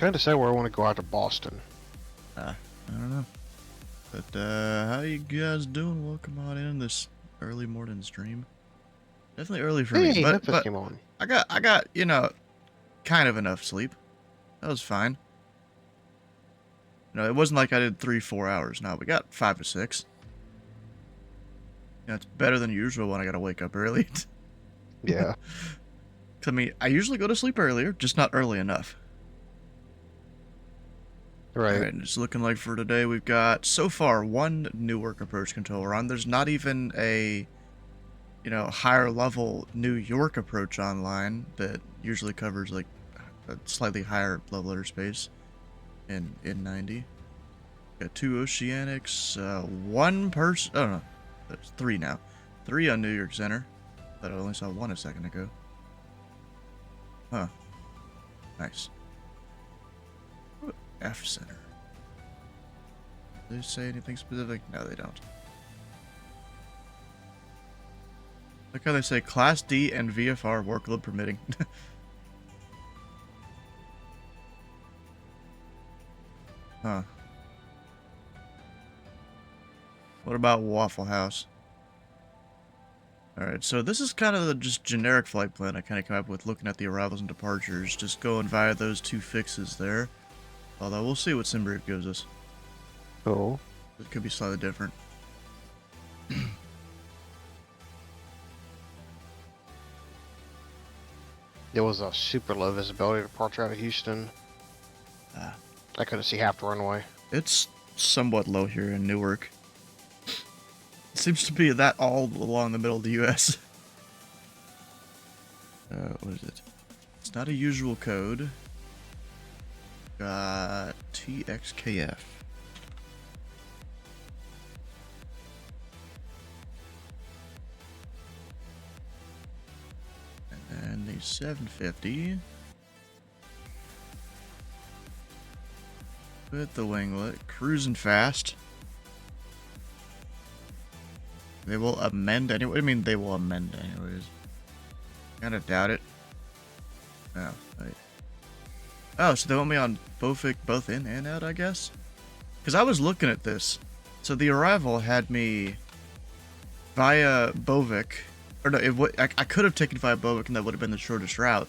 trying to decide where I want to go out to Boston. I don't know. But how you guys doing? Welcome on in this early morning stream. Definitely early for me, Hey, Memphis but came on. I got kind of enough sleep. That was fine. It wasn't like I did 3-4 hours. No, we got 5 to 6. It's better than usual when I gotta wake up early. Yeah. I mean, I usually go to sleep earlier, just not early enough. Right. Alright, just looking like for today, we've got, so far, one Newark approach controller on. There's not even a, higher level New York approach online that usually covers, like, a slightly higher level airspace in 90. Got 2 Oceanics, 1 person, oh no, there's 3 now. 3 on New York Center, but I only saw 1 a second ago. Huh. Nice. F Center. Do they say anything specific? No, they don't. Look how they say Class D and VFR workload permitting. Huh. What about Waffle House? Alright, so this is kind of the just generic flight plan I kind of came up with looking at the arrivals and departures. Just going via those 2 fixes there. Although we'll see what SimBrief gives us. Cool. It could be slightly different. There was a super low visibility departure out of Houston. I couldn't see half the runway. It's somewhat low here in Newark. It seems to be that all along the middle of the U.S. What is it? It's not a usual code. Got TXKF. And the 750. With the winglet. Cruising fast. They will amend anyway. I mean, they will amend anyways. Kinda doubt it. Oh, wait. Oh, so they want me on both in and out, I guess? Because I was looking at this. So the arrival had me via Bovik. Or no, I could have taken via Bovik and that would have been the shortest route.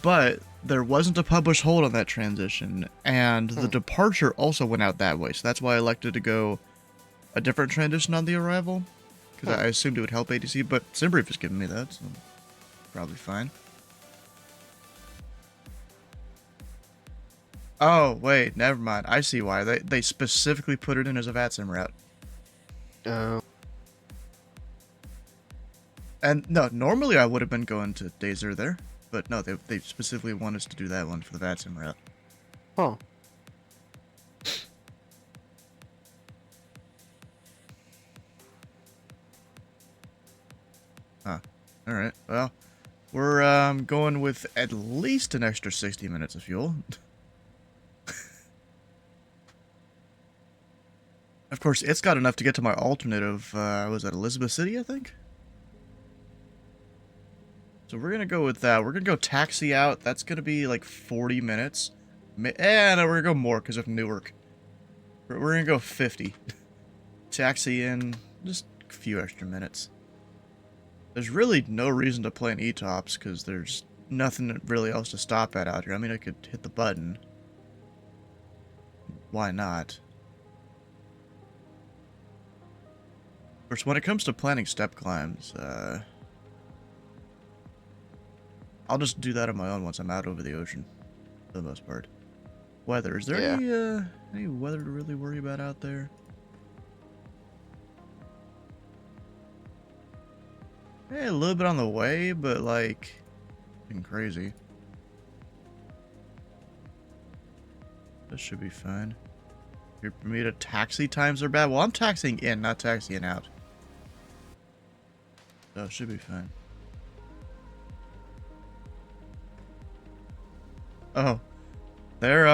But there wasn't a published hold on that transition. And the departure also went out that way. So that's why I elected to go a different transition on the arrival. Because I assumed it would help ATC. But SimBrief has given me that, so probably fine. Oh, wait, never mind. I see why. They specifically put it in as a VATSIM route. And no, normally I would have been going to Dazer there. But no, they specifically want us to do that one for the VATSIM route. Huh. Huh. Alright, well, we're going with at least an extra 60 minutes of fuel. Of course, it's got enough to get to my alternate of, was that Elizabeth City, I think? So we're gonna go with that. We're gonna go taxi out. That's gonna be like 40 minutes. No, we're gonna go more because of Newark. We're gonna go 50. Taxi in, just a few extra minutes. There's really no reason to play an ETOPS because there's nothing really else to stop at out here. I mean, I could hit the button. Why not? Of course, when it comes to planning step climbs, I'll just do that on my own once I'm out over the ocean, for the most part. Weather. Is there any weather to really worry about out there? Hey, a little bit on the way, but like, nothing crazy. This should be fine. Your Bermuda taxi times are bad. Well, I'm taxiing in, not taxiing out. So it should be fine. Oh, they're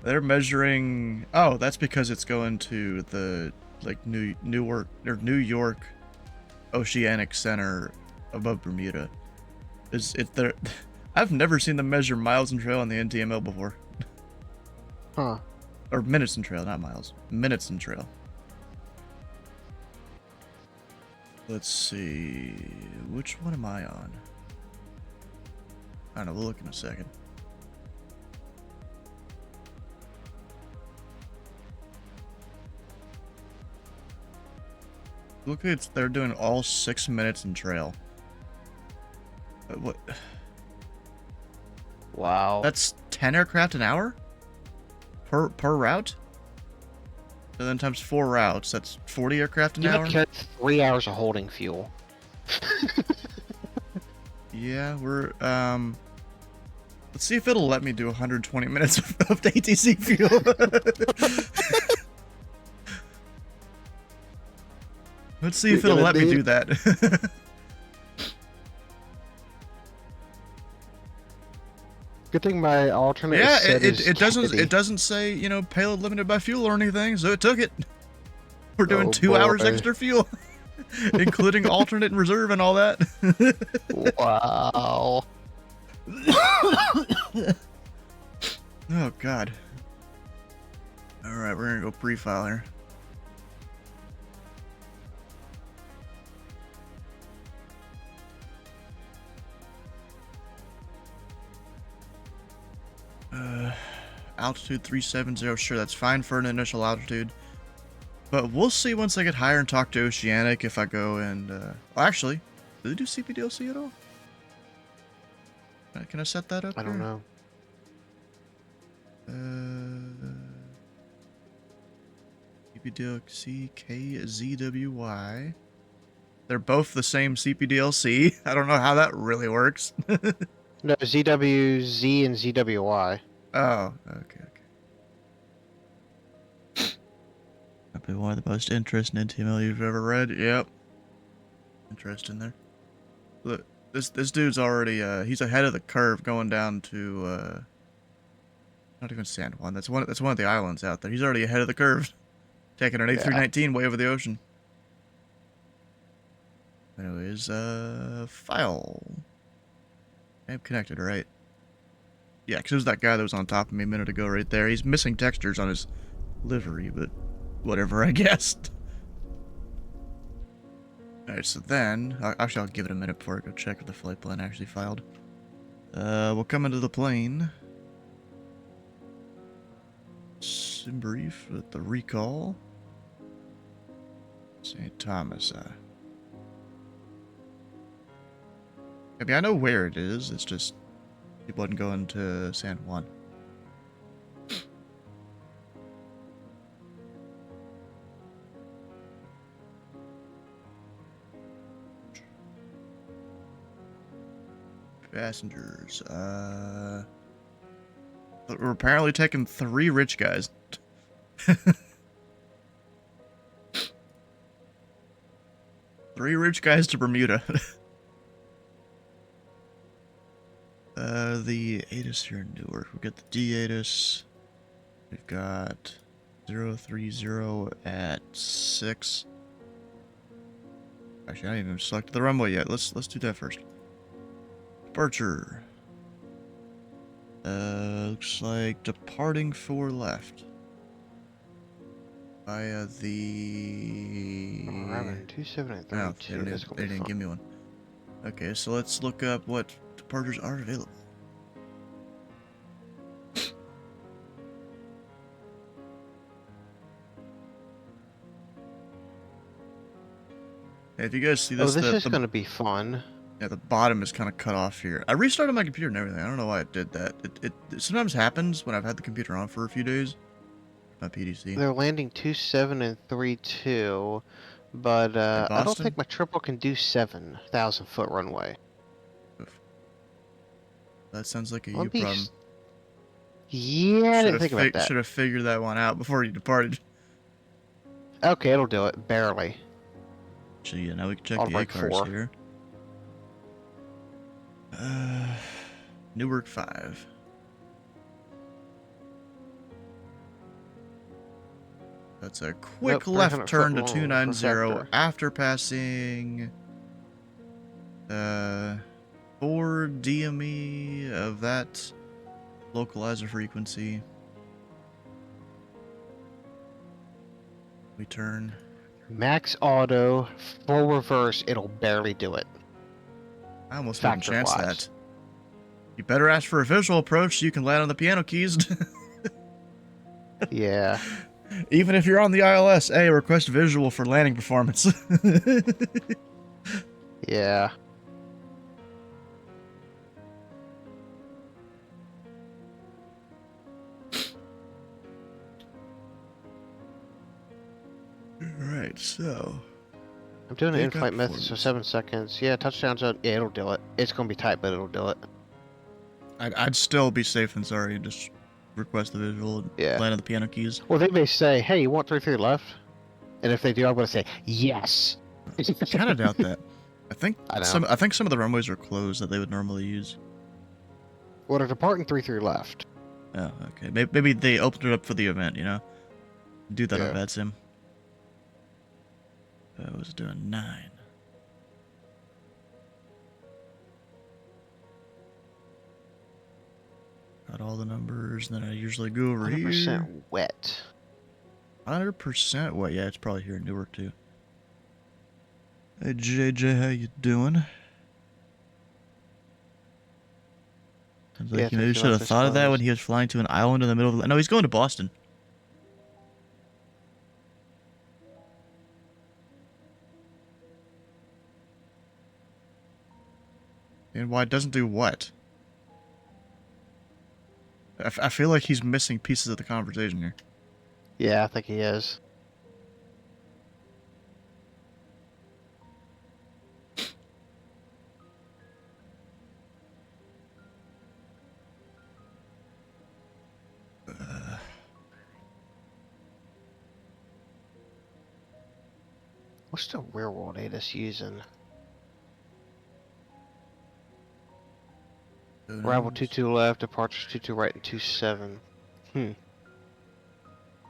they're measuring. Oh, that's because it's going to the like New York Oceanic Center above Bermuda. Is it there? I've never seen them measure miles in trail on the NTML before. Huh. Or minutes in trail, not miles. Minutes in trail. Let's see. Which one am I on? I don't know, we'll look in a second. Look, they're doing all 6 minutes in trail. What? Wow. That's 10 aircraft an hour? Per route? So then times 4 routes, that's 40 aircraft an hour? That's 3 hours of holding fuel. Yeah, we're, let's see if it'll let me do 120 minutes of ATC fuel. Let's see if it'll let me do that. Good thing my alternate. Yeah, it doesn't say, you know, payload limited by fuel or anything, so it took it. We're doing 2 hours extra fuel, including alternate and reserve and all that. Wow. Oh God. All right, we're gonna go pre-file here. Altitude 370, sure, that's fine for an initial altitude. But we'll see once I get higher and talk to Oceanic if I go and, well, actually, do they do CPDLC at all? Can I set that up? I don't know. CPDLC KZWY. They're both the same CPDLC. I don't know how that really works. No, ZWZ and ZWY. Oh, okay. Probably one of the most interesting NTML you've ever read. Yep. Interesting there. Look, this dude's already, he's ahead of the curve going down to, not even San Juan. That's one of the islands out there. He's already ahead of the curve. Taking an A319 way over the ocean. Anyways, file. I'm connected, right? Yeah, because it was that guy that was on top of me a minute ago right there. He's missing textures on his livery, but whatever, I guess. Alright, so then, actually I'll give it a minute before I go check if the flight plan actually filed. We'll come into the plane. In brief, with the recall. St. Thomas, I mean, I know where it is, it's just it wasn't going to San Juan. Passengers, we're apparently taking 3 rich guys. 3 rich guys to Bermuda. The ATIS here in Newark. We've got the D-ATIS. We've got 030 at 6. Actually, I haven't even selected the runway yet. Let's do that first. Departure. Looks like departing 4 left. Via the... Arriving 2732. Oh, they didn't give me one. Okay, so let's look up what departures are available. Hey, if you guys see this, this is going to be fun. Yeah, the bottom is kind of cut off here. I restarted my computer and everything. I don't know why it did that. It sometimes happens when I've had the computer on for a few days. My PDC. They're landing 27 and 32, but I don't think my triple can do 7,000 foot runway. Oof. That sounds like a you problem. Yeah, I didn't think about that. Should have figured that one out before you departed. Okay, it'll do it. Barely. So yeah, now we can check the ACARS here. Newark 5. That's a quick left turn to 290 after passing 4 DME of that localizer frequency. We turn. Max auto, full reverse, it'll barely do it. I almost wouldn't chance Factor-wise. that. You better ask for a visual approach so you can land on the piano keys. Yeah. Even if you're on the ILS, hey, request visual for landing performance. Yeah. Alright, so... I'm doing an Take in-flight up method, so 7 seconds. Yeah, touchdown zone. Yeah, it'll do it. It's gonna be tight, but it'll do it. I'd still be safe and sorry. Just request the visual and Yeah. land on the piano keys. Well, they may say, hey, you want 3-3 left? And if they do, I'm gonna say, yes! I kind of doubt that. I think know. I think some of the runways are closed that they would normally use. Well, they're departing 3-3 left. Oh, okay. Maybe they opened it up for the event, you know? Do that on VATSIM. I was doing 9. Got all the numbers, and then I usually go over 100% here. wet. 100% wet. Yeah, it's probably here in Newark too. Hey JJ, how you doing? Sounds like he maybe should have thought of that when he was flying to an island in the middle of the... No, he's going to Boston. And why it doesn't do what? I feel like he's missing pieces of the conversation here. Yeah, I think he is. What's the real world ATIS using? Arrival 22 left, departures 22 right, and 27. And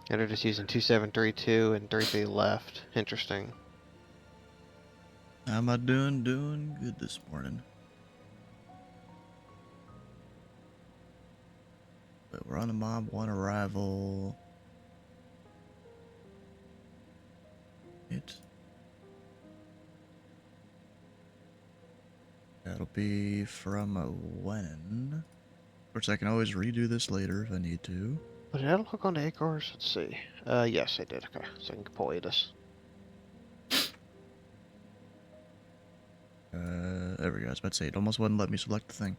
they're just using 2732 and 33 left. Interesting. How am I doing? Doing good this morning. But we're on the Mob 1 arrival. That'll be from when? Of course, I can always redo this later if I need to. But did I look on the ACARS? Let's see. Yes, I did. Okay, so I can pull ATIS. There we go. I was about to say, it almost wouldn't let me select the thing.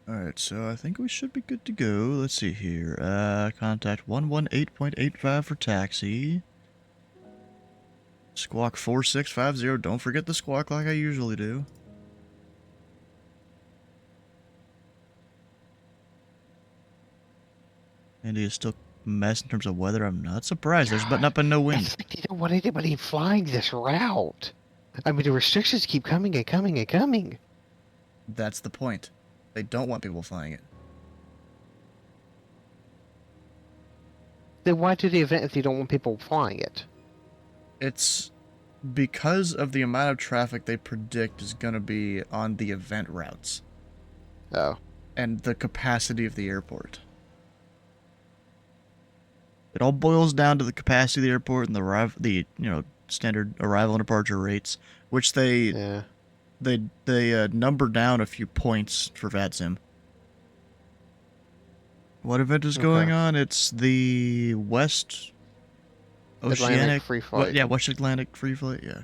Alright, so I think we should be good to go. Let's see here. Contact 118.85 for taxi. Squawk 4650. Don't forget the squawk like I usually do. India is still a mess in terms of weather. I'm not surprised. There's not been no wind. They don't want anybody flying this route. I mean, the restrictions keep coming and coming and coming. That's the point. They don't want people flying it. Then why do the event if they don't want people flying it? It's because of the amount of traffic they predict is going to be on the event routes. Oh. And the capacity of the airport. It all boils down to the capacity of the airport and the standard arrival and departure rates, which they number down a few points for VATSIM. What event is going on? It's the West Oceanic Free Flight. West Atlantic Free Flight, yeah.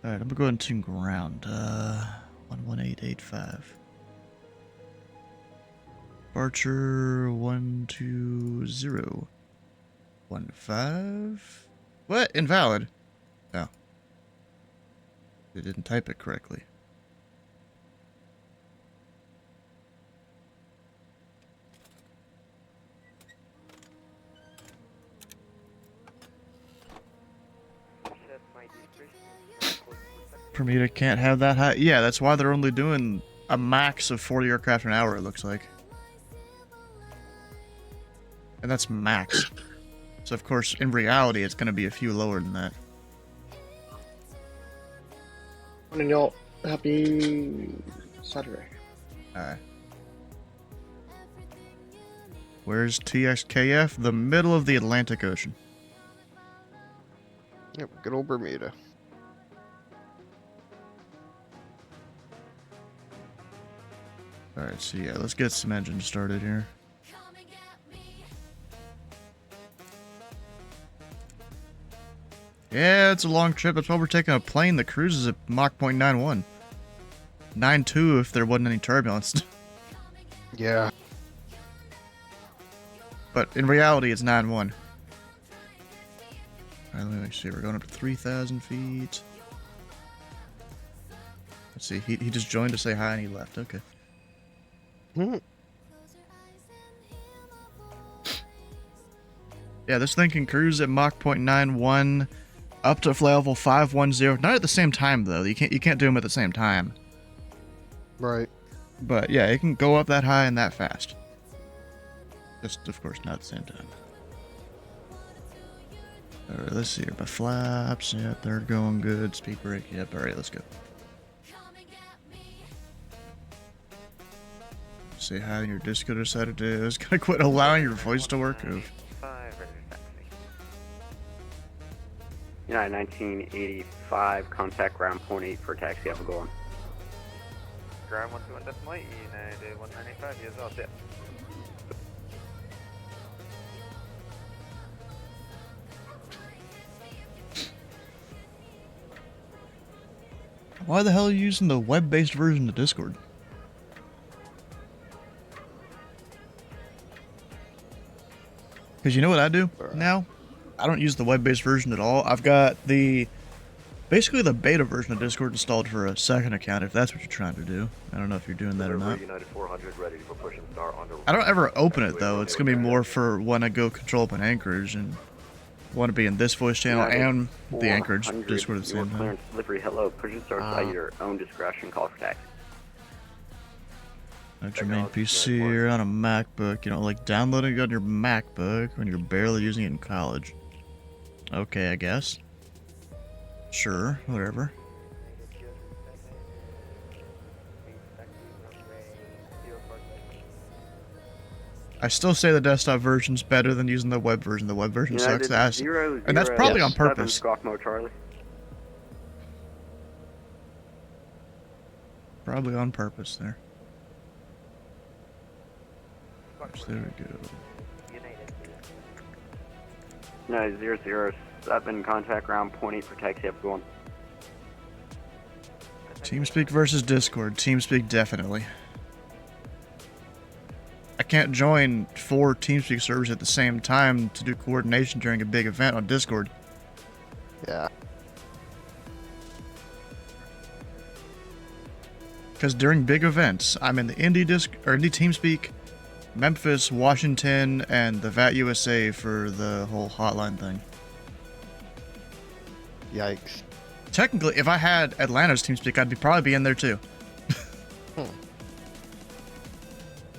Alright, I'm gonna go ahead and tune ground. 11885. Departure 12015. What? Invalid. Oh. They didn't type it correctly. Bermuda can't have that high. Yeah, that's why they're only doing a max of 40 aircraft an hour, it looks like. And that's max. So of course, in reality, it's gonna be a few lower than that. Morning, y'all. Happy Saturday. Alright. Where's TXKF? The middle of the Atlantic Ocean. Yep, good old Bermuda. Alright, so yeah, let's get some engines started here. Yeah, it's a long trip. That's why we're taking a plane that cruises at Mach 0.91. 9.2 if there wasn't any turbulence. Yeah. But in reality, it's 9.1. Alright, let me see. We're going up to 3,000 feet. Let's see. He just joined to say hi and he left. Okay. Hmm. Yeah, this thing can cruise at Mach 0.91 up to level 510. Not at the same time though. You can't do them at the same time. Right. But yeah, it can go up that high and that fast. Just of course not at the same time. Alright, let's see here. My flaps, yep, they're going good. Speed brake, yep, alright, let's go. Say hi on your Disco decided to is gonna quit allowing your voice to work. Oof. United 1985, contact ground 0.8 for taxi, have a go on. Ground 121.8, United 195, yes, all set. Why the hell are you using the web-based version of Discord? Because you know what I do now? I don't use the web-based version at all. I've got basically the beta version of Discord installed for a second account, if that's what you're trying to do. I don't know if you're doing that or not. United 400 ready for push and start on the I don't ever open it, though. It's going to be more for when I go control up an Anchorage and want to be in this voice channel and the Anchorage Discord at the same time. Clearance delivery, hello, push and start at your own discretion, call for taxi. At your main PC or on a MacBook. You don't like downloading it on your MacBook when you're barely using it in college. Okay, I guess. Sure, whatever. I still say the desktop version's better than using the web version. The web version sucks ass. And that's probably on purpose. Charlie. Probably on purpose there. There we go. No, 007, contact ground 0.8 for taxi, have a go on. TeamSpeak versus Discord. TeamSpeak definitely. I can't join 4 TeamSpeak servers at the same time to do coordination during a big event on Discord. Yeah. Because during big events, I'm in the Indie TeamSpeak, Memphis, Washington, and the VAT USA for the whole hotline thing. Yikes. Technically, if I had Atlanta's TeamSpeak, I'd probably be in there too.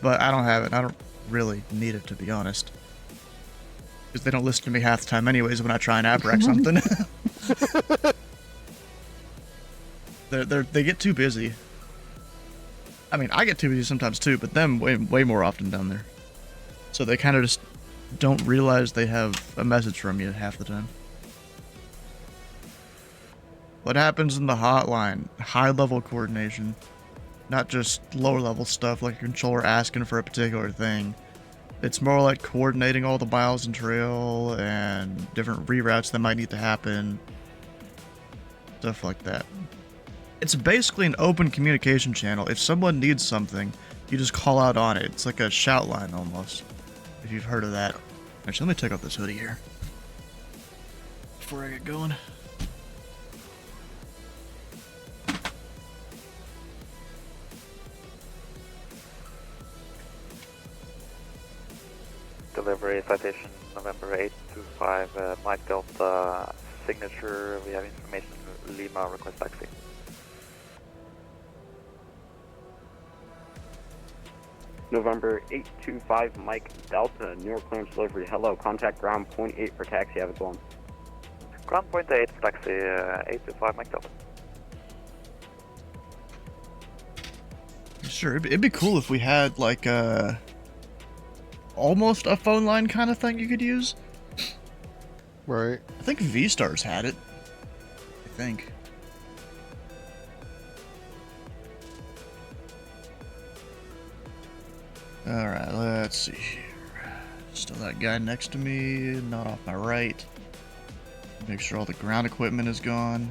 But I don't have it. I don't really need it, to be honest. Because they don't listen to me half the time anyways when I try and app rec something. They get too busy. I mean, I get too busy sometimes too, but them way more often down there. So they kind of just don't realize they have a message from you half the time. What happens in the hotline? High-level coordination. Not just lower-level stuff like a controller asking for a particular thing. It's more like coordinating all the miles and trail and different reroutes that might need to happen. Stuff like that. It's basically an open communication channel. If someone needs something, you just call out on it. It's like a shout line almost, if you've heard of that. Actually, let me take off this hoodie here before I get going. Delivery citation November 825, Mike Delta signature. We have information Lima request taxi. November 825 Mike Delta, New York clearance delivery. Hello, contact ground point 8 for taxi. Have a good one. Ground point 8 for taxi 825 Mike Delta. Sure, it'd be cool if we had like almost a phone line kind of thing you could use. Right. I think V-Stars had it. I think. Alright, let's see here. Still that guy next to me, not off my right. Make sure all the ground equipment is gone.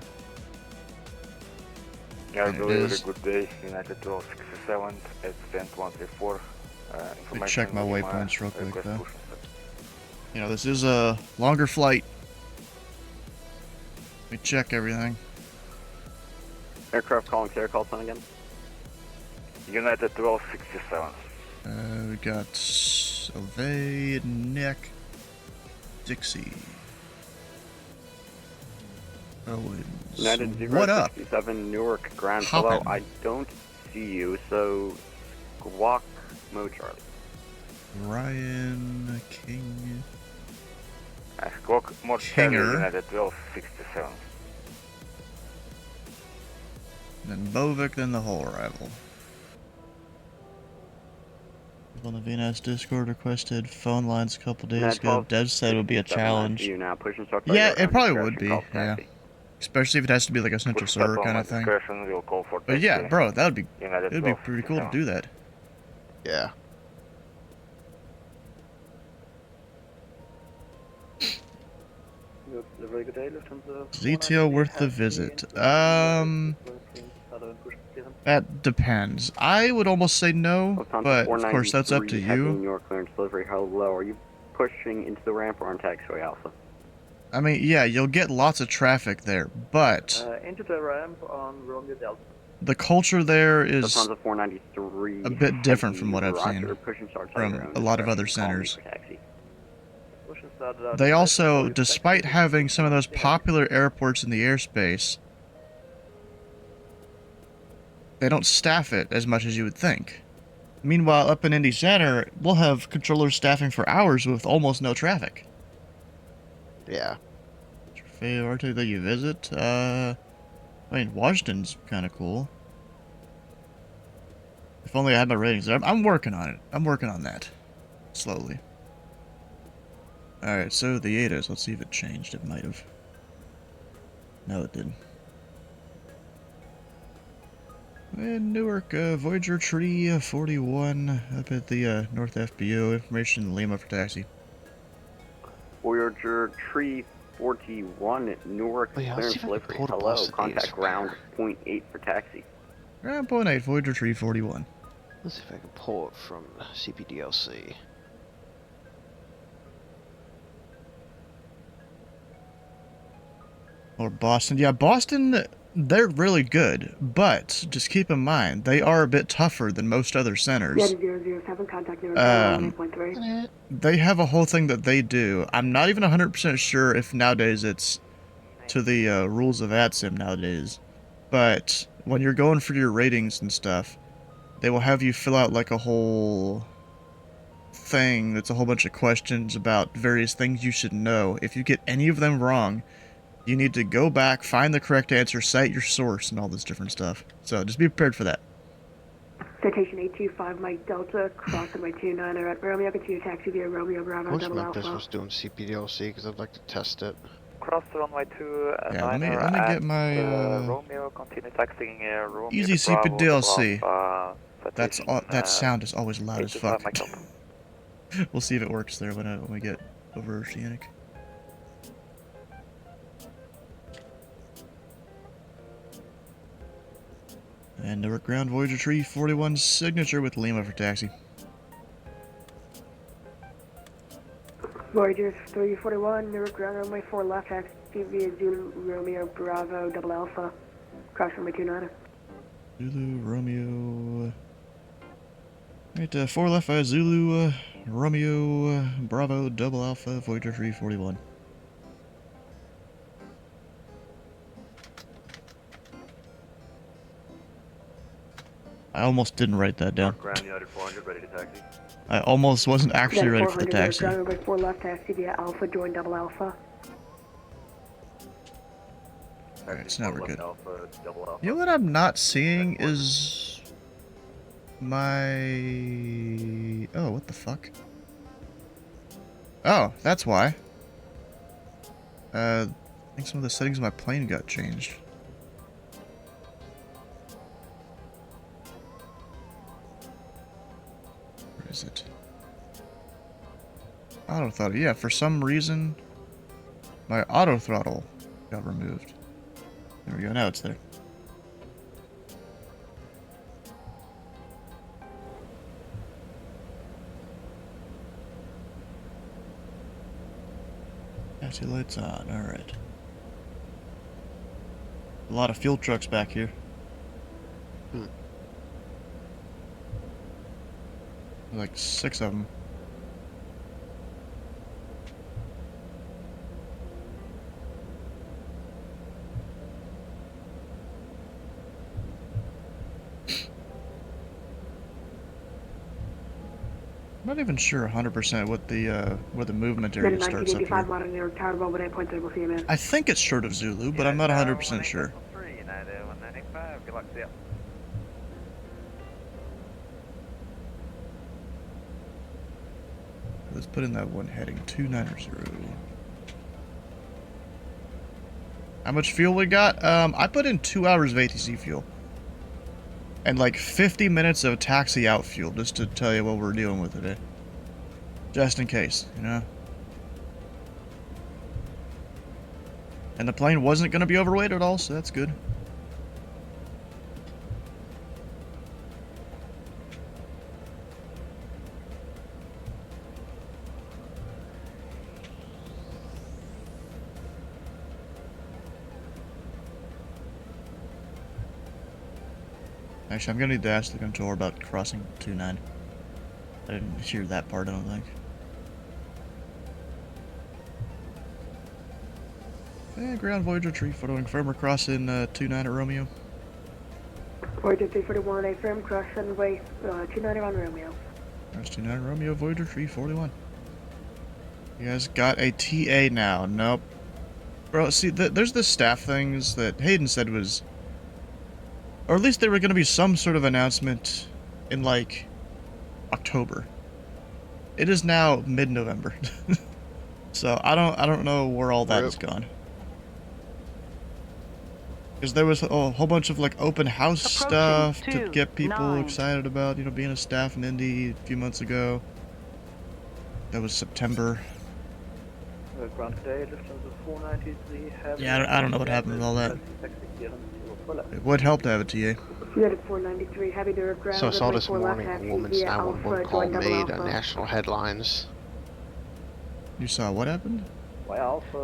Yeah, There it is. good day. United 1267, it's 10134. Let me check my waypoints real quick though. You know, this is a longer flight. Let me check everything. Aircraft calling clear, call sign again. United 1267. We got Sylvie, Nick, Dixie, Owens. United What up? 067 Newark Grand Hoppin'. Hello. I don't see you, so squawk mode Charlie. Ryan, King. Squawk more Kinger. United 1267. Then Bovik, then the whole arrival. People on the VNS Discord requested phone lines a couple days ago. Dev said it would be a challenge. You now push and start by Yeah, your it own probably discretion, would be, call for yeah. taxi. Especially if it has to be like a central Push server step on kind my of thing. discretion, we'll call for But yeah, taxi. bro, that would be United it'd be pretty cool to 1267. do that. Yeah. Very good day, Lufthansa. ZTO worth the visit. That depends. I would almost say no, Lufthansa but of course that's up to 493 heavy New you. York clearance delivery. Hello, are you pushing into the ramp or on taxiway Alpha? I mean, yeah, you'll get lots of traffic there, but Into the ramp on Romeo Delta. the culture there is Lufthansa 493 a bit different heavy, from what I've roger, seen push and start by your from own a lot of other discretion, call me centers. for taxi. Push and start out. They also, despite having some of those popular airports in the airspace, they don't staff it as much as you would think. Meanwhile, up in Indy Center, we'll have controllers staffing for hours with almost no traffic. Yeah. What's your favorite airport that you visit? I mean, Washington's kind of cool. If only I had my ratings there. I'm working on it. I'm working on that. Slowly. Alright, so the ADAs. Let's see if it changed. It might have. No, it didn't. And Newark, Voyager Tree 41 up at the North FBO. Information Lima for taxi. Voyager Tree 41 Newark Oh, yeah, clearance let's see if I can delivery. pull the Hello, Boston contact A's ground repair. point 8 for taxi. Ground point 8, Voyager Tree 41. Let's see if I can pull it from CPDLC. Or Boston. Yeah, Boston, they're really good, but just keep in mind, they are a bit tougher than most other centers. 007, contact Nirvana 1.3. They have a whole thing that they do. I'm not even 100% sure if nowadays it's to the rules of AdSim nowadays, but when you're going for your ratings and stuff, they will have you fill out like a whole thing that's a whole bunch of questions about various things you should know. If you get any of them wrong, you need to go back, find the correct answer, cite your source, and all this different stuff. So just be prepared for that. Citation 825 Mike Delta, cross runway 29 at Romeo, continue taxi via Romeo Bravo I wish Double Memphis Alpha. was doing CPDLC because I'd like to test it. Cross the runway 2 Yeah, let me at get my Romeo, continue taxiing Romeo Easy to Bravo, CPDLC. Double Alpha, That's citation, all, that sound is always loud as 825 fuck. Mike Delta. We'll see if it works there when we get over Oceanic. And Newark Ground Voyager Tree 41 signature with Lima for taxi. Voyager 341, Newark ground runway 4 left, taxi via Zulu Romeo Bravo Double Alpha, cross runway 29. Zulu, Romeo... Right, 4 left, Zulu, Romeo, Bravo, Double Alpha, Voyager 341. I almost didn't write that down. Ground United 400, ready to taxi. I almost wasn't actually United ready for the 400, taxi. ground runway 4 left taxi via Alpha, join double Alpha. Alright, so now we're good. Alpha, double Alpha. You know what I'm not seeing is my... Oh, what the fuck? Oh, that's why. I think some of the settings of my plane got changed. Where is it? Auto throttle. Yeah, for some reason, my auto throttle got removed. There we go, now it's there. Taxi lights on, alright. A lot of fuel trucks back here. Like 6 of them. I'm not even sure 100% what the where the movement area starts up 1985 here. modern air tower about 8.3, we'll see you, man. I think it's short of Zulu, but I'm not 100% sure. United 195, good luck, see ya. Let's put in that one heading, 290. How much fuel we got? I put in 2 hours of ATC fuel. And like 50 minutes of taxi out fuel, just to tell you what we're dealing with today. Just in case, you know? And the plane wasn't going to be overweight at all, so that's good. Actually, I'm gonna need to ask the controller about crossing 29. I didn't hear that part, I don't think. Yeah, ground Voyager 3 photoing firm. We're crossing 29 at Romeo. Voyager 341, a firm cross runway 29 on Romeo. There's 29 Romeo, Voyager 341. You guys got a TA now. Nope. Bro, see, there's the staff things that Hayden said was... Or at least there were going to be some sort of announcement in, like, October. It is now mid-November. So, I don't know where all that has gone. Because there was a whole bunch of, like, open house stuff to get people excited about, you know, being a staff in Indy a few months ago. That was September. Ground today, distance of 493. Yeah, I don't know what happened with all that. It would help to have a TA. United 493, heavy to ground. So I saw runway this 4 left morning a taxi woman's via 911 Alpha, call join double made Alpha. national headlines. You saw what happened?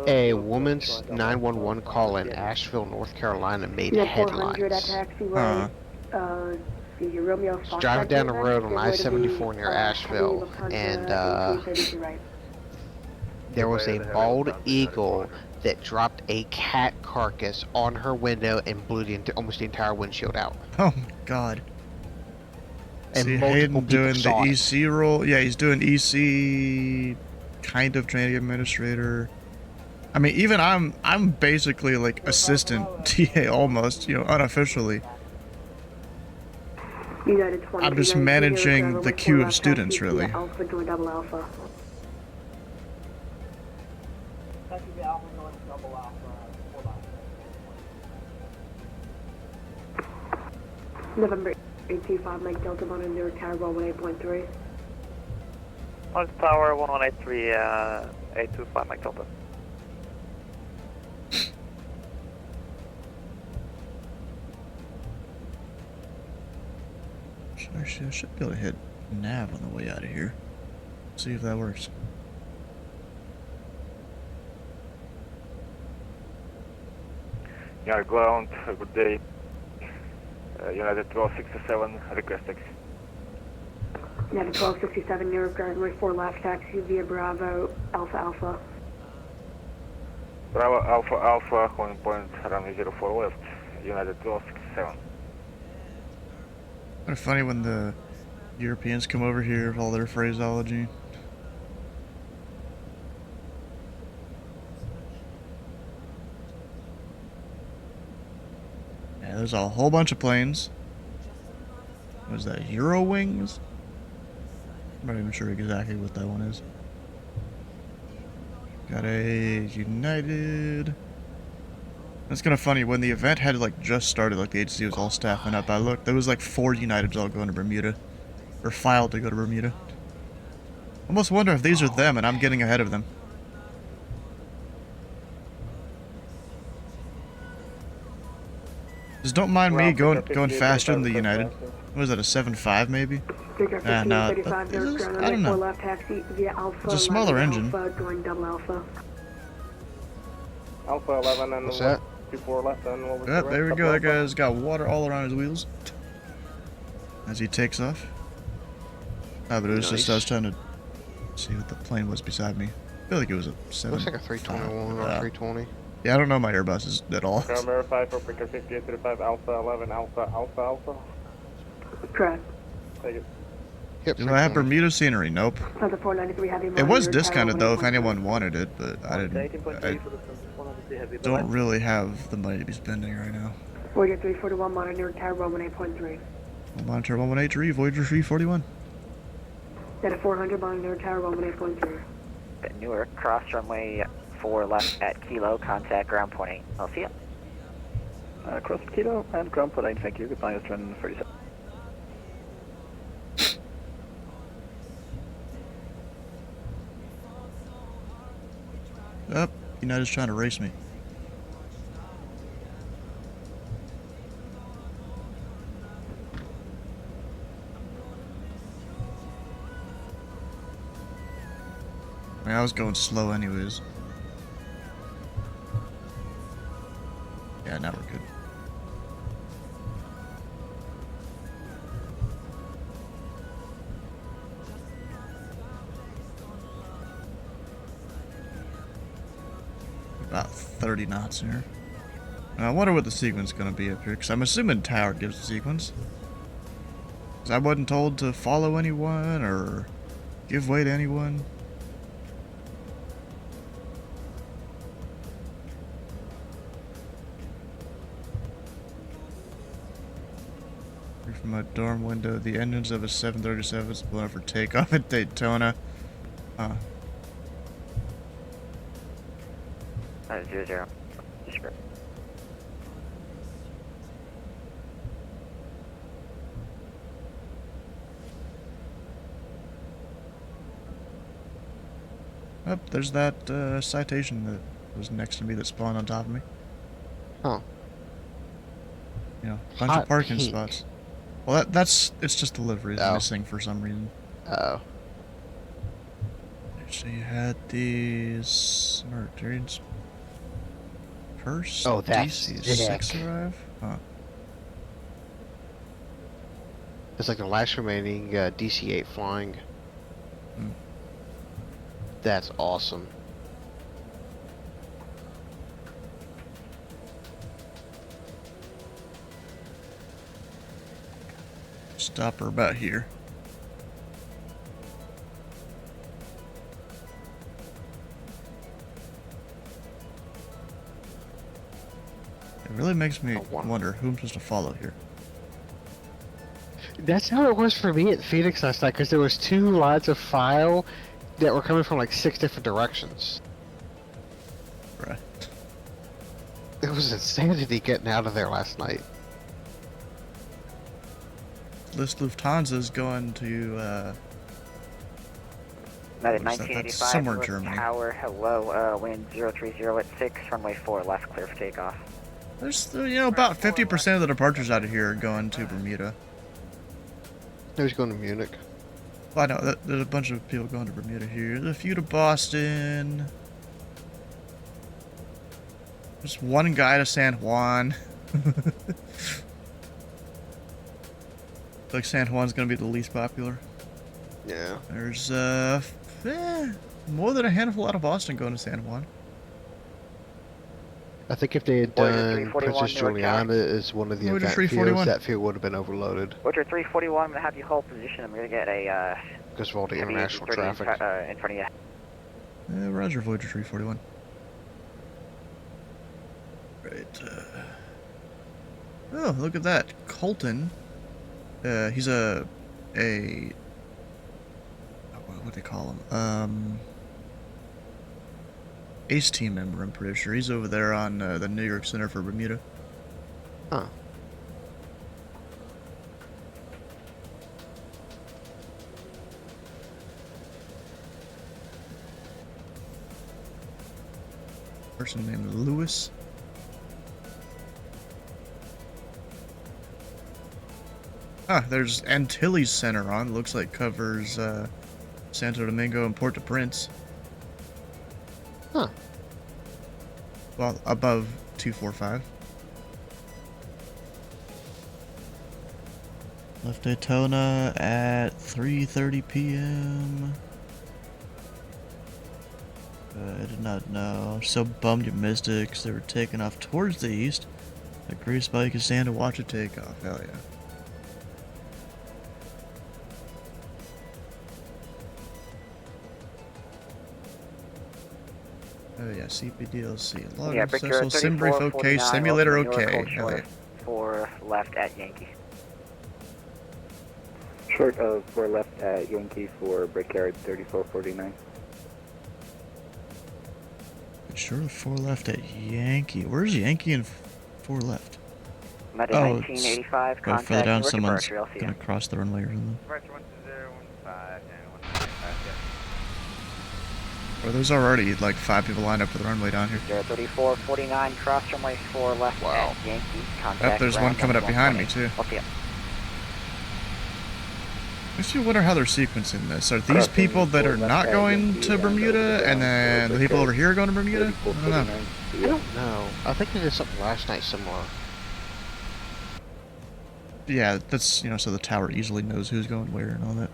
A woman's 911 call in Asheville, North Carolina made United 400 at headlines. taxiway. Romeo She's driving down the road on I-74 near Asheville, and there was a bald eagle that dropped a cat carcass on her window and blew almost the entire windshield out. Oh my god. And See, multiple Hayden people doing saw the it. EC role. Yeah, he's doing EC, kind of training administrator. I mean, even I'm basically like assistant TA almost, you know, unofficially. I'm just managing the queue of students, really. Alpha, join double Alpha. November 825, Mike Delta 1 near Tower 118.3. On Tower 1183, 825, Mike Delta. Actually, I should be able to hit nav on the way out of here. See if that works. United ground, good day. United 1267, request taxi. United 1267 near ground runway 4 left taxi via Bravo Alpha Alpha. Bravo Alpha Alpha, holding point runway 04 left. United 1267. Kind of funny when the Europeans come over here with all their phraseology. Yeah, there's a whole bunch of planes. Was that Euro Wings? I'm not even sure exactly what that one is. Got a United. That's kind of funny. When the event had like just started, like the agency was all staffing up, I looked, there was like 4 Uniteds all going to Bermuda. Or filed to go to Bermuda. Almost wonder if these are them and I'm getting ahead of them. Just don't mind me going faster than the United. What is that, a 7.5 maybe? No, I don't know. It's a smaller engine. Alpha 11 and What's that? 24 left and what was Yep, the there we rest? go. That guy's got water all around his wheels. As he takes off. Ah, but it was just I was trying to see what the plane was beside me. I feel like it was a 7. Looks like a 321 or a 320. Yeah, I don't know my Airbuses at all. Ground verify for Breaker 5835 Alpha 11 Alpha. Correct. Take it. Yep, Do I have 320. Bermuda scenery? Nope. Center 493 Heavy. It was discounted though if anyone wanted it, but I don't really have the money to be spending right now. Voyager 341 monitor tower 118.3. Monitor 1183, Voyager 341. Data 400 monitor tower 118.3. Newark, cross runway 4 left at Kilo, contact ground point 8. I'll see ya. Cross Kilo and ground point 8, thank you. Goodbye, Australian 37. Up, United's trying to race me. I mean, I was going slow anyways. Yeah, now we're good. About 30 knots here. And I wonder what the sequence is going to be up here, because I'm assuming tower gives the sequence. Because I wasn't told to follow anyone or give way to anyone. From my dorm window, the engines of a 737 is blown up for takeoff at Daytona. Huh. 00. Sure. Oh, there's that citation that was next to me that spawned on top of me. Oh. You know, bunch Hot of parking pink. spots. Well, it's just deliveries Oh. missing for some reason. Oh. So you had these Meridians. First Oh, that's DC-6 sick. arrive? Huh. It's like the last remaining DC-8 flying. Hmm. That's awesome. Stop her about here. It really makes me Oh, wow. wonder who I'm supposed to follow here. That's how it was for me at Phoenix last night, because there was 2 lines of file that were coming from like 6 different directions. Right. It was insanity getting out of there last night. This Lufthansa's going to, United Where's that? 1985, That's somewhere in Newark Germany. Tower, hello, wind 030 at 6, runway 4 left, clear for takeoff. there's, you know, about 50% of the departures out of here are going to Bermuda. He was going to Munich. Well, I know, there's a bunch of people going to Bermuda here. There's a few to Boston. There's one guy to San Juan. Like San Juan's gonna be the least popular. Yeah. There's more than a handful out of Boston going to San Juan. I think if they had Voyager done 341 Princess Newark Juliana as one of the Voyager event 341. fields, that field would have been overloaded Voyager 341, I'm gonna have you hold position. I'm gonna get a because of all the heavy international 30 traffic. in front of you. Roger, Voyager 341. Right, oh, look at that. Colton. He's a... What do they call him? ACE team member, I'm pretty sure. He's over there on the New York Center for Bermuda. Huh. Person named Lewis. Ah, there's Antilles Center on. Looks like covers Santo Domingo and Port-au-Prince. Huh. Well, above 245. Left Daytona at 3:30 p.m. I did not know. I'm so bummed you missed it because they were taking off towards the east. A grease spike is stand to watch it take off. Hell yeah. Oh yeah, CPDLC. Log Yeah, successful, Victor sim brief okay, 3449, simulator welcome to Newark, okay. hold Hell yeah. short 4 left at Yankee. Short of 4 left at Yankee for Brickyard 3449. Sure, 4 left at Yankee. Where's Yankee and 4 left? I'm at Oh, 1985, Go contact further down, Newark someone's departure, I'll see gonna you. cross the runway or something. Departure 12015 and 195, Or there's already like 5 people lined up for the runway down here. 3449, cross runway 4 left Wow. at Yankee, contact Yep, there's one ground coming up behind me 120. too. I'll see you. Makes you wonder how they're sequencing this. Are these people that are not going to Bermuda, and then the people over here are going to Bermuda? I don't know. I don't know. I think they did something last night similar. Yeah, that's, you know, so the tower easily knows who's going where and all that.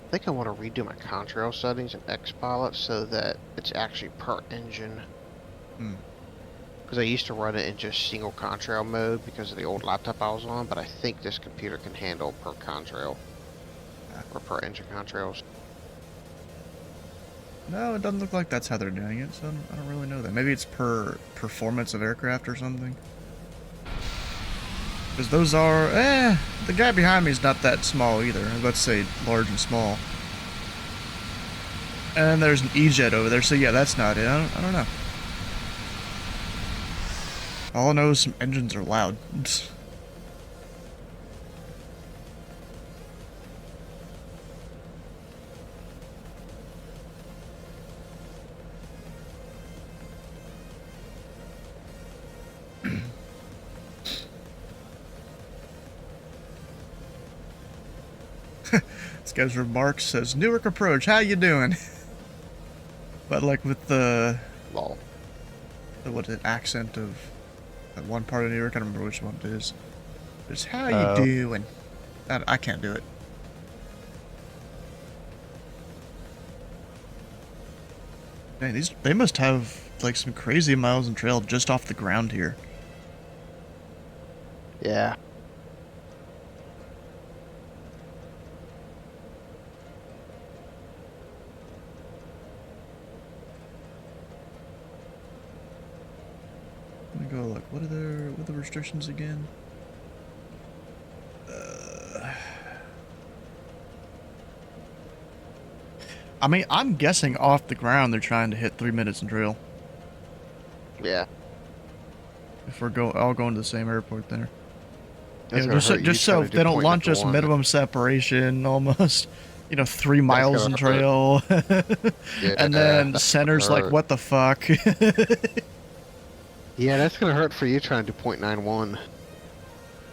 I think I want to redo my contrail settings in Xpilot so that it's actually per engine. Because I used to run it in just single contrail mode because of the old laptop I was on, but I think this computer can handle per contrail. Or per engine contrails. No, it doesn't look like that's how they're doing it, so I don't really know that. Maybe it's per performance of aircraft or something. Because those are, the guy behind me is not that small either. Let's say large and small. And there's an E-jet over there, so yeah, that's not it. I don't know. All I know is some engines are loud. This guy's remark says, Newark approach, how you doing? But like with the Lol. what is it, accent of that one part of New York, I don't remember which one it is. It's how you doing? I can't do it. Man, they must have like some crazy miles and trail just off the ground here. Yeah. Let me go look. What are the restrictions again? I mean, I'm guessing off the ground they're trying to hit 3 minutes in trail. Yeah. If we're all going to the same airport there. That's You know, gonna hurt you just so trying to do they don't point launch number us one. minimum separation almost. You know, 3 miles in gonna hurt. trail. Yeah, And then that's center's gonna like, hurt. what the fuck? Yeah, that's gonna hurt for you trying to do .91.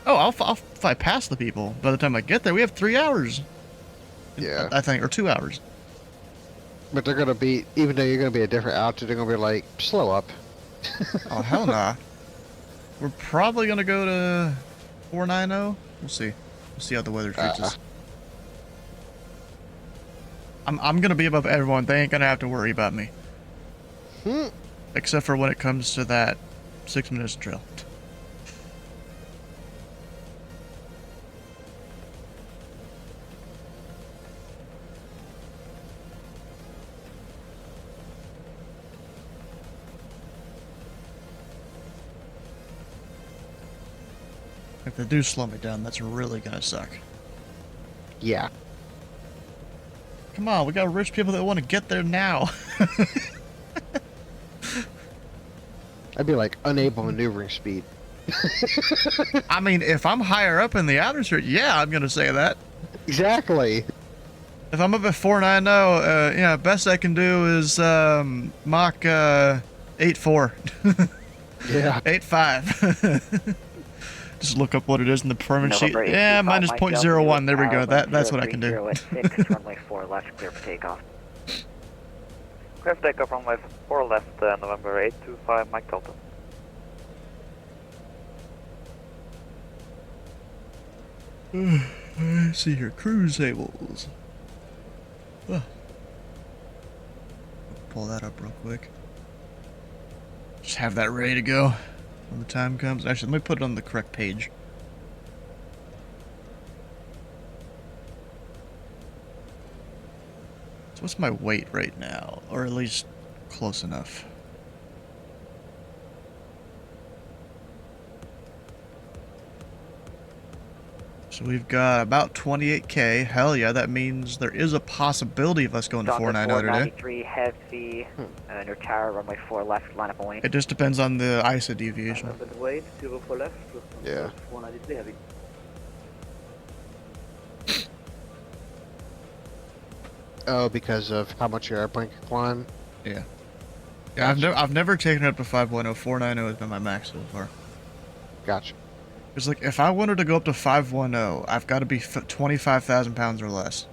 Oh, I'll fly past the people. By the time I get there, we have 3 hours. Yeah. I think, or 2 hours. But they're gonna be, even though you're gonna be a different altitude, they're gonna be like, slow up. Oh, hell nah. We're probably gonna go to 490. We'll see. We'll see how the weather treats us. I'm gonna be above everyone. They ain't gonna have to worry about me. Hmm. Except for when it comes to that 6 minutes drill. If they do slow me down, that's really gonna suck. Yeah. Come on, we got rich people that want to get there now. I'd be like unable maneuvering speed. I mean, if I'm higher up in the atmosphere, yeah, I'm gonna say that. Exactly. If I'm up at 490, yeah, best I can do is Mach 8.4. Yeah. 8.5. Just look up what it is in the permit sheet. November Yeah, 825, minus Mike 0.01. There we go. Delta, That's what I can do. 030 at 6, runway 4 left, clear for takeoff. Clear for takeoff runway 4 left, November 825, Mike Delta. Let's see here. Cruise tables. Pull that up real quick. Just have that ready to go when the time comes. Actually, let me put it on the correct page. So what's my weight right now? Or at least close enough. So we've got about 28K. Hell yeah, that means there is a possibility of us going to 490 today. 493 heavy, under tower, runway 4 left, line up and wait. It just depends on the ISA deviation. Wait, 04 left. Yeah. 493 heavy. Oh, because of how much your airplane can climb? Yeah. Yeah, I've never taken it up to 510. 490 has been my max so far. Gotcha. It's like, if I wanted to go up to 510, I've got to be 25,000 pounds or less.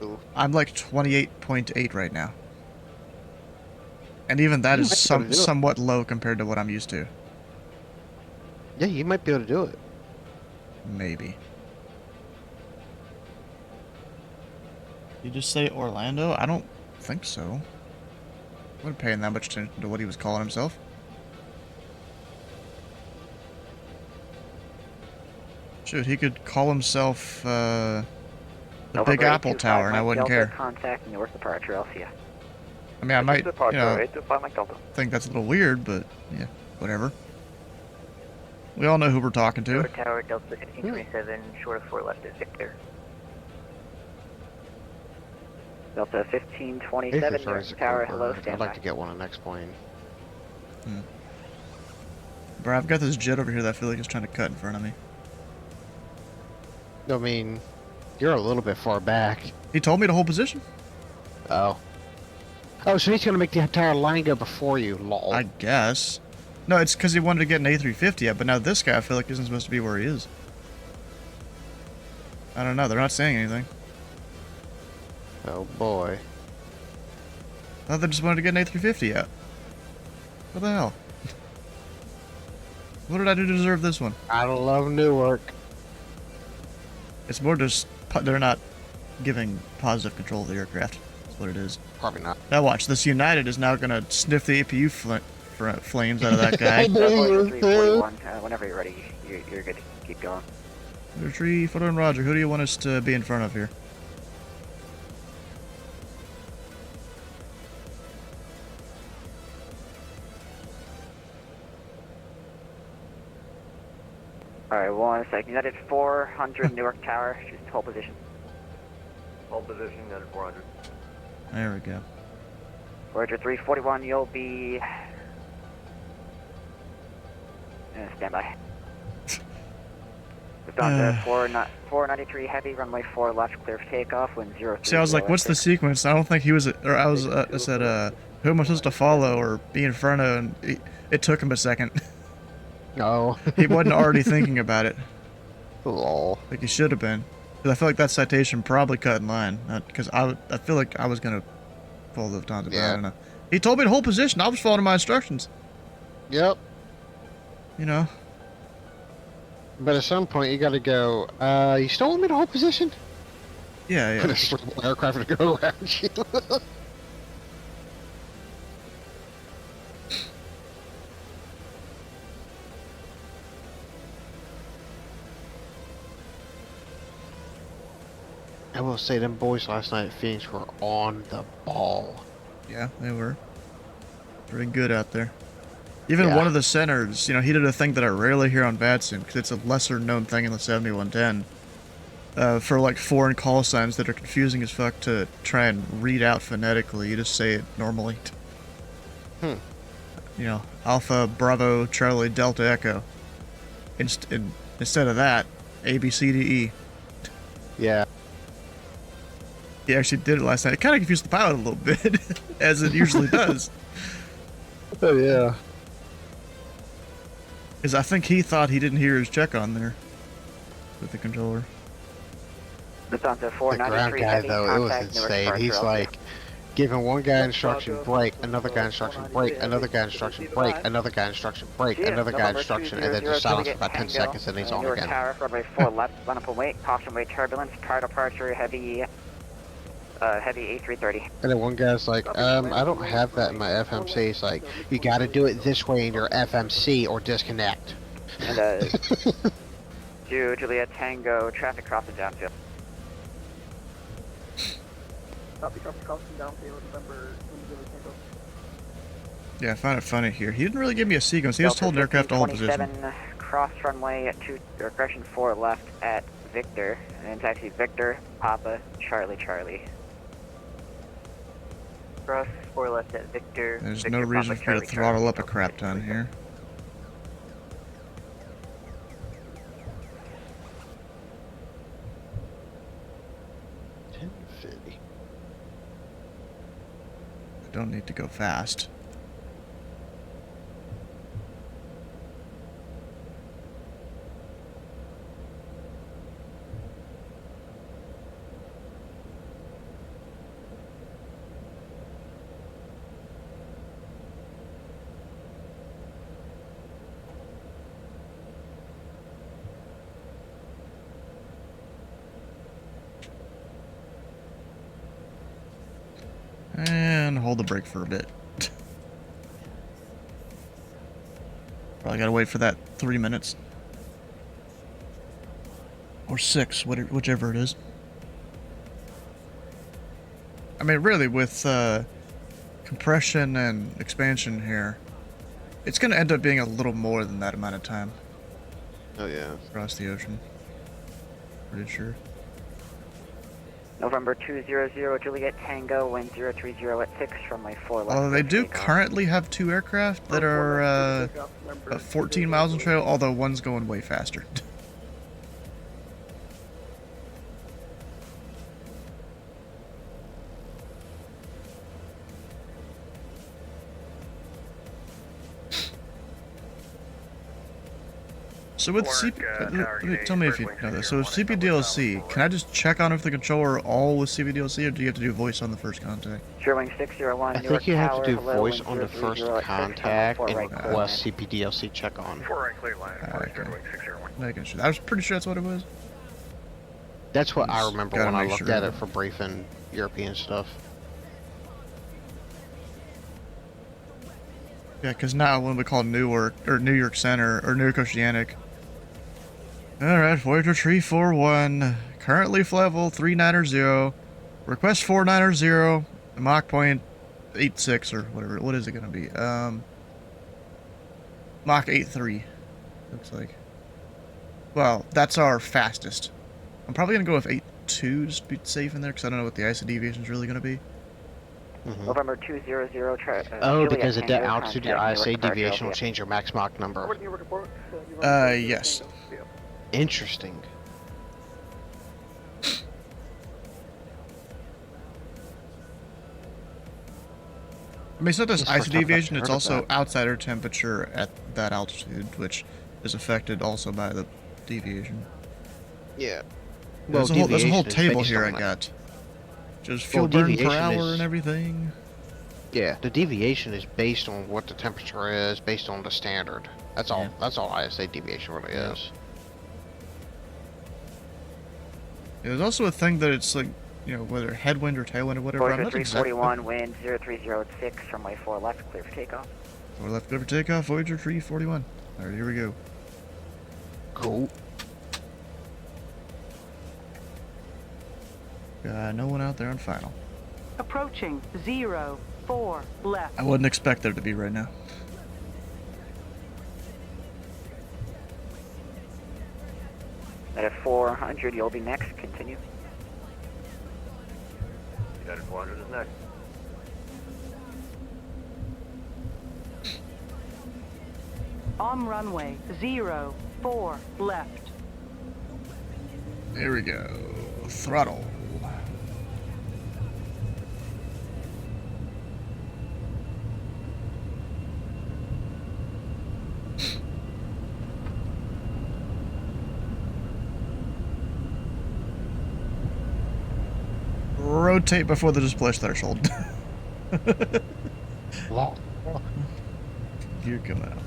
Ooh. I'm like 28.8 right now. And even that You is might be able to do it. somewhat low compared to what I'm used to. Yeah, you might be able to do it. Maybe. You just say Orlando? I don't think so. I wasn't paying that much attention to what he was calling himself. Shoot, he could call himself, the Big Apple Tower, and I wouldn't care. Contact North Departure, I'll see ya. I mean, I might, you Departure, know, 825, Mike Delta. think that's a little weird, but, yeah, whatever. We all know who we're talking to. Tower, Delta 1527, short of 4 left is Victor. Delta 1527, North Tower, hello, I'd stand like by. to get one on next plane. Bro, I've got this jet over here that I feel like is trying to cut in front of me. I mean, you're a little bit far back. He told me to hold position. Oh. Oh, so he's gonna make the entire line go before you, lol. I guess. No, it's because he wanted to get an A350 up, but now this guy I feel like isn't supposed to be where he is. I don't know, they're not saying anything. Oh boy. I thought they just wanted to get an A350 out. What the hell? What did I do to deserve this one? I love Newark. It's more just they're not giving positive control of the aircraft. That's what it is. Probably not. Now watch, this United is now going to sniff the APU flames out of that guy. 341, whenever you're ready, you're good to keep going. 341 Roger, who do you want us to be in front of here? Alright, 1 second. United 400, Newark Tower, just hold position. Hold position, United 400. There we go. Roger 341, you'll be... stand by. We've gone to 493 heavy, runway 4 left, clear for takeoff, wind 03. See, I was like, what's the sequence? I don't think he was, or I was, I said, who am I supposed to follow or be in front of? And it took him a second. No. He wasn't already thinking about it. Lol. Like he should have been. Because I feel like that citation probably cut in line. Because I feel like I was going to follow the Lufthansa, but I don't know. He told me to hold position. I was following my instructions. Yep. You know. But at some point you gotta go, you still want me to hold position? Yeah, Put yeah. a small aircraft to go around you. I will say them boys last night at Phoenix were on the ball. Yeah, they were. Pretty good out there. Even Yeah. one of the centers, you know, he did a thing that I rarely hear on VATSIM, because it's a lesser known thing in the 7110. For like foreign call signs that are confusing as fuck to try and read out phonetically, you just say it normally. Hmm. You know, Alpha, Bravo, Charlie, Delta, Echo. Instead of that, A, B, C, D, E. Yeah. He actually did it last night. It kind of confused the pilot a little bit, as it usually does. Oh, yeah. Because I think he thought he didn't hear his check on there with the controller. Lufthansa The 493 ground guy, heavy though, it was contact Newark insane. departure, He's okay. like giving one guy instruction, brake, another guy instruction, brake, another guy instruction, brake, another guy instruction, brake, another guy instruction, and then just silence for about 10 seconds, and he's on Newark again. Tower, runway 4 left, line up and wait, caution wait turbulence, prior departure, heavy A330. And then one guy's like, I don't have that in my FMC. He's like, you gotta do it this way in your FMC or disconnect. And to Juliet Tango, traffic crossing downfield. Copy, crossing downfield, November, Tango. Yeah, I find it funny here. He didn't really give me a sequence. He just told an aircraft to hold position. 27, cross runway 2, correction 4 left at Victor, and then taxi Victor, Papa, Charlie, Charlie. Cross 4 left at Victor. There's Victor, no reason Papa, for me to Charlie, throttle Charlie. up a crap ton here. I don't need to go fast. And hold the brake for a bit. Probably gotta wait for that 3 minutes. Or 6, whichever it is. I mean, really, with compression and expansion here, it's gonna end up being a little more than that amount of time. Oh, yeah. Across the ocean. Pretty sure. November 200 Juliet Tango, wind 030 at 6 from my 4 left. Although they do takeoff. currently have 2 aircraft that are 14 miles in trail, although one's going way faster. So with tell me if you know this. So with CPDLC, can I just check on if the controller all with CPDLC, or do you have to do voice on the first contact? Sherwing 601, I Newark think you have Tower, to do hello, voice wind on the 030 first at 6 contact from and my 4 right request coordinate. CPDLC check on. 4 right, clear line. Okay. Sherwing 601. Making sure. I was pretty sure that's what it was. That's what I Just remember gotta when I make looked sure. at it for briefing European stuff. Yeah, because now when we call Newark, or New York Center, or Newark Oceanic. Alright, Voyager 341, currently level 390, request 490, Mach point 86 or whatever, what is it going to be? Mach 83, looks like. Well, that's our fastest. I'm probably going to go with 82 just to be safe in there, because I don't know what the IC deviation is really going to be. November 200, Oh, Juliet because at that Tango, altitude, your contact ISA Newark departure, deviation will LPS. change your max Mach number. Yes. Interesting. I mean, it's not just That's the IC first time I've deviation, heard it's of also that. outsider temperature at that altitude, which is affected also by the deviation. Yeah. There's a whole deviation is table based here I on that. got. Just fuel Well, burn per deviation hour is- and everything. Yeah, the deviation is based on what the temperature is, based on the standard. That's all. Yeah. That's all ISA deviation really Yeah. is. There's also a thing that it's like, you know, whether headwind or tailwind or whatever. I'm Voyager not exactly. 341, wind 0306, runway 4 left, clear for takeoff. 4 left, clear for takeoff, Voyager 341. Alright, here we go. Cool. No one out there on final. Approaching 04 left. I wouldn't expect there to be right now. At 400, you'll be next. Continue. United 400 is next. On runway 04 left. Here we go. Throttle. Rotate before the display threshold. Gear coming up.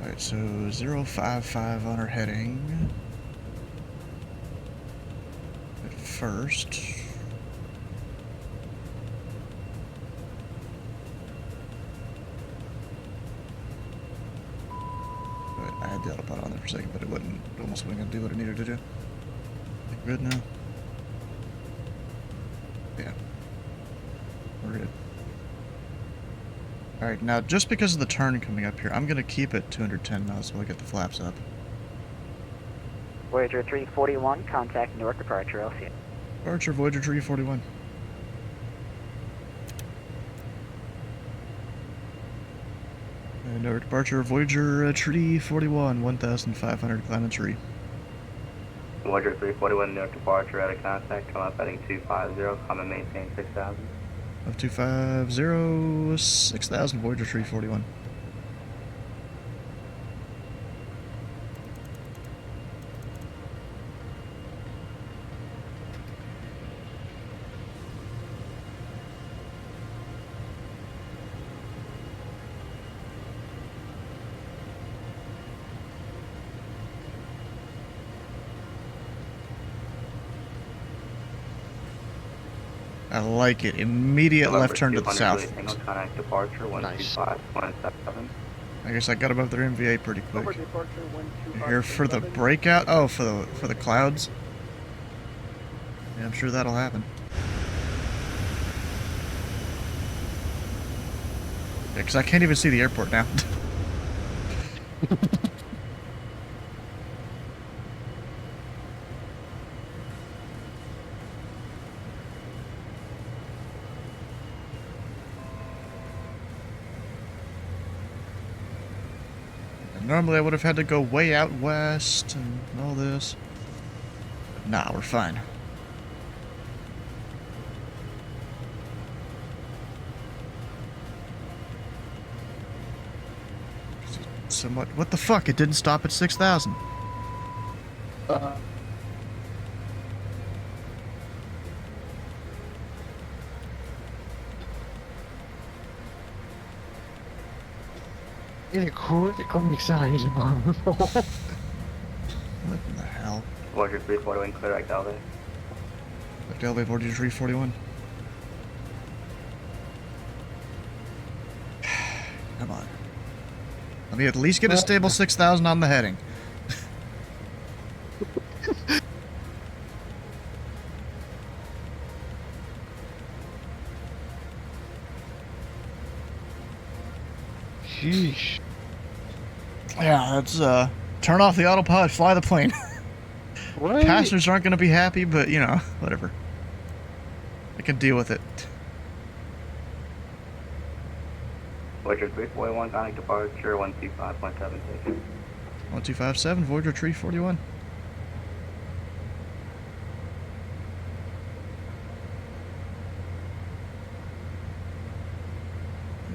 Alright, so 055 on our heading. At first. I had the autopilot on there for a second, but it almost wasn't going to do what it needed to do. Good now? Yeah. We're good. Alright, now just because of the turn coming up here, I'm going to keep it 210 knots while I get the flaps up. Voyager 341, contact Newark departure, LC. Departure, Voyager 341. And our departure, Voyager 341, 1,500, climb the tree. Voyager 341, Newark departure at a contact, come up heading 250, come and maintain 6,000. Up 250, 6,000, Voyager 341. I like it. Immediate left turn to the south. Contact departure, 125, 177. I guess I got above their MVA pretty quick. Here for the breakout? Oh, for the clouds? Yeah, I'm sure that'll happen. Yeah, because I can't even see the airport now. Normally I would have had to go way out west and all this. But nah, we're fine. Somewhat. What the fuck? It didn't stop at 6,000. Getting critical excited. What in the hell? Voyager 341, clear right elevate. Direct elevate, Voyager 341. Come on. Let me at least get a stable 6,000 on the heading. Sheesh. Yeah, that's turn off the autopilot, fly the plane. Right. Passengers aren't going to be happy, but you know, whatever. I can deal with it. Voyager 341, contact departure, 125.7, take it. 1257, Voyager 341.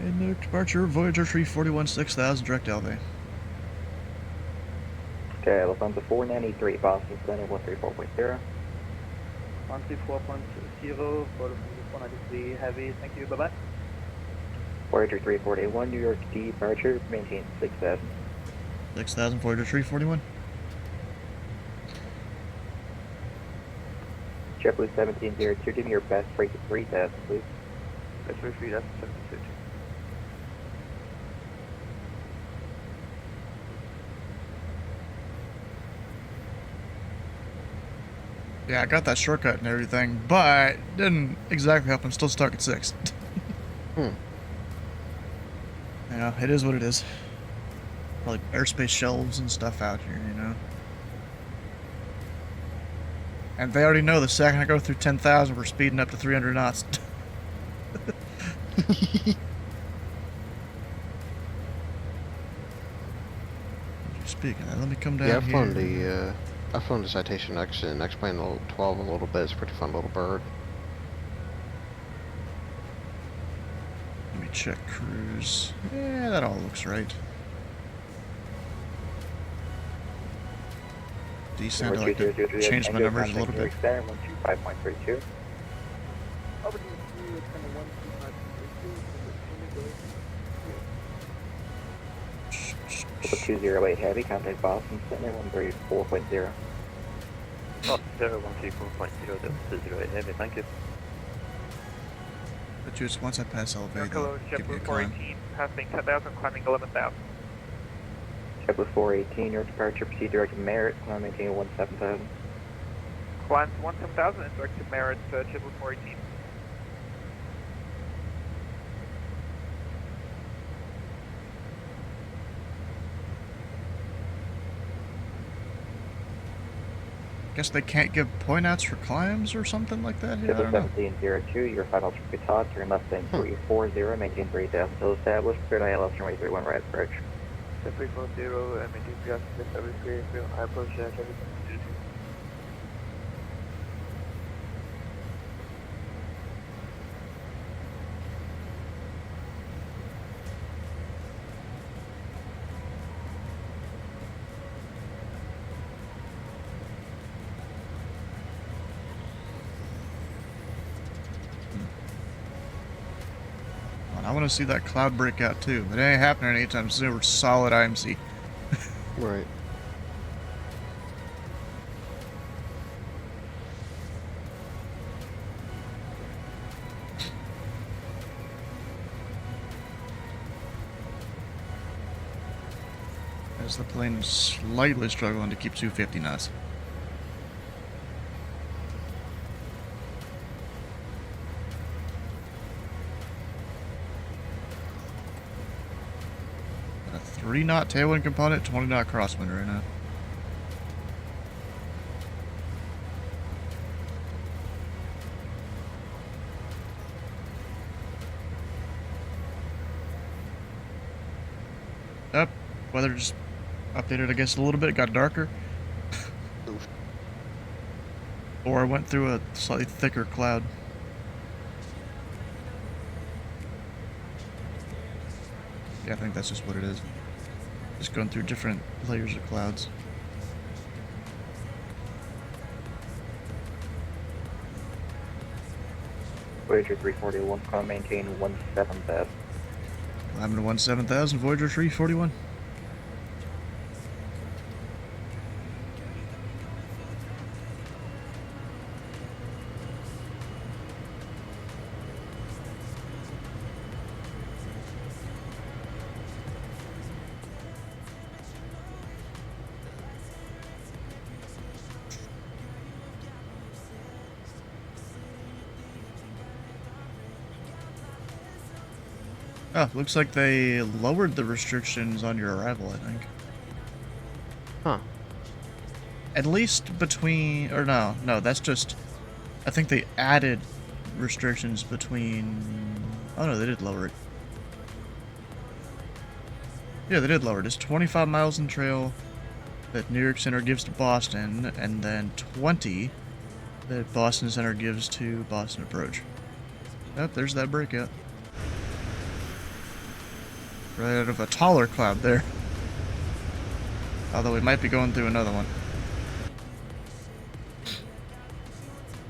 And no departure, Voyager 341, 6,000, direct elevate. Okay, Lufthansa 493, Boston Center 134.0. 134.0, for 493 heavy, thank you, bye-bye. Voyager 341, New York departure, maintain 6,000. 6,000, Voyager 341. JetBlue 1702, give me your best break to 3000, please. Best break 3000, 1702. Yeah, I got that shortcut and everything, but didn't exactly help. I'm still stuck at 6. Yeah, it is what it is. Probably airspace shelves and stuff out here, you know. And they already know the second I go through 10,000, we're speeding up to 300 knots. Speaking of that, let me come down here. Yeah, I've flown the Citation X and X-Plane 12 a little bit. It's a pretty fun little bird. Let me check cruise. Yeah, that all looks right. Decent. I like to change my numbers a little bit. 125.32. Triple 208 heavy, contact Boston Center 134.0. Boston Center 134.0, 208 heavy, thank you. But just once I pass elevate, Hello, give me a JetBlue climb. 418, passing 10,000, climbing 11,000. JetBlue 418, your departure, proceed direct to Merritt, maintain 17,000. Climb to 17,000 and direct to Merritt, JetBlue 418. Guess they can't give point outs for climbs or something like that? Yeah, I don't know. 1702, your final to Qatar, turn left lane 340, maintain 3000 until established, third ILS runway 31 right approach. 340, maintain 3000, established, high approach, traffic. I want to see that cloud breakout too, but it ain't happening anytime soon. We're solid IMC. Right. As the plane is slightly struggling to keep 250 knots. Got a 3-knot tailwind component, 20-knot crosswind right now. Up, weather just updated, I guess, a little bit. It got darker. Or I went through a slightly thicker cloud. Yeah, I think that's just what it is. Just going through different layers of clouds. Voyager 341, climb maintain 17,000. Climbing to 17,000, Voyager 341. Oh, looks like they lowered the restrictions on your arrival, I think. Huh. At least between, or no, that's just, I think they added restrictions between, oh no, they did lower it. Yeah, they did lower it. It's 25 miles in trail that New York Center gives to Boston, and then 20 that Boston Center gives to Boston Approach. Oh, there's that breakout. Right out of a taller cloud there. Although we might be going through another one.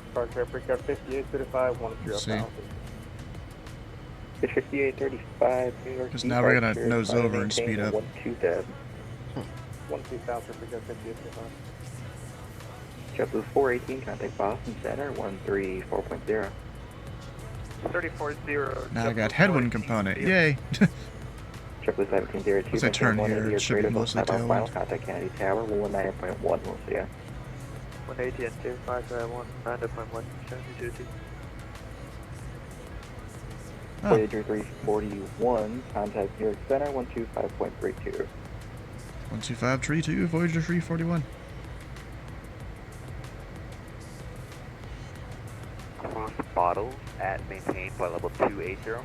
Departure breakout 5835, 130,000. 5835, New York. Because now we're going to nose over and speed up. 12,000. 12,000, breakout 5835. JetBlue 418, contact Boston Center 134.0. 340. Now I got headwind component. Yay! JetBlue 1702, As I turn here, it should be mostly tailwind. Contact Kennedy Tower 119.1, we'll see ya. 180 and 25, 1, 72. Oh. Voyager 341, contact New York Center 125.32. 12532, Voyager 341. Cross bottles at maintain flight level 280.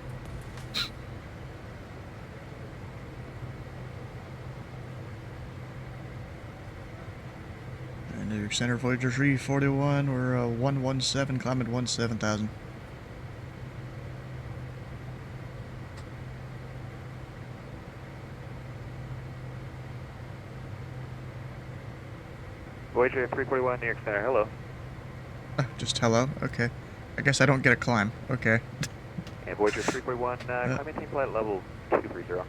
And New York Center, Voyager 341, we're 117, climbing 17,000. Voyager 341, New York Center, hello. Just hello? Okay. I guess I don't get a climb. Okay. And Voyager 341, climb maintain flight level 230.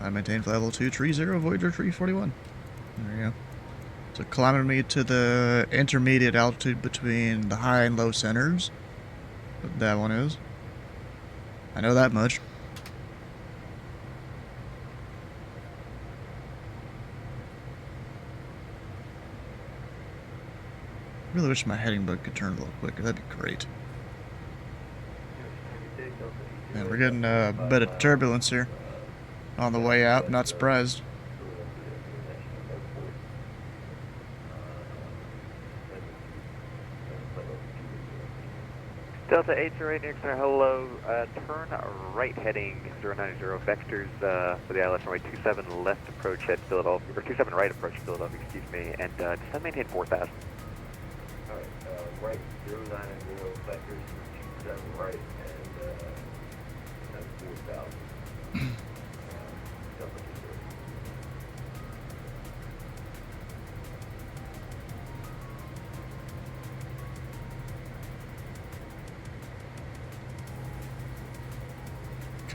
I maintain flight level 230, Voyager 341. There you go. So climbing me to the intermediate altitude between the high and low centers. That one is. I know that much. Really wish my heading bug could turn a little quicker. That'd be great. And we're getting a bit of turbulence here on the way out. Not surprised. Delta 808, New York Center, hello. Turn right heading 090, vectors for the ILS runway 27 left approach at Philadelphia, or 27 right approach Philadelphia, excuse me, and descend maintain 4,000. Alright, right 090, vectors 27 right, and descend 4,000.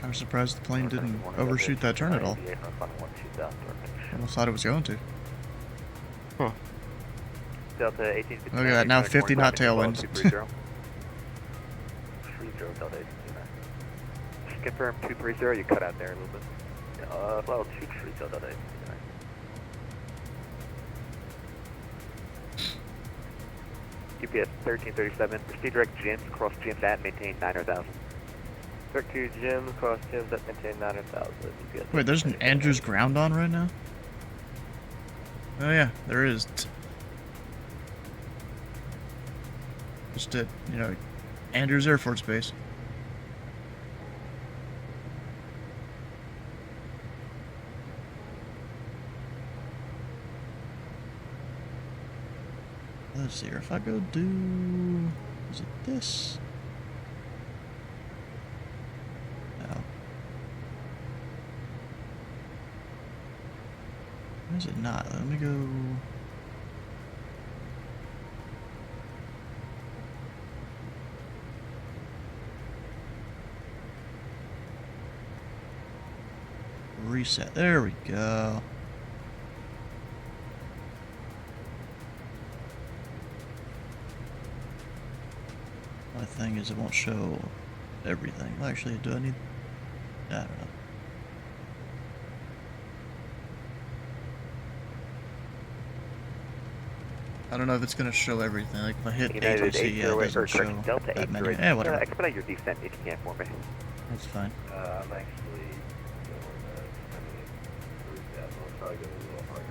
I'm surprised the plane didn't overshoot that turn at all. Almost thought it was going to. Huh. Delta 18. Look at that, now 50 knot tailwind. Confirm 230, you cut out there a little bit. Well, 230, Delta 18. UPS 1337, proceed direct Jim, cross Jim's at maintain 9,000. Direct to Jim, cross Jim's at maintain 9,000. Wait, there's an Andrews ground on right now? Oh yeah, there is. Just at, you know, Andrews Air Force Base. Let's see here, if I go do... is it this? No. Why is it not? Let me go... reset, there we go. My thing is it won't show everything. Well, actually, do I need... I don't know. I don't know if it's going to show everything. Like if I hit United agency, yeah, it doesn't show Delta that many. 808. Whatever. Expedite your descent if you can for me. That's fine. I'm actually going to, I'll try to go a little harder.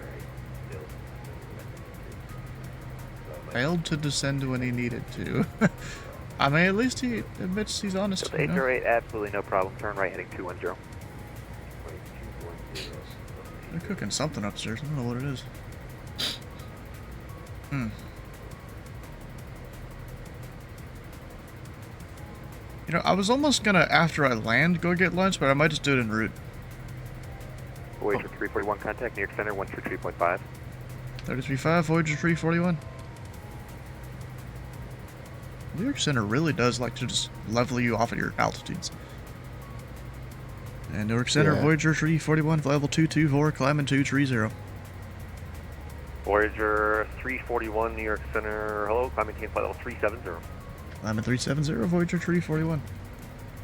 Failed to descend when he needed to. I mean, at least he admits he's honest. Delta 808, absolutely no problem. Turn right heading 210. They're cooking something upstairs. I don't know what it is. You know, I was almost gonna, after I land, go get lunch, but I might just do it en route. Voyager 341, contact New York Center 133.5. 33.5, Voyager 341. New York Center really does like to just level you off at your altitudes. And New York Center, Yeah. Voyager 341, level 224, climbing 230. Voyager 341, New York Center. Hello, climb maintain flight level 370. I'm at 370, Voyager 341.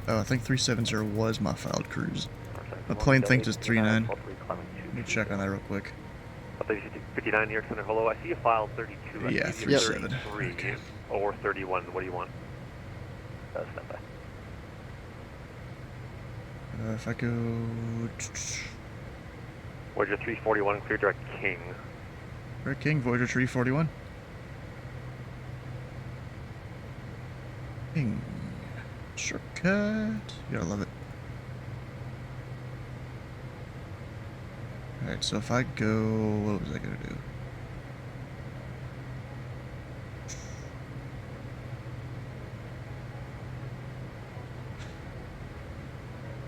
Oh, I think 370 was my filed cruise. The plane thinks it's 39. Let me check on that real quick. 59, New York Center. Hello, I see you filed 32. Yeah, I see you 37. 33 Okay. or 31. What do you want? Stand by. If I go... Voyager 341, clear direct King. Red King, Voyager 341. King. Shortcut. You gotta love it. Alright, so if I go... What was I gonna do?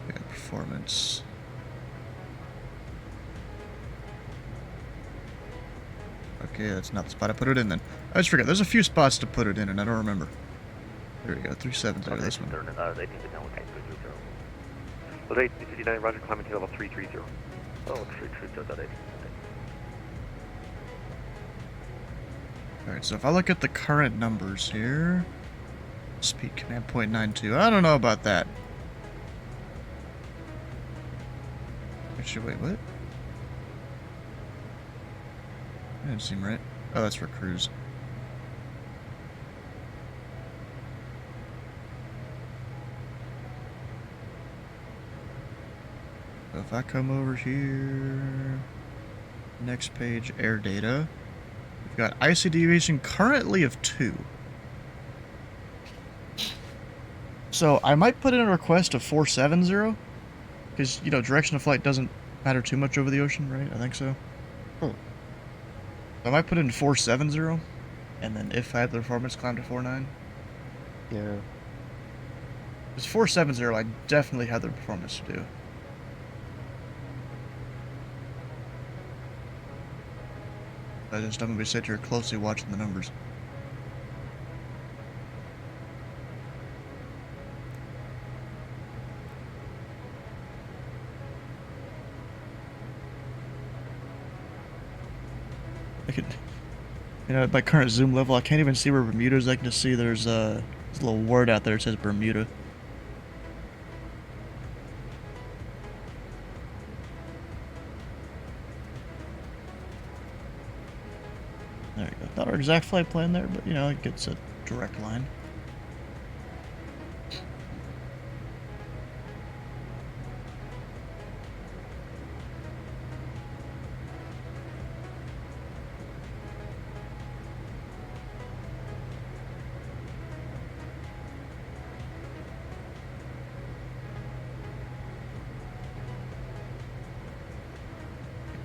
Yeah, performance. Okay, that's not the spot I put it in then. I just forget. There's a few spots to put it in and I don't remember. There we go, 370, this one. They need to know what kind of cruise Well, 59, Roger, climbing to level 330. Oh, 330. Alright, so if I look at the current numbers here... Speed command 0.92. I don't know about that. Actually, wait, what? That didn't seem right. Oh, that's for cruise. So if I come over here, next page, air data, we've got IC deviation currently of 2. So I might put in a request of 470, because, you know, direction of flight doesn't matter too much over the ocean, right? I think so. So I might put in 470, and then if I had the performance, climb to 49. Yeah. Because 470, I definitely had the performance to do. I just don't be sit here closely watching the numbers. I could, you know, at my current zoom level, I can't even see where Bermuda is. I can just see there's a little word out there that says Bermuda. There we go. Not our exact flight plan there, but you know, it gets a direct line.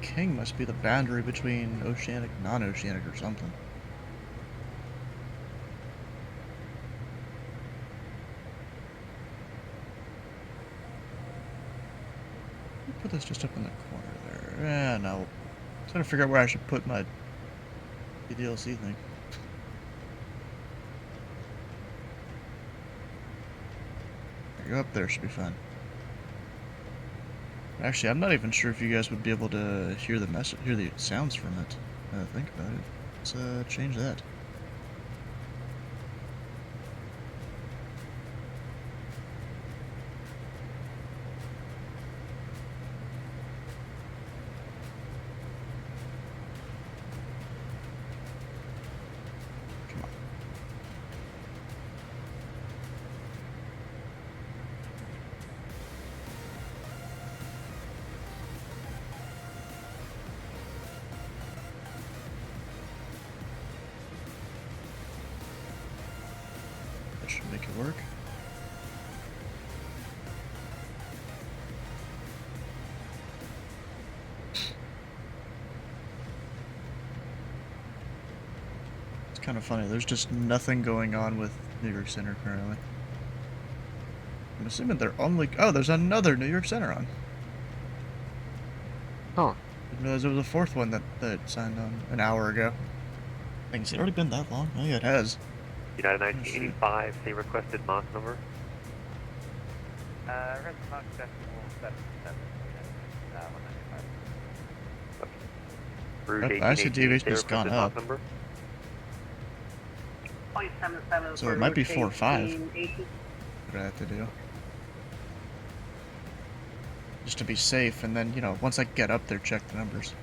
King must be the boundary between oceanic and non-oceanic or something. Put this just up in the corner there. Yeah, no. I'm trying to figure out where I should put my DLC thing. There you go, up there should be fine. Actually, I'm not even sure if you guys would be able to hear the hear the sounds from it. Think about it. Let's change that. Come on. Should make it work. It's kind of funny. There's just nothing going on with New York Center currently. I'm assuming they're only... Oh, there's another New York Center on. Huh. Didn't realize there was a fourth one that signed on an hour ago. I think it's already been that long. Oh yeah, it has. United 1985, say requested Mach number. Red Mach decimal 77, 195. Rouge I see deviation has 1818, gone clear up. for number. 0.77 So for it might be Rouge 4 or 5. 1818. What I have to do. Just to be safe, and then, you know, once I get up there, check the numbers.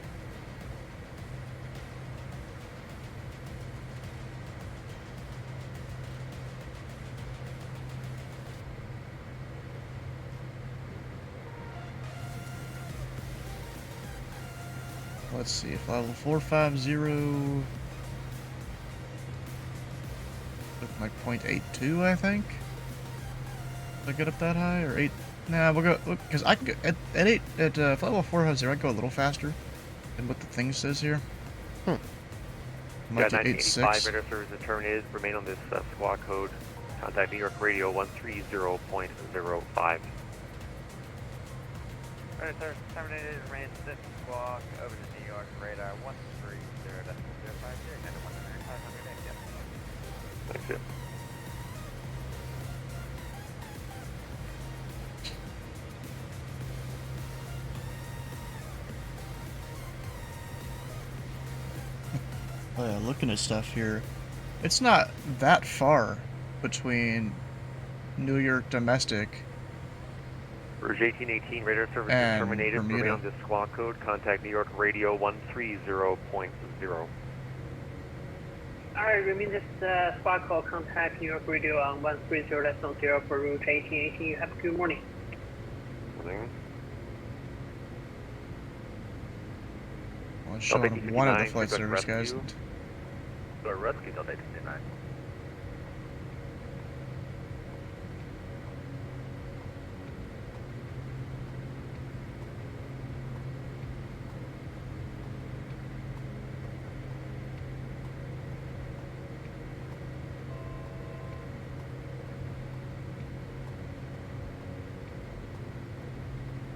Let's see, if level 450 with my 0.82, I think. Did I get up that high, or 8? Nah, we'll go, because I can go, if level 450, I can go a little faster than what the thing says here. Got Might do 1985 8.6. radar service return is, remain on this squawk code. Contact New York Radio 130.05. Radar service terminated, remain this squawk over to New York radar 130.050, headed 100, yes. Thanks, yeah. Oh yeah, looking at stuff here, it's not that far between New York domestic Rouge 1818 radar service is and terminated. Remain Bermuda. on this squawk code. Contact New York Radio 130.0. Alright, remain this squawk call. Contact New York Radio on 130.0 for Rouge 1818. Have a good morning. Morning. Well, it's showing one of the flight service guys. Rescue Delta 89.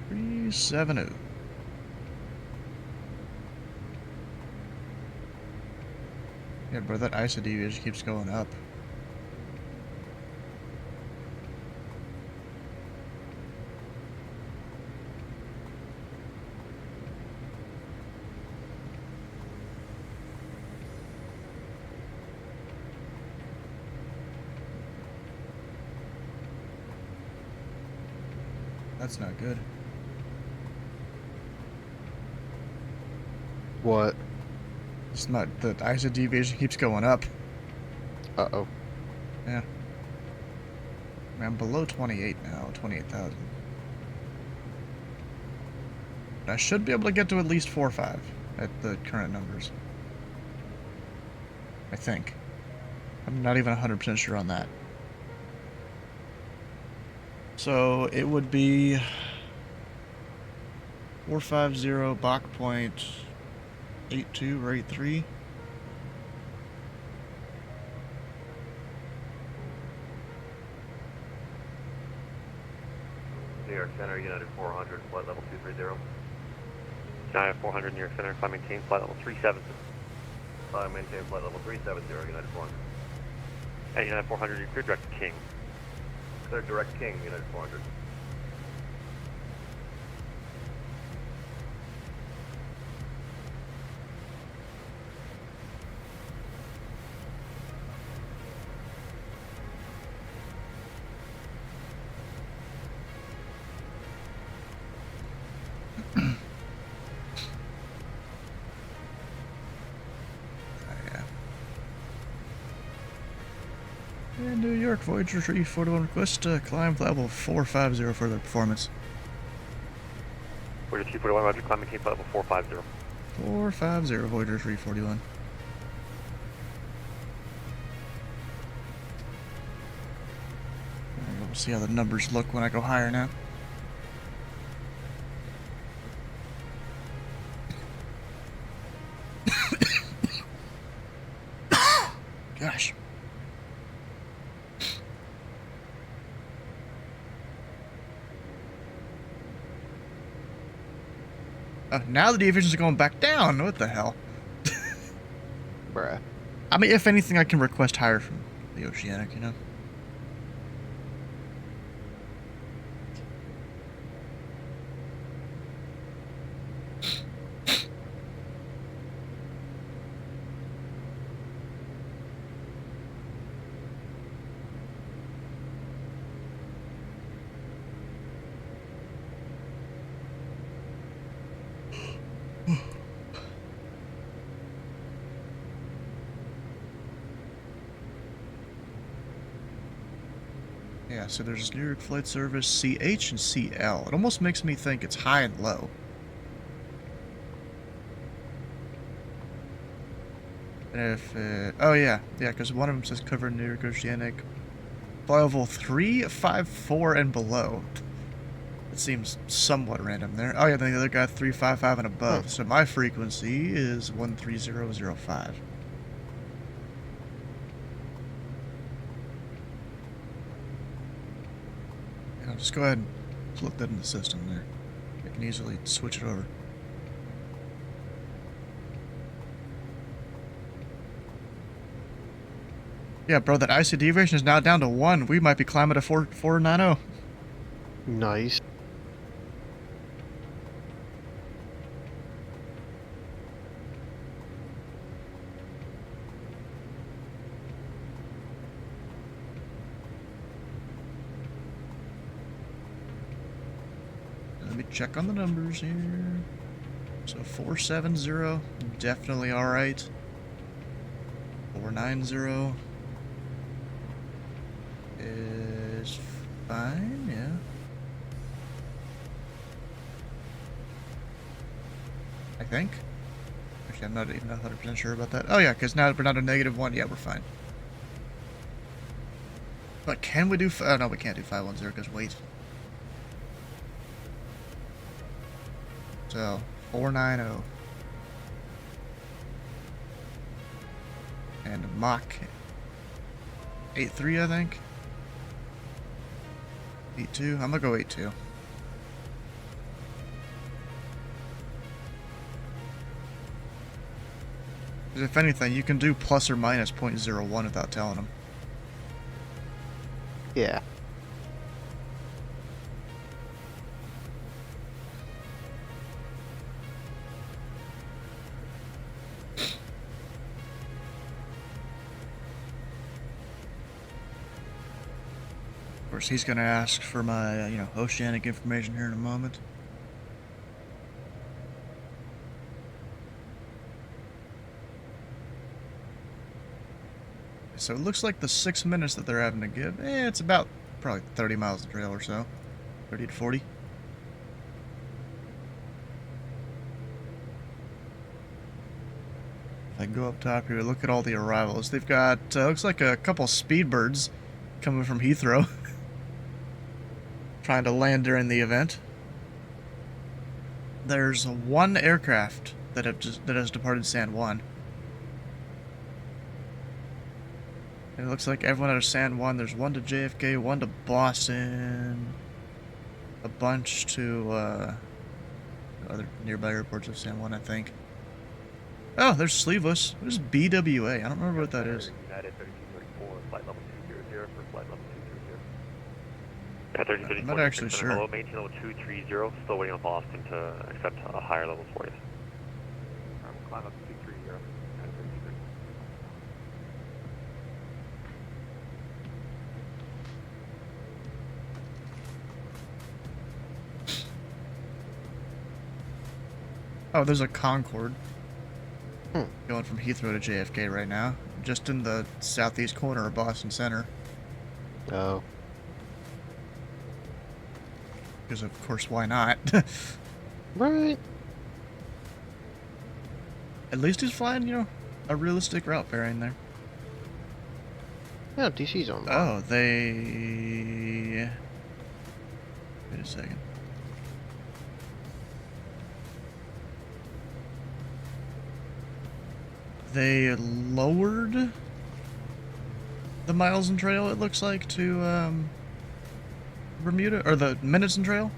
$370. Yeah, bro, that ISO deviation keeps going up. That's not good. What? It's not, the ISO deviation keeps going up. Uh-oh. Yeah. I'm below 28 now, 28,000. I should be able to get to at least 4 or 5 at the current numbers. I think. I'm not even 100% sure on that. So it would be 450 Bach point 82 or 83. New York Center, United 400, flight level 230. United 400 New York Center, climb maintain flight level 370. Maintain flight level 370, United 400. And United 400, you're clear direct to King. Clear direct King, United 400. And New York Voyager 341 request to climb level 450 for their performance. Voyager 341, roger, climb maintain flight level 450. 450 Voyager 341. We'll see how the numbers look when I go higher now. Gosh. Now the deviations are going back down. What the hell? Bruh. I mean, if anything, I can request higher from the Oceanic, you know? Yeah, so there's New York Flight Service, CH and CL. It almost makes me think it's high and low. And if, oh yeah, because one of them says cover New York Oceanic. Fly level 3, 5, 4, and below. It seems somewhat random there. Oh yeah, then the other guy 355 and above. So my frequency is 13005. I'll just go ahead and plug that in the system there. I can easily switch it over. Yeah, bro, that IC deviation is now down to 1. We might be climbing to 490. Nice. Let me check on the numbers here. So 470, definitely alright. 490 is fine, yeah. I think. Actually, I'm not even 100% sure about that. Oh yeah, because now we're not a -1. Yeah, we're fine. But can we do... Oh no, we can't do 510 because wait. So, 490. And Mach 83, I think. 82. I'm gonna go 82. Because if anything, you can do plus or minus 0.01 without telling them. Yeah. Of course, he's gonna ask for my, oceanic information here in a moment. So it looks like the 6 minutes that they're having to give, it's about probably 30 miles of trail or so. 30 to 40. If I go up top here, look at all the arrivals. They've got, looks like a couple speedbirds coming from Heathrow. Trying to land during the event. There's one aircraft that has departed San Juan. And it looks like everyone out of San Juan, there's one to JFK, one to Boston, a bunch to other nearby airports of San Juan, I think. Oh, there's Sleeveless. What is BWA? I don't remember what that is. United 3234, flight level 200 for flight level 230. I'm not actually sure. Hello, maintain level 230, still waiting on Boston to accept higher levels for you. Climb up to 230. Oh, there's a Concorde going from Heathrow to JFK right now, just in the southeast corner of Boston Center. Oh. Because of course, why not? Right. At least he's flying, a realistic route pairing there. Yeah, DC's on. Oh, they... Wait a second. They lowered the miles and trail, it looks like, to Bermuda, or the minutes and trail.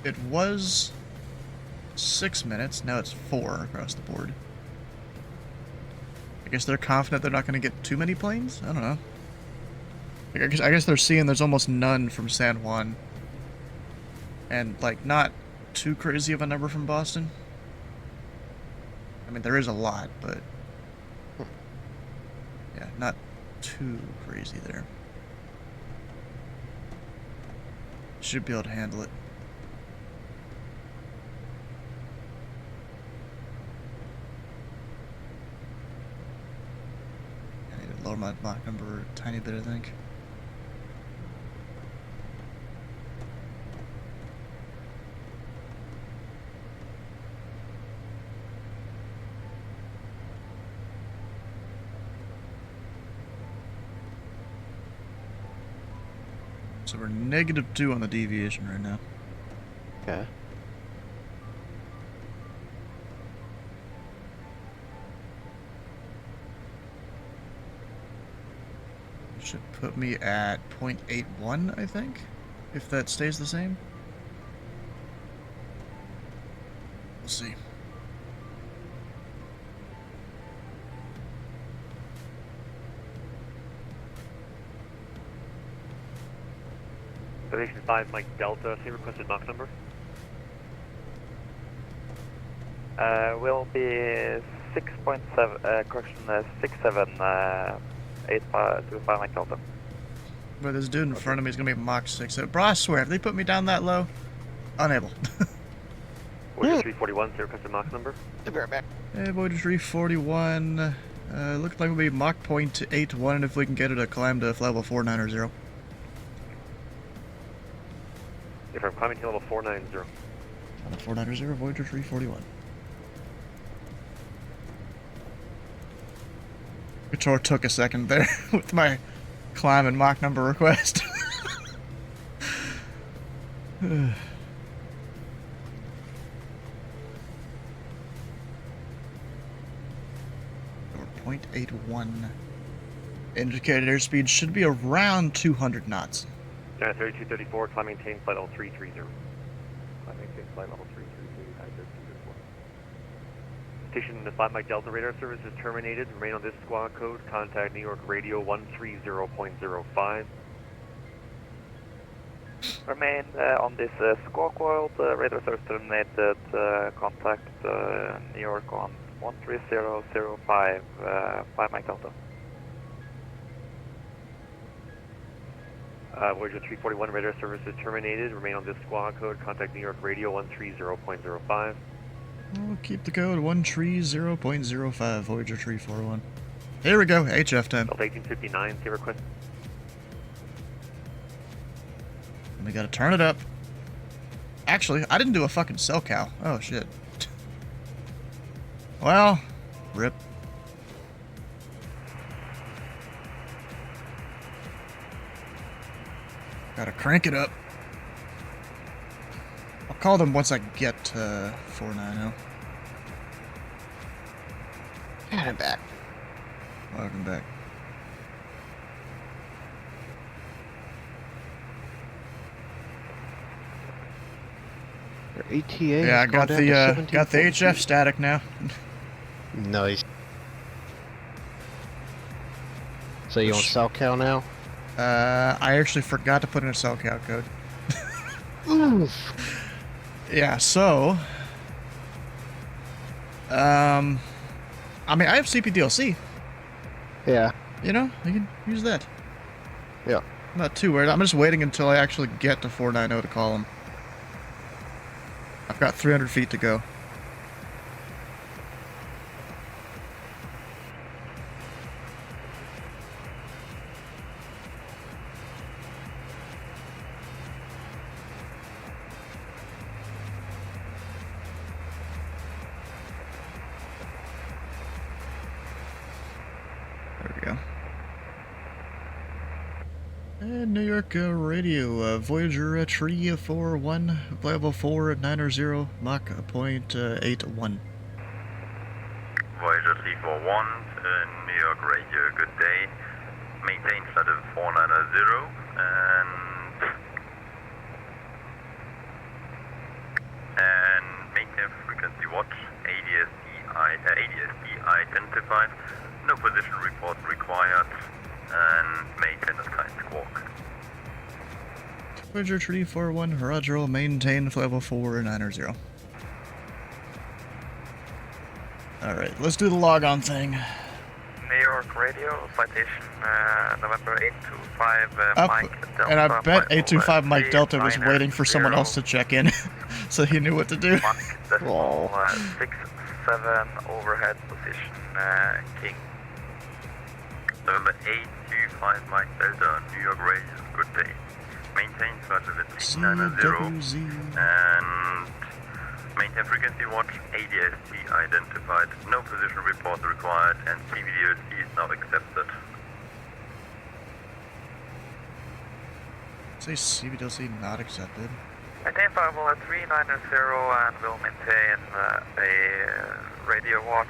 It was 6 minutes, now it's 4 across the board. I guess they're confident they're not going to get too many planes? I don't know. I guess they're seeing there's almost none from San Juan. And, not too crazy of a number from Boston. I mean, there is a lot, but... yeah, not too crazy there. Should be able to handle it. I need to lower my Mach number a tiny bit, I think. So we're -2 on the deviation right now. Okay. Should put me at 0.81, I think, if that stays the same. We'll see. Station 5, Mike Delta, same requested Mach number. Will be 6.7, correction, 6785 Mike Delta. But this dude in front of me is going to be Mach 6. Bro, I swear, if they put me down that low, unable. Voyager 341, same requested Mach number. I'll be right back. Hey, Voyager 341. Looks like we'll be Mach 0.81, and if we can get it to climb to level 490. If I'm climbing to level 490. Level 490, Voyager 341. Guitar took a second there with my climb and Mach number request. 0.81. Indicated airspeed should be around 200 knots. 3234, climb maintain flight level 330. Climb maintain flight level 330, high distance 4. Station 5 Mike Delta radar service is terminated. Remain on this squawk code. Contact New York Radio 130.05. Remain on this squawk world, radar service terminated, contact New York on 130.05, 5 Mike Delta. Voyager 341 radar service is terminated. Remain on this squawk code. Contact New York Radio 130.05. We'll keep the code 130.05, Voyager 341. Here we go, HF10. Delta 1859, say request. We gotta turn it up. Actually, I didn't do a fucking cell cow. Oh, shit. Well, rip. Gotta crank it up. I'll call them once I get to 490. And I'm back. Welcome back. Your ETA. Yeah, I got the HF static now. Nice. So you on cell cow now? I actually forgot to put in a cell cow code. Oof. Yeah, so I mean, I have CPDLC. Yeah. You know, you can use that. Yeah. Not too worried. I'm just waiting until I actually get to 490 to call him. I've got 300 feet to go. There we go. And New York Radio, Voyager 341, level 490, Mach 0.81. Voyager 341, New York Radio, good day. Maintain flight of 490 and maintain frequency watch, ADSB identified, no position report required, and maintain a tight squawk. Voyager 341, Roger, maintain level 490. Alright, let's do the log-on thing. New York Radio, citation November 825, Up, Mike Delta. and I bet 825 Mike 503, Delta was waiting for someone else to check in, so he knew what to do. Mach decimal 67, overhead position King. November 825 Mike Delta, New York Radio, good day. Maintain flight level 390 and maintain frequency watch, ADSB identified, no position report required, and CVDLC is now accepted. Say CBDLC not accepted. Maintain 5 will at 390 and will maintain a radio watch,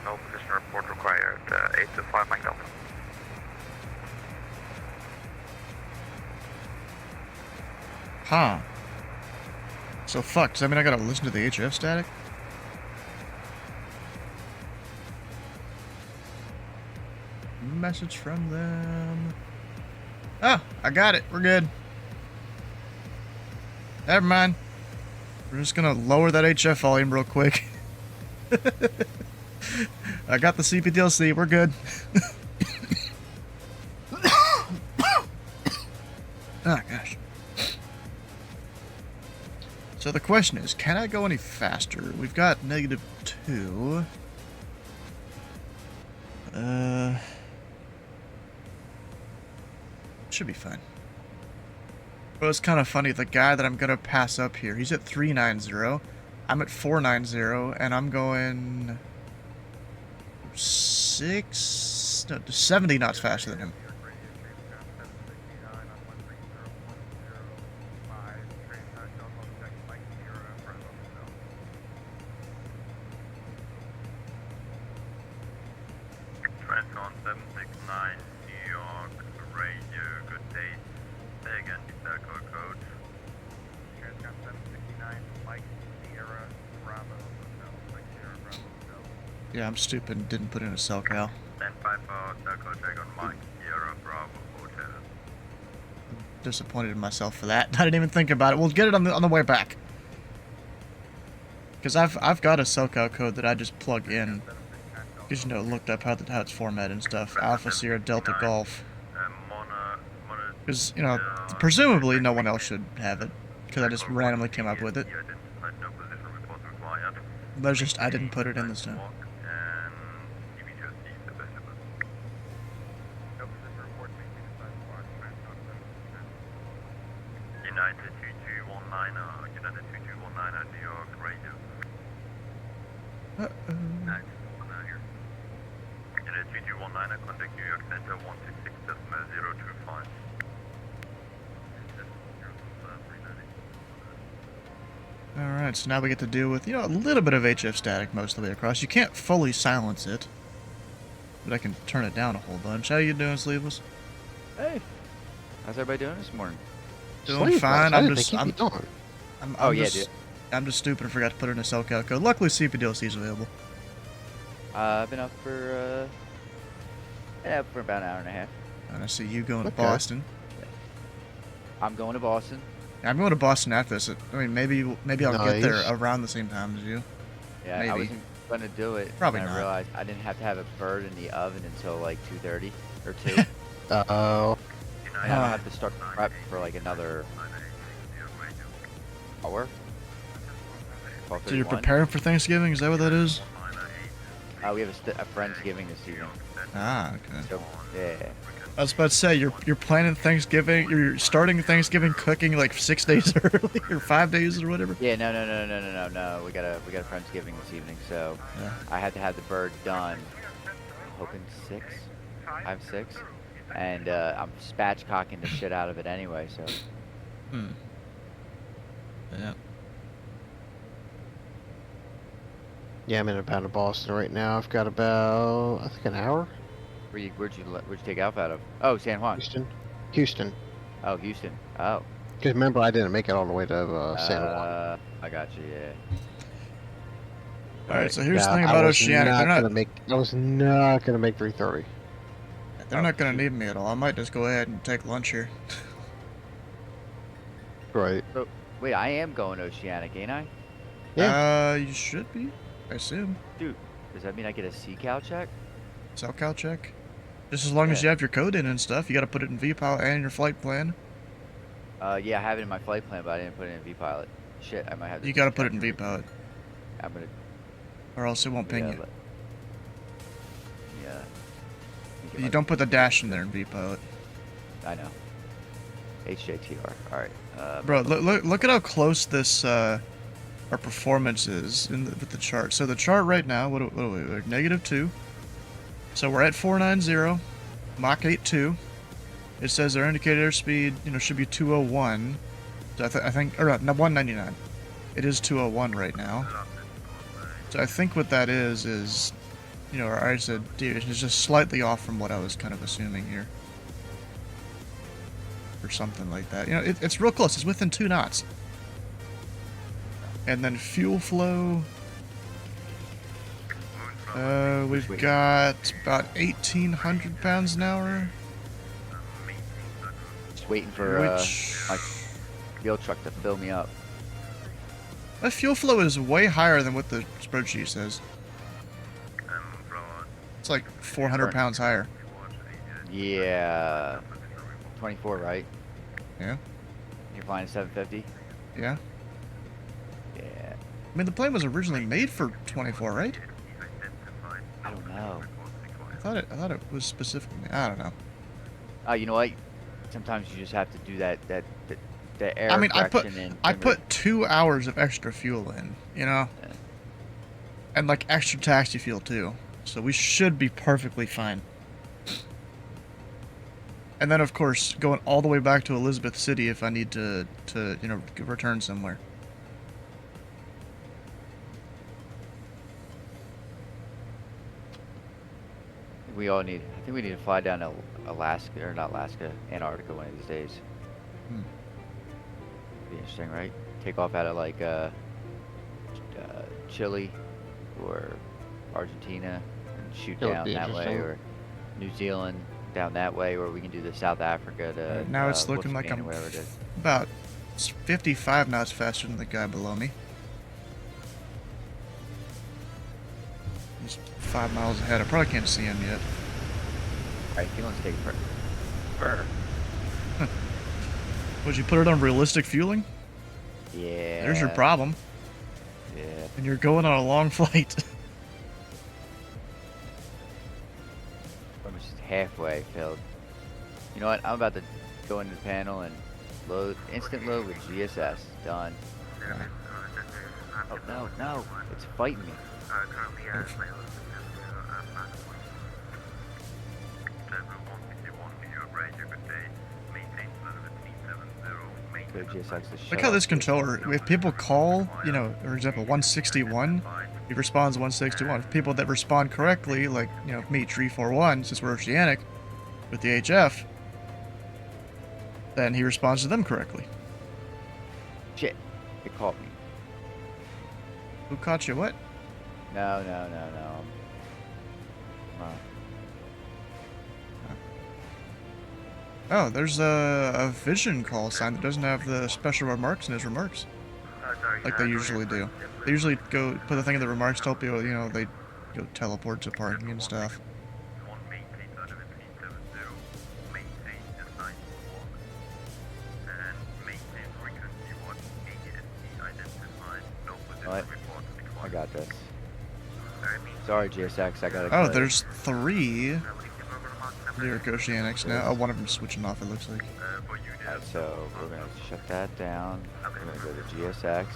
no position report required, 8 to 5 Mike Delta. Huh. So fuck, does that mean I gotta listen to the HF static? Message from them. Oh, I got it. We're good. Never mind. We're just gonna lower that HF volume real quick. I got the CPDLC. We're good. Oh, gosh. So the question is, can I go any faster? We've got -2. Should be fine. But it's kind of funny, the guy that I'm gonna pass up here, he's at 390, I'm at 490, and I'm going 70 knots faster than him. Transcon 769, New York, radio, good day. Say again, the circle code. Transcon 769, Mike Sierra, Bravo, Hotel, Mike Sierra, Bravo, Hotel. Yeah, I'm stupid and didn't put in a cell cal. 10-5 circle check on Mike Sierra, Bravo, Hotel. Disappointed in myself for that. I didn't even think about it. We'll get it on the way back. Because I've got a cell cal code that I just plug in. Because, you know, looked up how it's formatted and stuff. Alpha Sierra Delta Golf. Because, you know, presumably no one else should have it. Because I just randomly came up with it. But it's just, I didn't put it in this time. United 2219, United 2219 New York radio. Uh-oh. United 2219, contact New York Center 166.025. Alright, so now we get to deal with, you know, a little bit of HF static most of the way across. You can't fully silence it, but I can turn it down a whole bunch. How you doing, Sleeveless? Hey, how's everybody doing this morning? Doing fine. I'm just stupid and forgot to put in a cell cal code. Luckily, CPDLC is available. I've been up for about an hour and a half. And I see you going to Boston. Yeah. I'm going to Boston. I'm going to Boston after this. I mean, maybe I'll get there around the same time as you. Yeah, maybe. I wasn't going to do it. Probably and not. I realized I didn't have to have a bird in the oven until like 2:30 or 2. Uh-oh. And I don't have to start prep for like another hour. So you're preparing for Thanksgiving? Is that what that is? We have a Friendsgiving this evening. Ah, okay. So, yeah. I was about to say, you're planning Thanksgiving, you're starting Thanksgiving cooking like 6 days early, or 5 days or whatever? Yeah, no. We got a Friendsgiving this evening, so yeah. I had to have the bird done, hoping 6. I have 6. And I'm spatchcocking the shit out of it anyway, so. Yeah. Yeah, I'm inbound to Boston right now. I've got about, I think, an hour. Where'd you take Alpha out of? Oh, San Juan. Houston. Oh, Houston. Oh. Because remember, I didn't make it all the way to San Juan. I got you. Yeah. All right. So here's the thing about Oceanic. I was not gonna make 3:30. They're not gonna need me at all. I might just go ahead and take lunch here. Right. So, wait, I am going Oceanic, ain't I? Yeah. You should be. I assume. Dude, does that mean I get a C-Cal check? Cell cal check? Just as long as you have your code in and stuff, you gotta put it in VPilot and your flight plan. Yeah, I have it in my flight plan, but I didn't put it in VPilot. Shit, I might have to. You gotta put it in VPilot. I'm gonna. Or else it won't ping you. Yeah. You don't put the dash in there in VPilot. I know. HJTR. Alright. Bro, look at how close this, our performance is with the chart. So the chart right now, what are we, we're -2. So we're at 490, Mach 8.2. It says their indicated airspeed, should be 201. So I think, or no, 199. It is 201 right now. So I think what that is, our ISO deviation is just slightly off from what I was kind of assuming here. Or something like that. It's real close. It's within 2 knots. And then fuel flow. We've got about 1,800 pounds an hour. Just waiting for my fuel truck to fill me up. That fuel flow is way higher than what the spreadsheet says. It's like 400 pounds higher. Yeah. 24, right? Yeah. You're flying 750? Yeah. Yeah. I mean, the plane was originally made for 24, right? I don't know. I thought it was specifically. I don't know. Oh, you know what? Sometimes you just have to do that air I mean, correction I put 2 hours of extra fuel in, Yeah. and like extra taxi fuel too. So we should be perfectly fine. And then, of course, going all the way back to Elizabeth City if I need to return somewhere. I think we need to fly down to Alaska, or not Alaska, Antarctica one of these days. Be interesting, right? Take off out of like Chile or Argentina and shoot down that way, or New Zealand down that way, or we can do the South Africa to now it's looking like I'm about 55 knots faster than the guy below me. He's 5 miles ahead. I probably can't see him yet. Alright, fueling's taking forever. Would you put it on realistic fueling? Yeah. There's your problem. Yeah. And you're going on a long flight. Almost halfway filled. You know what? I'm about to go into the panel and load, instant load with GSS. Done. Oh, no. It's fighting me. Look how this controller, if people call, for example, 161, it responds 161. If people that respond correctly, like, me, 341, since we're oceanic, with the HF, then he responds to them correctly. Shit. It caught me. Who caught you what? No. Oh, there's a vision call sign that doesn't have the special remarks in his remarks. Like they usually do. They usually go put the thing in the remarks, tell people, they go teleport to parking and stuff. What? I got this. Sorry, GSX, I gotta Oh, there's 3 Lyric Oceanics now. Oh, one of them's switching off, it looks like. Alright, so we're gonna shut that down. We're gonna go to GSX.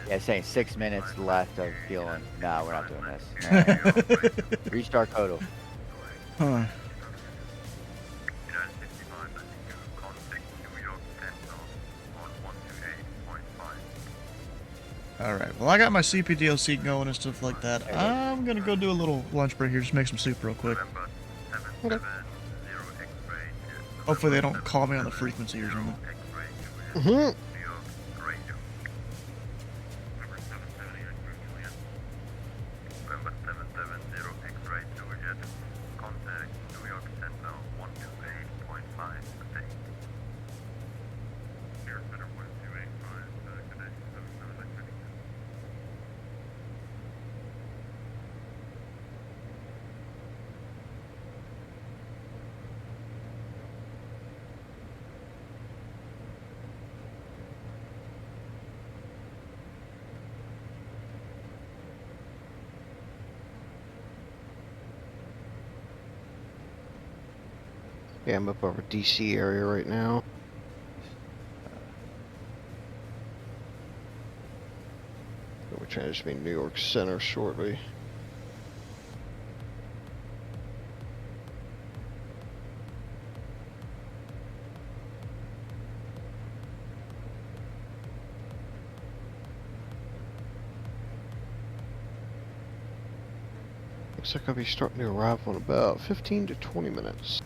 Yeah, it's saying 6 minutes left of fueling. No, we're not doing this. Restart Codal. Huh. Alright, well I got my CPDLC going and stuff like that. I'm gonna go do a little lunch break here, just make some soup real quick. Okay. Hopefully they don't call me on the frequency or something. Mm-hmm. Yeah, I'm up over DC area right now. We're trying to just be New York Center shortly. Looks like I'll be starting to arrive in about 15 to 20 minutes.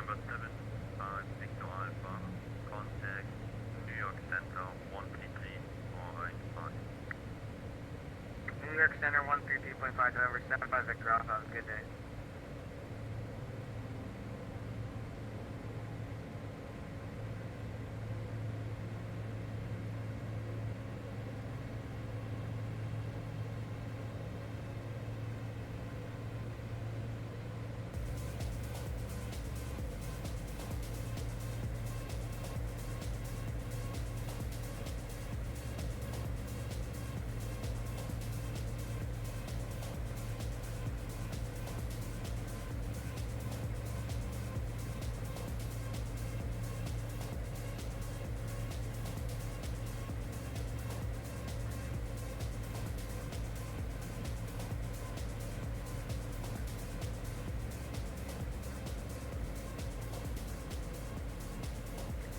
November 7, Victor Alpha, contact New York Center 133.5. New York Center 133.5, November 7 by Victor Alpha. Have a good day.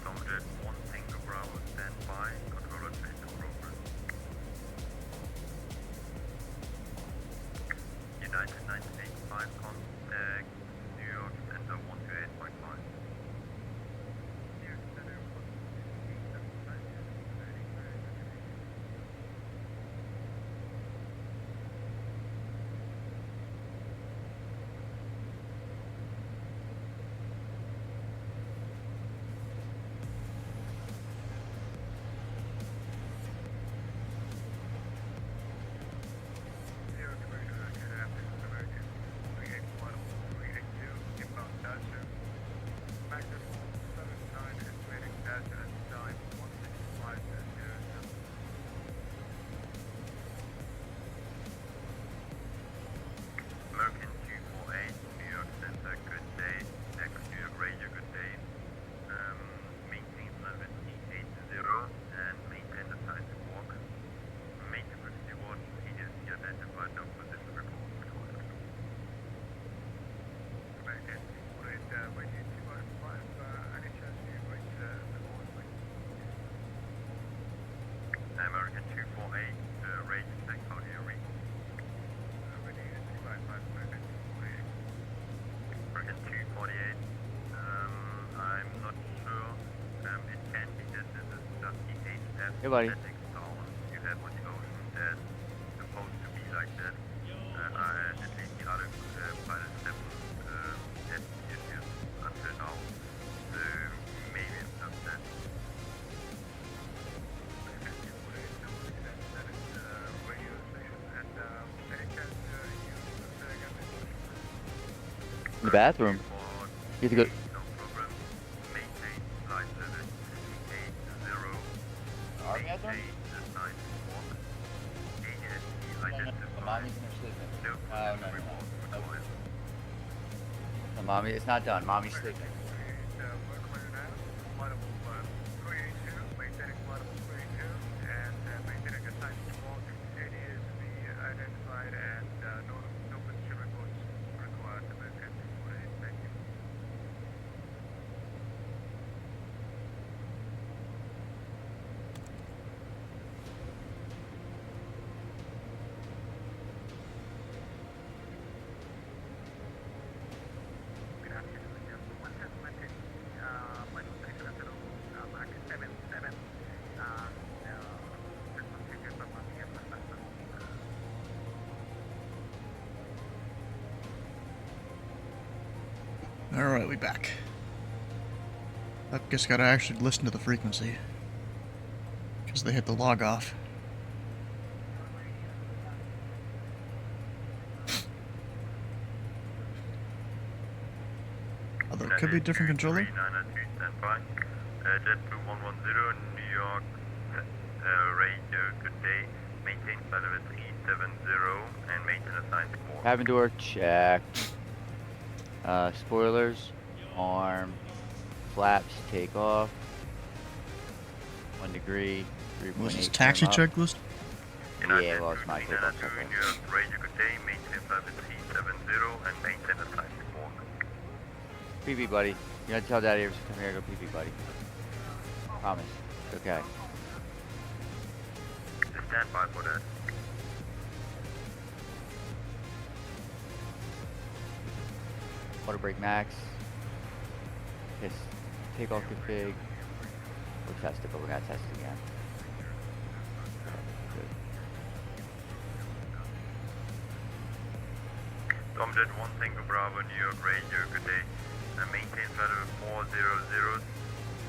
Subject 1 Tango Bravo, stand by, controller change in progress. United 985, contact New York Center 128.5. American 248, New York Center, good day. Next New York Radio, good day. Maintain level T80 and maintain the time to walk. Maintain 51, agency identified, no position report required. American 248, Radio 205, any chance you reach the board, please? American 248, radio check, how do you read? American 248, I'm not sure, it can be that this is just the HF Hey, buddy. setting sound you have on the ocean that's supposed to be like that. At least the other pilots haven't had issues until now, so maybe it's just that. In the bathroom. You have to go. Our bathroom? The mommy's in her sleeping. No. The mommy, it's not done. Mommy's sleeping. Alright, we back. I guess gotta actually listen to the frequency. Because they hit the log off. Although it could be a different controller. Jet 2110, New York, radio, good day. Maintain flight level 370 and maintain assigned port. Cabin door checked. Spoilers, arm, flaps, take off. 1 degree, 3.8. What's this taxi checklist? Yeah, well, it's my takeoff checklist. New York radio, good day. Maintain flight level 370 and maintain assigned port. PV, buddy. You're gonna tell Daddy to come here and go PV, buddy. Promise. Okay. Stand by for that. Water brake max. Okay, take all config. We'll test it, but we're gonna test it again. Good. Tom Jet 1 Tango Bravo, New York Radio, good day. Maintain flight level 400,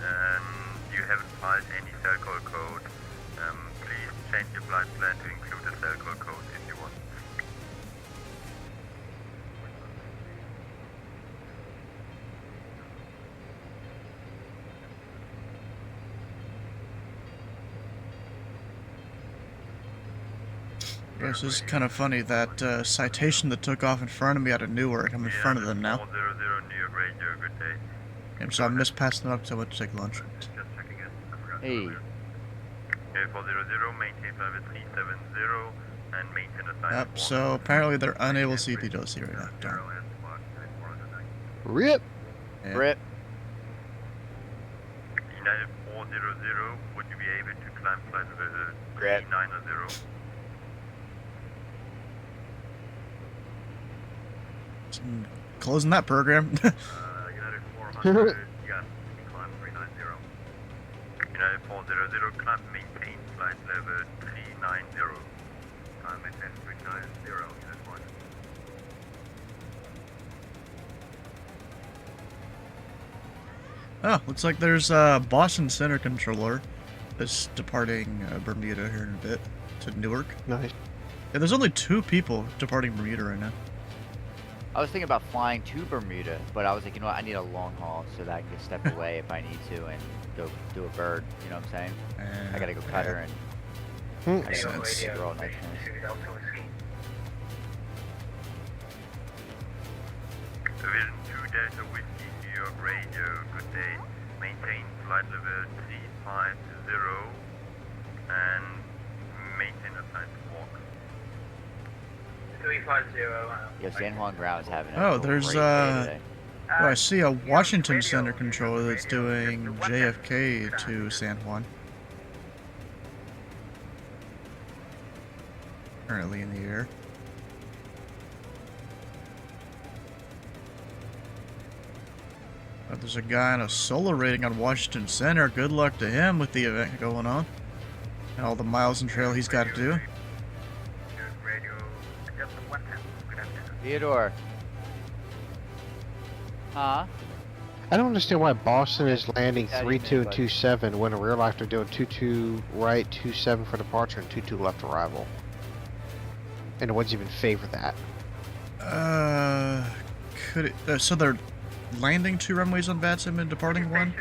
and you haven't filed any cell call code. Please change your flight plan to include the cell call code if you want. Yes, it's kind of funny that citation that took off in front of me out of Newark. I'm in front of them now. 400, New York Radio, good day. And so I missed passing them up because I went to take lunch. Just checking in. Hey. Okay, 400, maintain flight level 370, and maintain a time. Yep, so apparently they're unable to see DDoC right now. Darn. RIP! Yeah. Rip. United 400, would you be able to climb flight level Rip. 390? Closing that program. United 400, yes, climb 390. United 400, climb maintain flight level 390. Climb maintain 390, United 1. Oh, looks like there's a Boston Center controller that's departing Bermuda here in a bit to Newark. Nice. Yeah, there's only 2 people departing Bermuda right now. I was thinking about flying to Bermuda, but I was like, you know what, I need a long haul so that I can step away if I need to and go do a bird, you know what I'm saying? I gotta go cut her and I gotta go see her all night. Division 2 Delta Whiskey, New York Radio, good day. Maintain flight level 350 and maintain a time to walk. 350. Yo, San Juan Ground is having Oh, a there's great day today. oh, I see a Washington Center controller that's doing JFK to San Juan. Currently in the air. Oh, there's a guy on a solo rating on Washington Center. Good luck to him with the event going on. And all the miles and trail he's got to do. Theodore. Huh? I don't understand why Boston is landing 3-2 and 27 when in real life they're doing 2-2 right, 2-7 for departure, and 2-2 left arrival. And no one's even favor that. Could it, so they're landing 2 runways on VATSIM and departing 1?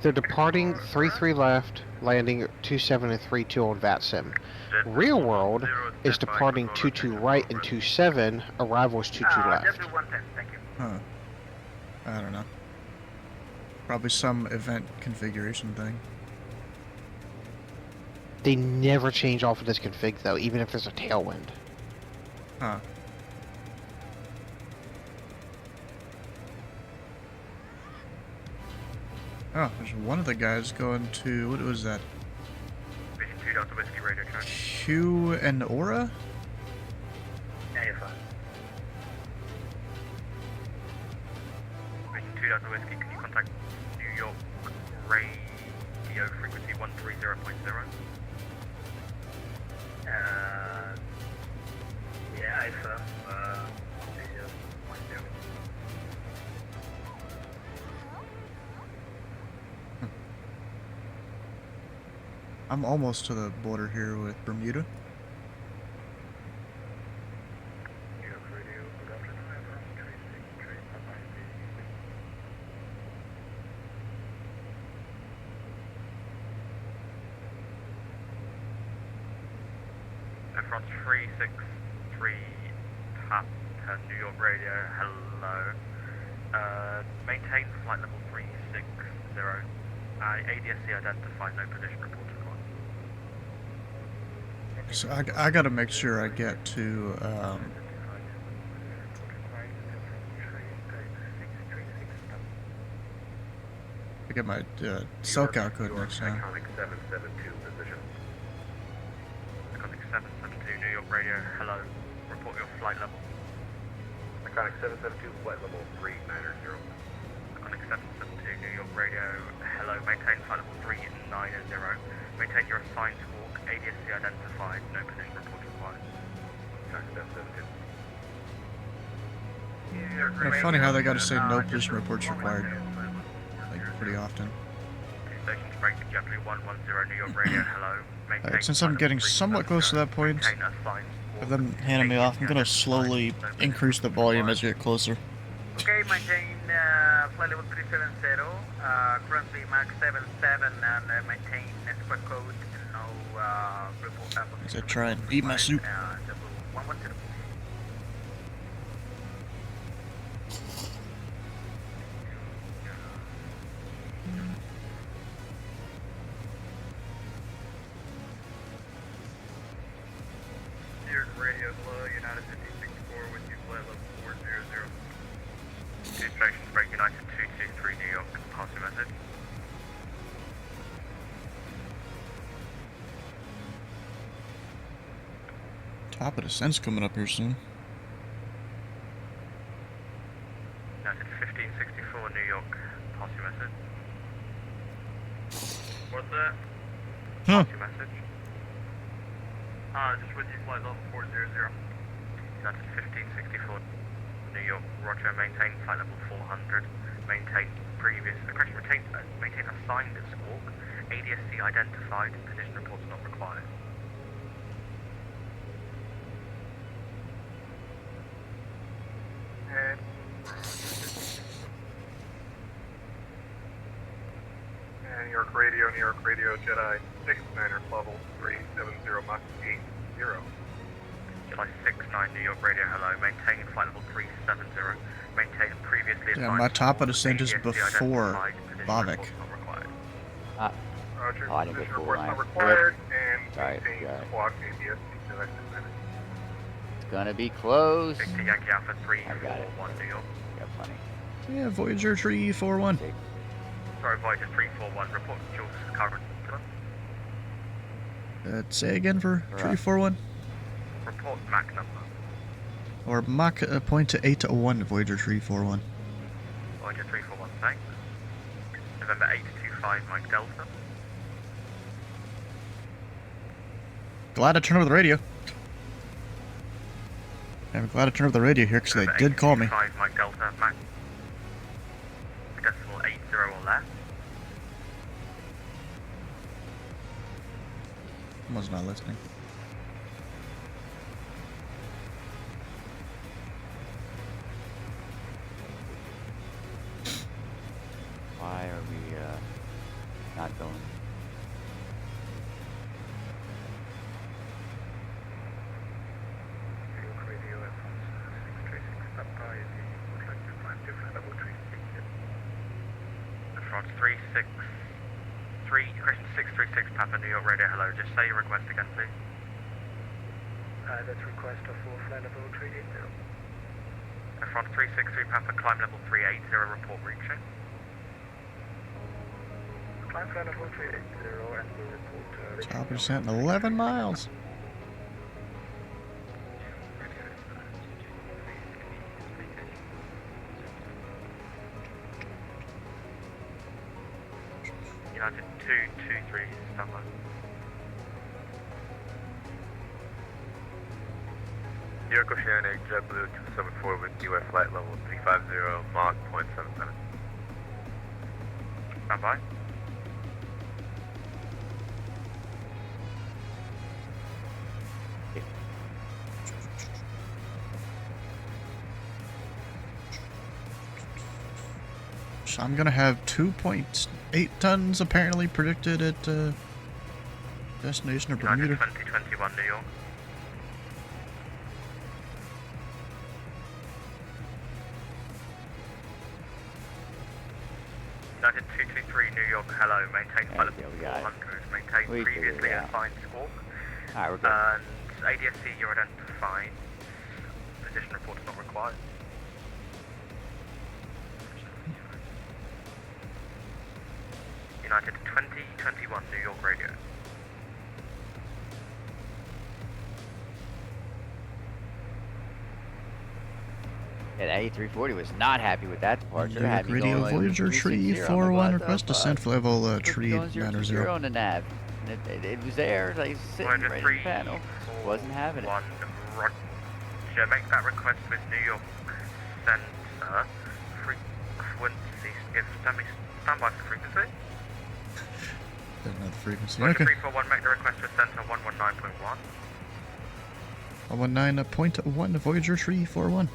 They're departing 3-3 left, landing 2-7 and 3-2 on VATSIM. Real world is departing 2-2 right and 2-7, arrival is 2-2 left. Huh. I don't know. Probably some event configuration thing. They never change off of this config though, even if there's a tailwind. Huh. Oh, there's one of the guys going to, what was that? Q and Aura? Yeah, you're fine. Mission 2 Delta Whiskey, can you contact New York Radio frequency 130.0? Yeah, it's I'm almost to the border here with Bermuda. Front 363 Tap New York Radio, hello. Maintain flight level 360. ADSC identified, no position reported. So I gotta make sure I get to, I get my SoCal code next time. Iconic 772 position. Iconic 772 New York Radio, hello. Report your flight level. Iconic 772 flight level 390. Yeah, funny how they gotta say no position reports required. Like, pretty often. Alright, since I'm getting somewhat close to that point of them handing me off, I'm gonna slowly increase the volume as we get closer. Okay, maintain flight level 370, currently Mach 77, and maintain squad code and no report. As I try and eat my soup. 110. Radio hello, United 1564 with you, flight level 400. Instructions break United 223 New York, pass your message. Top of descent's coming up here soon. United 1564 New York, pass your message. What's that? Huh. Pass your message. Just with you, flight level 400. United 1564 New York, roger, maintain flight level 400. Maintain previous, maintain assigned squawk. ADSC identified, position reports not required. New York Radio, Jedi 69er level 370 Mach 80. July 69 New York Radio, hello, maintain flight level 370, maintain previously assigned. Yeah, my top of descent is before Bavik. Roger, I didn't get position full reports line. not required, and Sorry, maintain sorry. squawk ADSC direct minutes. It's gonna be close. Victor Yankee Alpha I 341 New York. Got plenty. Yeah, Voyager 341. Sorry, Voyager 341, report Jules current. Say again for 341? Report Mach number. Or Mach point to 801 Voyager 341. Voyager 341, thanks. November 825 Mike Delta. Glad I turned over the radio. I'm glad I turned over the radio here because they did call me. 5 Mike Delta, Mach. Decimal 80 or less. Someone's not listening. Why are we not going? France 363, Christian 636 Papa New York Radio, hello. Just say your request again, please. That's request of full flight level 380. France 363 Papa, climb level 380, report reaching. Climb flight level 380 and we'll report Top of descent in 11 miles. United 223, stand by. New York Oceanic, JetBlue 274 with US flight level 350, Mach .77. Stand by. So I'm gonna have 2.8 tons apparently predicted at destination of Bermuda. 2021 New York. United 223 New York, hello, maintain flight level 400, maintain previously assigned squawk. Alright, we're good. And ADSC you're identified, position report is not required. United 2021 New York Radio. Yeah, the A340 was not happy with that departure. Had me Radio going like Voyager 341 request descent for level tree 90. on the nav. And it was there, like sitting right in the panel. Wasn't having it. Roger, make that request with New York. Send Frequency, if standby for frequency. Don't know the frequency. Roger, Okay. 341, make the request to center 119.1. 119.1 Voyager 341.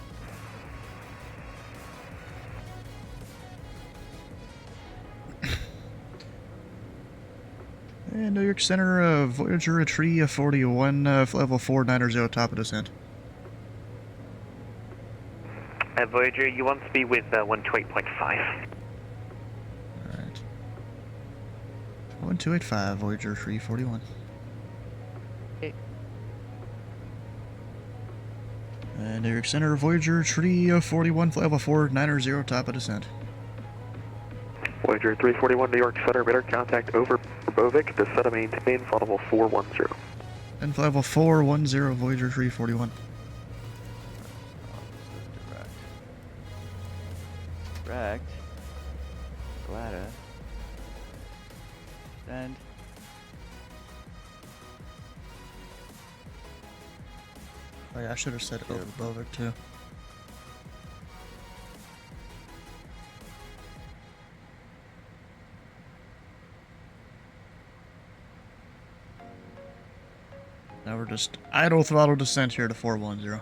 And New York Center, Voyager 341, level 490, top of descent. Voyager, you want to be with 128.5. Alright. 1285, Voyager 341. Okay. And New York Center, Voyager 341, level 490, top of descent. Voyager 341, New York Center, radar contact over Bovic, descend and maintain flight level 410. And level 410, Voyager 341. Direct. Glada. Send. Oh yeah, I should have said over Bovic too. Now we're just idle throttle descent here to 410.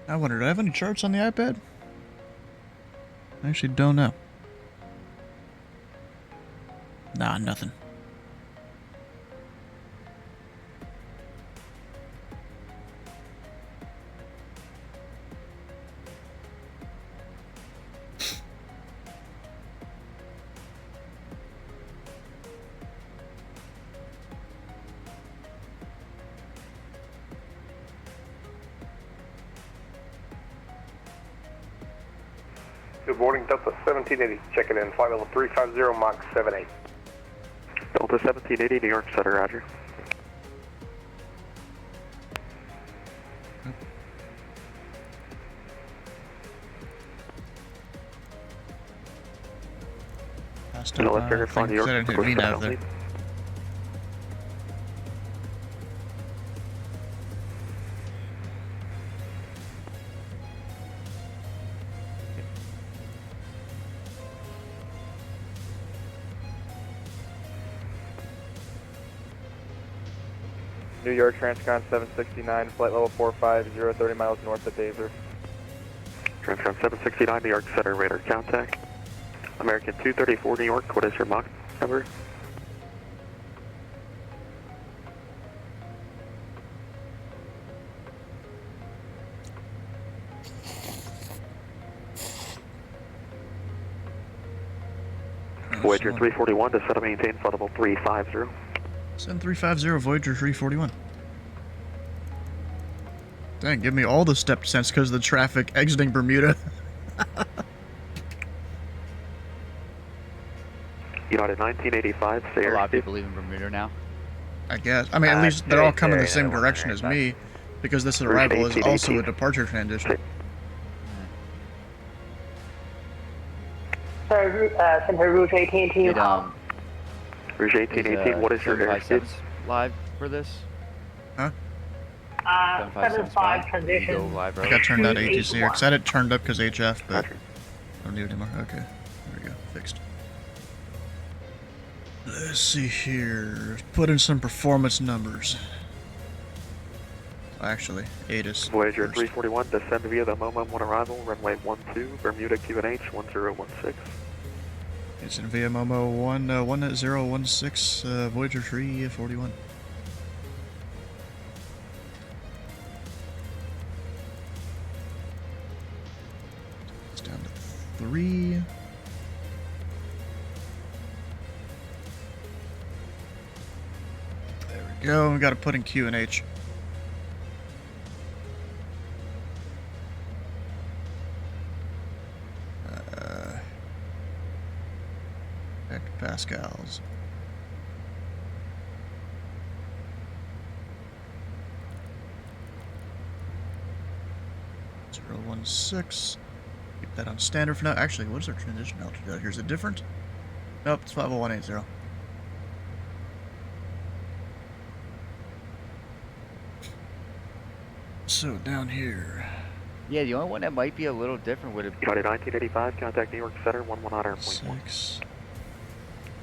I wonder, do I have any charts on the iPad? I actually don't know. Nah, nothing. Good morning, Delta 1780, checking in, flight level 350, Mach 78. Delta 1780, New York Center, roger. Let's figure find New York. There. New York Transcon 769, flight level 450, 30 miles north of Dazer. Transcon 769, New York Center, radar contact. American 234, New York, what is your Mach number? Voyager 341, descend and maintain flight level 350. Send 350, Voyager 341. Dang, give me all the step descents because of the traffic exiting Bermuda. United 1985, say a lot of people leaving Bermuda now. I guess. I mean, at least they're all coming the same direction as me, because this arrival is also a departure transition. Sorry, Center Rouge 1818. Rouge 1818, what is your airspeed? Live for this? Huh? 75 transition. I got turned out ATC here, because I had it turned up because HF, but I don't need it anymore. Okay, there we go, fixed. Let's see here. Put in some performance numbers. Actually, ATIS. Voyager 341, descend via the Moment 1 arrival, runway 12, Bermuda QNH 1016. It's in via Momo 1016, Voyager 341. It's down to 3. There we go, we gotta put in QNH. Pascals. 016. Keep that on standard for now. Actually, what is our transition altitude out here? Is it different? Nope, it's 50180. so down here. Yeah, the only one that might be a little different would have been... United 1985, contact New York Center, 119 Iron Point 1. 6.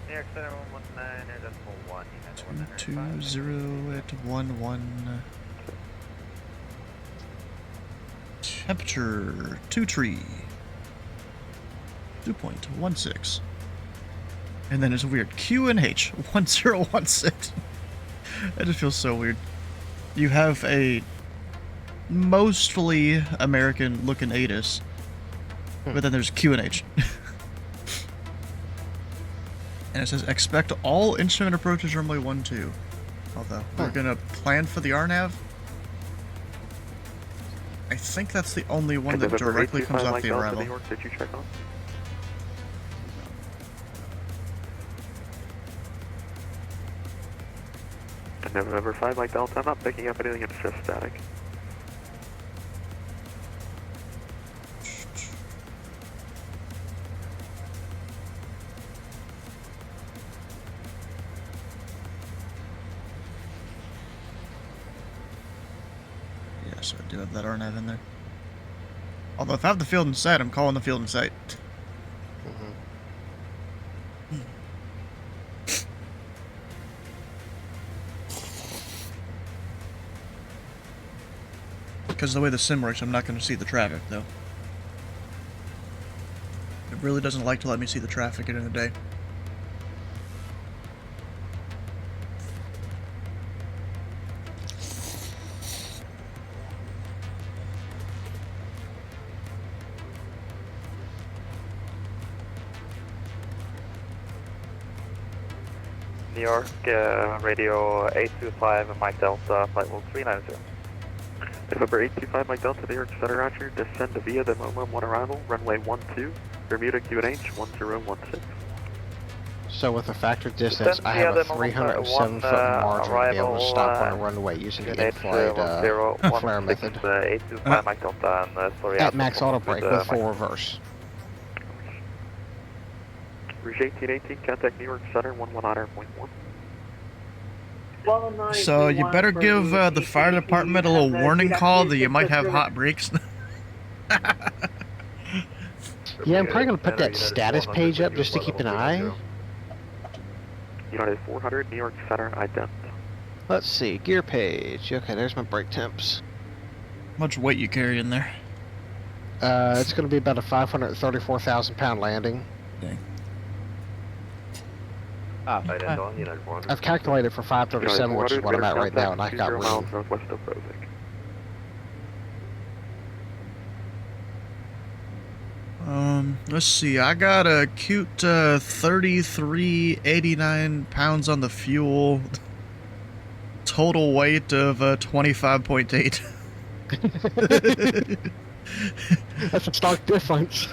New York Center 119, 220 at 11. Temperature 2 tree. 2.16. And then there's a weird Q and H 1016. That just feels so weird. You have a mostly American looking ATIS, but then there's Q and H. And it says expect all instrument approaches runway 12. Although we're gonna plan for the RNAV. I think that's the only one that directly comes off the arrival. New York, did you check on? And November 5 Mike Delta, I'm not picking up anything, it's just static. Yes, I do have that RNAV in there. Although if I have the field in sight, I'm calling the field in sight. Because the way the sim works, I'm not going to see the traffic, though. It really doesn't like to let me see the traffic during the day. New York, radio 825, Mike Delta, flight level 390. November 825, Mike Delta, New York Center, Roger. Descend via the Moma 1 arrival, runway 12, Bermuda QNH 1016. So with a factor distance, I have a 307-foot margin to be able to stop on a runway using the in-flight flare method. 825, Mike Delta, and at max auto brake with full reverse. Rouge 1818, contact New York Center, 119 Iron Point 1. So you better give the fire department a little warning call that you might have hot brakes. Yeah, I'm probably going to put that status page up just to keep an eye. United 400, New York Center, ident. Let's see, gear page. Okay, there's my brake temps. How much weight you carry in there? It's going to be about a 534,000 pound landing. Dang. I've calculated for 537, which is what I'm at right now, and I got room. Northwest of Rosick. Let's see. I got a cute 3389 pounds on the fuel. Total weight of 25.8. That's a stark difference.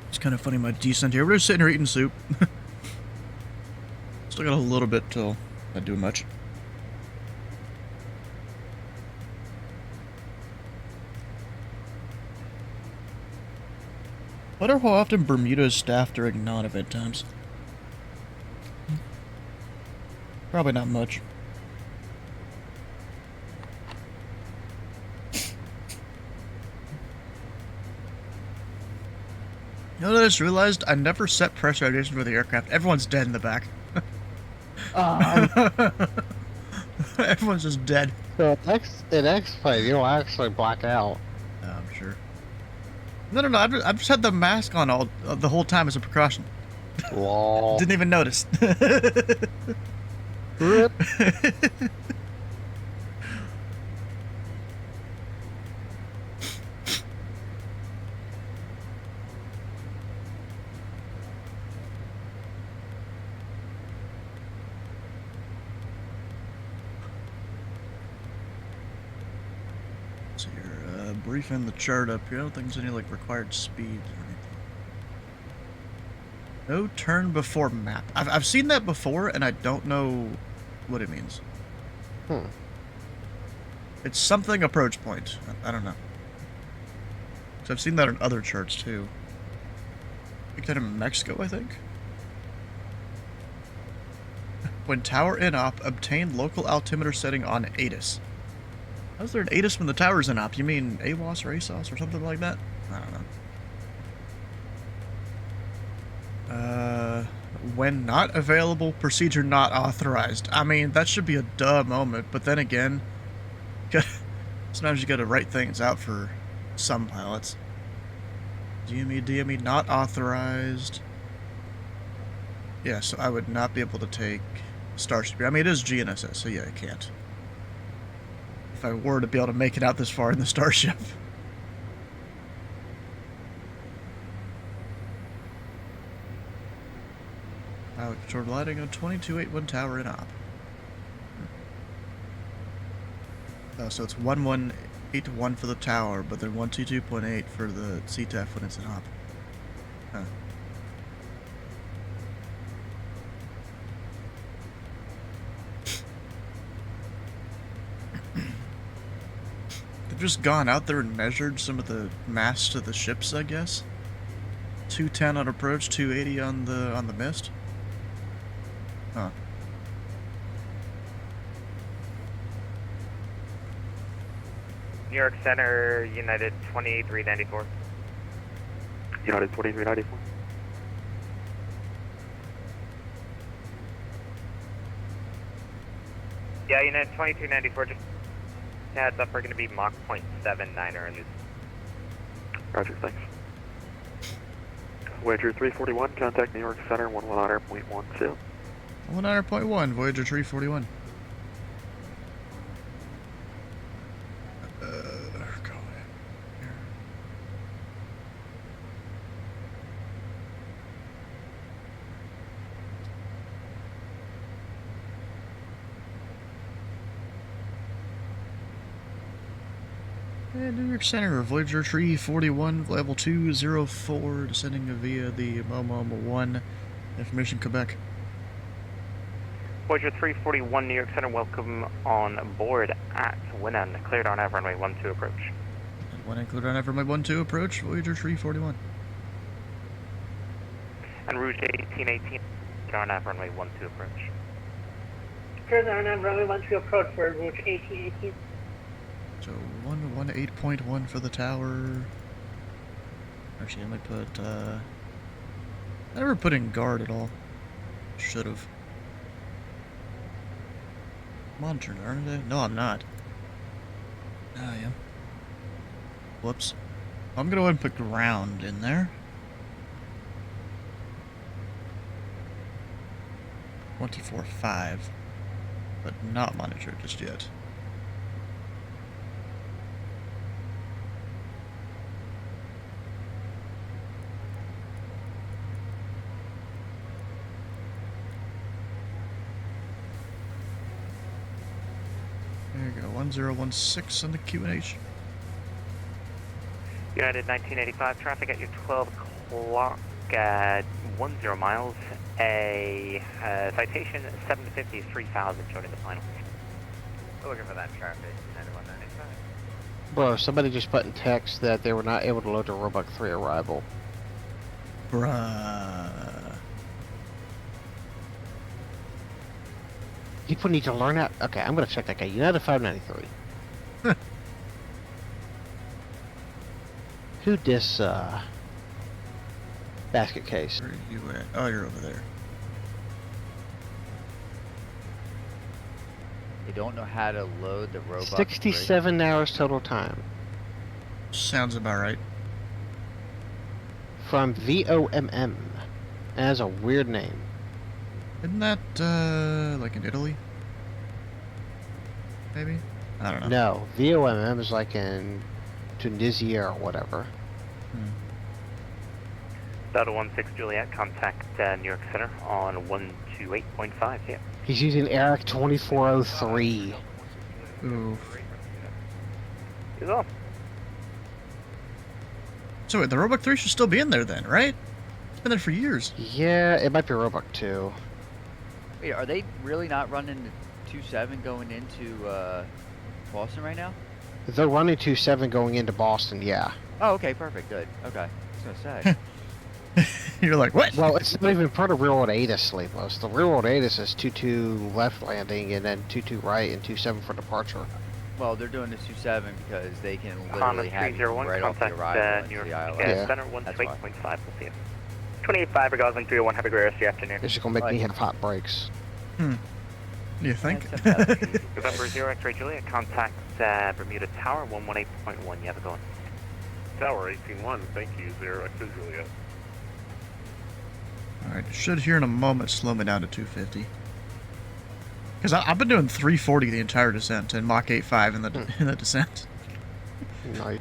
It's kind of funny, my descent here. We're just sitting here eating soup. Still got a little bit till not doing much. Wonder how often Bermuda is staffed during non-event times. Probably not much. You know what I just realized? I never set pressurization for the aircraft. Everyone's dead in the back. Everyone's just dead. So in X-Plane, you'll actually black out. I'm sure. No. I've just had the mask on the whole time as a precaution. Lol. Didn't even notice. Rip. briefing the chart up here. I don't think there's any, like, required speeds or anything. No turn before map. I've seen that before, and I don't know what it means. It's something approach point. I don't know. So I've seen that in other charts, too. I think that in Mexico, I think? When tower in op, obtain local altimeter setting on ATIS. How's there an ATIS when the tower's in op? You mean AWAS or ASOS or something like that? I don't know. When not available, procedure not authorized. I mean, that should be a duh moment, but then again, sometimes you gotta write things out for some pilots. DME not authorized. Yeah, so I would not be able to take Starship. I mean, it is GNSS, so yeah, I can't. If I were to be able to make it out this far in the Starship. Pilot controlled lighting on 2281 tower in op. So it's 1181 for the tower, but then 122.8 for the CTAF when it's in op. Huh. They've just gone out there and measured some of the mass to the ships, I guess. 210 on approach, 280 on the mist. Huh. New York Center, United 2394. United 2394. Yeah, United 2294, just heads up, we're going to be Mach 0.79er in this. Roger, thanks. Voyager 341, contact New York Center 119.12. 119.1, Voyager 341. Go ahead. New York Center, Voyager 341, level 204, descending via the Momo 1, information Quebec. Voyager 341, New York Center, welcome on board at Winnan, cleared on runway 12 approach. Winnan cleared on runway 12 approach, Voyager 341. And Rouge 1818, cleared on runway 12 approach. Cleared on runway 12 approach for Rouge 1818. So 118.1 for the tower. Actually, I might put, I never put in guard at all. Should've. Monitoring, aren't I? No, I'm not. I am. Whoops. I'm gonna go ahead and put ground in there. 24.5. But not monitor just yet. There you go, 1016 on the QNH. United 1985, traffic at your 12 o'clock at 10 miles. A citation 750, 3000 showing in the final. We're looking for that traffic, 9195. Bro, somebody just put in text that they were not able to load the Roebuck 3 arrival. Bruh. People need to learn that. Okay, I'm gonna check that guy. United 593. Who dis basket case? Where are you at? Oh, you're over there. They don't know how to load the robot. 67 hours total time. Sounds about right. From VOMM. That has a weird name. Isn't that, like in Italy? Maybe? I don't know. No, VOMM is like in Tunisia or whatever. Delta 16 Juliet, contact New York Center on 128.5, yeah. He's using Eric 2403. Ooh. He's on. So wait, the Roebuck 3 should still be in there then, right? It's been there for years. Yeah, it might be Roebuck 2. Wait, are they really not running the 2.7 going into Boston right now? They're running 2.7 going into Boston, yeah. Oh, okay, perfect, good. Okay, I was gonna say. You're like, what? Well, it's not even part of Real World 8 sleep most. The Real World 8 is 2-2 left landing and then 2-2 right and 2-7 for departure. Well, they're doing the 2.7 because they can Honda literally have you 301, right off the contact arrival New York into the ILS. Yeah. Center That's 128.5, we'll see you. 28.5 for Gosling 301, have a great rest of your afternoon. It's just gonna make me have hot breaks. You think? November 0 X-ray Juliet, contact Bermuda Tower 118.1, you have a going. Tower 18-1, thank you, 0 X-ray Juliet. Alright, should here in a moment slow me down to 250. Because I've been doing 340 the entire descent and Mach 8.5 in the descent. Nice.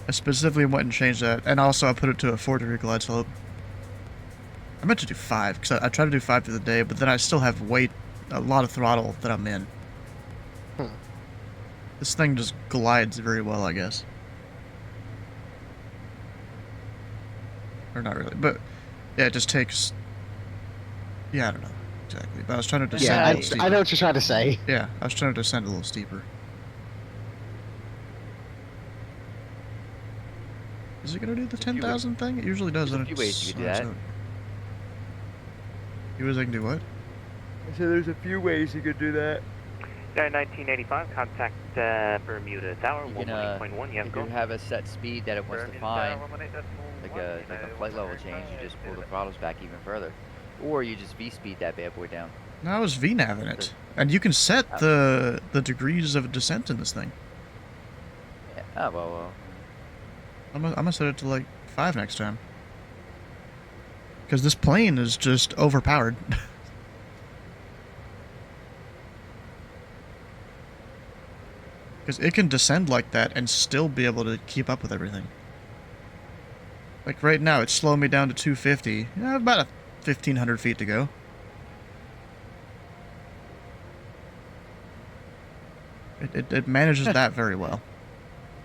I specifically went and changed that, and also I put it to a 4-degree glide slope. I meant to do 5, because I tried to do 5 through the day, but then I still have a lot of throttle that I'm in. This thing just glides very well, I guess. Or not really, but yeah, it just takes... Yeah, I don't know exactly, but I was trying to descend a little steeper. I know what you're trying to say. Yeah, I was trying to descend a little steeper. Is it gonna do the 10,000 thing? It usually does. There's a few ways you can do that. You ways I can do what? I said there's a few ways you could do that. 1985, contact Bermuda Tower 118.1, you have a If go. you have a set speed that it wants to find, like a flight level change, you just pull the throttles back even further. Or you just V-speed that bad boy down. No, I was V-naving it. And you can set the degrees of descent in this thing. Yeah. Oh, well. I'm gonna set it to like 5 next time. Because this plane is just overpowered. Because it can descend like that and still be able to keep up with everything. Like right now, it's slowing me down to 250. Yeah, about 1,500 feet to go. It manages that very well.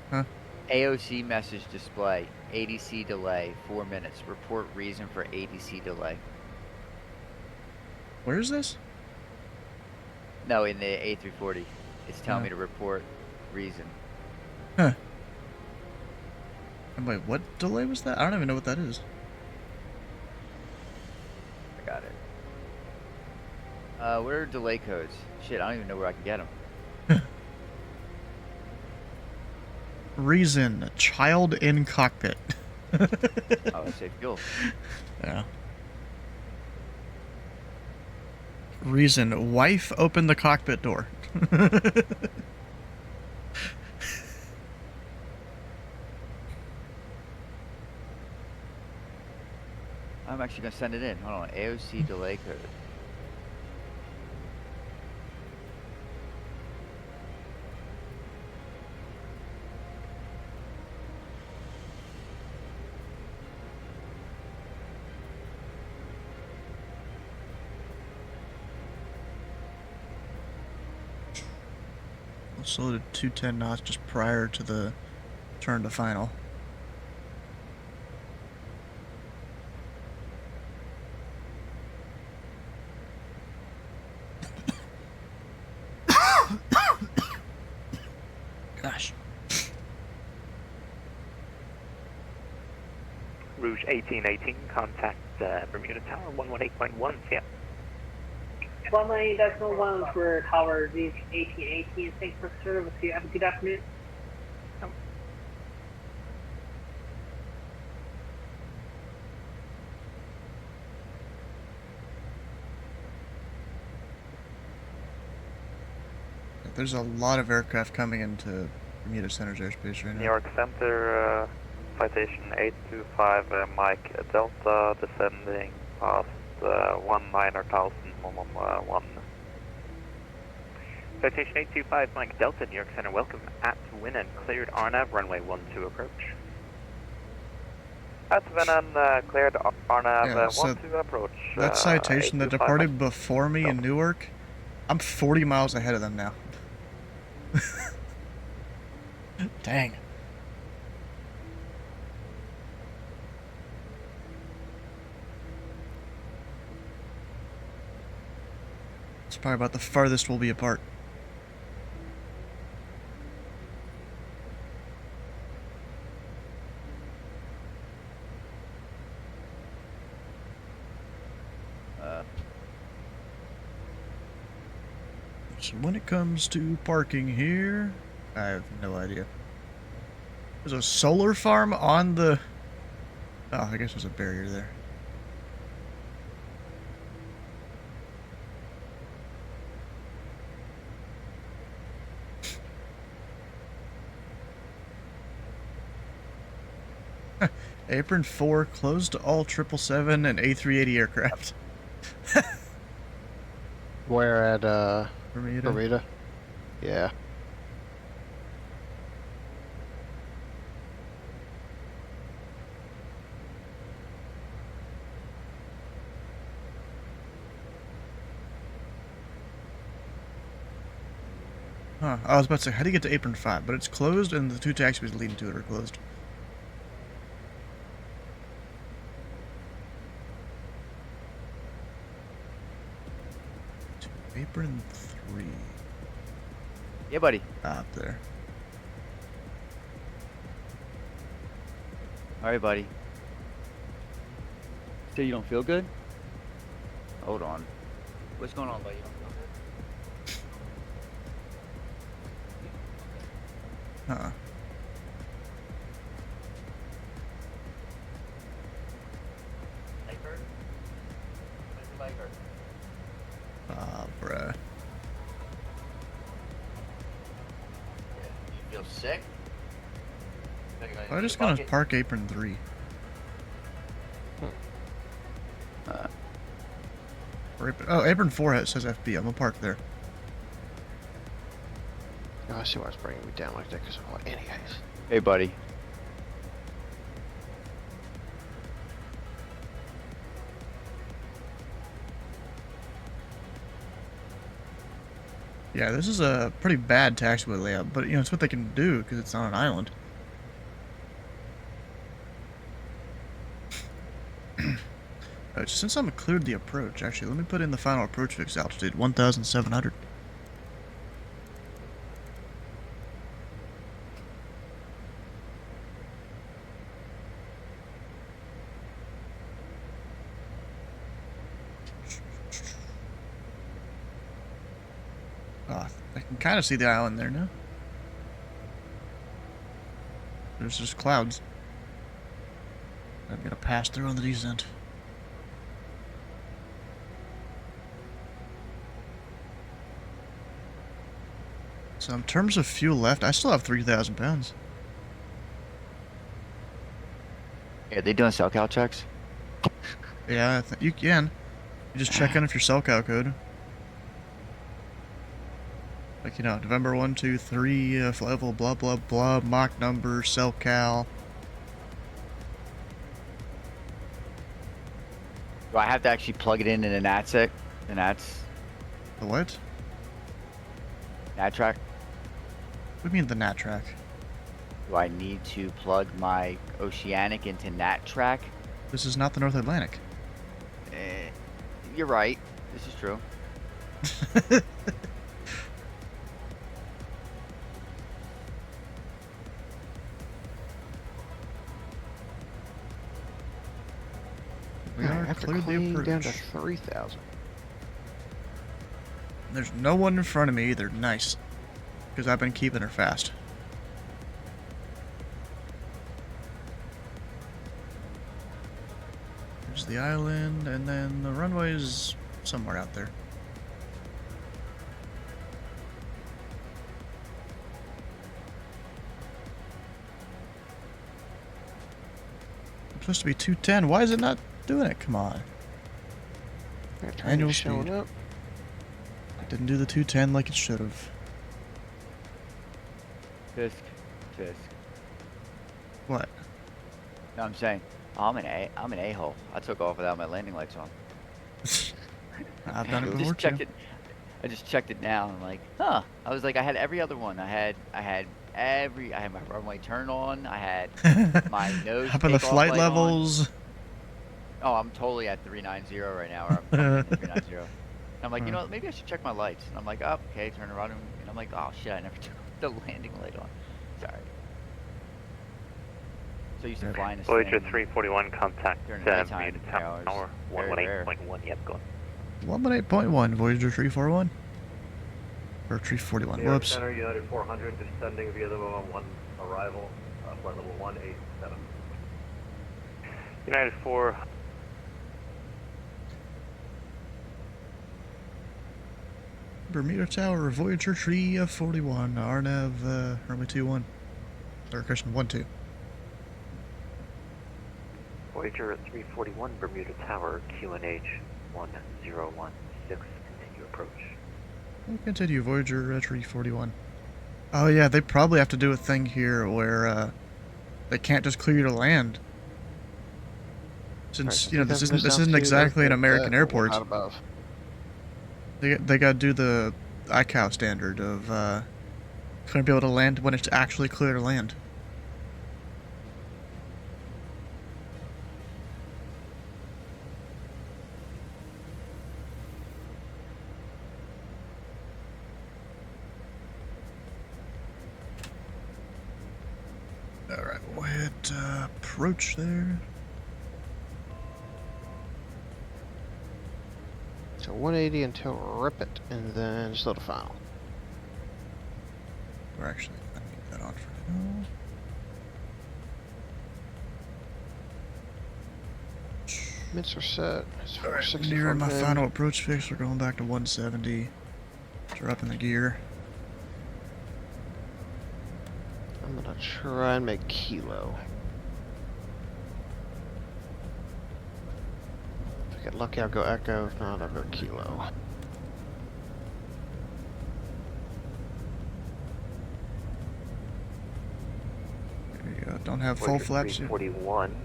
Huh? AOC message display. ADC delay. 4 minutes. Report reason for ADC delay. Where is this? No, in the A340. It's telling me to report reason. Huh. And wait, what delay was that? I don't even know what that is. I got it. Where are delay codes? Shit, I don't even know where I can get them. Reason, child in cockpit. Oh, safe fuel. Yeah. Reason, wife open the cockpit door. I'm actually going to send it in. Hold on. AOC delay code. Slow to 210 knots just prior to the turn to final. Gosh. Rouge 1818, contact Bermuda Tower 118.1, yeah. 118.1 for Tower 1818, thanks for service. You have a good afternoon. There's a lot of aircraft coming into Bermuda Center's airspace right now. New York Center, citation 825, Mike Delta, descending past 19,111. Citation 825, Mike Delta, New York Center, welcome at Winnan, cleared RNAV, runway 12 approach. At Winnan, cleared RNAV, so 12 approach. That citation that departed before me in Newark, I'm 40 miles ahead of them now. It's probably about the farthest we'll be apart. So when it comes to parking here, I have no idea. There's a solar farm on the... Oh, I guess there's a barrier there. Apron 4 closed to all 777 and A380 aircraft. Where at Bermuda? Bermuda? Yeah. Huh. I was about to say, how do you get to Apron 5? But it's closed and the 2 taxiways leading to it are closed. Apron 3. Yeah, buddy. Up there. Alright, buddy. So you don't feel good? Hold on. What's going on, buddy? You don't feel good? Uh-uh. Leg hurt? Where's your leg hurt? Ah, bruh. You feel sick? I'm just gonna park Apron 3. Apron 4 says FB. I'm gonna park there. Oh, I see why it's bringing me down like that, because of all anyways. Hey, buddy. Yeah, this is a pretty bad taxiway layout, but you know, it's what they can do because it's on an island. Since I'm cleared the approach, actually, let me put in the final approach fix altitude, 1,700. Oh, I can kind of see the island there now. There's just clouds. I'm gonna pass through on the descent. So in terms of fuel left, I still have 3,000 pounds. Yeah, they doing SoCal checks? Yeah, you can. You just check in if your SoCal code. Like, you know, November 1, 2, 3, level, blah, blah, blah, Mach number, SoCal. Do I have to actually plug it in an ATSIC? An ATS? The what? NATRAC? What do you mean the NATRAC? Do I need to plug my Oceanic into NATRAC? This is not the North Atlantic. You're right. This is true. We are cleared the approach. Down to 3,000. There's no one in front of me either. Nice. Because I've been keeping her fast. There's the island, and then the runway is somewhere out there. It's supposed to be 210. Why is it not doing it? Come on. Annual speed. Up. It didn't do the 210 like it should have. Fisk. What? No, I'm saying, I'm an a-hole. I took off without my landing lights on. I've done it before too. I just checked it now. I'm like, huh. I was like, I had every other one. I had my runway turn on. I had my nose. Up in the flight levels. Oh, I'm totally at 390 right now. Or I'm at 390. I'm like, you know what, maybe I should check my lights. And I'm like, oh, okay, turn around, and I'm like, oh shit, I never took the landing light on. Sorry. So used to flying this Voyager thing 341, contact during the nighttime Bermuda Tower, Very rare. 118.1, yep, go. 118.1, Voyager 341. Or 341, New York whoops. Center, United 400, descending via the 1 arrival, flight level 187. United 4. Bermuda Tower, Voyager 341, RNAV, runway 21. Or correction, 12. Voyager 341, Bermuda Tower, QNH 1016, continue approach. We'll continue, Voyager 341. Oh yeah, they probably have to do a thing here where they can't just clear you to land. Since, you know, this isn't exactly an American airport. They gotta do the ICAO standard of gonna be able to land when it's actually clear to land. Alright, we'll hit approach there. So 180 until rip it, and then slow to final. We're actually gonna leave that on for now. Mitts are set. It's Alright, nearing my final approach fix. We're going back to 170. Dropping the gear. I'm gonna try and make kilo. If I get lucky, I'll go echo. If not, I'll go kilo. There you go. Don't have full flaps yet. 41,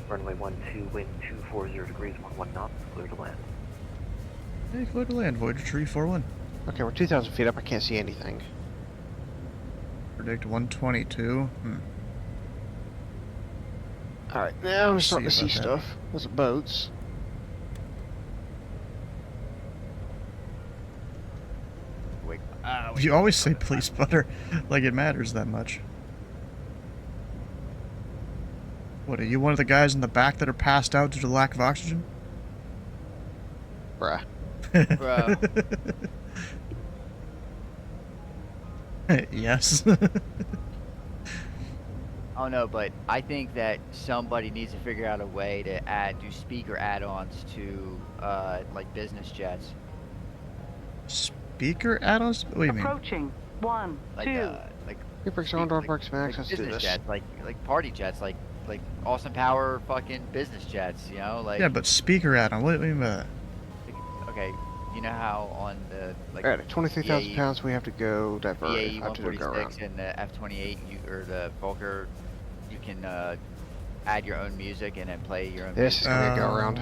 runway 12, wind 240 degrees, 11 knots, clear to land. Hey, clear to land, Voyager 341. Okay, we're 2,000 feet up. I can't see anything. Predict 122. Alright, now I'm starting to see stuff. Those are boats. Wait. You always say please butter, like it matters that much. What, are you one of the guys in the back that are passed out due to lack of oxygen? Bruh. Bro. Yes. Oh no, but I think that somebody needs to figure out a way to do speaker add-ons to like business jets. Speaker add-ons? What do you mean? Approaching. 1, Like 2. like Brakes on, door brakes max. Let's do business this. jets, like party jets, like Austin Power fucking business jets, you know, like. Yeah, but speaker add-on. What do you mean by that? Okay, you know how on the like. Alright, at 23,000 pounds, we have to go divert. EAE I have to go around. 146 and the F-28, or the Volker, you can add your own music and then play your own. This is gonna go around.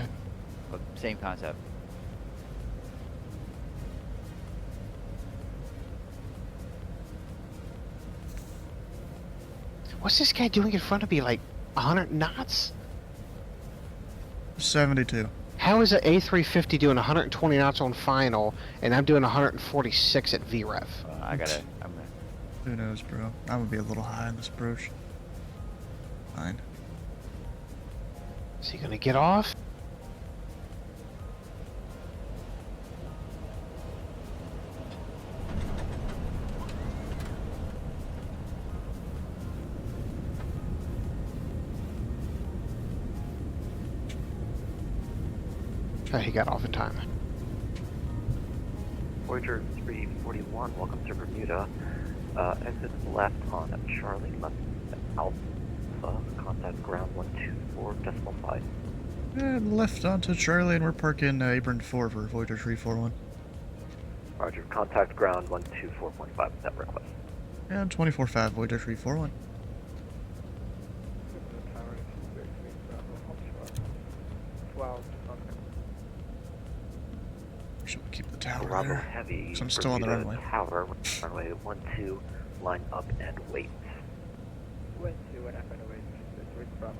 But same concept. What's this guy doing in front of me? Like 100 knots? 72. How is an A350 doing 120 knots on final, and I'm doing 146 at VREF? I'm gonna. Who knows, bro? I'm gonna be a little high on this approach. Fine. Is he gonna get off? Oh, he got off in time. Voyager 341, welcome to Bermuda. Exit left on Charlie, left Alpha, contact ground 124.5. And left onto Charlie, and we're parking apron 4 for Voyager 341. Roger, contact ground 124.5, that request. And 24.5, Voyager 341. Should we keep the tower Bravo there? Heavy, So I'm still on the Bermuda runway. Tower, runway 12, line up and wait. 12 and up and wait. With Bravo.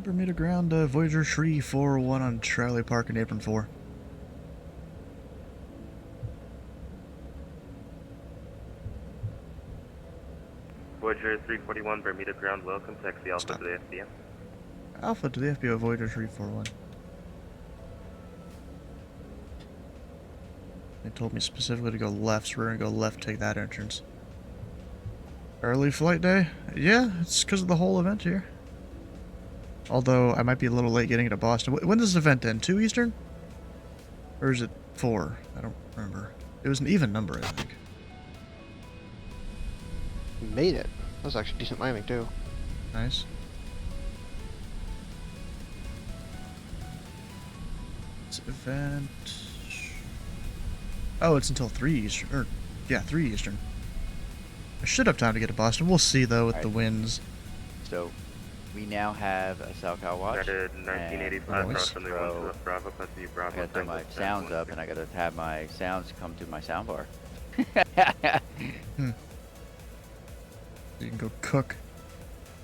Bermuda ground, Voyager 341 on Charlie Park and Apron 4. Voyager 341, Bermuda ground, welcome. Taxi Alpha to the FBO. Alpha to the FBO, Voyager 341. They told me specifically to go left, so we're gonna go left, take that entrance. Early flight day? Yeah, it's because of the whole event here. Although, I might be a little late getting to Boston. When does this event end? 2 Eastern? Or is it 4? I don't remember. It was an even number, I think. We made it. That was actually a decent landing, too. Nice. This event... Oh, it's until 3 Eastern. Or, yeah, 3 Eastern. I should have time to get to Boston. We'll see, though, with the winds. So, we now have a SoCal watch. Started 1985, approximately 1 to Bravo, continue Bravo. I gotta turn my sounds up, and I gotta have my sounds come to my soundbar. You can go cook.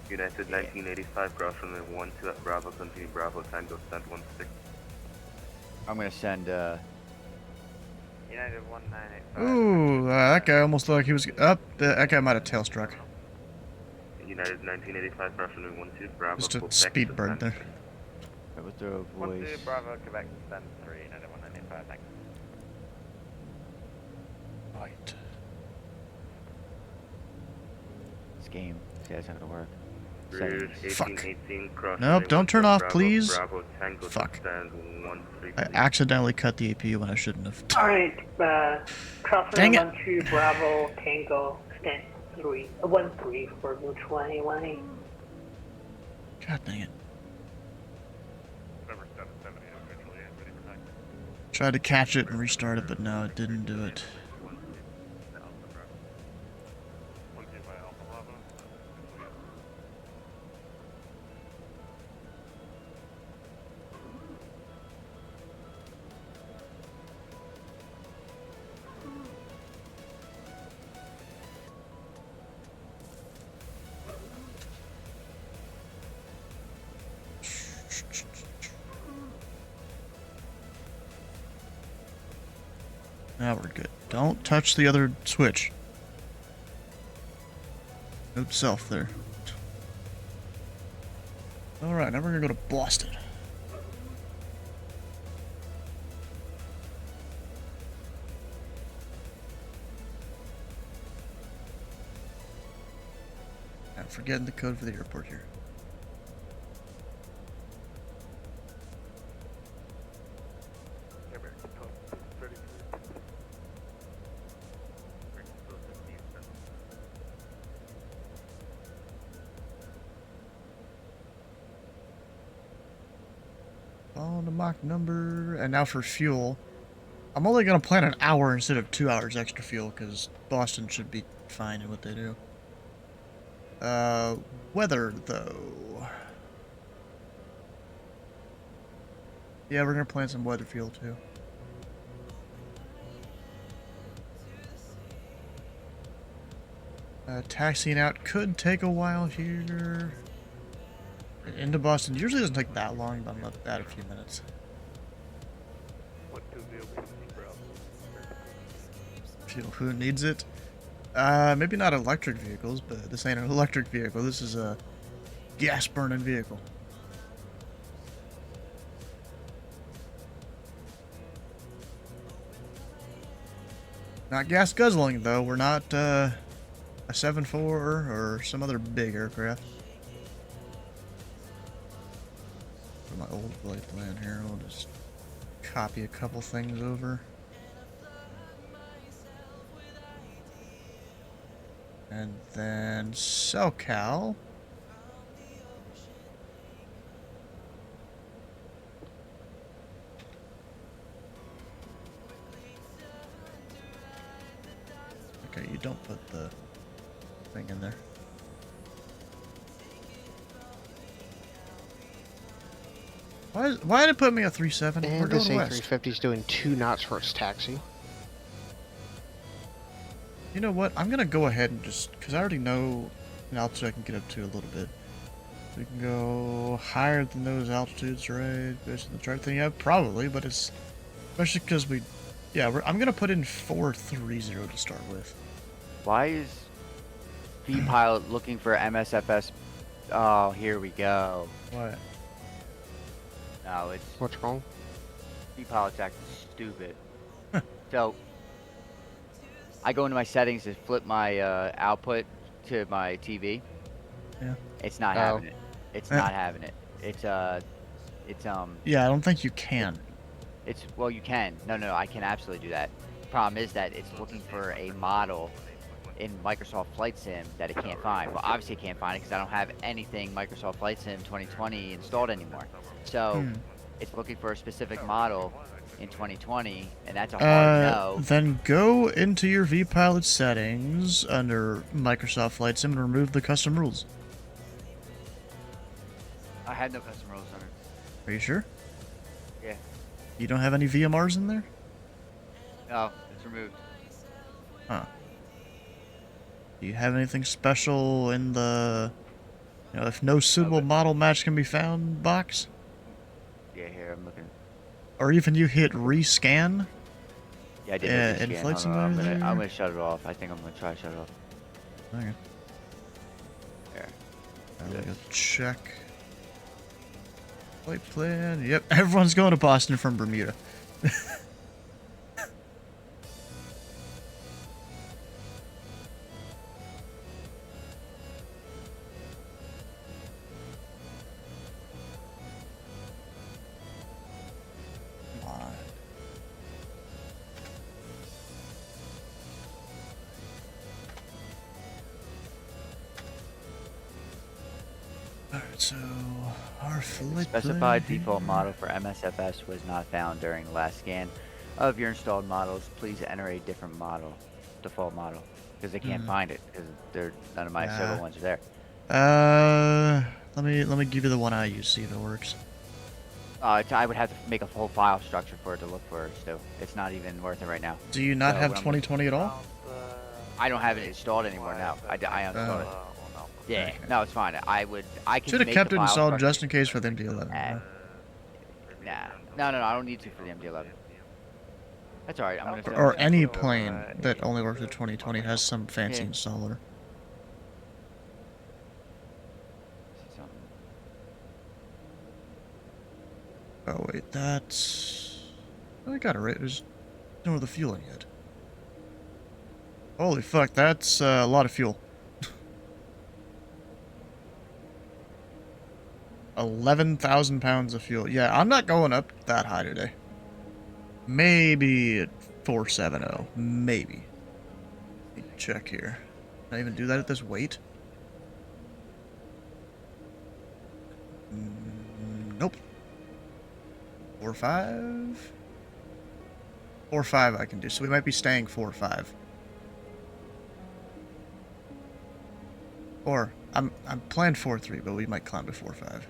United 1985, cross runway 12 at Bravo, continue Bravo, Tango, send 16. I'm gonna send, United 1985. Ooh, that guy almost looked like he was up. That guy might have tail struck. United 1985, cross runway 12, Bravo. Just a speed bird there. That was their voice. 12 Bravo, Quebec, send 3, United 1985, thanks. Right. This game, see, that's not gonna work. Rouge 1818, cross Nope, don't turn off, please. Bravo, Tango, Fuck. stand 13. I accidentally cut the APU when I shouldn't have. Alright, Dang crossing it. 12 Bravo, Tango, stand 13 for Blue 21. God dang it. November 770, eventually, ready for night. Tried to catch it and restart it, but no, it didn't do it. Now we're good. Don't touch the other switch. Note self there. Alright, now we're gonna go to Boston. I'm forgetting the code for the airport here. On the Mach number, and now for fuel. I'm only gonna plan an hour instead of 2 hours extra fuel because Boston should be fine in what they do. Weather though. Yeah, we're gonna plan some weather fuel too. Taxiing out could take a while here. Into Boston usually doesn't take that long, but I'm not that a few minutes. Who needs it? Maybe not electric vehicles, but this ain't an electric vehicle. This is a gas-burning vehicle. Not gas guzzling though. We're not a 7.4 or some other big aircraft. For my old flight plan here, I'll just copy a couple things over. And then SoCal. Okay, you don't put the thing in there. Why did it put me a 3.7? And this A350 is doing 2 knots for its taxi. You know what? I'm gonna go ahead and just, because I already know an altitude I can get up to a little bit. We can go higher than those altitudes, right? Based on the chart thing, yeah, probably, but it's especially because we, yeah, I'm gonna put in 430 to start with. Why is V-Pilot looking for MSFS? Oh, here we go. What? No, it's... What's wrong? V-Pilot's acting stupid. So, I go into my settings to flip my output to my TV. Yeah. It's not having it. It's not having it. It's Yeah, I don't think you can. It's, well, you can. No, I can absolutely do that. Problem is that it's looking for a model in Microsoft Flight Sim that it can't find. Well, obviously it can't find it because I don't have anything Microsoft Flight Sim 2020 installed anymore. So, it's looking for a specific model in 2020, and that's a hard no. Then go into your vPilot settings under Microsoft Flight Sim and remove the custom rules. I had no custom rules on it. Are you sure? Yeah. You don't have any VMRs in there? No, it's removed. Huh. Do you have anything special in the, you know, if no suitable model match can be found box? Yeah, here, I'm looking. Or even you hit rescan? Yeah, I did hit in rescan. Flight Hold on, Simulator? I'm gonna shut it off. I think I'm gonna try to shut it off. Okay. There. I'll go check. Flight plan. Yep, everyone's going to Boston from Bermuda. Alright, so our flight Specified plan default model for MSFS was not found during the last scan of your installed models. Please enter a different model, default model, because they can't find it because none of my server ones are there. let me give you the one I use, see if it works. I would have to make a whole file structure for it to look for, so it's not even worth it right now. Do you not have 2020 at all? I don't have it installed anymore now. I uninstalled it. Yeah, okay. No, it's fine. I can. Should have make kept the it file installed structure. just in case for the MD-11. No, I don't need to for the MD-11. That's alright. I'm gonna. Or any plane that only works with 2020 has some fancy installer. Oh wait, that's... I got it right. There's no the fueling yet. Holy fuck, that's a lot of fuel. 11,000 pounds of fuel. Yeah, I'm not going up that high today. Maybe at 470. Maybe. Let me check here. Can I even do that at this weight? Nope. 4.5? 4.5 I can do, so we might be staying 4.5. Or, I'm planned 4.3, but we might climb to 4.5.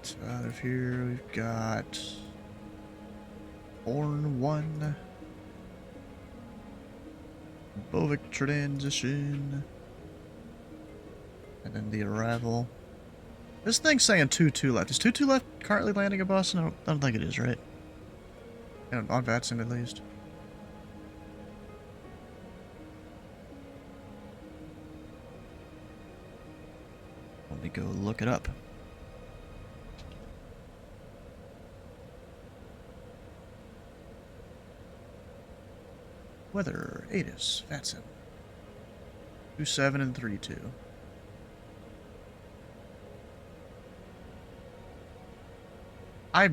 So out of here, we've got Horn 1, Bovic transition, and then the arrival. This thing's saying 2-2 left. Is 2-2 left currently landing at Boston? I don't think it is, right? On VATSIM at least. Let me go look it up. Weather, ATIS, VATSIM. 2-7 and 3-2. I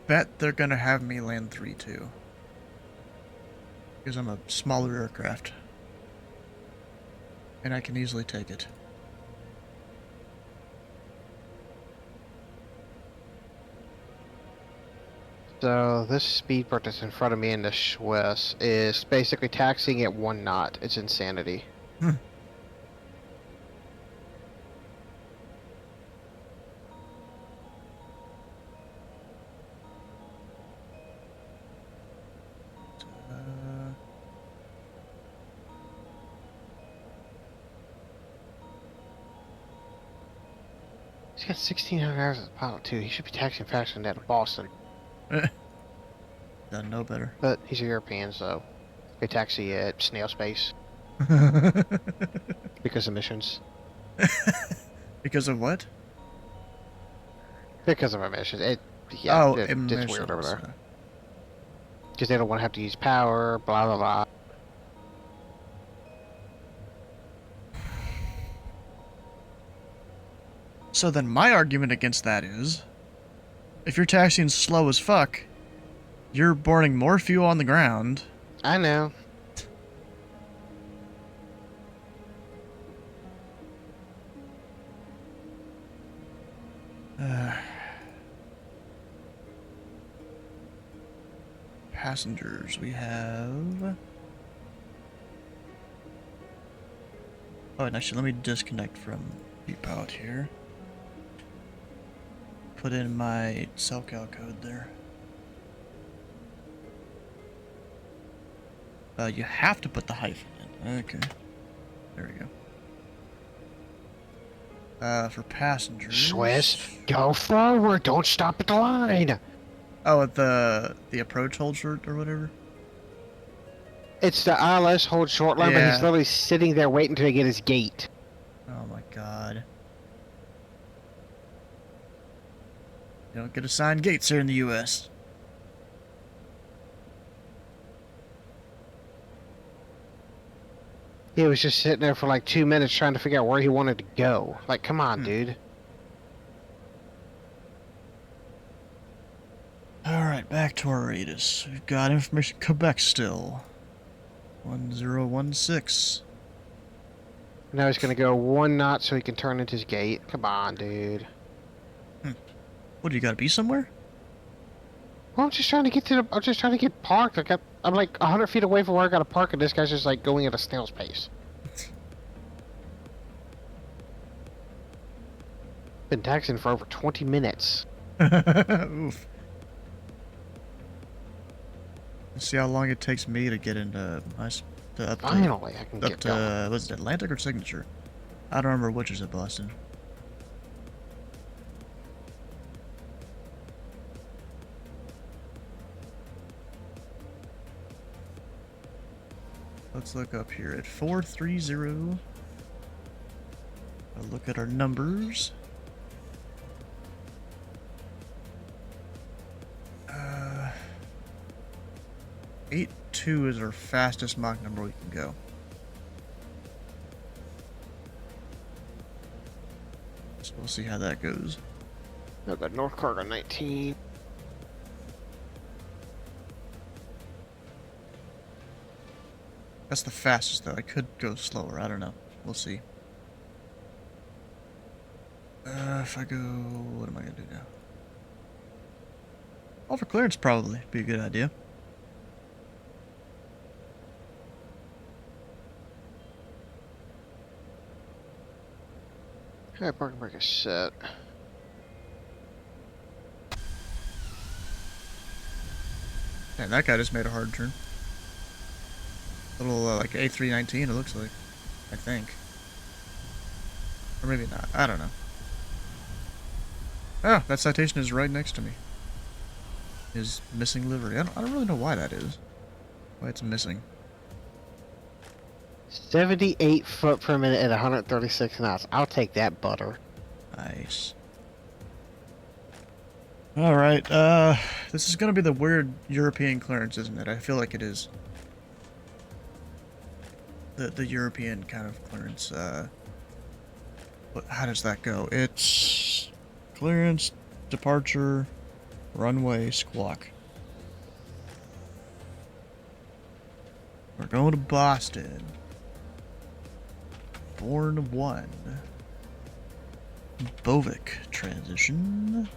bet they're gonna have me land 3-2. Because I'm a smaller aircraft. And I can easily take it. So this speedboat that's in front of me in the Swiss is basically taxiing at 1 knot. It's insanity. He's got 1,600 hours as a pilot too. He should be taxiing faster than that to Boston. Doesn't know better. But he's a European, so they taxi at snail space. Because of missions. Because of what? Because of emissions. It's weird over there. Because they don't want to have to use power, blah, blah, blah. So then my argument against that is, if you're taxiing slow as fuck, you're burning more fuel on the ground. I know. Passengers, we have... Oh, and actually, let me disconnect from Pilot here. Put in my cellcal code there. You have to put the hyphen in. Okay. There we go. For passengers... Swiss, go forward. Don't stop at the line. Oh, at the approach hold short or whatever? It's the ILS hold short line, but he's literally sitting there waiting until he get his gate. Oh my god. You don't get assigned gates here in the US. He was just sitting there for like 2 minutes trying to figure out where he wanted to go. Like, come on, dude. Alright, back to our radius. We've got information Quebec still. 1016. Now he's gonna go 1 knot so he can turn into his gate. Come on, dude. What, do you gotta be somewhere? Well, I'm just trying to get to the... I'm just trying to get parked. I'm like 100 feet away from where I gotta park, and this guy's just like going at a snail's pace. Been taxiing for over 20 minutes. Oof. Let's see how long it takes me to get into my... Finally, I can get going. Was it Atlantic or Signature? I don't remember which is at Boston. Let's look up here at 430. I'll look at our numbers. 82 is our fastest Mach number we can go. So we'll see how that goes. I've got North Cargo 19. That's the fastest though. I could go slower. I don't know. We'll see. If I go... What am I going to do now? Offer clearance probably be a good idea. Alright, parking brake is set. Man, that guy just made a hard turn. A little like A319 it looks like. I think. Or maybe not. I don't know. Oh, that citation is right next to me. His missing livery. I don't really know why that is. Why it's missing. 78 foot per minute at 136 knots. I'll take that, butter. Nice. Alright, this is gonna be the weird European clearance, isn't it? I feel like it is. The European kind of clearance, how does that go? It's clearance, departure, runway, squawk. We're going to Boston. Bourne 1. Bovik transition.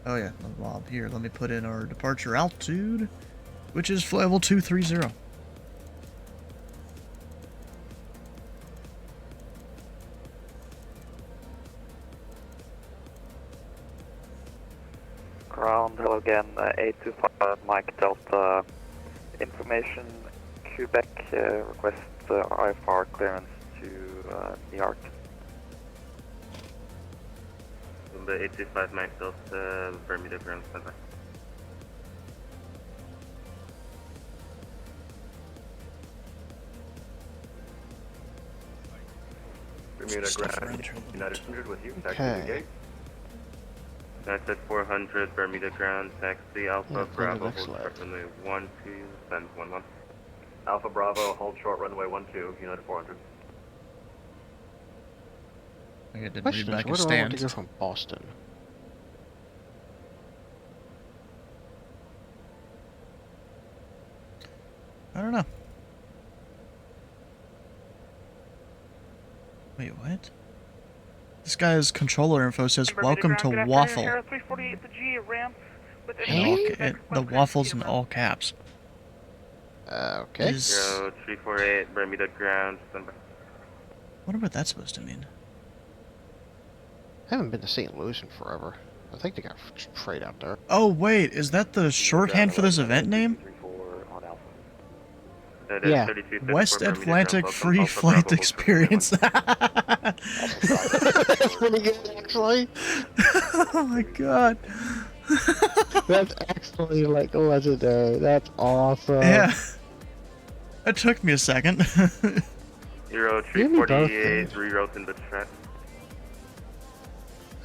Oh yeah, well, here, let me put in our departure altitude, which is level 230. Ground, hello again, 825 Mike Delta. Information, Quebec request IFR clearance to New York. Number 825 Mike Delta, Bermuda ground center. Bermuda ground, United 100 with you, taxi to the gate. United 400, Bermuda ground, taxi, Alpha, Bravo, hold short runway 12, send 11. Alpha Bravo, hold short runway 12, United 400. I didn't Question read is, back where his do I want to stance. go from Boston? I don't know. Wait, what? This guy's controller info says, "Welcome to Waffle." Air 348 the G ramp with The waffles in all caps. Okay. Zero 348, Bermuda ground, stand by. Wonder what that's supposed to mean. I haven't been to St. Louis in forever. I think they got freight out there. Oh wait, is that the shorthand for this event name? Yeah. West Atlantic Free Flight Experience. That's pretty good, actually. Oh my god. That's actually like legendary. That's awesome. Yeah. It took me a second. 0348, reroute in the track.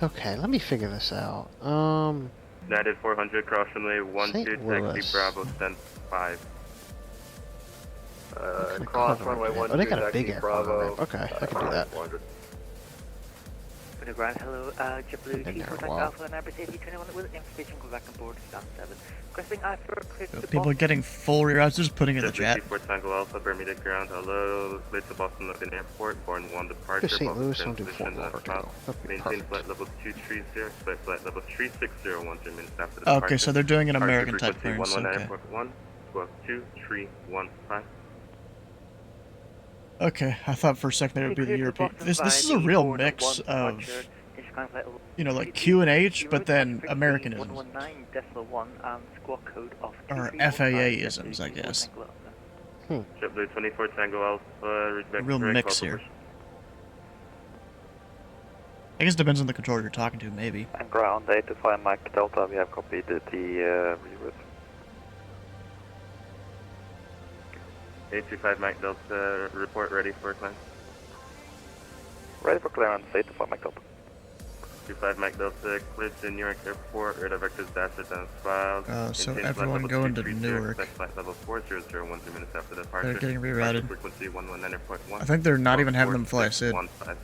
Okay, let me figure this out. United 400, cross runway 12, St. Louis. taxi, Bravo, stand 5. Cross runway 12, Oh, they got a big taxi, air Bravo. ramp. Okay, I can do that. 400. Ground, hello, JetBlue Been there a 24 while. Alpha, number 21 with information, go back on board, stand 7. Requesting I for People are getting full rear. I was just putting it in the chat. 54 Tango Alpha, Bermuda ground, hello, split to Boston Logan Airport, Bourne 1 departure, St. Boston Louis, don't do transition, Fort Lauderdale. That'd be maintain perfect. flight level 230, expect flight level 3601 3 minutes after the Okay, departure. so they're doing an Departure American type frequency clearance, 119 okay. Airport 1, 12315. Okay, I thought for a second it would be the European. This is a real mix of, you know, like Q and H, but then Americanisms. 119.1, squawk code of Or FAA-isms, I guess. JetBlue 24 Tango Alpha, respect Real correct, mix level here. push. I guess it depends on the controller you're talking to, maybe. And ground 825 Mike Delta, we have completed the reroute. 825 Mike Delta, report ready for climb. Ready for clearance, 825 Mike Delta. 25 Mike Delta, cleared to New York Airport, radar vectors dashed and filed. So Maintain flight everyone level going to 230, Newark. expect flight level 4001 3 minutes after the departure. They're getting Departure rerouted. Frequency 119.1. I think they're not even having them fly SID. 15.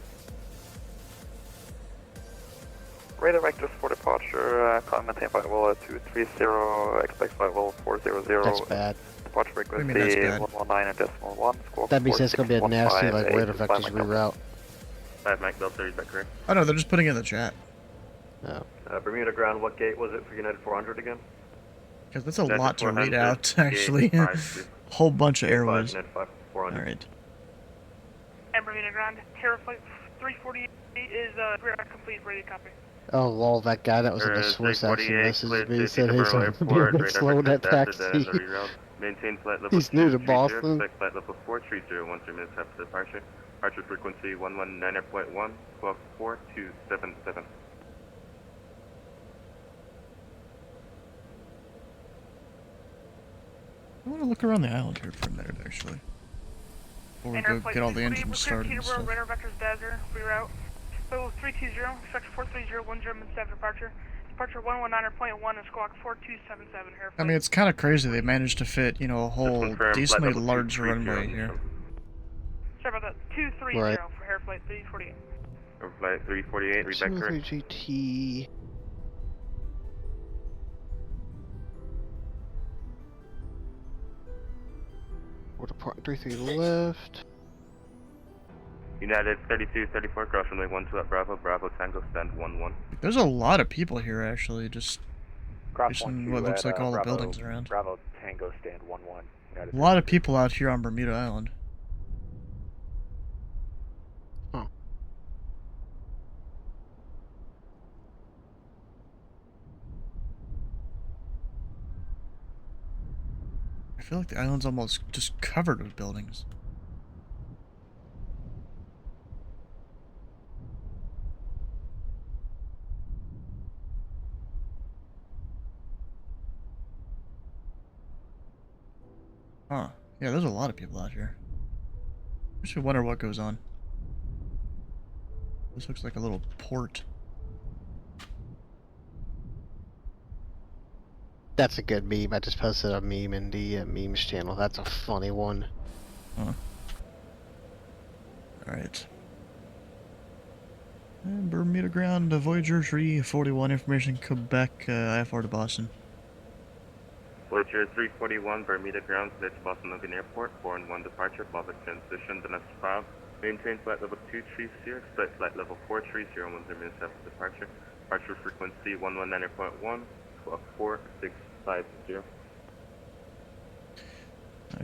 Radar vectors for departure, climb maintain flight level 230, expect flight level 400. That's bad. Departure What do you frequency mean that's bad? 119.1, squawk That means it's gonna be a nasty, 4615, like, radar 825 vectors Mike Delta. reroute. 5 Mike Delta, is that correct? Oh no, they're just putting it in the chat. No. Bermuda ground, what gate was it for United 400 again? Because that's a United lot to read 400, out, gate actually. 5. Whole bunch of airways. United 400. Alright. And Bermuda ground, Terra flight 348 is reroute complete, ready to copy. Oh lol, that guy that was in the Swiss actually 348, messaged cleared me, to said he's Peterborough gonna be a Airport, bit radar slow in that vectors dashed taxi. and the reroute. Maintain flight level He's new to 230, Boston. expect flight level 4301 3 minutes after departure. Departure frequency 119.1, squawk 4277. I want to look around the island here for a minute, actually. Before we go get all the engines started and stuff. Radar vectors Dazzler, reroute. Level 320, expect 430 German 7 departure. Departure 119.1 and squawk 4277 here. I mean, it's kind of crazy they managed to fit, you know, a whole confirm, decently flight level large 230 runway here. Sorry about that. 230 Right. for Air Flight 348. Or flight 348, read back correct. GT. We're departing 33 left. United 3234, cross runway 12 at Bravo, Bravo Tango, stand 11. There's a lot of people here, actually, just Cross based on 12 what looks at, like all the Bravo, buildings around. Bravo Tango stand 11. A lot of people out here on Bermuda Island. Oh. I feel like the island's almost just covered with buildings. Huh. Yeah, there's a lot of people out here. I should wonder what goes on. This looks like a little port. That's a good meme. I just posted a meme in the memes channel. That's a funny one. Huh. Alright. Bermuda ground, Voyager 341, information Quebec, IFR to Boston. Voyager 341, Bermuda ground, clear to Boston Logan Airport, 4-1 departure, Boston transition, domestic file. Maintain flight level 230, expect flight level 430, 1007 departure. Departure frequency 119.1, 4650.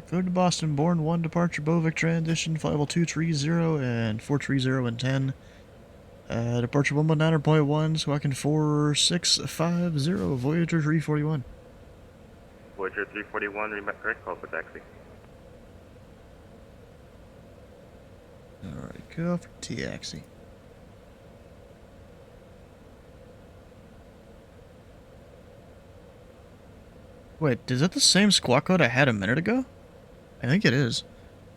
Cleared to Boston, Bourne 1 departure, Bovic transition, flight level 230 and 430 and 10. Departure 119.1, Squawking 4650, Voyager 341. Voyager 341, remote correct, call for taxi. Alright, go for taxi. Wait, is that the same squawk code I had a minute ago? I think it is.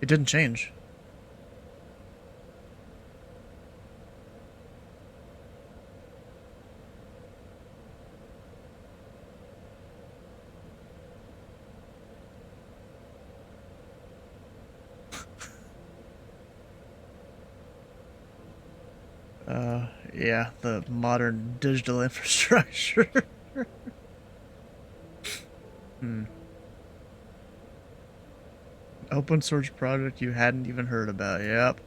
It didn't change. Yeah, the modern digital infrastructure. Open source project you hadn't even heard about, yep.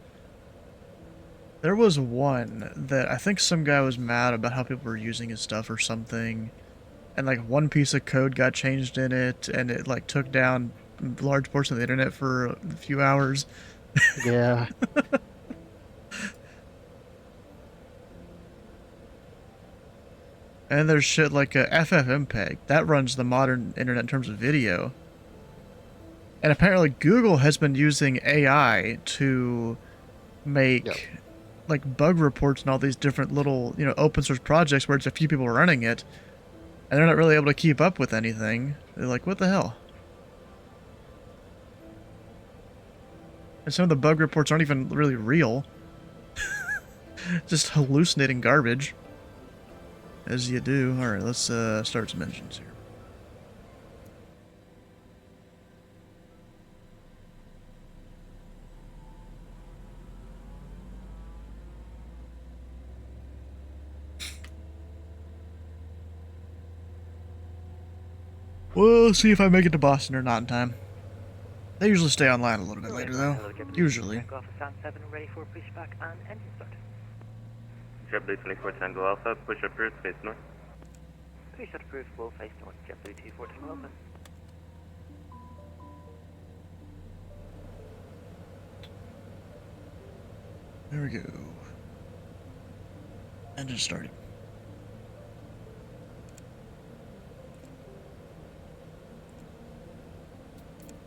There was one that I think some guy was mad about how people were using his stuff or something, and like one piece of code got changed in it, and it like took down a large portion of the internet for a few hours. Yeah. And there's shit like a FFmpeg that runs the modern internet in terms of video. And apparently Google has been using AI to make like bug reports and all these different little, you know, open source projects where it's a few people running it and they're not really able to keep up with anything. They're like, what the hell? And some of the bug reports aren't even really real. Just hallucinating garbage. As you do. Alright, let's start some engines here. We'll see if I make it to Boston or not in time. They usually stay online a little bit later, though. Usually. Ready for pushback and engine start. JetBlue 24 Tango Alpha, push approved, face north. Push approved, full face north, JetBlue 24 Tango Alpha. There we go. Engine started.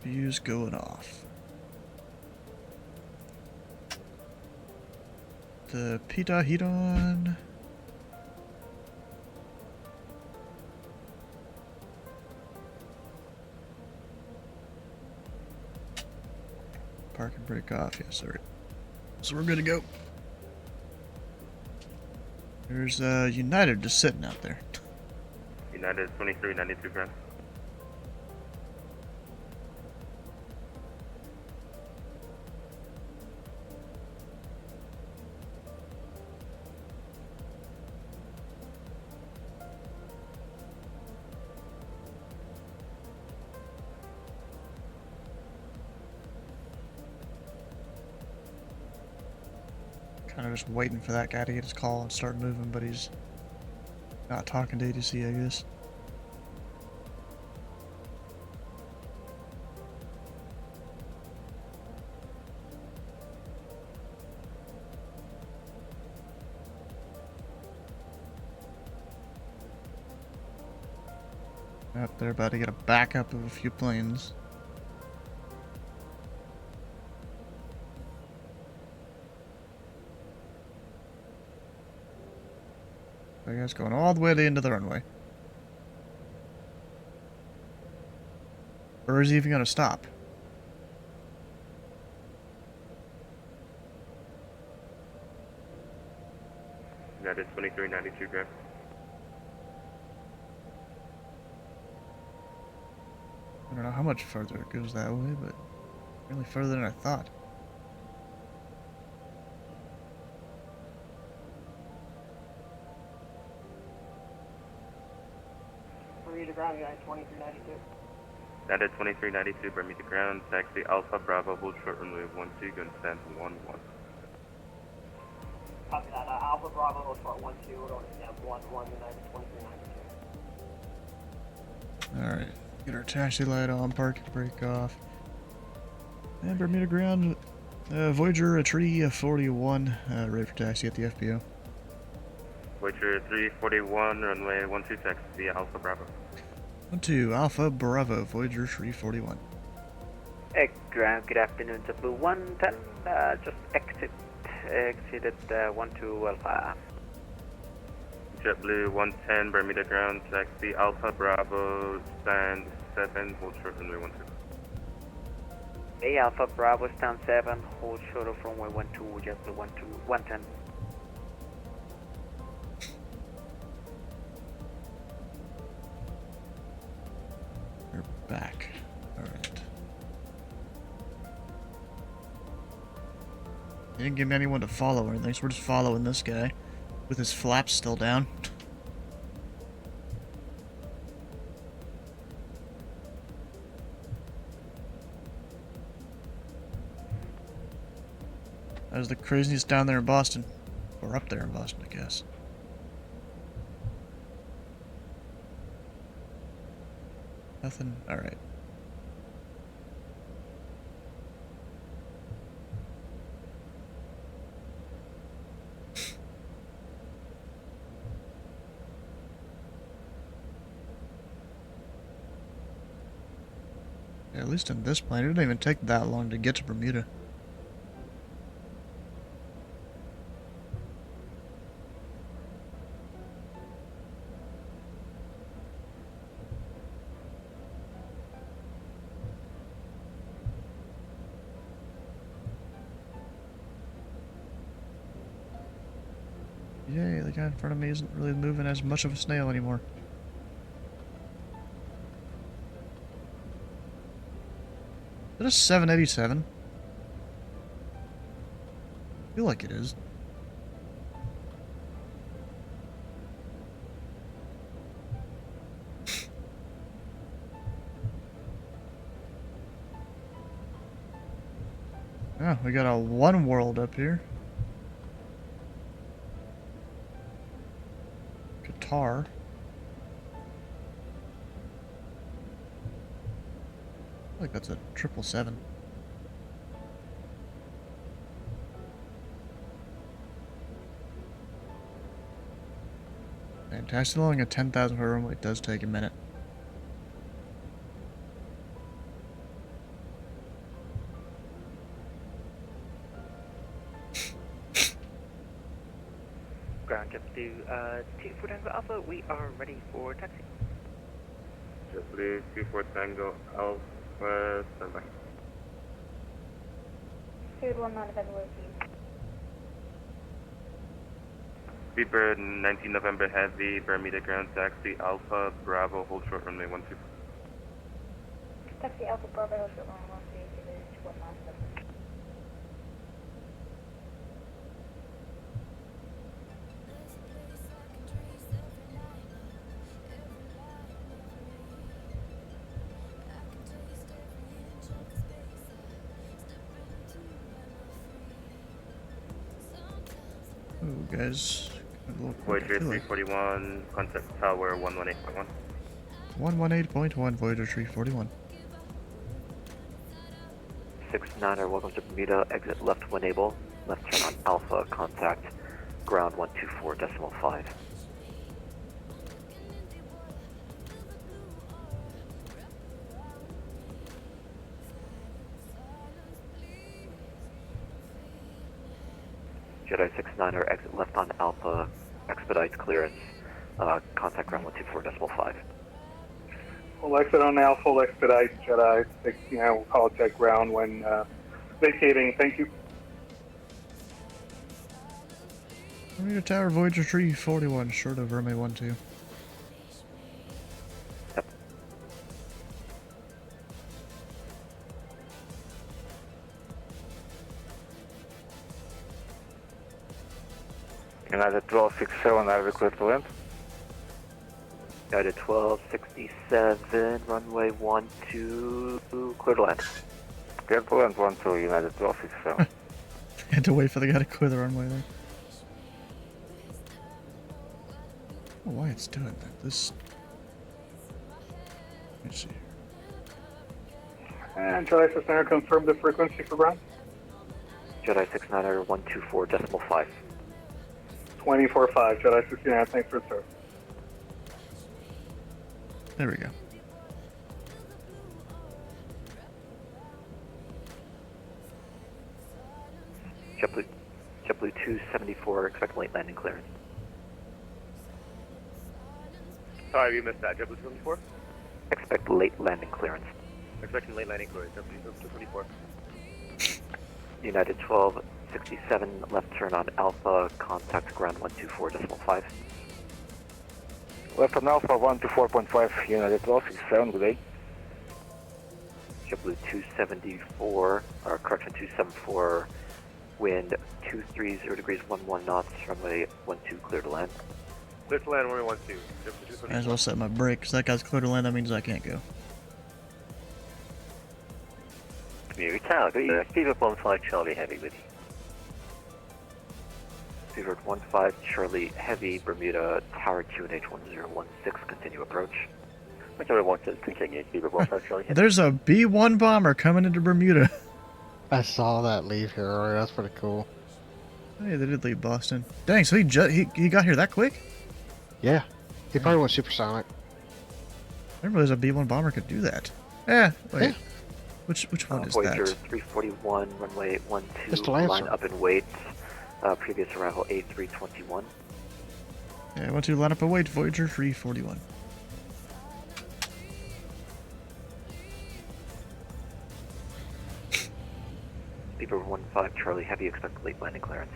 Fuse going off. The pitot heat on. Park and brake off. Yes, alright. So we're good to go. There's United just sitting out there. United 2392 grand. Kind of just waiting for that guy to get his call and start moving, but he's not talking to ATC, I guess. Yep, they're about to get a backup of a few planes. I guess going all the way to the end of the runway. Or is he even going to stop? United 2392, ground. I don't know how much further it goes that way, but really further than I thought. Bermuda ground, United 2392. United 2392, Bermuda ground, taxi Alpha Bravo, hold short runway 12, gun stand 11. Copy that. Alpha Bravo, hold short 12, we're going to stand 11, United 2392. Alright, get our taxi light on, parking brake off. And Bermuda ground, Voyager Tree 41, ready for taxi at the FBO. Voyager 341, runway 12, taxi Alpha Bravo. 12, Alpha Bravo, Voyager Tree 41. Ground, good afternoon, Tobu 110, just exited 12 Alpha. JetBlue 110, Bermuda ground, taxi Alpha Bravo, stand 7, hold short runway 12. Hey, Alpha Bravo, stand 7, hold short of runway 12, JetBlue 110. We're back. Alright. He didn't give me anyone to follow or anything, so we're just following this guy with his flaps still down. That was the craziest down there in Boston. Or up there in Boston, I guess. Nothing? Alright. Yeah, at least in this plane, it didn't even take that long to get to Bermuda. Yay, the guy in front of me isn't really moving as much of a snail anymore. Is it a 787? I feel like it is. Oh, we got a One World up here. Qatar. I feel like that's a 777. Fantastic. Along a 10,000 foot runway does take a minute. Ground JetBlue 24 Tango Alpha, we are ready for taxi. JetBlue 24 Tango Alpha, standby. Cleared 1 9 November, please. Beeper 19 November Heavy, Bermuda ground, taxi Alpha Bravo, hold short runway 12. Taxi Alpha Bravo, hold short runway 13 to 197. Oh, guys. Voyager 341, contact tower 118.1. 118.1, Voyager 341. 69er, welcome to Bermuda, exit left when able. Left turn on Alpha, contact ground 124.5. Jedi 69er, exit left on Alpha, expedite clearance, contact ground 124.5. We'll exit on Alpha, we'll expedite Jedi 69, we'll call check ground when vacating. Thank you. Bermuda Tower, Voyager 341, short of runway 12. United 1267, are we clear to land? United 1267, runway 12, clear to land. Clear to land 12, United 1267. Had to wait for the guy to clear the runway there. I don't know why it's doing that. This. Let me see. And Jedi 69er, confirm the frequency for ground. Jedi 69er 124.5. 24.5, Jedi 69er, thanks for the service. There we go. JetBlue 274, expect late landing clearance. Sorry, you missed that. JetBlue 274? Expect late landing clearance. Expecting late landing clearance. JetBlue 224. United 1267, left turn on Alpha, contact ground 124.5. Left on Alpha 124.5, United 1267, good day. JetBlue 274, or correction 274, wind 230 degrees 11 knots, runway 12, clear to land. Clear to land, runway 12. Might as well set my brakes. That guy's clear to land, that means I can't go. Community Tower, got you. Speedbird 15 Charlie Heavy with you. Speedbird 15 Charlie Heavy, Bermuda Tower 2NH1016, continue approach. Whichever one says continue, Speedbird 15 Charlie Heavy. There's a B-1 bomber coming into Bermuda. I saw that leave here earlier. That's pretty cool. Hey, they did leave Boston. Dang, so he got here that quick? Yeah. He probably went supersonic. I didn't realize a B-1 bomber could do that. Yeah, wait. Yeah. Which one is Voyager that? 341, runway 12, Just a Lancer. line up and wait. Previous arrival A321. Yeah, 12, line up and wait. Voyager 341. Speedbird 15 Charlie Heavy, expect late landing clearance.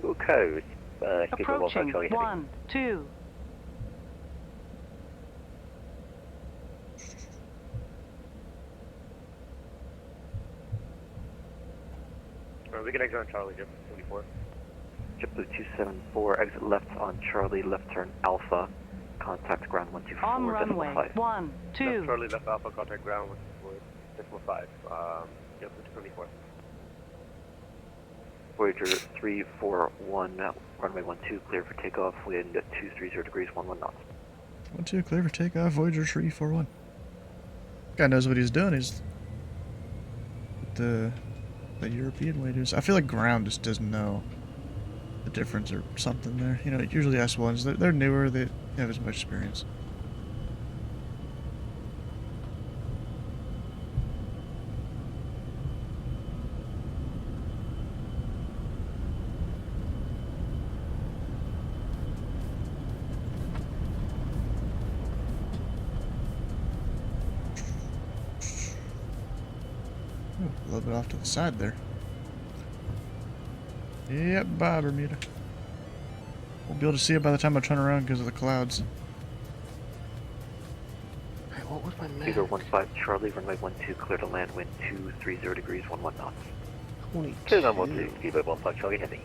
Your code. Speedbird 15 Approaching Charlie Heavy. 1, 2. We can exit on Charlie, JetBlue 24. JetBlue 274, exit left on Charlie, left turn Alpha, contact ground 124, On runway 5. 1, 2. Left Charlie, left Alpha, contact ground 124.5. JetBlue 24. Voyager 341, runway 12, clear for takeoff, wind 230 degrees 11 knots. 12, clear for takeoff. Voyager 341. Guy knows what he's doing. He's the European way to. I feel like ground just doesn't know the difference or something there. You know, usually S1s, they're newer, they have as much experience. A little bit off to the side there. Yep, bye Bermuda. Won't be able to see it by the time I turn around because of the clouds. Hey, what was my map? Speedbird 15 Charlie, runway 12, clear to land, wind 230 degrees 11 knots. 22. Clear on 12, Speedbird 15 Charlie Heavy.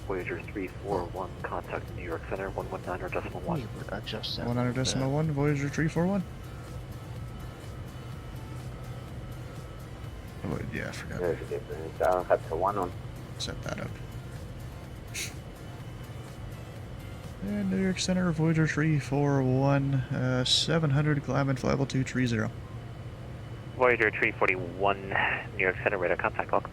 Voyager 341, contact New York Center, 119.1. Adjust that. 100.1, Voyager 341. Oh, yeah, I forgot. There's a difference. I don't have to one on. Set that up. And New York Center, Voyager 341, 700, climb and flyable 230. Voyager 341, New York Center, radar contact log.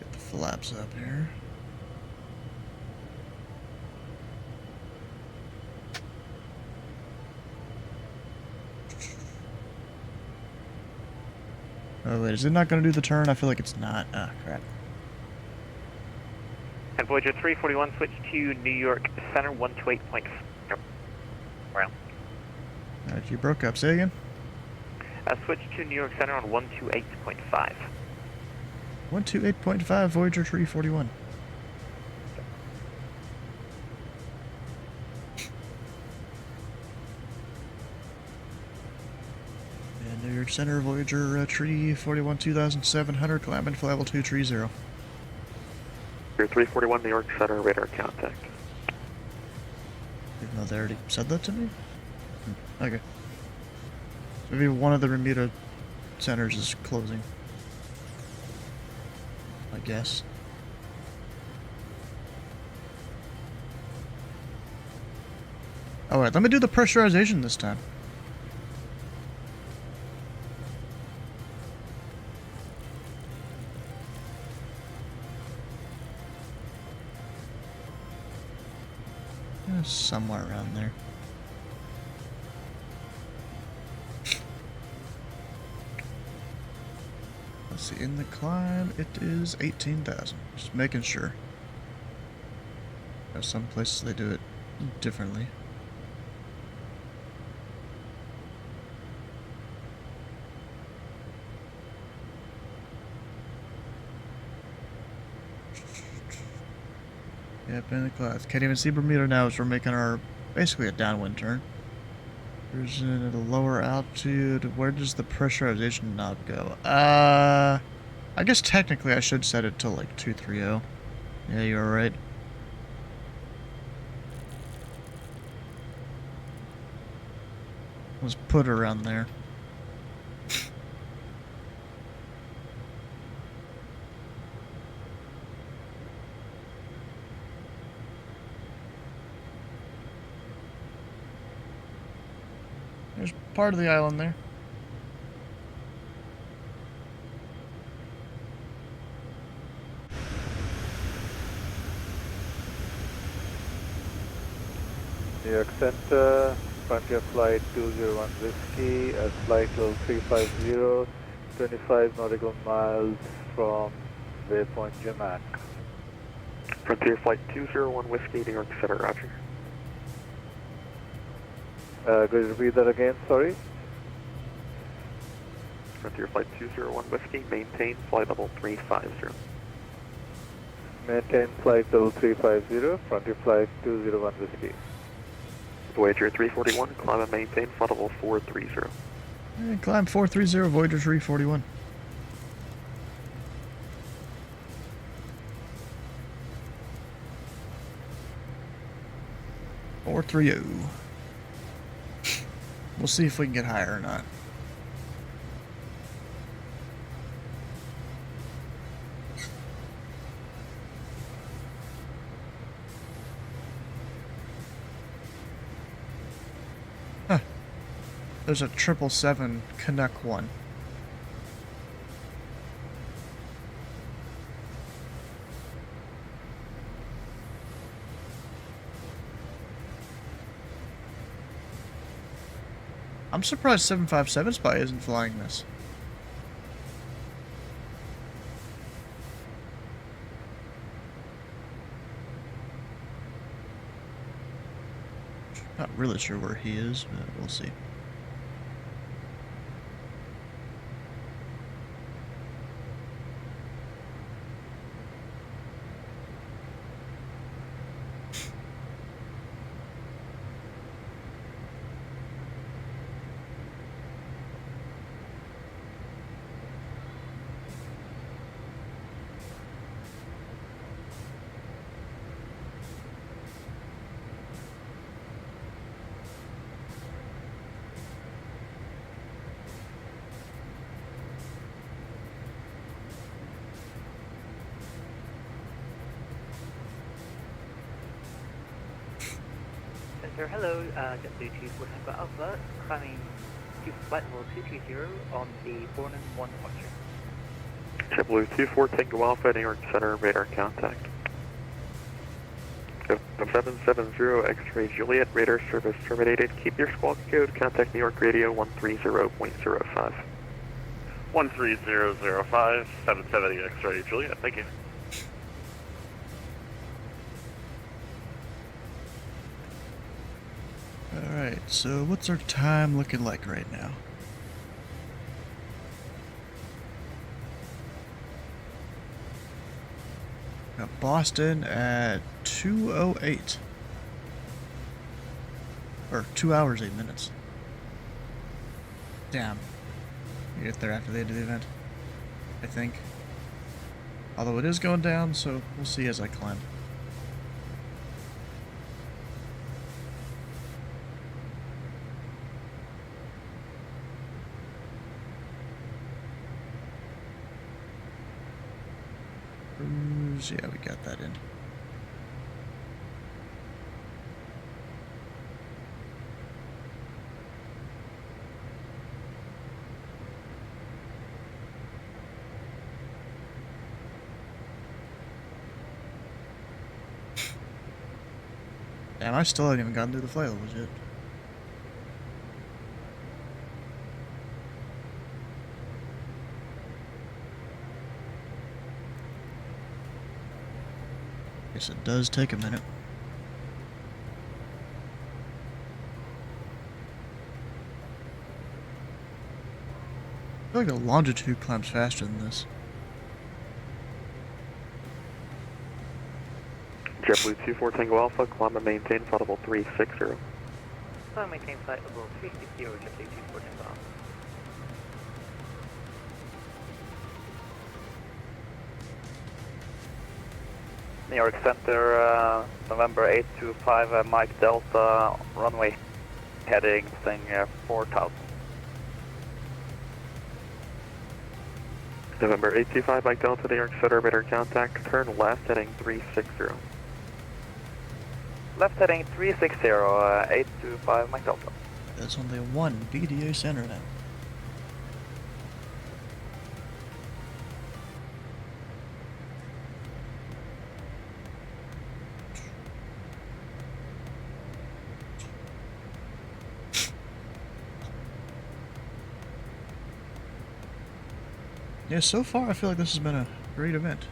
Get the flaps up here. Oh wait, is it not going to do the turn? I feel like it's not. Ah, crap. And Voyager 341, switch to New York Center, 128.4. Round. Alright, you broke up. Say again? Switch to New York Center on 128.5. 128.5, Voyager 341. And New York Center, Voyager 341, 2700, climb and fly level 230. 341, New York Center, radar contact. Even though they already said that to me? Okay. Maybe one of the Bermuda centers is closing. I guess. Alright, let me do the pressurization this time. Somewhere around there. Let's see, in the climb, it is 18,000. Just making sure. There's some places they do it differently. Yep, in the clouds. Can't even see Bermuda now as we're making our, basically a downwind turn. Cruising at a lower altitude. Where does the pressurization knob go? I guess technically I should set it to like 230. Yeah, you're right. Let's put it around there. There's part of the island there. New York Center, Frontier Flight 201 Whiskey, flight level 350, 25 nautical miles from Waypoint Jamac. Frontier Flight 201 Whiskey, New York Center, roger. Could you repeat that again, sorry? Frontier Flight 201 Whiskey, maintain flight level 350. Maintain flight level 350, Frontier Flight 201 Whiskey. Voyager 341, climb and maintain flight level 430. And climb 430, Voyager 341. We'll see if we can get higher or not. Huh. There's a 777 Canuck 1. I'm surprised 757 Spy isn't flying this. Not really sure where he is, but we'll see. Center, hello, JetBlue 24 Tango Alpha, climbing to flight level 220 on the Borman 1 departure. JetBlue 24 Tango Alpha, New York Center, radar contact. 770 X-ray Juliet, radar service terminated. Keep your squawk code, contact New York Radio 130.05. 13005, 770 X-ray Juliet, thank you. Alright, so what's our time looking like right now? Got Boston at 2:08. Or 2 hours, 8 minutes. Damn. You get there after the end of the event, I think. Although it is going down, so we'll see as I climb. Cruise, yeah, we got that in. Damn, I still haven't even gotten through the flight levels yet. Guess it does take a minute. I feel like the longitude climbs faster than this. JetBlue 24 Tango Alpha, climb and maintain flight level 360. Climb and maintain flight level 360, JetBlue 24 Tango Alpha. New York Center, November 825, Mike Delta, runway heading thing 4000. November 825, Mike Delta, New York Center, radar contact, turn left heading 360. Left heading 360, 825, Mike Delta. That's only one BDA center now. Yeah, so far I feel like this has been a great event.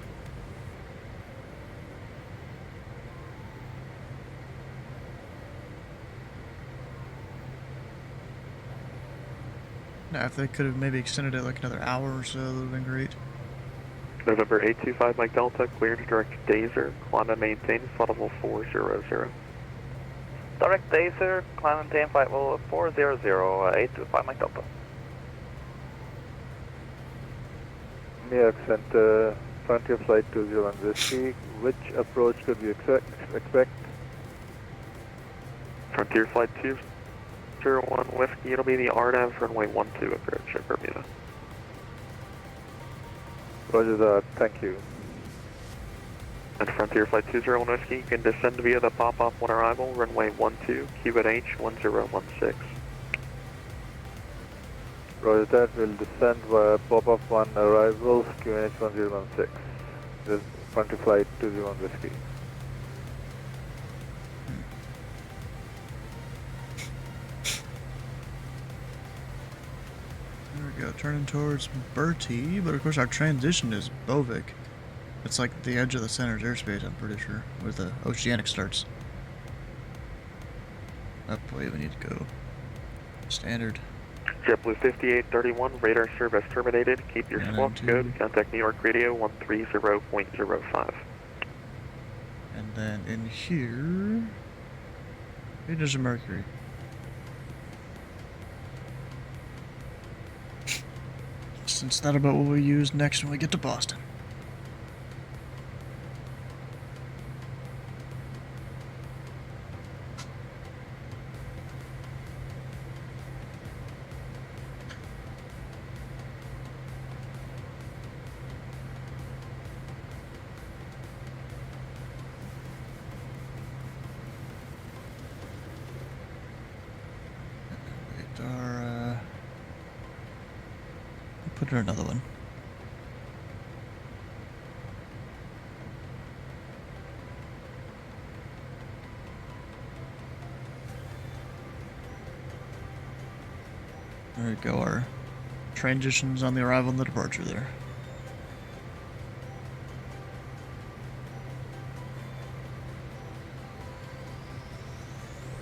Now, if they could have maybe extended it like another hour or so, that would have been great. November 825, Mike Delta, cleared to direct Dazer, climb and maintain flight level 400. Direct Dazer, climb and maintain flight level 400, 825, Mike Delta. New York Center, Frontier Flight 201 Whiskey, which approach could we expect? Frontier Flight 201 Whiskey, it'll be the RNAV runway 12 approach at Bermuda. Roger that, thank you. And Frontier Flight 201 Whiskey, you can descend via the pop-off on arrival, runway 12, QNH 1016. Roger that, we'll descend via pop-off 1 arrivals, QNH 1016. This is Frontier Flight 201 Whiskey. There we go, turning towards Bertie, but of course our transition is Bovik. It's like the edge of the center's airspace, I'm pretty sure, where the oceanic starts. Up way we need to go. Standard. JetBlue 5831, radar service terminated. Keep your squawk code. Contact New York Radio 130.05. And then in here, Pages of Mercury. Since that's about what we use next when we get to Boston. Put her another one. There we go, our transitions on the arrival and the departure there.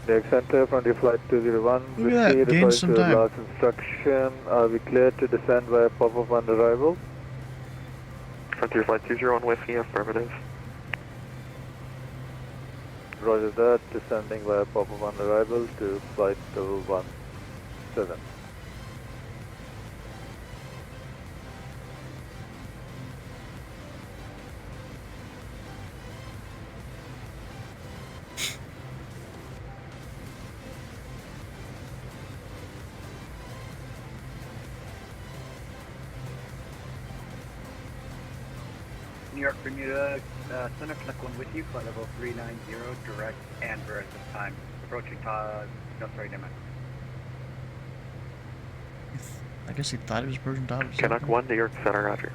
New York Center, Frontier Flight 201. Look at that, gain some time. Last instruction, are we cleared to descend via pop-up on arrival? Frontier Flight 201 Whiskey, affirmative. Roger that. Descending via pop-up on arrival to flight 17. New York, Bermuda, Center Connect 1 with you, flight level 390, direct Amber at this time. Approaching no, sorry, never mind. I guess he thought it was approaching Tobu. Connect 1, New York Center, roger.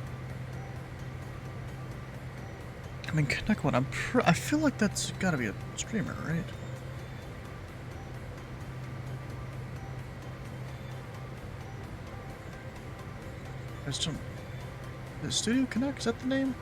I mean, Connect 1, I feel like that's gotta be a streamer, right? There's some... The Studio Connect, is that the name?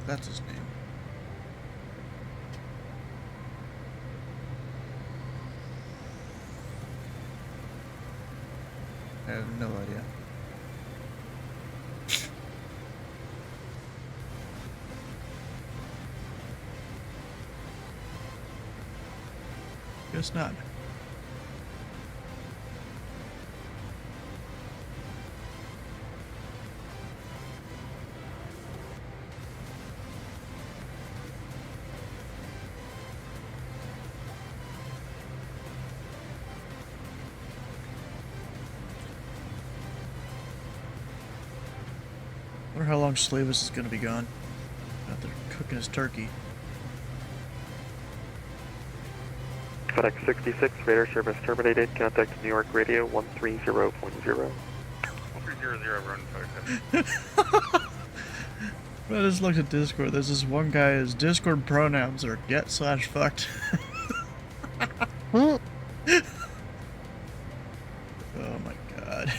That's his name. I have no idea. Guess not. I wonder how long Slavis is going to be gone. Out there cooking his turkey. FedEx 66, radar service terminated. Contact New York Radio 130.0. 300, run 5. I just looked at Discord. There's this one guy, his Discord pronouns are get/fucked. Oh my god.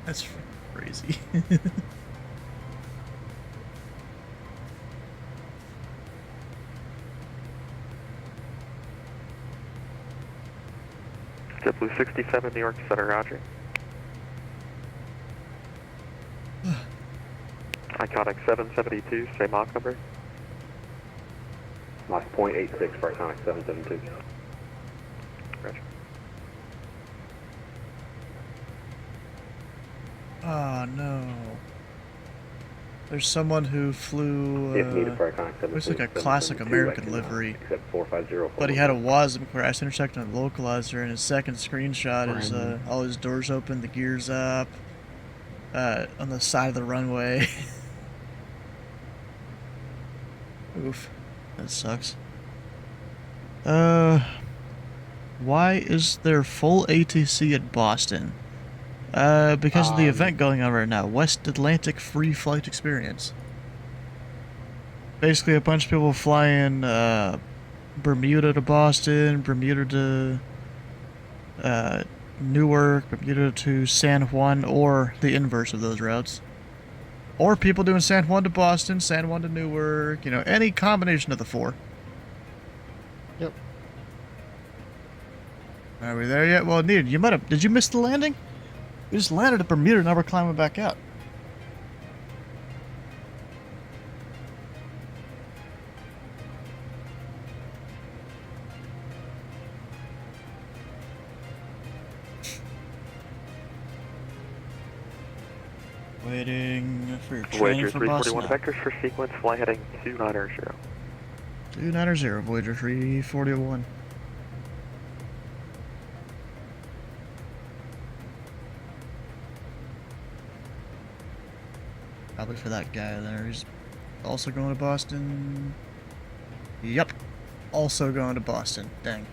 That's crazy. JetBlue 67, New York Center, roger. Iconic 772, same Mach number. Mach 0.86 for Iconic 772. Roger. Oh no. There's someone who flew, If needed for Iconic 772. looks like a classic American livery. Except 450. But he had a WASM crash intersecting a localizer, and his second screenshot is all his doors open, the gears up, on the side of the runway. Oof. That sucks. Why is there full ATC at Boston? Because of the event going on right now, West Atlantic Free Flight Experience. Basically, a bunch of people flying Bermuda to Boston, Bermuda to Newark, Bermuda to San Juan, or the inverse of those routes. Or people doing San Juan to Boston, San Juan to Newark, you know, any combination of the four. Yep. Are we there yet? Well, Neil, you might have... Did you miss the landing? We just landed at Bermuda, now we're climbing back out. Waiting for your training Voyager for Boston. 341 vectors for sequence, fly heading 290. 290, Voyager 341. Probably for that guy there. He's also going to Boston. Yep. Also going to Boston. Dang.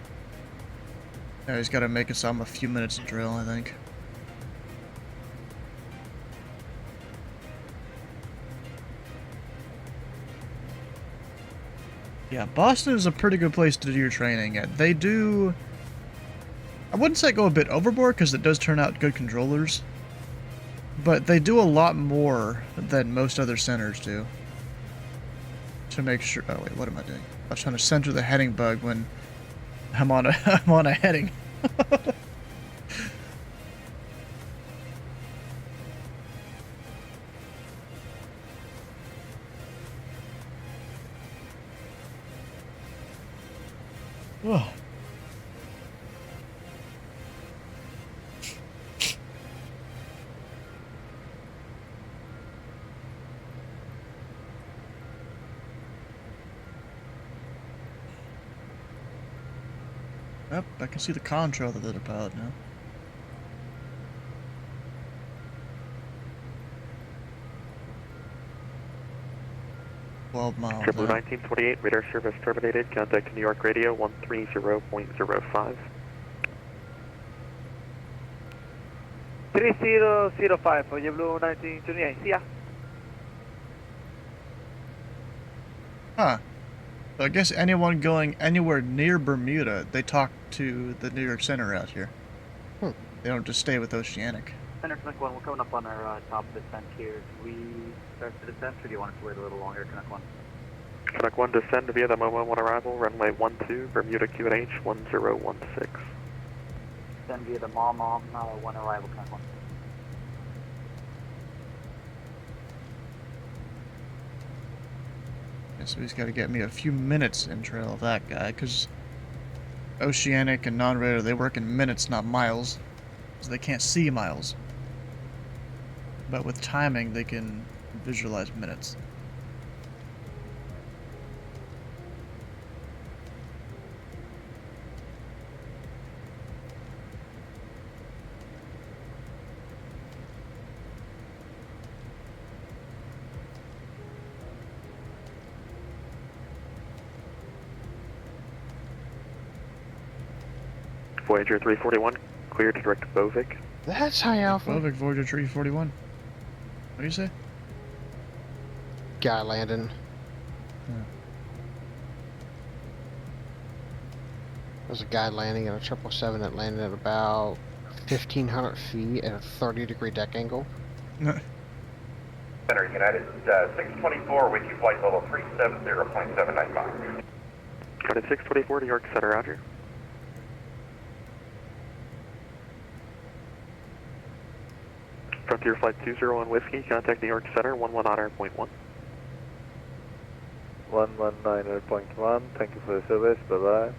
Now he's got to make us a few minutes of drill, I think. Yeah, Boston is a pretty good place to do your training at. They do... I wouldn't say go a bit overboard, because it does turn out good controllers. But they do a lot more than most other centers do. To make sure... Oh, wait, what am I doing? I was trying to center the heading bug when I'm on a, I'm on a heading. Ugh. Yep, I can see the contrail of the little pilot now. Miles. Triple 1928, radar service terminated. Contact New York radio 130.05. 3005 for Blue 1928. See ya. Huh. So I guess anyone going anywhere near Bermuda, they talk to the New York Center out here. They don't just stay with Oceanic. Center Connect 1, we're coming up on our top descent here. Can we start the descent, or do you want us to wait a little longer, Connect 1? Connect 1, descend via the Momo 1 arrival, runway 12, Bermuda QNH 1016. Descend via the Mom 1 arrival, Connect 1. So he's got to get me a few minutes in trail of that guy, because Oceanic and non-radar, they work in minutes, not miles, because they can't see miles. But with timing, they can visualize minutes. Voyager 341, clear to direct Bovik. That's high alpha. Bovik, Voyager 341. What do you say? Guy landing. Yeah. There's a guy landing in a 777 that landed at about 1,500 feet at a 30-degree deck angle. Center United 624 with you, flight level 370.795. United 624 to York Center, roger. Frontier Flight 201 Whiskey, contact New York Center, 11 Honor point 1. 119.1, thank you for the service, bye-bye.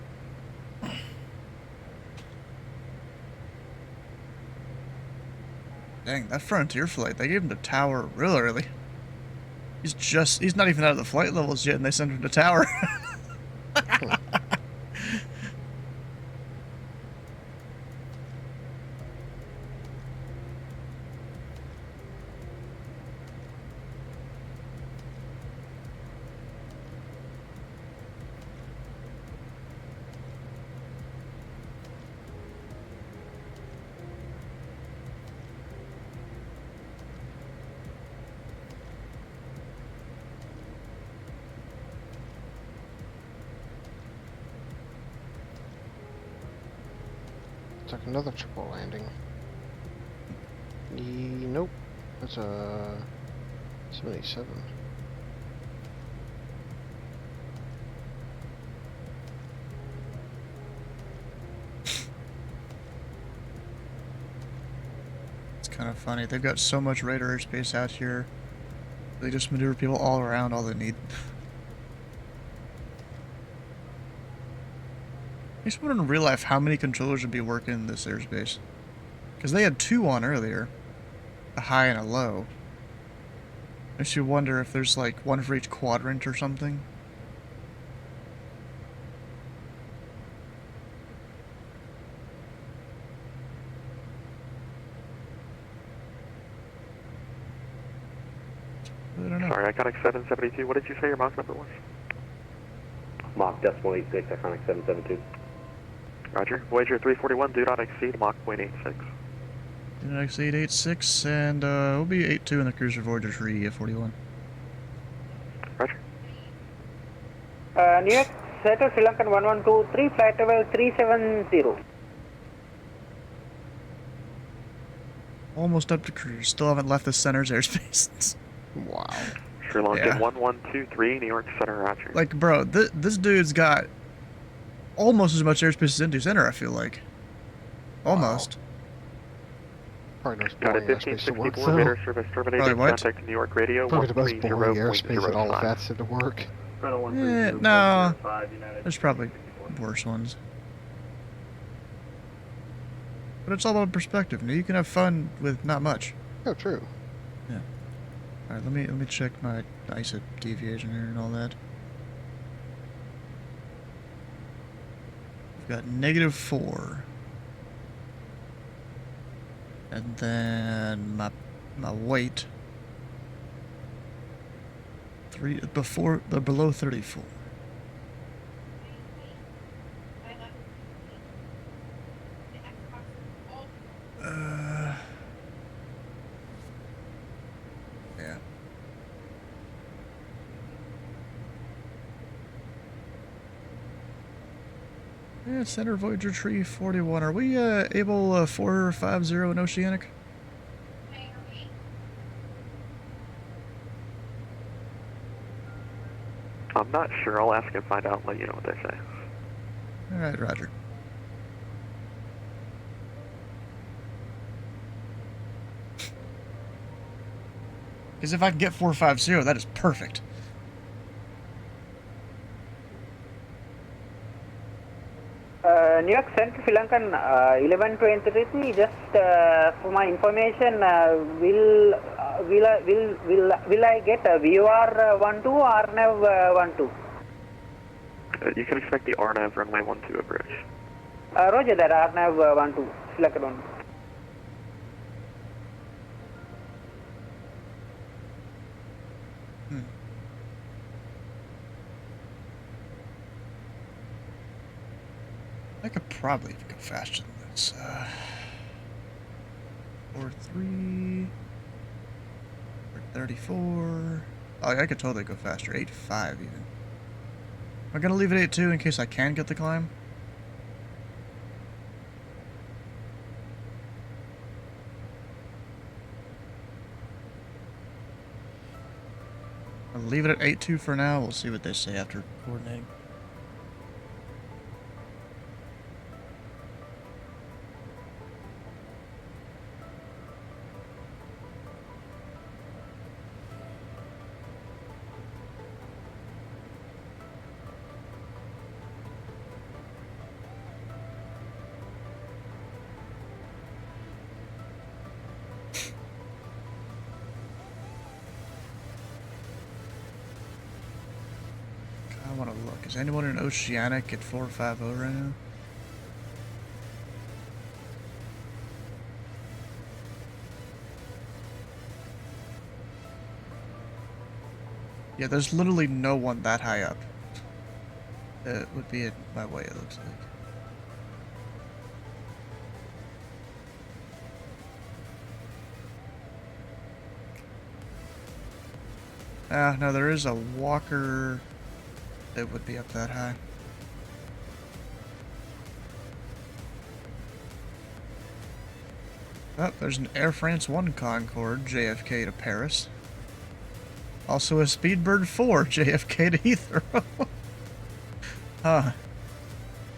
Dang, that Frontier flight, they gave him the tower real early. He's not even out of the flight levels yet, and they sent him to tower. Took another triple landing. Nope. That's a 77. It's kind of funny. They've got so much radar airspace out here. They just maneuver people all around all they need. I just wonder in real life how many controllers would be working in this airspace. Because they had two on earlier. A high and a low. Makes you wonder if there's like one for each quadrant or something. I don't know. Sorry, Iconic 772, what did you say your Mach number was? Mach decimal 86, Iconic 772. Roger. Voyager 341, do not exceed Mach .86. Do not exceed 86, and we'll be 82 in the cruiser Voyager 3 at 41. Roger. New York Center, Sri Lankan 1123, flight level 370. Almost up to cruise. Still haven't left the center's airspace. Wow. Sri Lankan Yeah. 1123, New York Center, roger. Like, bro, this dude's got almost as much airspace as into center, I feel like. Almost. Probably the most Got boring it, airspace to work, 1564, though. radar service terminated, Probably what? contact New York Radio, Probably the most boring airspace that all of 130.05. that's to work. No, there's probably worse ones. But it's all about perspective. Now, you can have fun with not much. Oh, true. Yeah. All right, let me check my ISA deviation here and all that. We've got -4. And then my weight. Below 34. Yeah. Yeah, Center Voyager Tree 41. Are we able 450 in Oceanic? I'm not sure. I'll ask and find out and let you know what they say. Alright, roger. Because if I can get 450, that is perfect. New York Center, Sri Lankan 1123. Just for my information, will I get a VOR 12 or RNAV 12? You can expect the RNAV runway 12 approach. Roger that, RNAV 12, Sri Lankan 1. I could probably go faster than this. 4-3, 34. Oh, I could totally go faster. 8-5 even. I'm gonna leave it 8-2 in case I can get the climb. I'll leave it at 8-2 for now. We'll see what they say after coordinating. I want to look. Is anyone in Oceanic at 450 right now? Yeah, there's literally no one that high up. That would be at my way, it looks like. No, there is a walker that would be up that high. Oh, there's an Air France 1 Concorde, JFK to Paris. Also a Speedbird 4, JFK to Heathrow. Huh.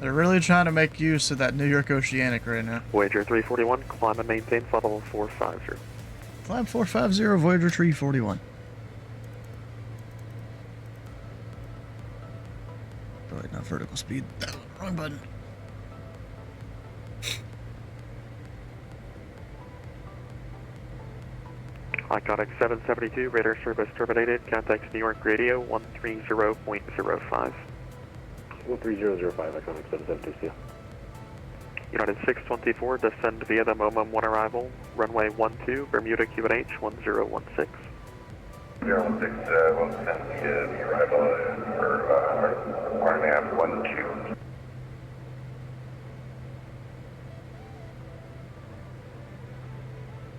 They're really trying to make use of that New York Oceanic right now. Voyager 341, climb and maintain flight level 450. Climb 450, Voyager 341. Probably not vertical speed. Wrong button. Iconic 772, radar service terminated. Contacts New York Radio 130.05. 13005, Iconic 772, see ya. United 624, descend via the MoMA 1 arrival. Runway 12, Bermuda QNH 1016. 016, we'll send the arrival for RNAV 12.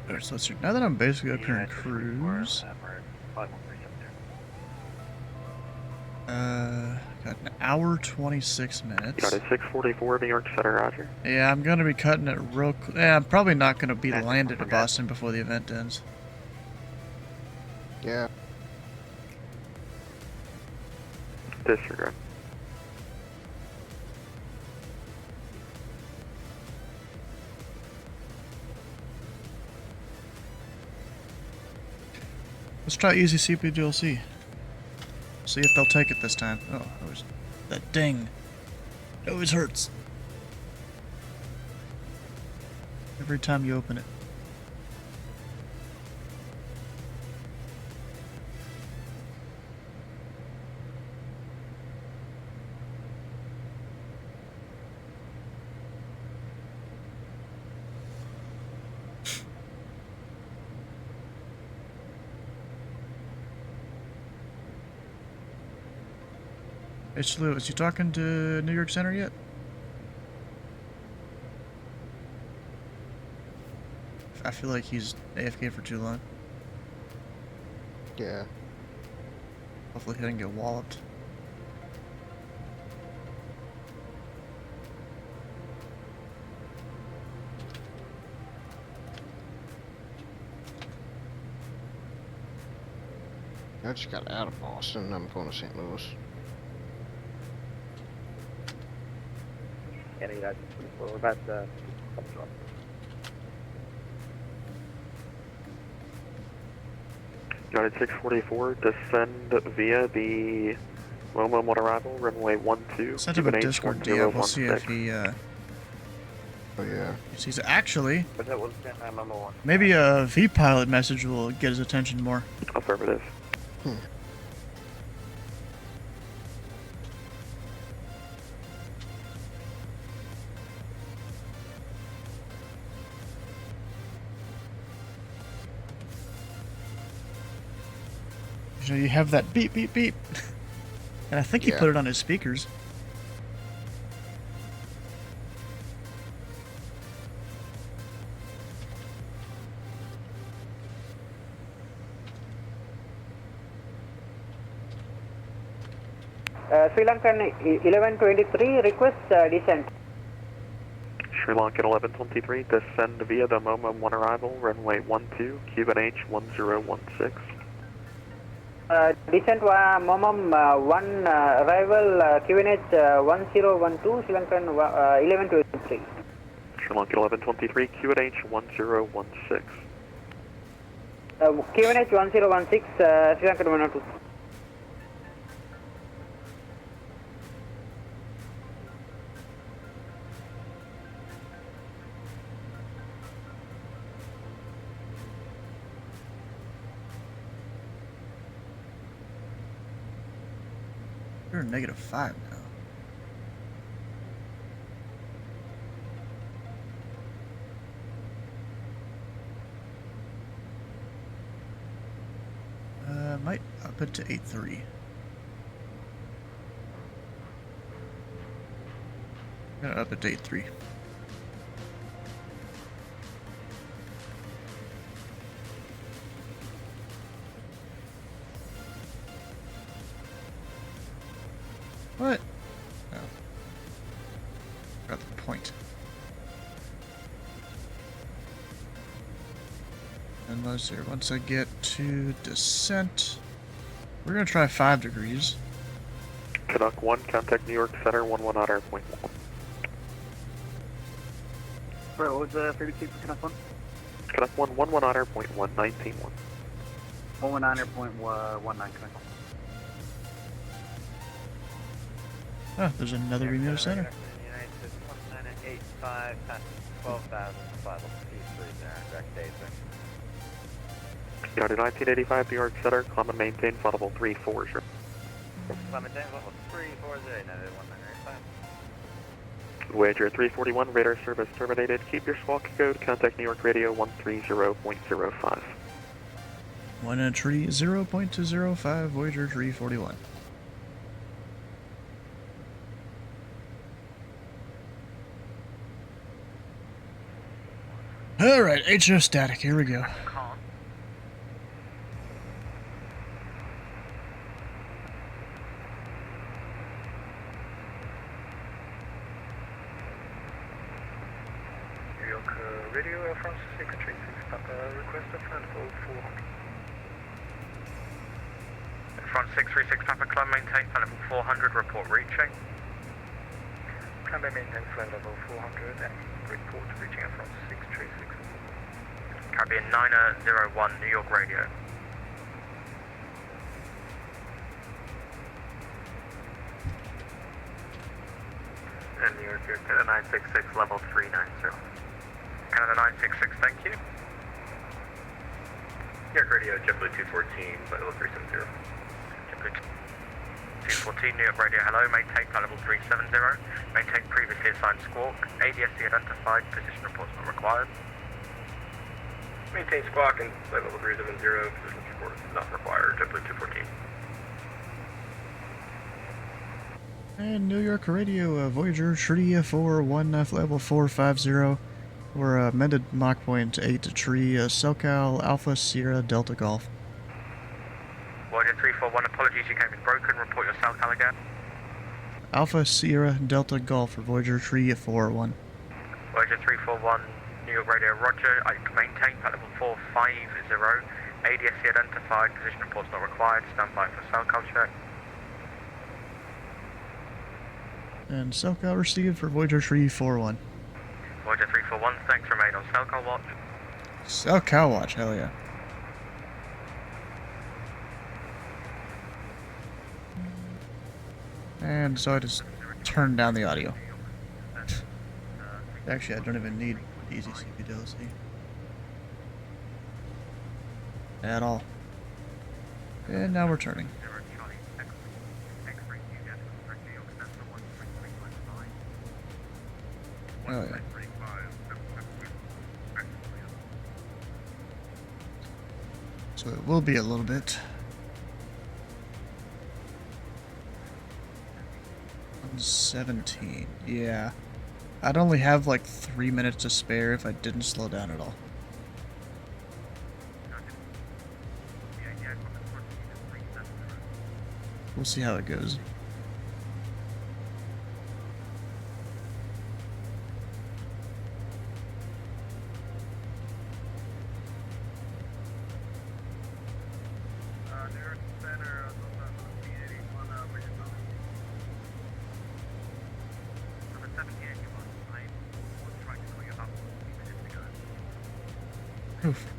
Alright, so let's see. Now that I'm basically up here in cruise. Got an hour 26 minutes. Got it 644 New York Center, roger. Yeah, I'm gonna be cutting it real. Yeah, I'm probably not gonna be landed at Boston before the event ends. Yeah. Disregard. Let's try easy CPDLC. See if they'll take it this time. Oh, that ding. It always hurts. Every time you open it. Hey, Salute, is he talking to New York Center yet? I feel like he's AFK for too long. Yeah. Hopefully he didn't get walloped. I just got out of Boston and I'm going to St. Louis. Yeah, United 24, we're about to come drop. United 644, descend via the Momo on arrival, runway 12. Send him a Discord DM, we'll see if he, Oh yeah. He's actually, But that was number one. maybe a V-pilot message will get his attention more. Affirmative. You know, you have that beep, beep, beep. And I think he put it on his speakers. Sri Lankan 1123, request descent. Sri Lankan 1123, descend via the Momo on arrival, runway 12, Cuban H 1016. Descent via Momom 1 arrival QNH 1012, Sri Lankan 1123. Sri Lankan 1123, Cuban H 1016. QNH 1016, Sri Lankan 102. You're -5 now. Might up it to 8-3. I'm gonna up it to 8-3. What? Oh. Got the point. And let's see, once I get to descent, we're gonna try 5 degrees. Canuck 1, contact New York Center, 11 otter point 1. Sorry, what was the frequency for Canuck 1? Canuck 1, 11 otter point 1, 19-1. 119.19 Canuck 1. Oh, there's another Bermuda Center. United 1985, 12,000, direct days, United 1985, New York Center, climb and maintain flight level 34, sure. Climate day, level 340, United 1985. Voyager 341, radar service terminated. Keep your squawk code, contact New York Radio 130.05. 130.205, Voyager 341. Alright, HO static, here we go. Radio Air France 636, Papa, request a flight level 400. France 636, Papa, climb maintain flight level 400, report reaching. Climb maintain flight level 400 and report reaching Air France 636. Caribbean 901, New York Radio. And New York, you're Canada 966, level 390. Canada 966, thank you. New York Radio, JetBlue 214, flight level 370. JetBlue 214, New York Radio, hello, maintain flight level 370. Maintain previously assigned squawk. ADSC identified, position reports not required. Maintain squawk and flight level 370, position support not required, JetBlue 214. And New York Radio, Voyager Tree 41, flight level 450. We're amended Mach point 8 to Tree, SoCal Alpha Sierra Delta Golf. Voyager 341, apologies, you came in broken. Report your SoCal again. Alpha Sierra Delta Golf for Voyager Tree 41. Voyager 341, New York Radio, roger. I maintain flight level 450. ADSC identified, position reports not required. Stand by for SoCal check. And SoCal received for Voyager Tree 41. Voyager 341, thanks, remain on SoCal watch. SoCal watch, hell yeah. And so I just turned down the audio. Actually, I don't even need easy CPDLC at all. And now we're turning. Oh yeah. So it will be a little bit. 117. Yeah. I'd only have like 3 minutes to spare if I didn't slow down at all. We'll see how it goes. Oof.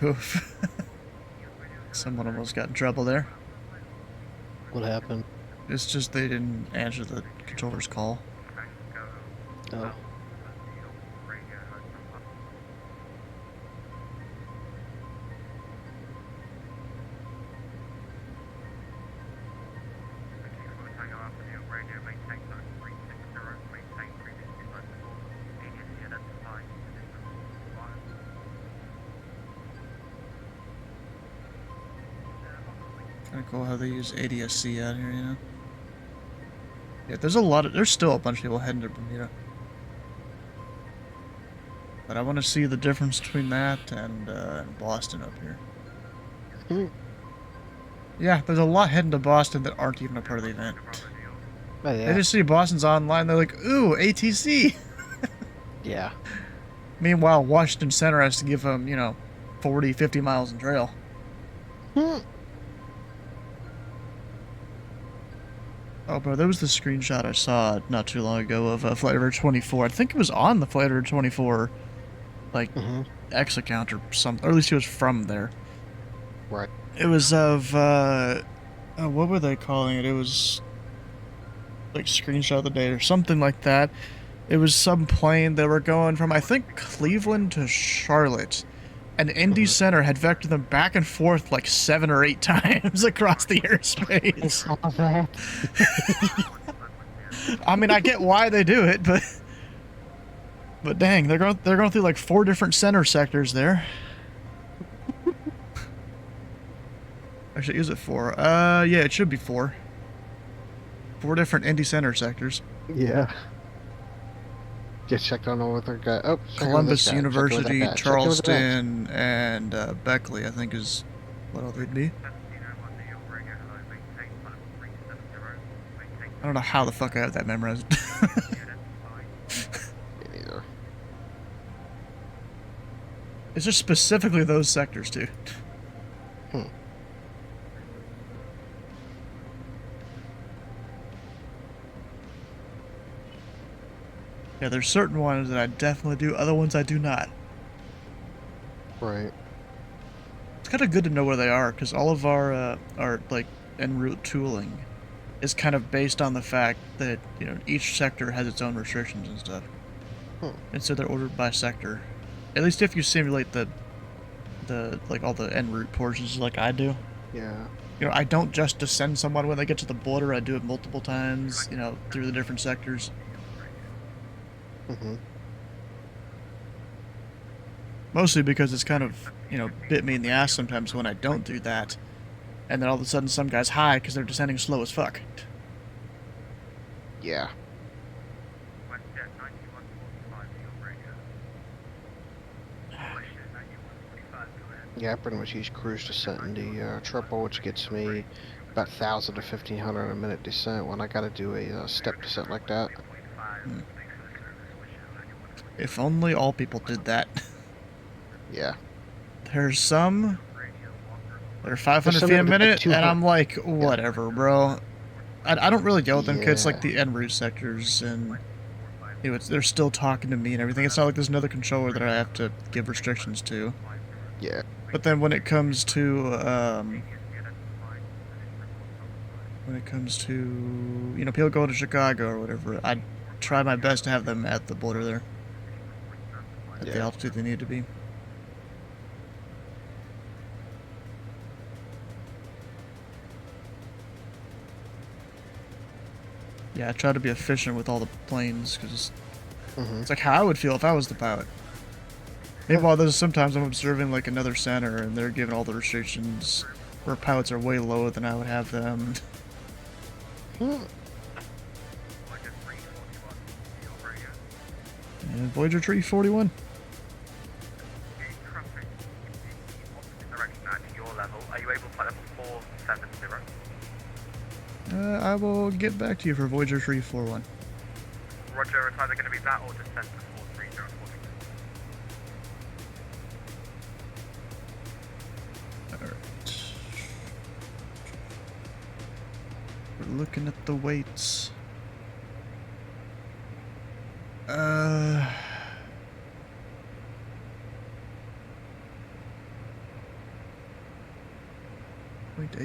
Oof. Someone almost got in trouble there. What happened? It's just they didn't answer the controller's call. Oh. Kinda cool how they use ADSC out here, you know? Yeah, there's still a bunch of people heading to Bermuda. But I want to see the difference between that and Boston up here. Yeah, there's a lot heading to Boston that aren't even a part of the event. Oh, yeah. They just see Boston's online, they're like, ooh, ATC! Yeah. Meanwhile, Washington Center has to give them, 40, 50 miles in trail. Oh, bro, there was the screenshot I saw not too long ago of Flight Radar 24. I think it was on the Flight Radar 24, X account or something. Or at least it was from there. Right. It was of, what were they calling it? It was, like, screenshot of the day or something like that. It was some plane that were going from, I think, Cleveland to Charlotte. And Indy Center had vectored them back and forth like 7 or 8 times across the airspace. I mean, I get why they do it, but dang, they're going through like 4 different center sectors there. Actually, is it 4? Yeah, it should be 4. 4 different Indy Center sectors. Yeah. Just checked on over their guy. Oh, Columbus University, Charleston, and Beckley, I think, is what all they'd be. I don't know how the fuck I have that memorized. Me neither. It's just specifically those sectors, too. Yeah, there's certain ones that I definitely do, other ones I do not. Right. It's kind of good to know where they are, because all of our like, en route tooling is kind of based on the fact that, you know, each sector has its own restrictions and stuff. And so they're ordered by sector. At least if you simulate the like, all the en route portions like I do. Yeah. You know, I don't just descend someone when they get to the border, I do it multiple times, you know, through the different sectors. Mostly because it's kind of, you know, bit me in the ass sometimes when I don't do that. And then all of a sudden some guy's high because they're descending slow as fuck. Yeah. Yeah, I pretty much use cruise descent in the triple, which gets me about 1,000 to 1,500 a minute descent when I gotta do a step descent like that. If only all people did that. Yeah. There's some that are 500 feet a minute, and I'm like, whatever, bro. I don't really deal with them because, like, the en route sectors, and you know, they're still talking to me and everything. It's not like there's another controller that I have to give restrictions to. Yeah. But then when it comes to, you know, people going to Chicago or whatever, I try my best to have them at the border there. At the altitude they need to be. Yeah, I try to be efficient with all the planes, because it's like how I would feel if I was the pilot. Meanwhile, there's sometimes I'm observing like another center, and they're given all the restrictions, where pilots are way lower than I would have them. And Voyager 341. Are you able to flight level 470? I will get back to you for Voyager 341. Roger, it's either going to be that or descent to 430. Alright. We're looking at the weights. Point 8.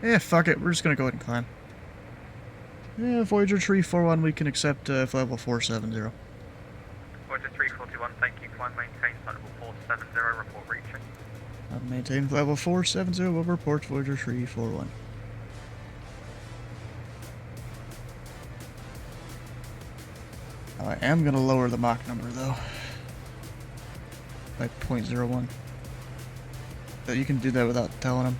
Yeah, fuck it. We're just gonna go ahead and climb. Yeah, Voyager 341, we can accept flight level 470. Voyager 341, thank you. Climb maintain flight level 470, report reaching. Maintain flight level 470, will report Voyager 341. I am gonna lower the Mach number though. By 0.01. But you can do that without telling him.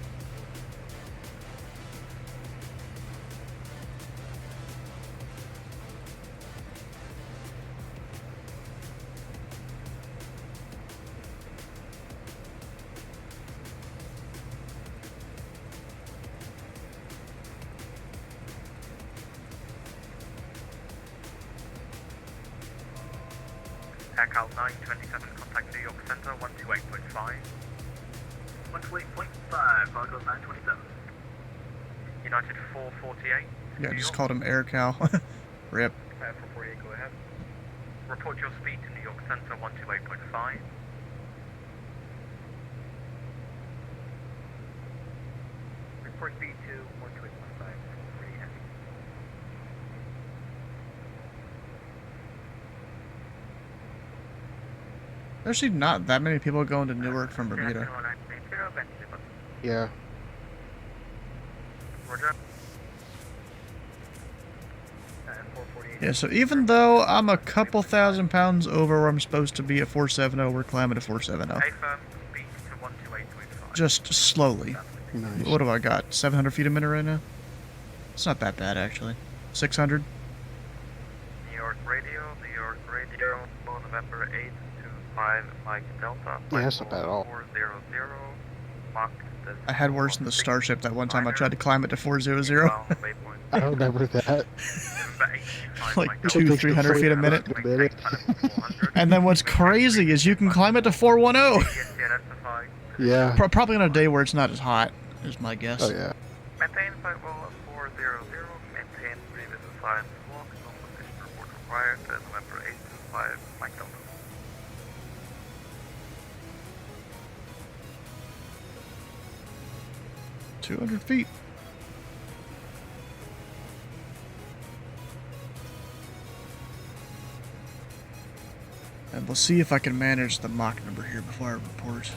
Aircal 927, contact New York Center, 128.5. 128.5, Argo 927. United 448. Yeah, I just called him AirCal. Rip. 448, go ahead. Report your speed to New York Center, 128.5. Report speed to 128.5, pretty heavy. There's actually not that many people going to Newark from Bermuda. Yeah. Roger. Yeah, so even though I'm a couple thousand pounds over where I'm supposed to be at 470, we're climbing to 470. Just slowly. Nice. What do I got? 700 feet a minute right now? It's not that bad, actually. 600? New York Radio, November 825, Mike Delta. Yeah, that's not bad at all. 400, Mach. I had worse than the Starship that one time I tried to climb it to 400. I remember that. Like 200-300 feet a minute. And then what's crazy is you can climb it to 410. Yeah. Probably on a day where it's not as hot, is my guess. Oh, yeah. Maintain flight level 400, maintain previous assigned walk, no position report required, November 825, Mike Delta. $200 feet. And we'll see if I can manage the Mach number here before I report.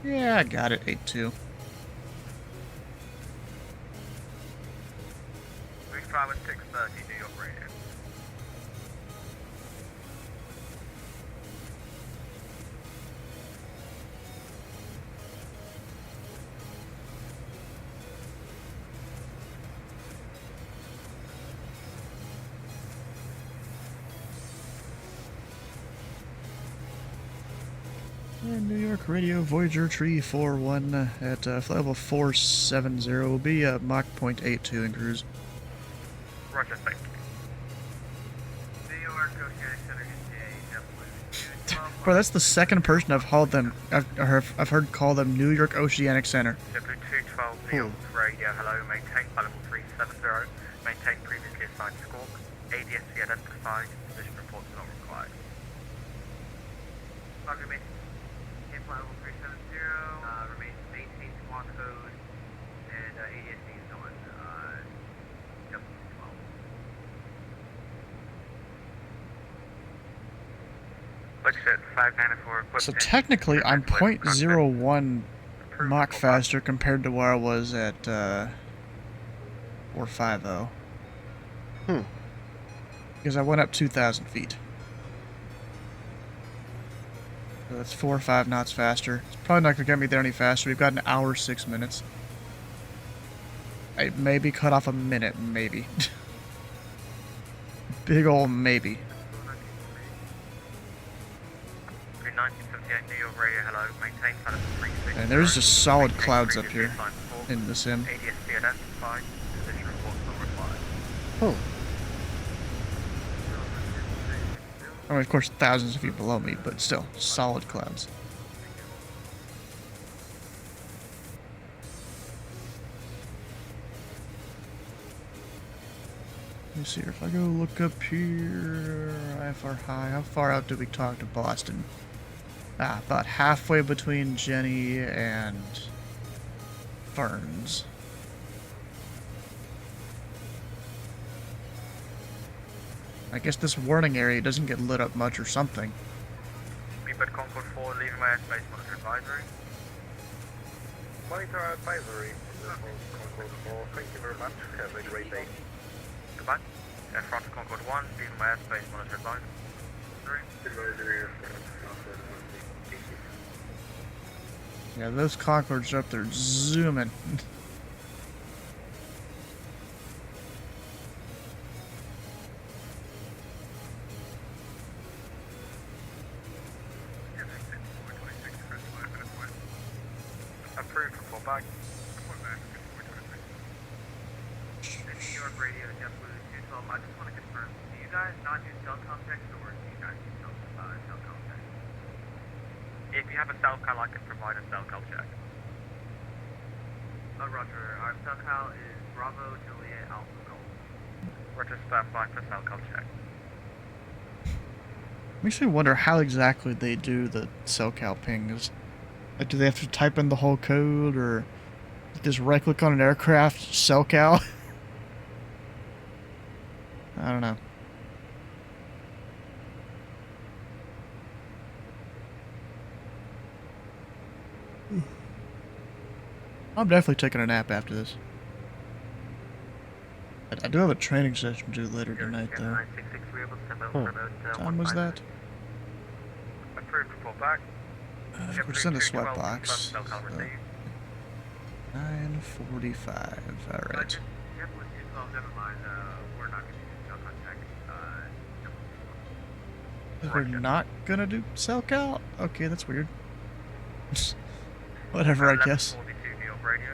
Yeah, I got it, 8.2. Reach 5 at 630, New York Radio. And New York Radio, Voyager Tree 41 at flight level 470 will be Mach 0.82 in cruise. Roger, thank you. New York, Oceanic Center, Bro, that's the second person I've called them. I've heard call them New York Oceanic Center. W212 New York Radio, hello, maintain flight level 370, maintain previously assigned squawk, ADSC identified, position reports not required. Roger, maintain flight level 370, maintain squawk code, and ADSC is on W212. Exit 594. So technically, I'm 0.01 Mach faster compared to where I was at 450. Because I went up 2,000 feet. So that's 4 or 5 knots faster. It's probably not going to get me there any faster. We've got an hour, 6 minutes. I maybe cut off a minute, maybe. Big ol' maybe. 1978 New York Radio, hello, maintain flight level 360. And there's just solid clouds up here in the sim. ADSC identified, position reports not required. I mean, of course, thousands of feet below me, but still, solid clouds. Let me see here. If I go look up here, how far out do we talk to Boston? About halfway between Jenny and Ferns. I guess this warning area doesn't get lit up much or something. Beep at Concord 4, leaving my airspace, monitor advisory. Monitor advisory, Concord 4, thank you very much, have a great day. Goodbye. Air France Concord 1, leaving my airspace, monitor advisory. Yeah, those Concords are up there zooming. Approved for fallback. New York Radio, JetBlue 212. I just want to confirm, do you guys not do cell context or do you guys do cell context? If you have a cell cal, I can provide a cell cal check. Roger. Our cell cal is Bravo Juliet Alpha Gold. Roger, stand by for cell cal check. Makes me wonder how exactly they do the SoCal pings. Like, do they have to type in the whole code, or just right-click on an aircraft, SoCal? I don't know. I'm definitely taking a nap after this. I do have a training session due later tonight, though. What time was that? Approved, report back. We're just in the sweat box. So 9:45. All right. Never mind, we're not going to do cell contact. We're not gonna do cell cal? Okay, that's weird. Whatever, I guess. 1142, New York radio.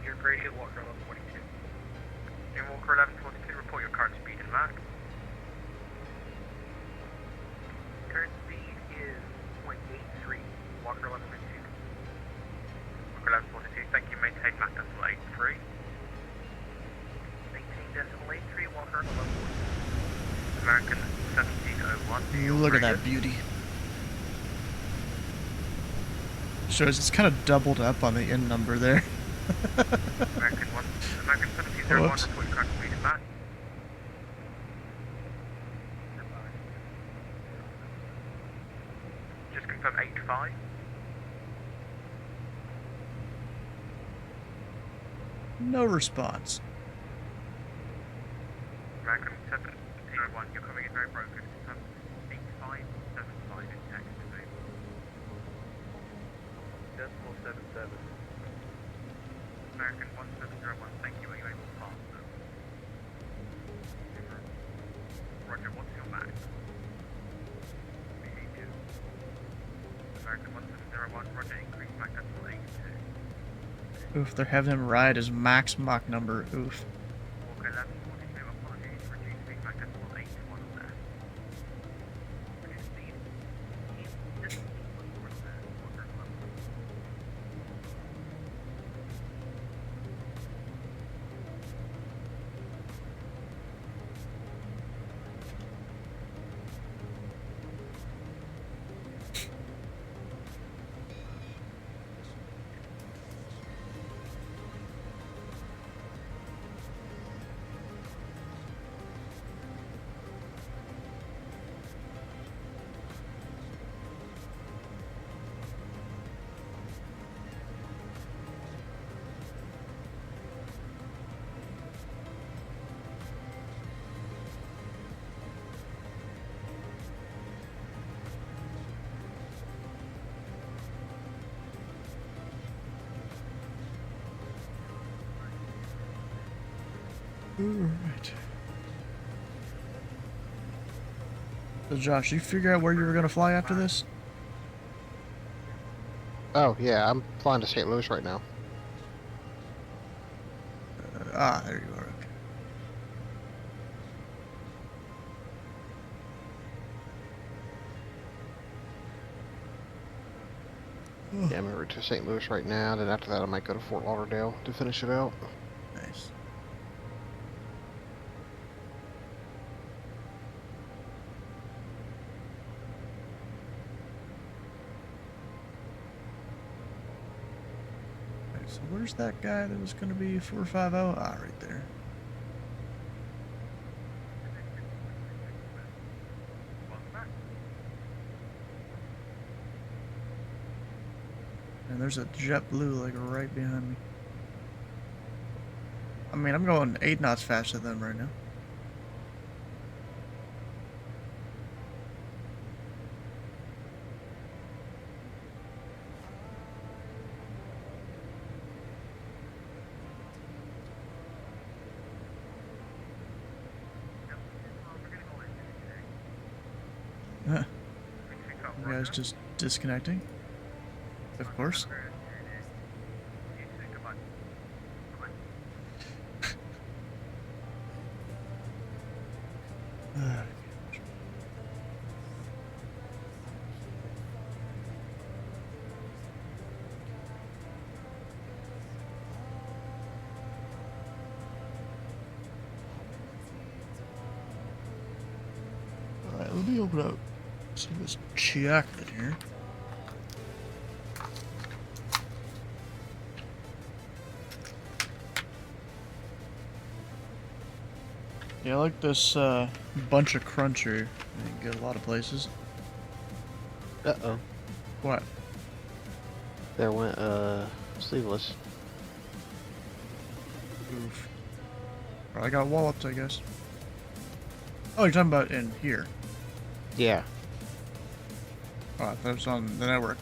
New York radio, Walker 1142. New Walker 1142, report your current speed and Mac. Current speed is 0.83, Walker 1142. Walker 1142, thank you, maintain Mac decimal 83. Maintain decimal 83, Walker 1142. American 1701. Look at that beauty. Shows it's kind of doubled up on the end number there. American 1701, Whoops. report your current speed and Mac. Just confirm 85. No response. American 1701, you're coming in very broken. Confirm 8575 in text. Decimal 77. American 1701, thank you. Are you able to pass them? Roger, what's your max? American 1701, Roger, increase Mac decimal 82. Oof, they're having him ride his max Mach number. Oof. Walker 1142, apologies, reducing Mac decimal 81 there. Reduce speed. Alright. So Josh, you figure out where you were gonna fly after this? Oh, yeah, I'm flying to St. Louis right now. There you are. Okay. Yeah, I'm en route to St. Louis right now. Then after that, I might go to Fort Lauderdale to finish it out. Nice. Alright, so where's that guy that was going to be 450? Ah, right there. And there's a JetBlue like right behind me. I mean, I'm going 8 knots faster than them right now. Huh. You guys just disconnecting? Of course. Alright, let me open up some of this chocolate here. Yeah, I like this bunch of cruncher. You can get a lot of places. Uh-oh. What? There went, sleeveless. Oof. Probably got walloped, I guess. Oh, you're talking about in here? Yeah. Oh, I thought it was on the network.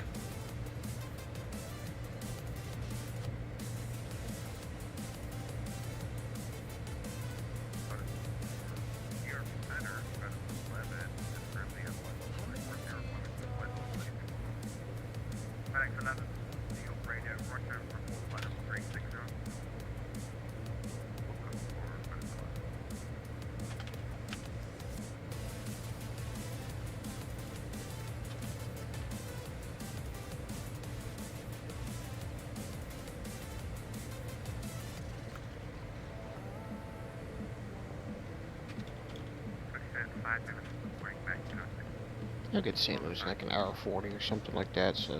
I'll get St. Louis in like an hour 40 or something like that, so...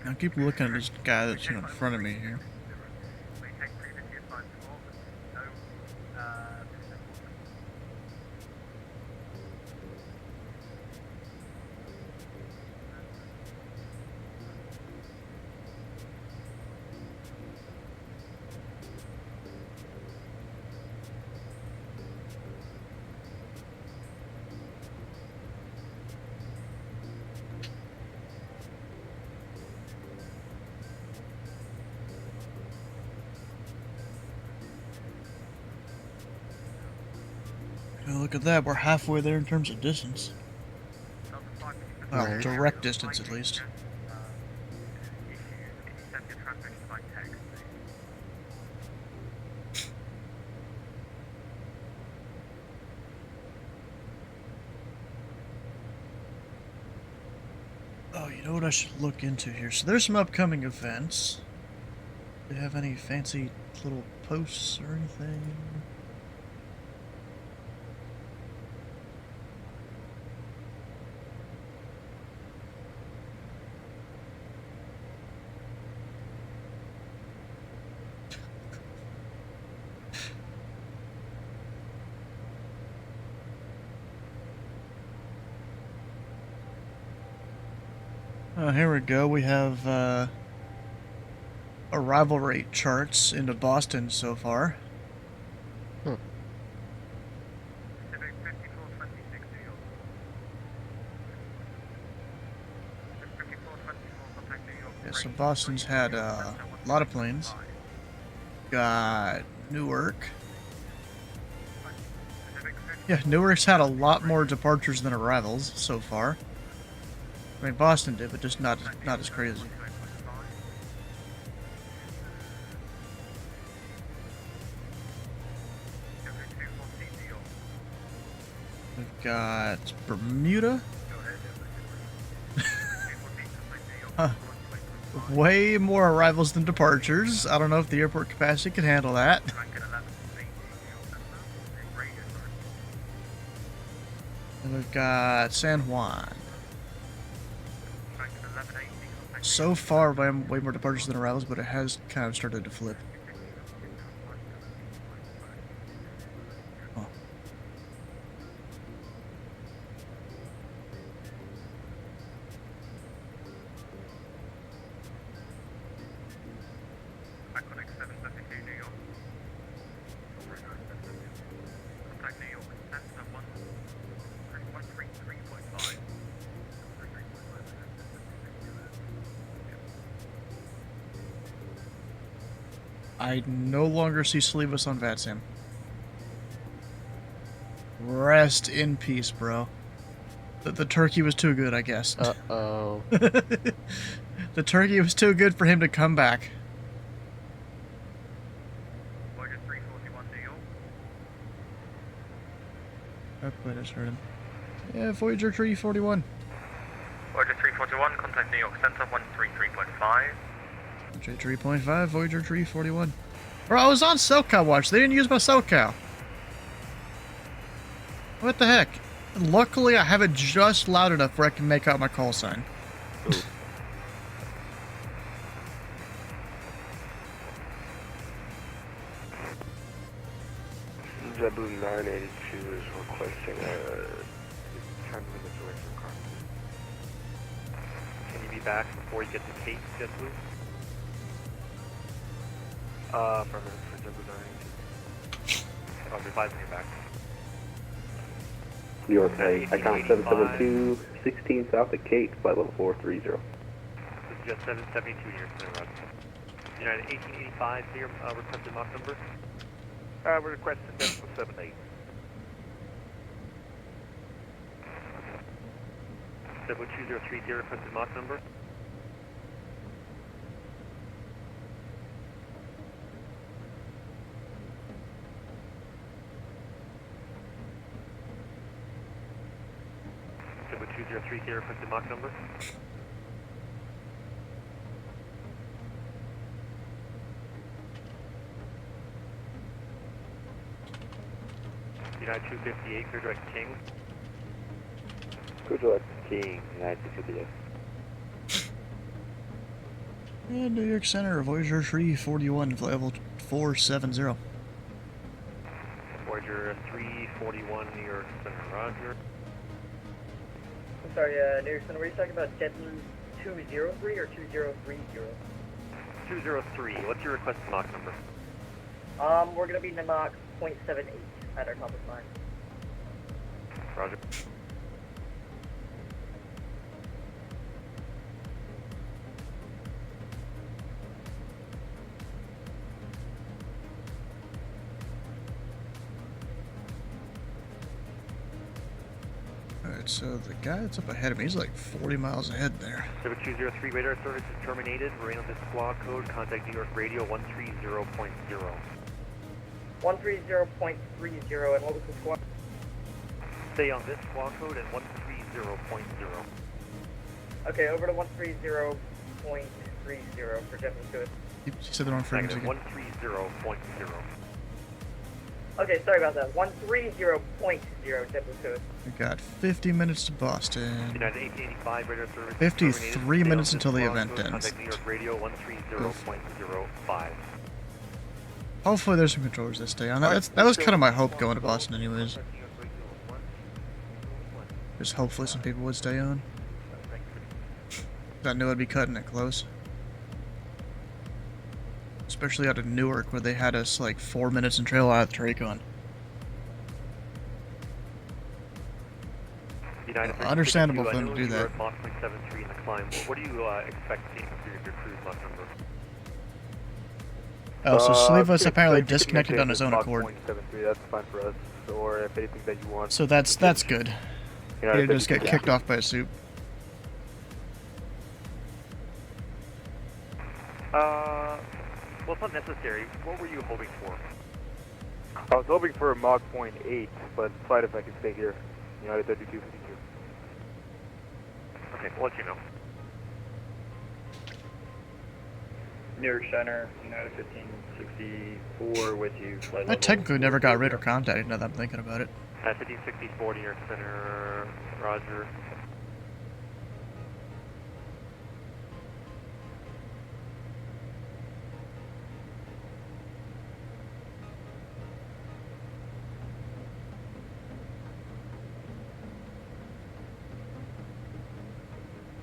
I keep looking at this guy that's in front of me here. Look at that, we're halfway there in terms of distance. Well, Right. direct distance at least. Oh, you know what I should look into here? So there's some upcoming events. Do they have any fancy little posts or anything? Here we go. We have arrival rate charts into Boston so far. Yeah, so Boston's had a lot of planes. Got Newark. Yeah, Newark's had a lot more departures than arrivals so far. I mean, Boston did, but just not as crazy. We've got Bermuda. Way more arrivals than departures. I don't know if the airport capacity can handle that. And we've got San Juan. So far, way more departures than arrivals, but it has kind of started to flip. Oh. I no longer see Sleeveless on VATSIM. Rest in peace, bro. The turkey was too good, I guess. Uh-oh. The turkey was too good for him to come back. Voyager 341, New York. I just heard him. Yeah, Voyager 341. Voyager 341, contact New York Center 133.5. Voyager 3.5, Voyager 341. Bro, I was on SoCal Watch. They didn't use my SoCal. What the heck? Luckily, I have it just loud enough where I can make out my call sign. Ooh. JetBlue 982 is requesting a 10-minute direction car. Can you be back before you get to Cape, JetBlue? Affirmative for JetBlue 982. I'll be advising you back. New York, icon 772, 16 south of Cape, flight level 430. This is just 772 here, Center Road. United 1885, so your requested Mach number? We're requesting decimal 78. 72030, requested Mach number? With 2030 here, requested Mach number. United 258, clear direct to King. Clear direct to King, United 258. And New York Center, Voyager 341, flight level 470. Voyager 341, New York Center, roger. I'm sorry, New York Center, were you talking about JetBlue 203 or 2030? 203, what's your requested Mach number? We're gonna be in the Mach 0.78 at our compass line. Roger. Alright, so the guy that's up ahead of me, he's like 40 miles ahead there. 7203 radar service is terminated. Marine on this squawk code. Contact New York Radio 130.0. 130.30, and what was the squawk? Stay on this squawk code at 130.0. Okay, over to 130.30 for JetBlue 2. You said the wrong frequency again. 130.0. Okay, sorry about that. 130.0 JetBlue 2. We got 50 minutes to Boston. United 1885 radar service. 53 minutes until the event ends. Contact New York Radio 130.05. Hopefully there's some controllers that stay on. That was kind of my hope going to Boston anyways. Just hopefully some people would stay on. I knew I'd be cutting it close. Especially out of Newark where they had us like 4 minutes in trail out of the Tracon. Understandable for them to do that. Mach 0.73 in the climb. What do you expect seeing for your cruise Mach number? Oh, so Sleeveless apparently disconnected on his own accord. 0.73, that's fine for us. Or if anything that you want. So that's good. He didn't just get kicked off by a soup. Well, it's not necessary. What were you hoping for? I was hoping for a Mach 0.8, but it's fine if I can stay here. United 3252. Okay, we'll let you know. New York Center, United 1564 with you. I technically never got radar contact now that I'm thinking about it. 1564 New York Center, roger.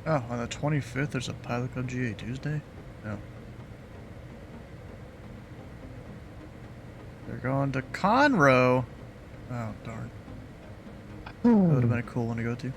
Oh, on the 25th, there's a Pilot Club GA Tuesday? No. They're going to Conroe. Oh, darn. That would have been a cool one to go to.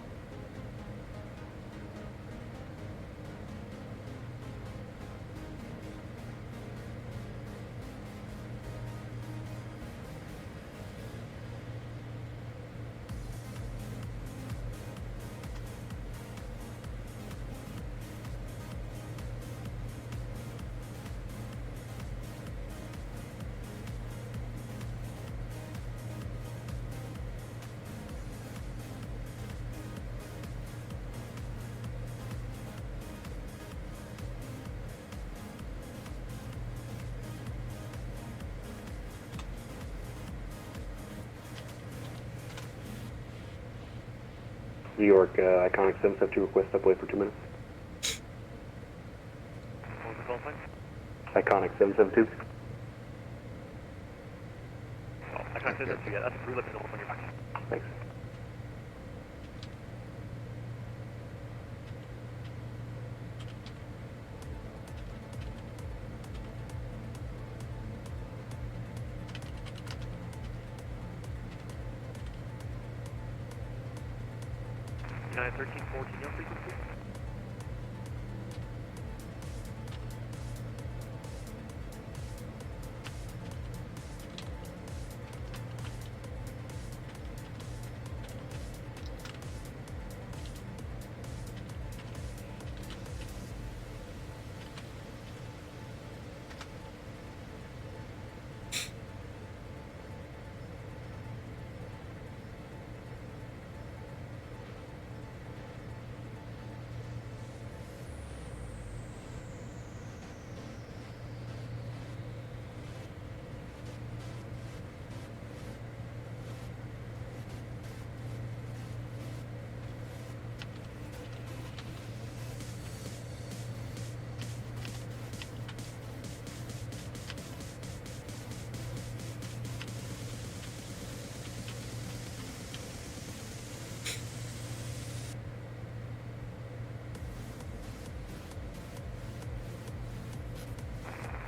New York, Iconic 772 request up wait for 2 minutes. What was the call sign? Iconic 772. Oh, I can't say that to you yet. That's a blue lip on your back. Thanks. United 1314, your frequency.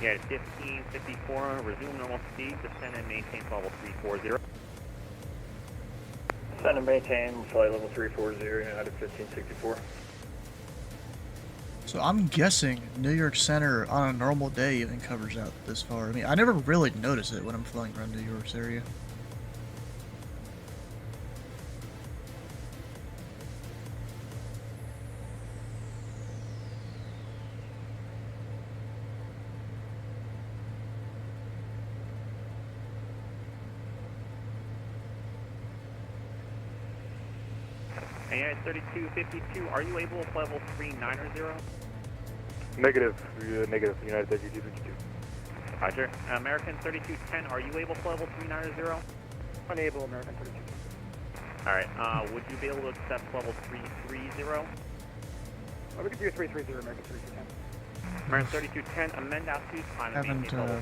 Yeah, 1554, resume normal speed, descend and maintain level 340. Descend and maintain flight level 340, United 1564. So I'm guessing New York Center on a normal day even covers out this far. I mean, I never really notice it when I'm flying around New York's area. United 3252, are you able to level 39 or 0? Negative, negative, United 3252. Roger. American 3210, are you able to level 39 or 0? Unable, American 3210. Alright, would you be able to accept level 330? We could do 330, American 3210. American 3210, amend altitude, climb and maintain level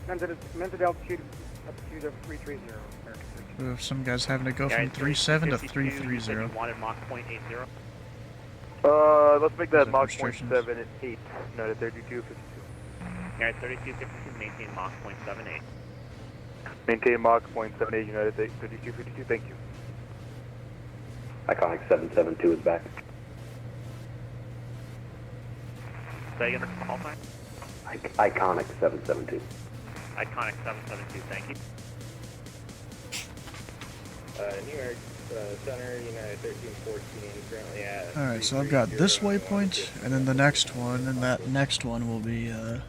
330. Amended altitude of 330, American 3210. Some guys having to go from 37 to 330. Wanted Mach 0.80. Let's make that Mach 0.78, United 3252. United 3252, maintain Mach 0.78. Maintain Mach 0.78, United 3252, thank you. Iconic 772 is back. Say again the call sign? Iconic 772. Iconic 772, thank you. New York Center, United 1314, currently at... Alright, so I've got this waypoint, and then the next one, and that next one will be on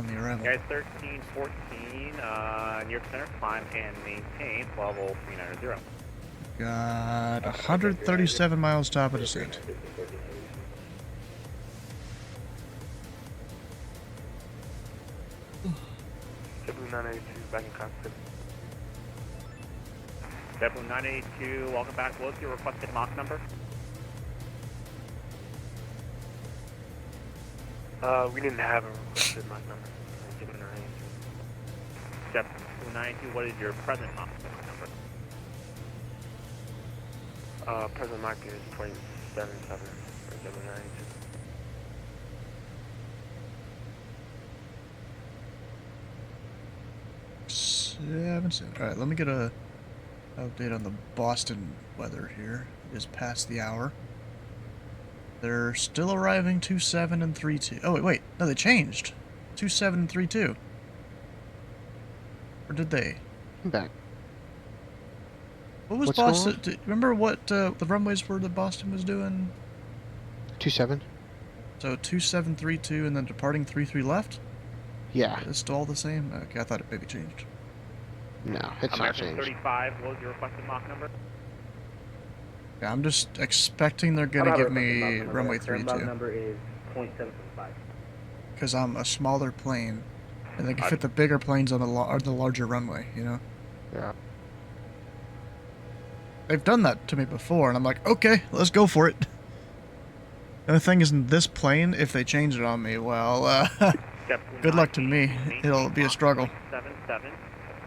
the arrival. Guys, 1314, New York Center, climb and maintain level 390. Got 137 miles top of descent. Tobu 982, back in cockpit. JetBlue 982, welcome back. What's your requested Mach number? We didn't have a requested Mach number. JetBlue 982, what is your present Mach number? Present Mach is 27.7 for JetBlue 982. Alright, let me get a update on the Boston weather here. It is past the hour. They're still arriving 27 and 32. Oh, wait. No, they changed. 27 and 32. Or did they? I'm back. What was What's Boston? Do you remember what the runways were that Boston was doing? 27. So 2732 and then departing 33 left? Yeah. It's still all the same? Okay, I thought it maybe changed. No, it's not changed. 35, what was your requested Mach number? Yeah, I'm just expecting they're gonna give me runway 32. Mach number is 0.775. Because I'm a smaller plane, and they can fit the bigger planes on the larger runway, you know? Yeah. They've done that to me before, and I'm like, okay, let's go for it. And the thing is, in this plane, if they change it on me, well, good luck to me. It'll be a struggle. 77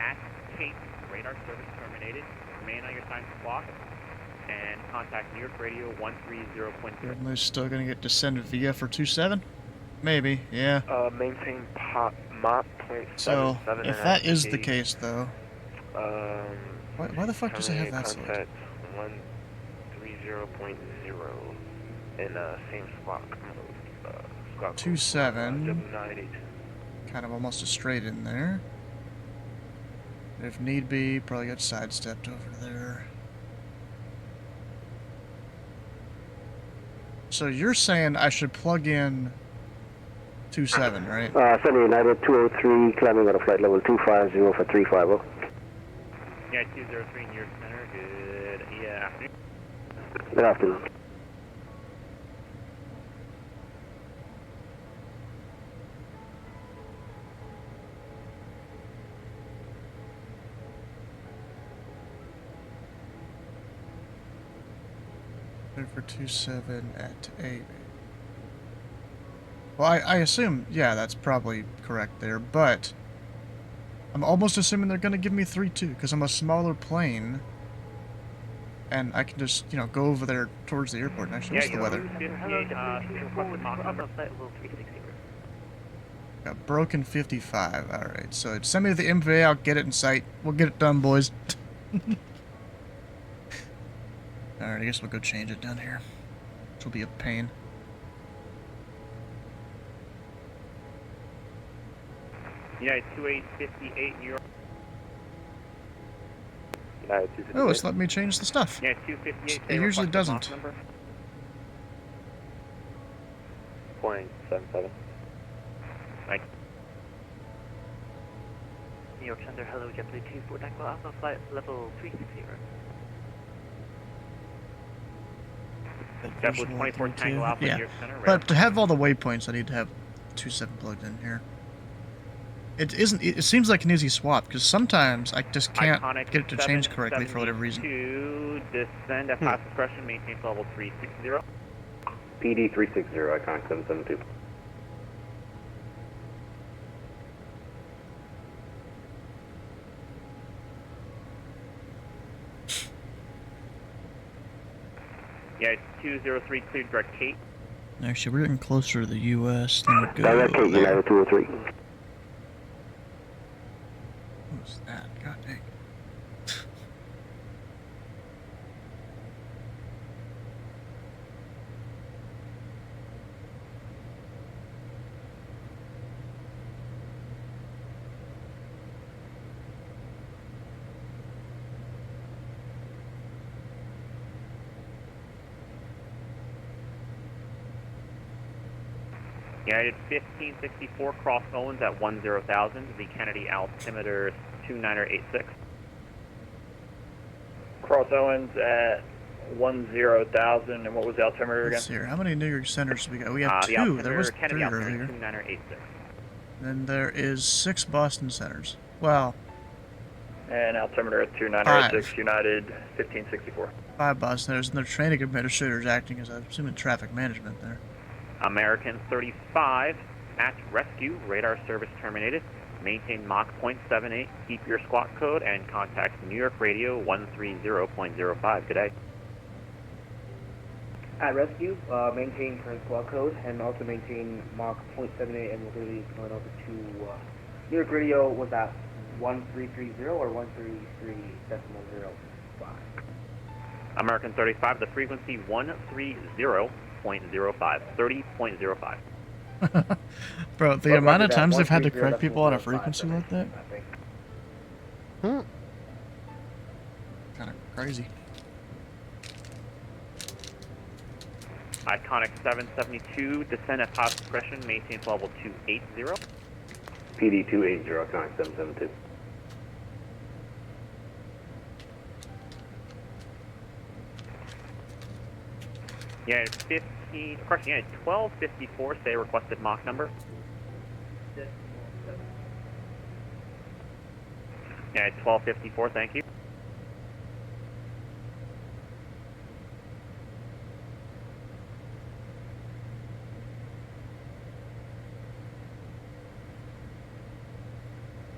at Cape, radar service terminated. Remain on your time clock and contact New York Radio 130.0. Am I still gonna get descended via for 27? Maybe, yeah. Maintain Mach 0.77. So, if that is the case, though, why the fuck does it have that selected? 130.0 in same squawk mode. 27. Kind of almost a straight in there. If need be, probably get sidestepped over there. So you're saying I should plug in 27, right? Sunny United 203, climbing out of flight level 250 for 350. Yeah, 203 in your center. Good afternoon. Good afternoon. For 27 at 8. Well, I assume, yeah, that's probably correct there, but I'm almost assuming they're going to give me 3-2, because I'm a smaller plane, and I can just, you know, go over there towards the airport and actually what's the weather? Got broken 55, alright, so send me to the MVA, I'll get it in sight. We'll get it done, boys. Alright, I guess we'll go change it down here. Which will be a pain. United 2858 New York. United 258. Oh, it's let me change the stuff. Yeah, 258. It usually doesn't. 0.77. Thank you. New York Center, hello, JetBlue 24 Tango Alpha, flight level 360. JetBlue 24 Tango Alpha, yeah. New York Center. But to have all the waypoints, I need to have 27 plugged in here. It isn't. It seems like an easy swap because sometimes I just can't get it to change correctly for whatever reason. To descend at fast discretion, maintain level 360. PD 360, icon 772. Yeah, 203 cleared direct Kate. Actually, we're getting closer to the U.S. than we go. Direct Kate, United 203. What's that? God dang. United 1564, cross Owens at 10,000, the Kennedy altimeter 2986. Cross Owens at 10,000, and what was the altimeter again? Let's see here. How many New York centers do we got? We have two. There was Kennedy 3 earlier. 2986. Then there is 6 Boston centers. Well, And altimeter at 2906, United 1564. 5 Boston. There's no training administrators acting as, I'm assuming, traffic management there. American 35 at rescue. Radar service terminated. Maintain Mach 0.78. Keep your squawk code and contact New York Radio 130.05 today. At rescue, maintain current squawk code and also maintain Mach 0.78, and we're going to be going over to New York Radio. Was that 1330 or 133.05? American 35, the frequency 130.05, 30.05. Bro, the amount of times they've had to correct people on a frequency like that? Kind of crazy. Iconic 772, descend at top suppression, maintain level 280. PD 280, Iconic 772. Yeah, 15, of course, yeah, 1254, say requested Mach number. Yeah, 1254, thank you.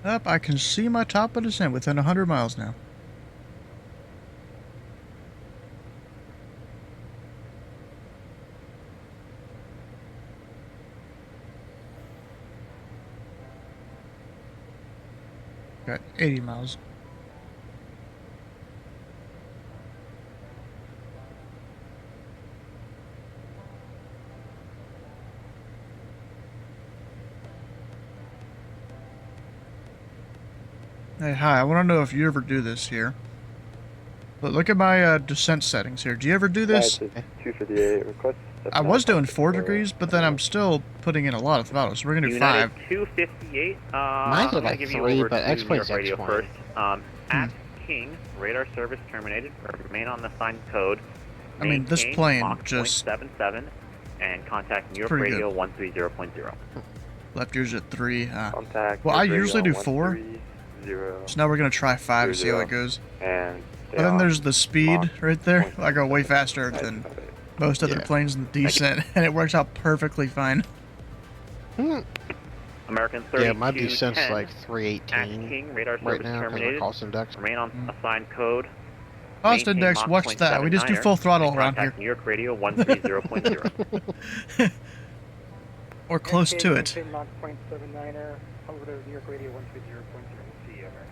Up, I can see my top of descent within 100 miles now. Got 80 miles. Hey, hi, I want to know if you ever do this here. But look at my descent settings here. Do you ever do this? 258 request. I was doing 4 degrees, but then I'm still putting in a lot of throttle, so we're going to do 5. 258. Mine's at like 3, but X-Plane's radio X-Plane. first. At King, radar service terminated. Remain on the assigned code. I mean, this plane Mach just... 0.77 and contact New York Pretty Radio good. 130.0. Left ears at 3. Contact Well, I radio usually do 4. 130. So now we're going to try 5 to see how it goes. And But then there's the speed right there. I go way faster than most other planes in the descent, and it works out perfectly fine. American 32. Yeah, my descent's like At 318 King, radar right service now because of terminated. cost index. Remain on assigned code. Cost Maintain index, Mach watch that. We just do 0.79er, full throttle and around here. contact New York Radio 130.0. Or close to it. Mach 0.79er, over to New York Radio 130.0. See you, American.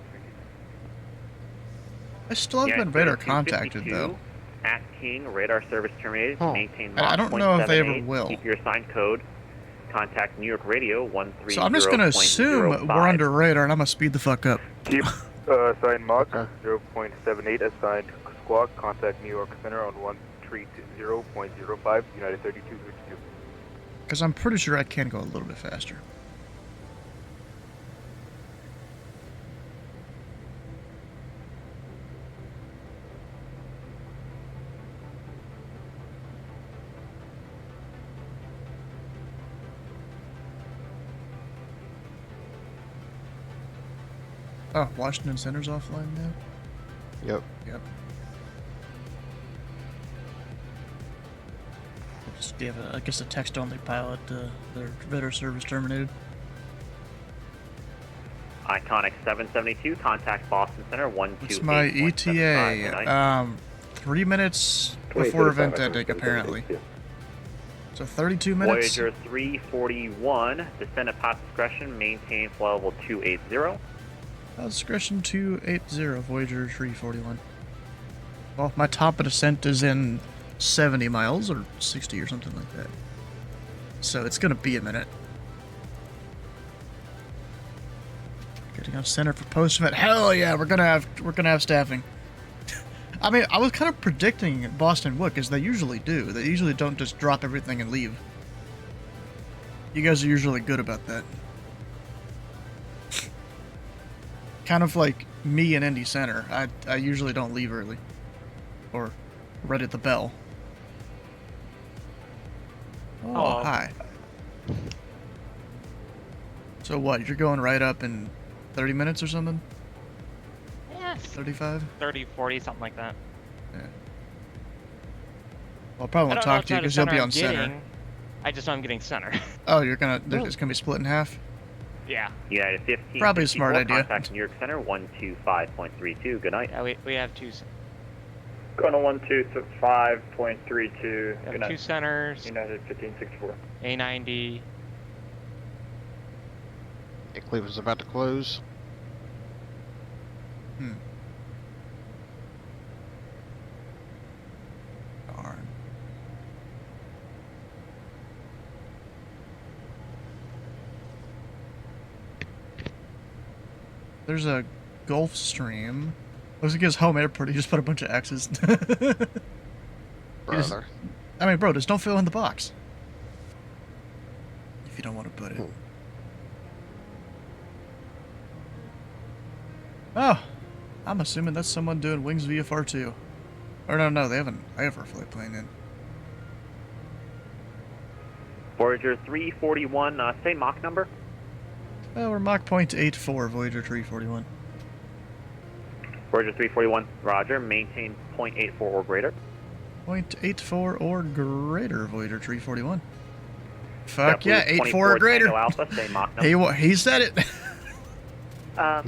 I still haven't been radar contacted, though. At King, radar service terminated. Huh. Maintain I Mach don't know if they ever 0.78. will. Keep your assigned code. Contact New York Radio 130.05. So I'm just going to assume we're under radar, and I'm going to speed the fuck up. Keep assigned Mach 0.78 assigned squawk. Contact New York Center on 130.05, United 3262. Because I'm pretty sure I can go a little bit faster. Oh, Washington Center's offline now? Yep. Yep. Just gave I guess a text-only pilot, their radar service terminated. Iconic 772, contact Boston Center 128. It's my ETA. 3 minutes before event ending, apparently. So 32 minutes. Voyager 341, descend at path discretion, maintain flow level 280. Discretion 280, Voyager 341. Well, my top of descent is in 70 miles, or 60 or something like that. So it's gonna be a minute. Getting on center for post-event. Hell yeah, we're gonna have staffing. I mean, I was kind of predicting Boston would, because they usually do. They usually don't just drop everything and leave. You guys are usually good about that. Kind of like me and Indy Center. I usually don't leave early. Or right at the bell. Oh, hi. So what, you're going right up in 30 minutes or something? Yes. 35? 30, 40, something like that. Yeah. Well, I probably won't talk to you because you'll be on center. I just know I'm getting center. Oh, it's gonna be split in half? Yeah. United 15. Probably a smart idea. Contact New York Center 125.32. Good night. Yeah, we have two. Going to 125.32. Good night. Two centers. United 1564. A90. Yeah, Cleveland's about to close. Darn. There's a Gulf Stream. Looks like his home airport. He just put a bunch of X's. Brother. I mean, bro, just don't fill in the box. If you don't want to put it. Oh, I'm assuming that's someone doing Wings VFR 2. Or no, they have an IFR flight plane in. Voyager 341, same Mach number. We're Mach 0.84, Voyager 341. Voyager 341, roger. Maintain 0.84 or greater. 0.84 or greater, Voyager 341. Fuck yeah, 84 or greater. Alpha, same Mach number. He said it. I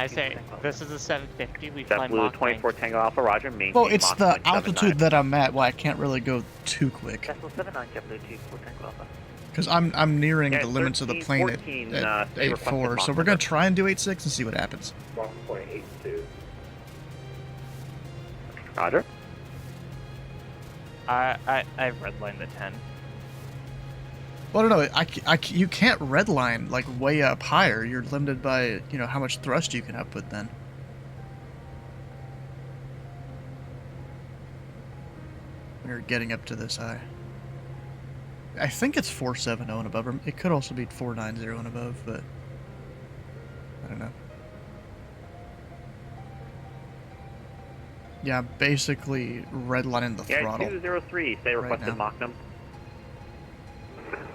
say, this is a 750, we fly Blue Mach 24 Tango Alpha, roger. Maintain Well, it's Mach the 0.79. altitude that I'm at. Well, I can't really go too quick. Cessna 79, JetBlue 24 Tango Alpha. Because I'm nearing Yeah, the limits of the plane 14, at they 8.4, so we're going to try and do 8.6 and see what happens. 1.82. Roger. I redlined the 10. Well, no, you can't redline, like, way up higher. You're limited by, how much thrust you can output then. When you're getting up to this high. I think it's 470 and above. Or it could also be 490 and above, but I don't know. Yeah, basically redlining the throttle. 203, say requested Mach number.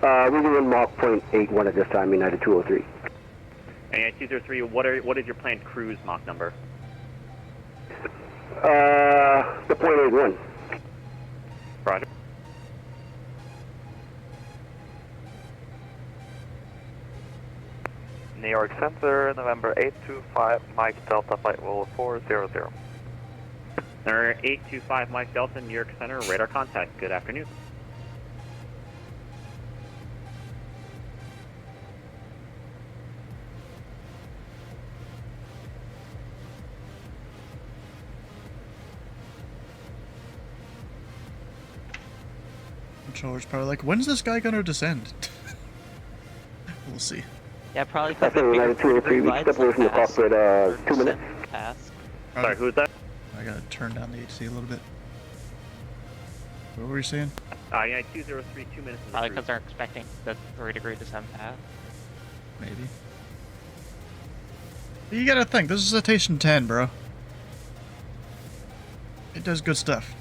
We're doing Mach 0.81 at this time, United 203. And 203, what is your planned cruise Mach number? The 0.81. Roger. New York Center, November 825, Mike Delta Flight Level 400. Number 825 Mike Delta, New York Center, radar contact. Good afternoon. Controller's probably like, when's this guy gonna descend? We'll see. Yeah, probably I think United 203, we step away from the cockpit, 2 minutes. Sorry, who's that? I gotta turn down the HC a little bit. What were you saying? Yeah, 203, 2 minutes. Probably because they're expecting the 3-degree descent path. Maybe. You gotta think, this is Citation 10, bro. It does good stuff.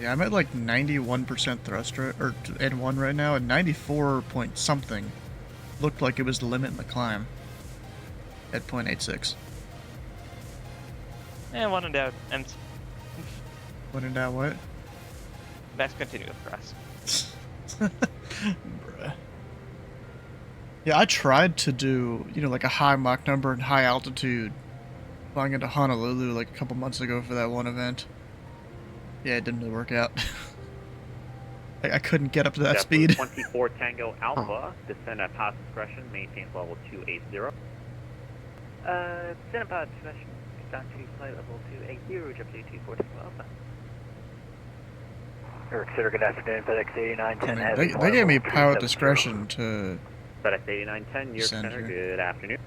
Yeah, I'm at like 91% thrust or N1 right now, and 94 point something looked like it was the limit in the climb at 0.86. And one in doubt, and When in doubt, what? best continue with thrust. Bruh. Yeah, I tried to do, like a high Mach number and high altitude flying into Honolulu like a couple months ago for that one event. Yeah, it didn't really work out. I couldn't get up to that speed. 24 Tango Alpha, descend at path discretion, maintains level 280. Descend at path discretion, down to flight level 280, JetBlue 24 Tango Alpha. Eric Sitter, good afternoon, FedEx 8910. They gave me pilot discretion to FedEx 8910, New York descend Center, here. good afternoon.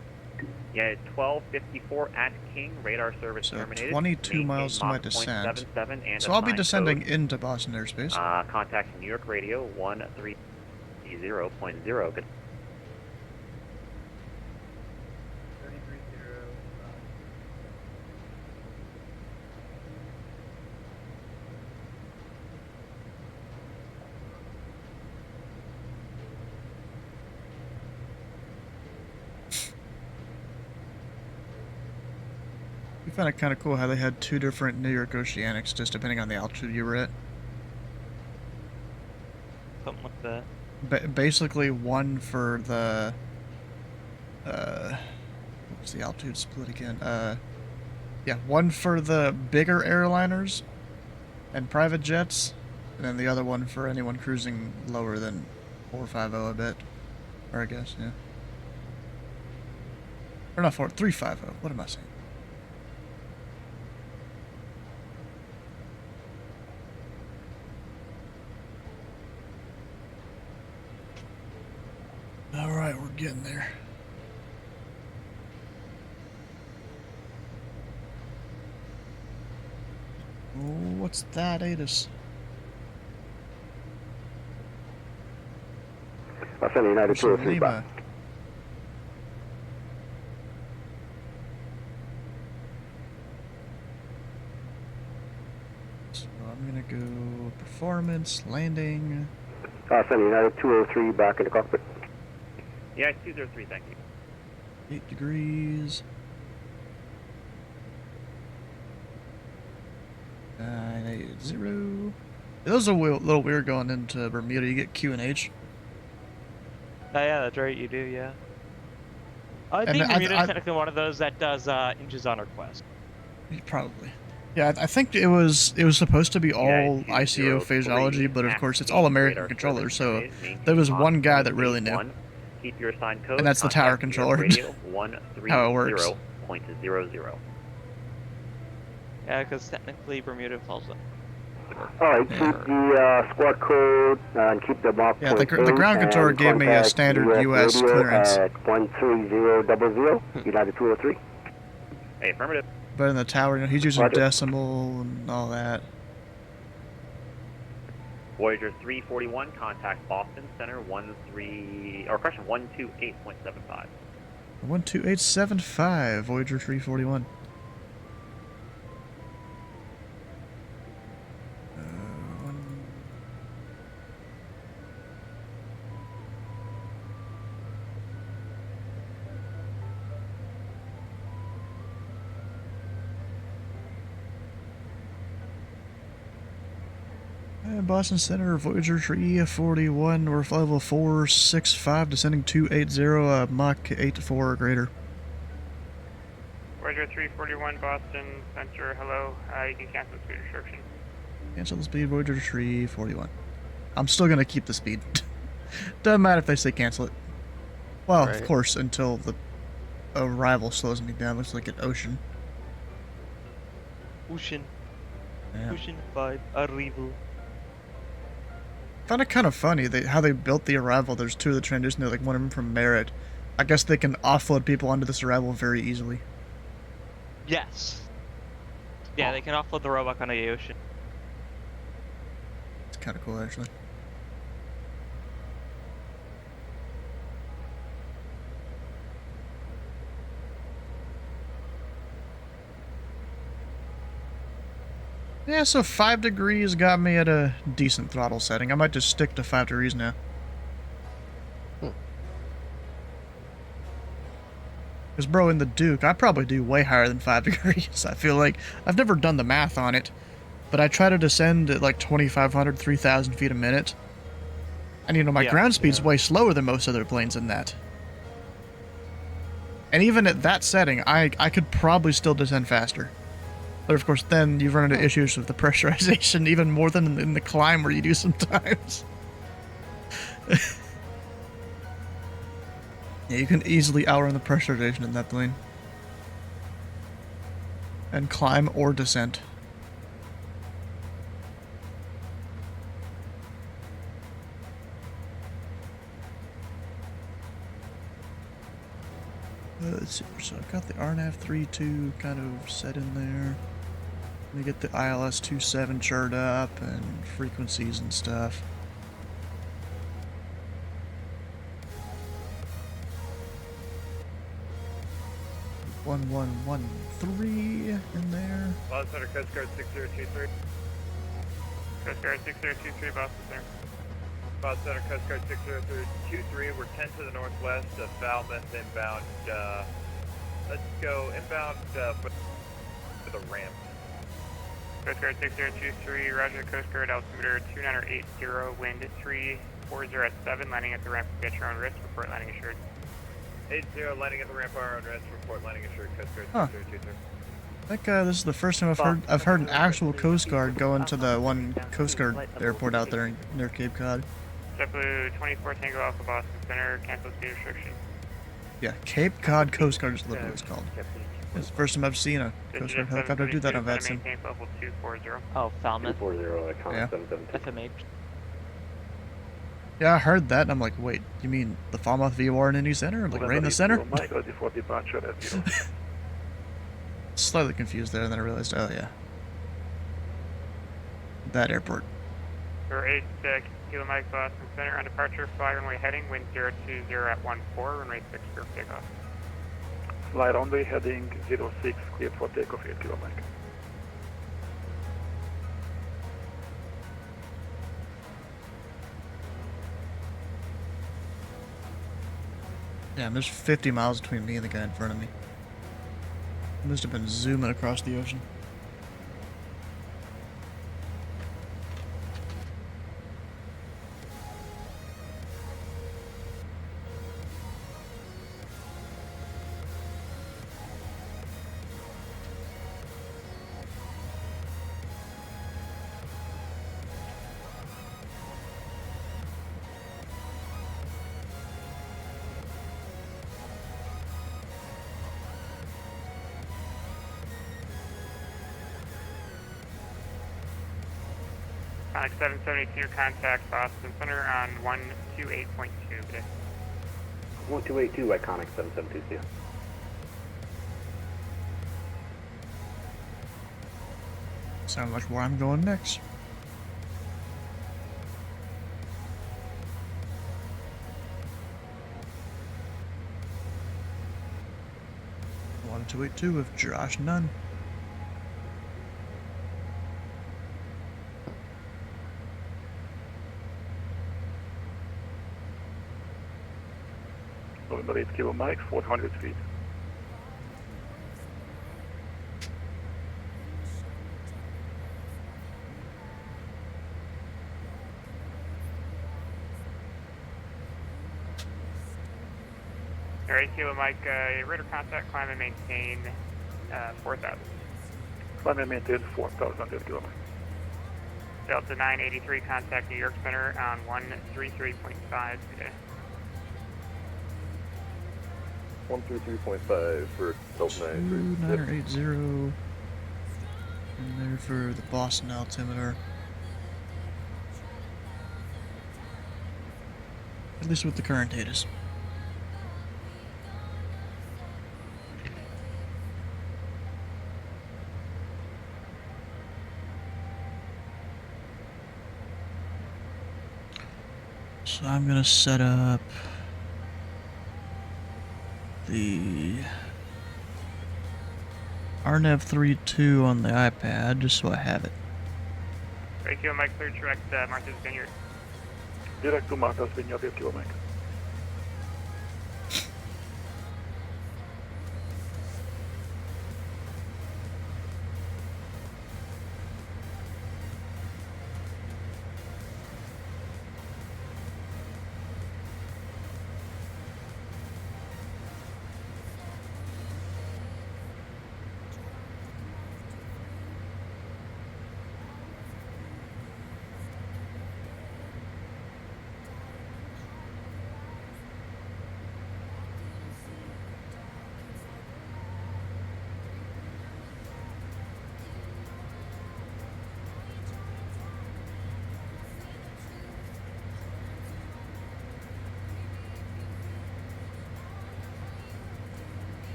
Yeah, 1254 at King, radar service So terminated. 22 miles to my Mach descent. 0.77 and So I'll be assigned descending code. into Boston airspace. Contact New York Radio 130.0. Good. I found it kind of cool how they had 2 different New York Oceanics just depending on the altitude you were at. Something like that. Basically one for the what was the altitude split again? Yeah, one for the bigger airliners and private jets, and then the other one for anyone cruising lower than 450, I bet. Or I guess, yeah. Or not 350. What am I saying? Alright, we're getting there. Oh, what's that, Adis? I'll send United 203 back. So I'm gonna go performance, landing. I'll send United 203 back in the cockpit. Yeah, it's 203, thank you. 8 degrees. 980. It was a little weird going into Bermuda. You get Q and H. Oh yeah, that's right, you do, yeah. I think Bermuda is technically one of those that does inches on request. Probably. Yeah, I think it was supposed to be all ICO physiology, but of course it's all American controllers, so there was one guy that really knew. Keep your assigned code. And that's the tower controller. How it works. 130.00. Yeah, because technically Bermuda falls up. Alright, keep the squad code and keep the Mach. Yeah, the ground controller gave me a standard US clearance. At 13000, United 203. Hey, affirmative. But in the tower, you know, he's using decimal and all that. Voyager 341, contact Boston Center 128.75. 12875, Voyager 341. Boston Center, Voyager 341, we're level 465, descending 280, Mach 84 or greater. Voyager 341, Boston Center, hello, you can cancel the speed restriction. Cancel the speed, Voyager 341. I'm still gonna keep the speed. Doesn't matter if they say cancel it. Well, right. Of course, until the arrival slows me down, looks like an ocean. Ocean. Yeah. Ocean 5, arrival. I found it kind of funny how they built the arrival. There's 2 of the transition. They're like one of them from Merit. I guess they can offload people onto this arrival very easily. Yes. Yeah, they can offload the robot onto the ocean. It's kind of cool, actually. Yeah, so 5 degrees got me at a decent throttle setting. I might just stick to 5 degrees now. Because, bro, in the Duke, I probably do way higher than 5 degrees. I feel like I've never done the math on it, but I try to descend at like 2,500, 3,000 feet a minute. And, you know, my ground speed's way slower than most other planes in that. And even at that setting, I could probably still descend faster. But of course, then you run into issues with the pressurization even more than in the climb where you do sometimes. Yeah, you can easily outrun the pressurization in that plane. And climb or descent. Let's see, so I've got the RNAV 3.2 kind of set in there. Let me get the ILS 2.7 charted up and frequencies and stuff. One 113 in there. Boston Center, Coast Guard 6023. Coast Guard 6023, Boston Center. Boston Center, Coast Guard 6023. We're 10 to the northwest of Falmouth inbound. Let's go inbound. the ramp. Coast Guard 6023, Roger, Coast Guard altimeter 2980, wind 340 at 7, landing at the ramp at your own risk, report landing assured. 80, landing at the ramp, our own rest, report landing assured, Coast Guard 6023. I think this is the first time I've heard an actual Coast Guard go into the one Coast Guard airport out there near Cape Cod. JetBlue 24 Tango Alpha Boston Center, cancel speed restriction. Yeah, Cape Cod Coast Guard is literally what it's called. It's the first time I've seen a Coast Guard helicopter do that on VATSIM. Level 240. Oh, Falmouth. 240, Yeah. FMH. Yeah, I heard that, and I'm like, wait, you mean the Falmouth VOR in Indy Center? Like, right in the center? Slightly confused there, and then I realized, oh yeah. That airport. For 8 Kilo Mike Boston Center on departure, fly runway heading, wind 020 at 14, runway 6 for takeoff. Fly runway heading 06, cleared for takeoff 8 Kilo Mike. Yeah, there's 50 miles between me and the guy in front of me. He must have been zooming across the ocean. Conic 772, contact Boston Center on 128.2. 1282, Iconic 772, see ya. Sounds like where I'm going next. One 282 with Josh Nunn. November 8 Kilo Mike, 400 feet. Alright, Kilo Mike, radar contact, climb and maintain 4,000. Climb and maintain 4,000 Kilo Mike. Delta 983, contact New York Center on 133.5 today. 133.5 for Delta 93. 2980. And there for the Boston altimeter. At least with the current data. So I'm gonna set up the RNAV 3.2 on the iPad just so I have it. Right, Kilo Mike, clear direct Martha's Vineyard. Direct to Martha's Vineyard, 8 Kilo Mike.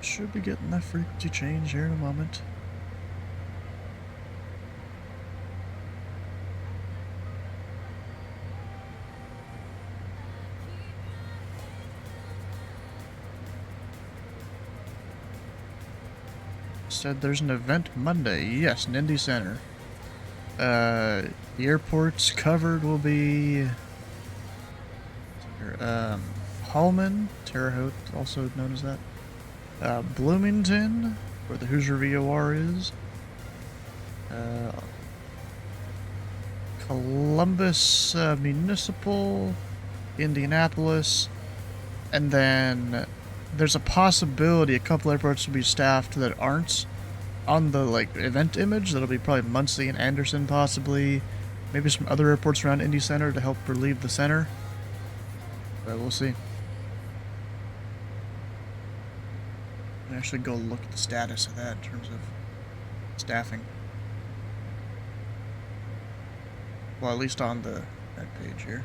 Should be getting that frequency change here in a moment. said there's an event Monday. Yes, in Indy Center. The airports covered will be Holman, Terre Haute, also known as that. Bloomington, where the Hoosier VOR is. Columbus Municipal, Indianapolis, and then there's a possibility a couple airports will be staffed that aren't on the event image. That'll be probably Muncie and Anderson, possibly. Maybe some other airports around Indy Center to help relieve the center. But we'll see. I should go look at the status of that in terms of staffing. Well, at least on that page here.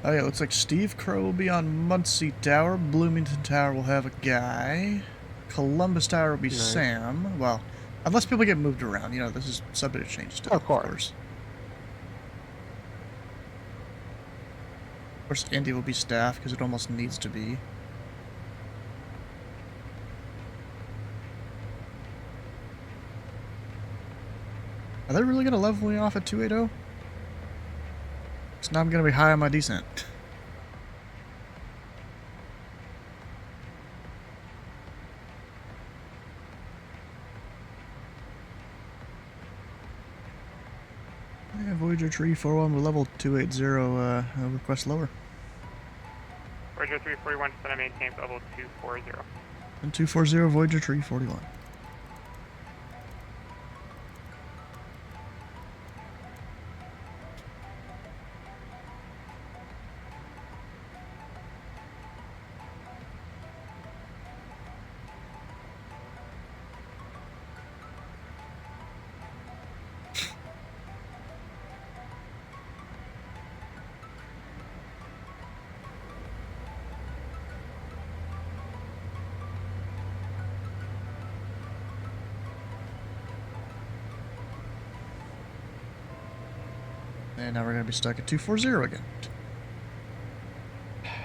Oh yeah, looks like Steve Crow will be on Muncie Tower. Bloomington Tower will have a guy. Columbus Tower will be Sam. Well, unless people get moved around. You know, this is subject to change still, of course. Of course, Indy will be staffed because it almost needs to be. Are they really going to level me off at 280? Because now I'm going to be high on my descent. Yeah, Voyager 341 will level 280, request lower. Voyager 341, descend and maintain level 240. And 240, Voyager 341. And now we're going to be stuck at 240 again.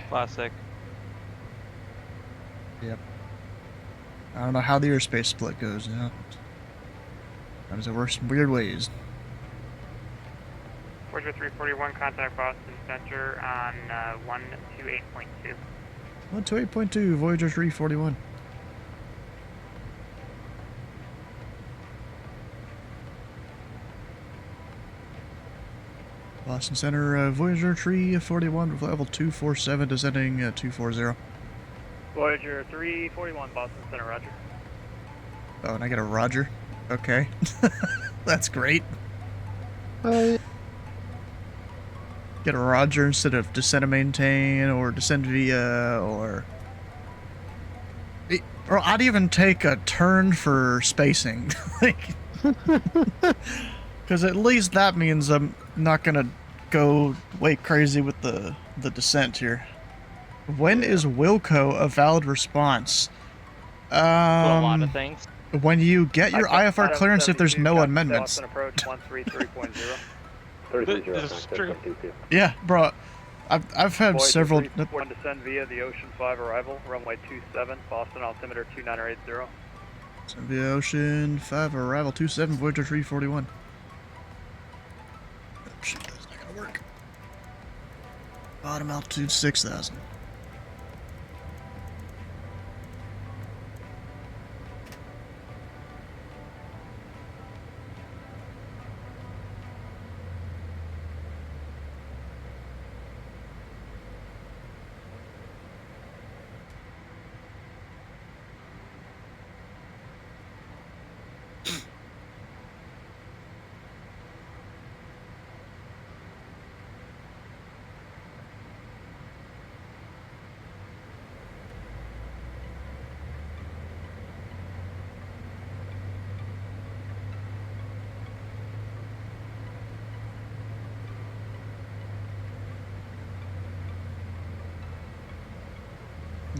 Classic. Yep. I don't know how the airspace split goes, you know. Sometimes it works in weird ways. Voyager 341, contact Boston Center on 128.2. 128.2, Voyager 341. Boston Center, Voyager 341, level 247, descending 240. Voyager 341, Boston Center, roger. Oh, and I get a roger? Okay. That's great. Get a roger instead of descend and maintain, or descend via, or I'd even take a turn for spacing. Because at least that means I'm not gonna go way crazy with the descent here. When is Wilco a valid response? A lot of things. When you get your IFR clearance if there's no amendments. Approach 133.0. Yeah, bro. I've had several. Descend via the Ocean 5 arrival, runway 27, Boston altimeter 2980. Descend via Ocean 5 arrival 27, Voyager 341. Oh, shit, that's not gonna work. Bottom altitude 6,000.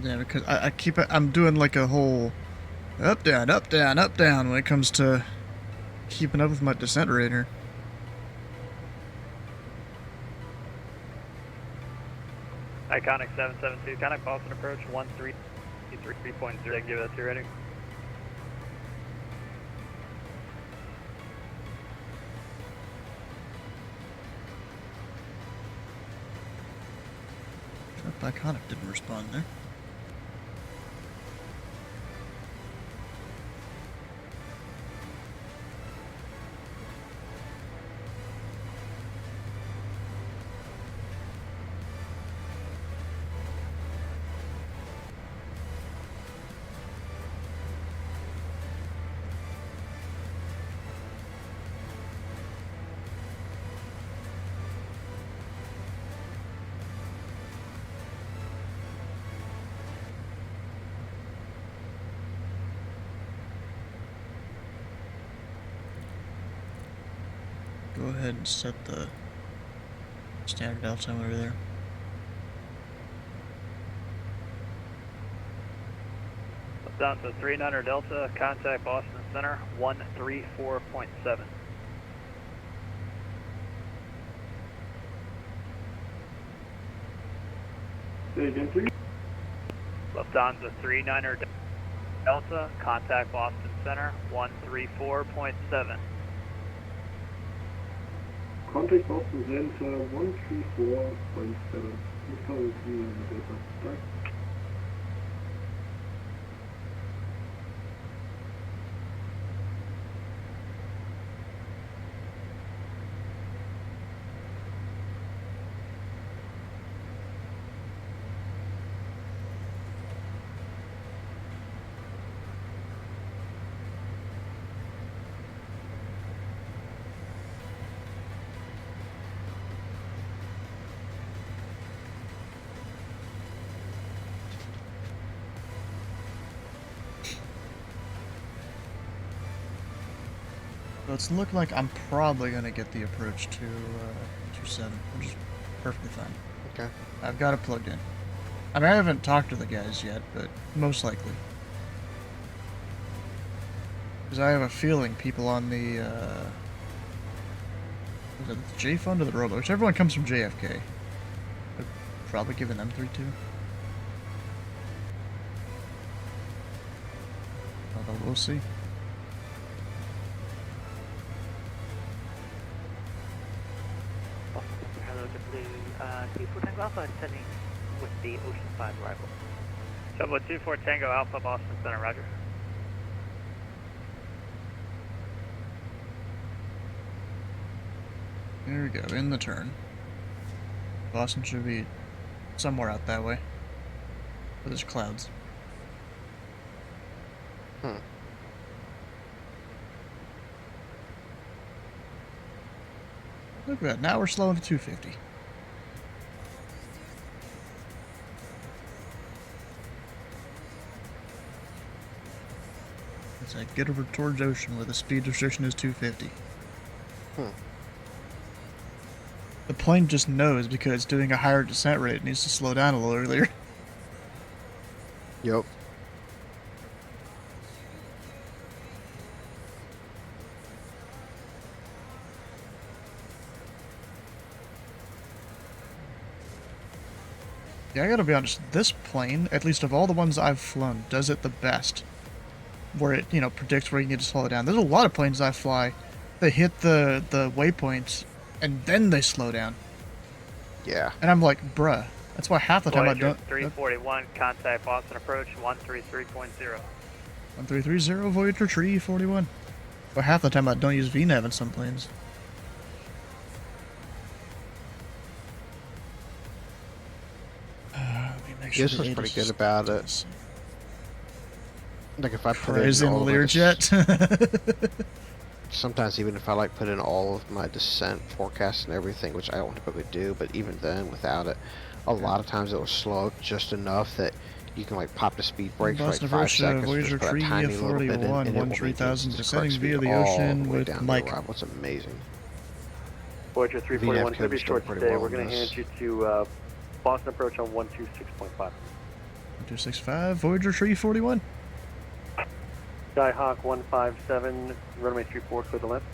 Yeah, because I keep it. I'm doing like a whole up down when it comes to keeping up with my descent rate here. Iconic 772, contact Boston approach 133.0. Give us your rating. Iconic didn't respond there. Go ahead and set the standard altimeter there. Down to 39er Delta, contact Boston Center, 134.7. Say again, please. Lufthansa 39er Delta, contact Boston Center, 134.7. Contact Boston Center 134.7. Lufthansa 39er Delta. Right. So it's looking like I'm probably gonna get the approach to 27, which is perfectly fine. Okay. I've got it plugged in. I mean, I haven't talked to the guys yet, but most likely. Because I have a feeling people on the, is it the J Fund or the Robo? Whichever one comes from JFK. I've probably given them 3-2. Although we'll see. T4 Tango Alpha sending with the Ocean 5 arrival. Double 24 Tango Alpha, Boston Center, roger. There we go, in the turn. Boston should be somewhere out that way. But there's clouds. Look at that, now we're slowing to 250. It's like get over towards ocean where the speed restriction is 250. The plane just knows because it's doing a higher descent rate. It needs to slow down a little earlier. Yep. Yeah, I gotta be honest, this plane, at least of all the ones I've flown, does it the best. Where it, you know, predicts where you need to slow it down. There's a lot of planes I fly, they hit the waypoints, and then they slow down. Yeah. And I'm like, bruh, that's why half the time Voyager I don't... 341, contact Boston approach, 133.0. 1330, Voyager 341. Well, half the time I don't use VNAV in some planes. Yosef's pretty good about it. Like if I put in all Learjet. Sometimes even if I like put in all of my descent forecasts and everything, which I don't typically do, but even then without it, a lot of times it will slow just enough that you can like pop the speed brakes for like 5 seconds. Voyager just put a tiny little bit in, and it will 3000 maintain descending correct via speed the ocean all the way with down Mike. to arrival. It's amazing. Voyager 341, VNAV could be code's short still today. pretty well We're going on to this. hand you to Boston approach on 126.5. 265, Voyager 341. Skyhawk 157, runway 34, clear the left.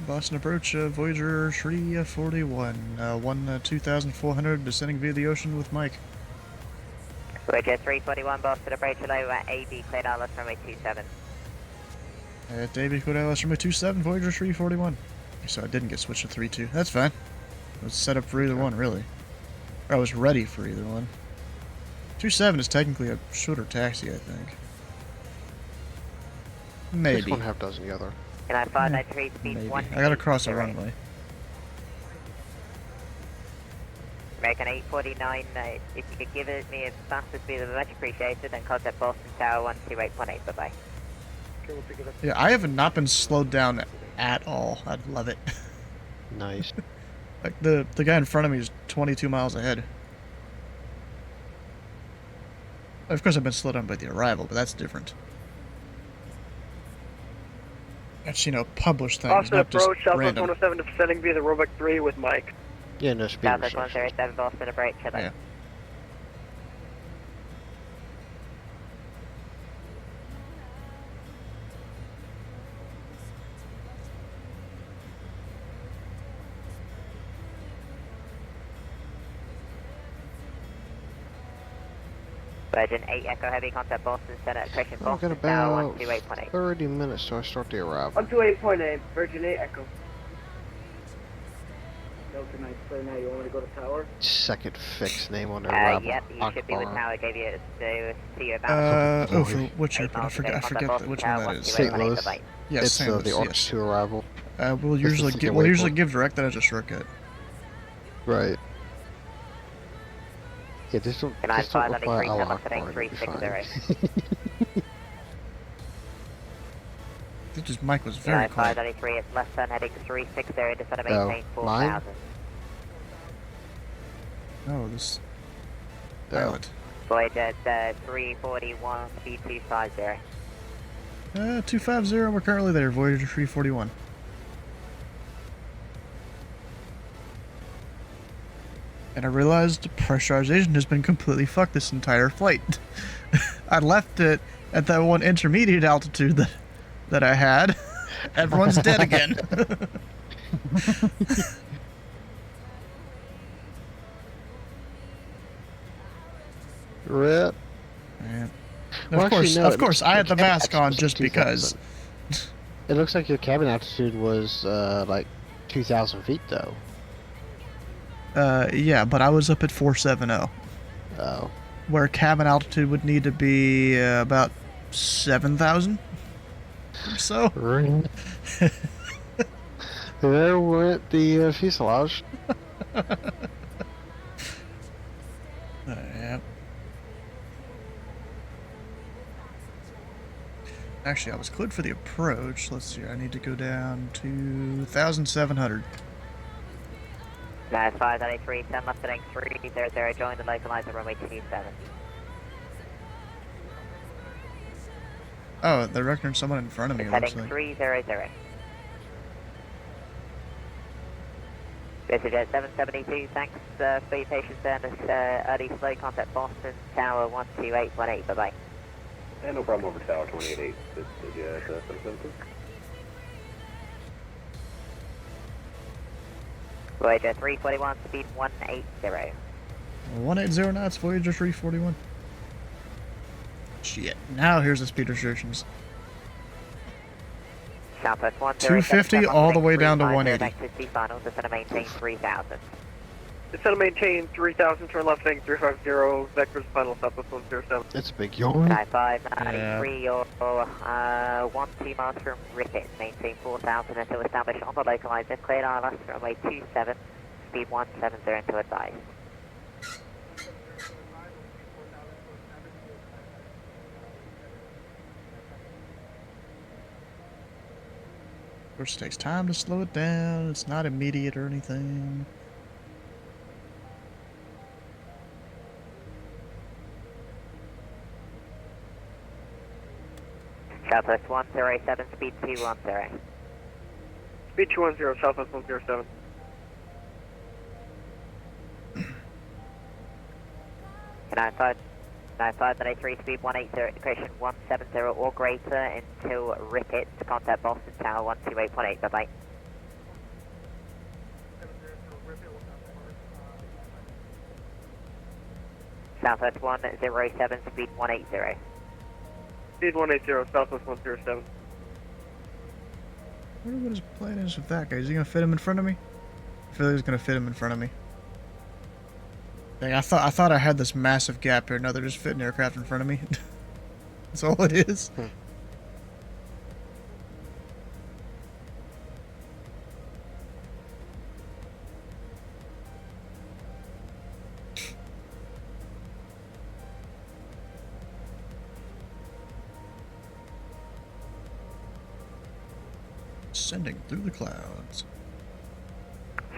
Boston approach, Voyager 341, 2400, descending via the ocean with Mike. Voyager 341, Boston approach, hello, AB, cleared Atlas, runway 27. Davey Code LS Runway 27, Voyager 341. So I didn't get switched to 32. That's fine. I was set up for either one, really. Or I was ready for either one. 27 is technically a shorter taxi, I think. Maybe. This one half dozen the other. And I find that trade speed Maybe. 1. I gotta cross a runway. American 849, if you could give it me as fast as speed, much appreciated, and contact Boston Tower 128.8, bye-bye. Okay, we'll pick it up. Yeah, I have not been slowed down at all. I love it. Nice. Like, the guy in front of me is 22 miles ahead. Of course, I've been slowed down by the arrival, but that's different. That's, you know, published things, Boston not just approach, Southwest random. 107 descending via the Roebuck 3 with Mike. Yeah, no speed Southwest restrictions. 107, Boston approach, Yeah. Virgin 8 Echo Heavy, contact Boston Center at Christian I've got Boston Tower about 128.8. 30 minutes till I start the arrival. 128.8, Virgin 8 Echo. Delta 9 you want me to go to tower? Second fixed name on the arrival. Yep, you should be with Akbar. Tower, gave you to you about For which airport? I forget which one that is. St. Louis. Yes, It's St. Louis, the Arch 2 arrival. We'll This is usually the give waypoint. direct that as a shortcut. Right. Yeah, this don't require a lock bar, it'll be fine. This just Mike was very quiet. 593, it's left turn heading 360, descend and Oh, maintain mine? 4000. Oh, this... Pilot. Voyager 341, speed 250. 250, we're currently there, Voyager 341. And I realized pressurization has been completely fucked this entire flight. I left it at that one intermediate altitude that I had. Everyone's dead again. Rip. Yeah. Well, Of course, I had the mask on just because. It looks like your cabin altitude was like 2,000 feet though. Yeah, but I was up at 470. Oh. Where cabin altitude would need to be about 7,000 or so. There went the fuselage. Yeah. Actually, I was cleared for the approach. Let's see, I need to go down to 1,700. That's 593, 10 left heading 300, join the localizer runway 27. Oh, they're reckoning someone in front of me, it looks Heading like. 300. This is Jet 772, thanks for your patience and early slow contact Boston Tower 128.8, bye-bye. And no problem over Tower 28.8. This is Jet 772. Voyager 341, speed 180. 180 knots, Voyager 341. Shit, now here's the speed restrictions. Southwest 250 all the way down to 180. Back to C final, descend and maintain 3000. Descend and maintain 3000, turn left heading 350, vectors final, Southwest 107. That's a big yawn. 9593, you're 12 miles from Rickett, maintain 4000 until established on the localizer, cleared ILS runway 27, speed 170 until advised. Of course, it takes time to slow it down. It's not immediate or anything. Southwest 107, speed 210. Speed 210, Southwest 107. Can 9593, speed 180, equation 170 or greater until Rickett to contact Boston Tower 128.8, bye-bye. Southwest 107, speed 180. Speed 180, Southwest 107. I wonder what his plan is with that guy. Is he gonna fit him in front of me? I feel like he's gonna fit him in front of me. Dang, I thought I had this massive gap here. No, they're just fitting aircraft in front of me. That's all it is. Sending through the clouds.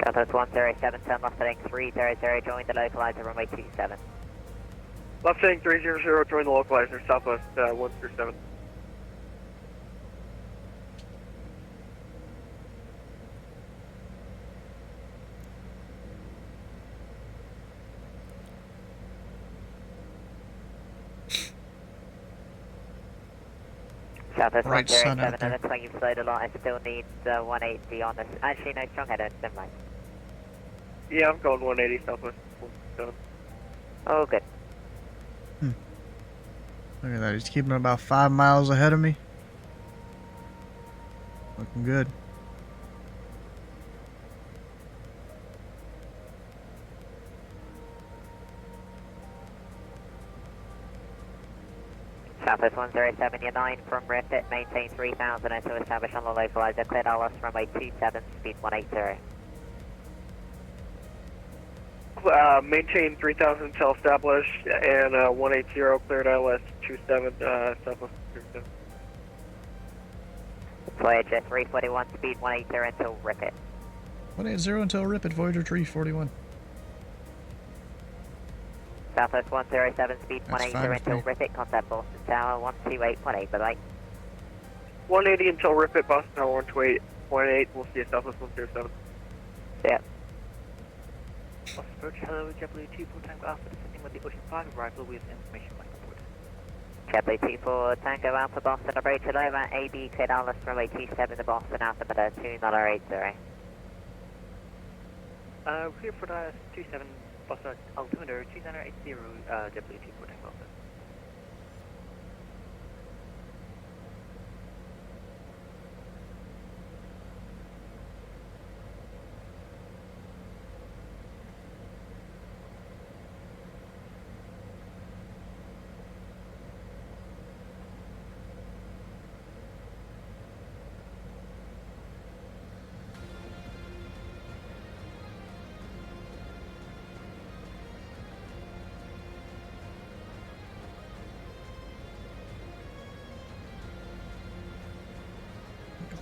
Southwest 107, turn left heading 300, join the localizer, runway 27. Left heading 300, join the localizer, Southwest 137. Southwest Bright sun out 107, there. and looks like you've slowed a lot. I still need 180 on this. Actually, no, strong head, never mind. Yeah, I'm going 180 Southwest 137. Oh, good. Look at that. He's keeping about 5 miles ahead of me. Looking good. Southwest 107, you're 9 from Ripit, maintain 3000 until established on the localizer. Cleared LS, runway 27, speed 180. Maintain 3000 until established, and 180 cleared ILS 27, Southwest 37. Voyager 341, speed 180 until Ripit. 180 until Ripit, Voyager 341. Southwest 107, speed That's 180 fine with until me. Ripit, contact Boston Tower 128.8, bye-bye. 180 until Ripit, Boston Tower 128.8, we'll see you Southwest 107. Yeah. Approach, hello, JetBlue 24 Tango Alpha, descending with the Ocean 5 arrival with information back report. JetBlue 24 Tango Alpha, Boston approach, hello, at AB, cleared LS, runway 27 to Boston, altimeter 2080. Clear for the 27, Boston, altimeter 2080, JetBlue 24 Tango Alpha.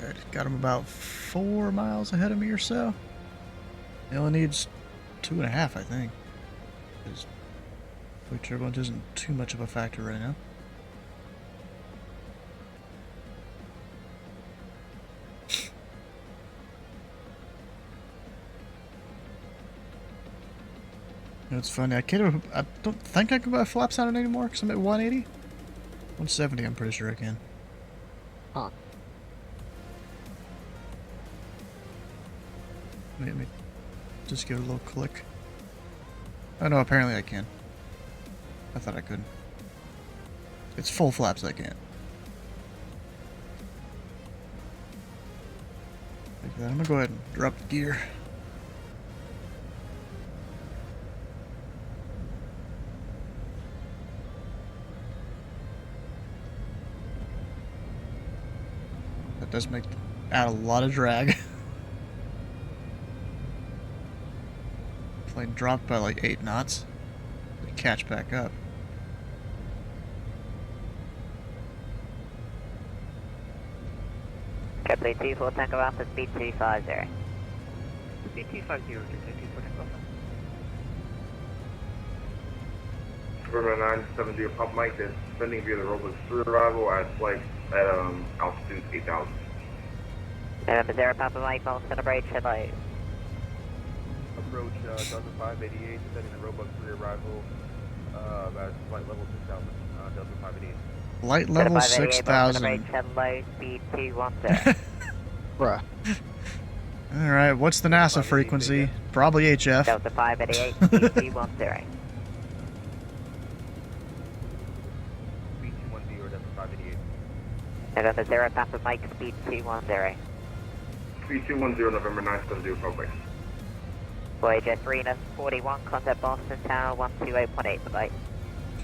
Good. Got him about 4 miles ahead of me or so. He only needs 2.5, I think. Because quick turbulence isn't too much of a factor right now. You know, it's funny. I don't think I can buy flaps on it anymore because I'm at 180. 170, I'm pretty sure I can. Huh. Let me just give it a little click. Oh no, apparently I can. I thought I couldn't. It's full flaps I can't. Like that. I'm gonna go ahead and drop the gear. That does add a lot of drag. Plane dropped by like 8 knots. We catch back up. JetBlue 24 Tango Alpha, speed 250. Speed 250, JetBlue 24 Tango Alpha. Bermuda 970 Pop Mike is sending via the Robles 3 arrival at flight at altitude 8,000. November 0 Papa Mike, Boston approach, hello. Approach Delta 588, descending the Robux 3 arrival at flight level 6,000, Delta 588. Flight level 6,000. Hello, speed 210. Bruh. Alright, what's the NASA frequency? Probably HF. Delta 588, speed 210. Speed 210, Delta 588. November 0 Papa Mike, speed 210. 3210 November 970 Public. Voyager 3 left 41, contact Boston Tower 128.8, bye-bye.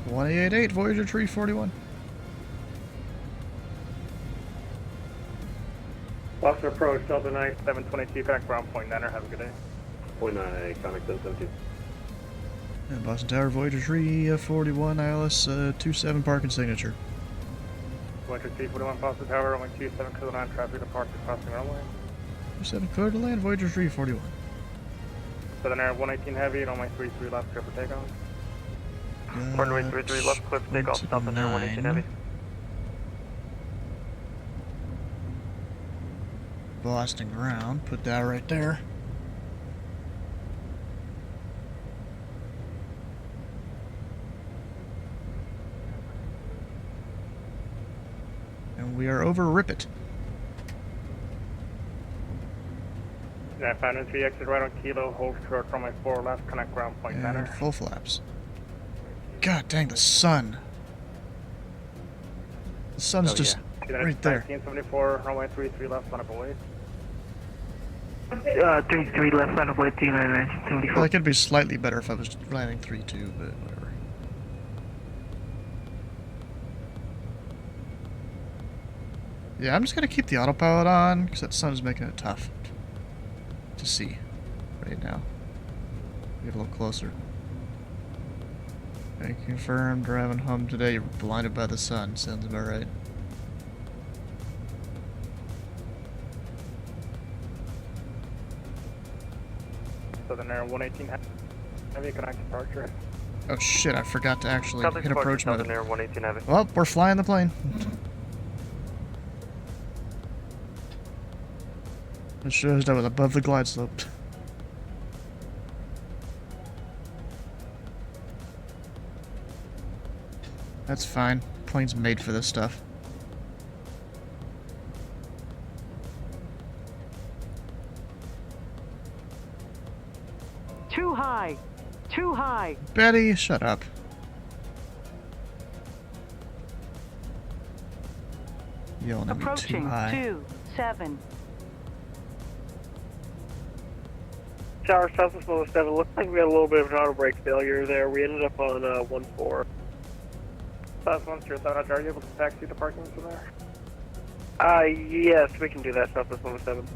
28.8, Voyager 341. Boston approach, Delta 9, 722, connect ground point, Niner, have a good day. Point 9, connect 772. And Boston Tower, Voyager 341, ILS 27, parking signature. Voyager 341, Boston Tower, runway 27, clear line, traffic departure crossing runway. 27, clear to land, Voyager 341. Southern Air 118 Heavy, runway 33 left, clear for takeoff. Runway 33 left, clear for takeoff, Southern Air 118 Heavy. Boston ground, put that right there. And we are over Ripet. Yeah, 503 exit right on Kilo, hold short, runway 4 left, connect ground point, And Niner. full flaps. God dang, the sun. The sun's just right there. 1974, runway 33 left, line up away. 33 left, line up away, T-9, I 1974. feel like it'd be slightly better if I was landing 3-2, but whatever. Yeah, I'm just gonna keep the autopilot on, because that sun is making it tough to see right now. Get a little closer. Okay, confirmed, driving home today, you're blinded by the sun, sounds about right. Southern Air 118 Heavy, connect departure. Oh shit, I forgot to actually Southern hit approach mode. Southern Air 118 Heavy. Well, we're flying the plane. It shows that was above the glide slope. That's fine. Plane's made for this stuff. Too high! Too high! Betty, shut up. Yelling at me too Approaching high. 27. Tower Southwest 107, looks like we had a little bit of an auto brake failure there. We ended up on 1-4. Southwest 107, are you able to taxi the parking from there? Yes, we can do that, Southwest 107.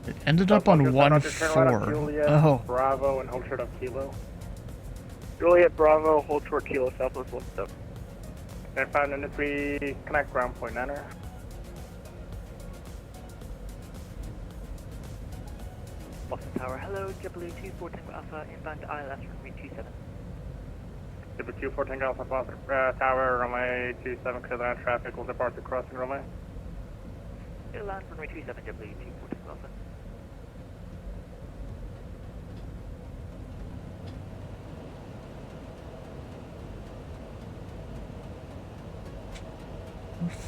It ended up on 1-4. Oh. Bravo and hold short of Kilo. Juliet Bravo, hold short Kilo, Southwest 107. And 593, connect ground point, Niner. Boston Tower, hello, JW24 Tango Alpha, inbound ILS, runway 27. JW24 Tango Alpha, Boston Tower, runway 27, clear land traffic, will depart the crossing runway. Clear land, runway 27, JW24 Tango Alpha.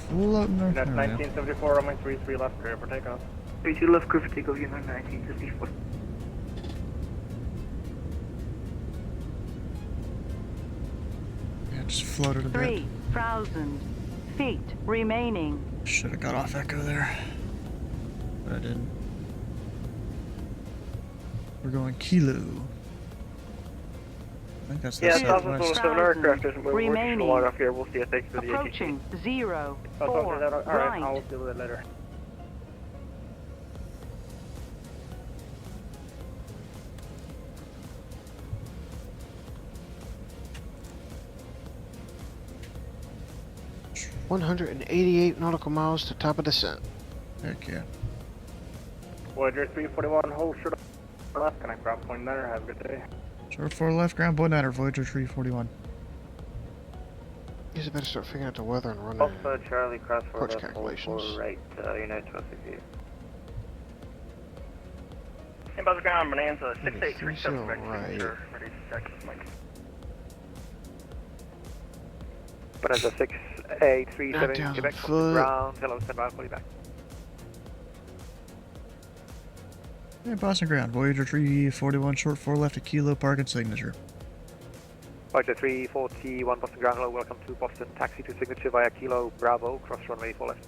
Full out in there. That's 1974, runway 33 left, clear for takeoff. 32 left, clear for takeoff, unit 1974. Yeah, just floated a bit. 3,000 feet remaining. Should have got off Echo there. But I didn't. We're going Kilo. I think that's the Southwest southwest. 107 aircraft isn't moving. We're just remaining. log off here. We'll see you. Thanks for the Approaching 0, Oh, 4, alright, right. I'll deal with it later. AT. 188 nautical miles to top of descent. Heck yeah. Voyager 341, hold short of left, connect ground point, Niner, have a good day. Short 4 left, ground boy Niner, Voyager 341. You guys better start figuring out the weather and running Alpha Charlie cross for approach left, hold calculations. for right, United 1268. Inbound the ground, Bonanza, 6837, right. Ready to check this mic. Bonanza 6837, down Quebec, the foot. ground, hello, stand by, I'll call you back. Yeah, Boston ground, Voyager 341, short 4 left at Kilo, parking signature. Voyager 341, Boston ground, hello, welcome to Boston, taxi to signature via Kilo, Bravo, cross runway 4 left.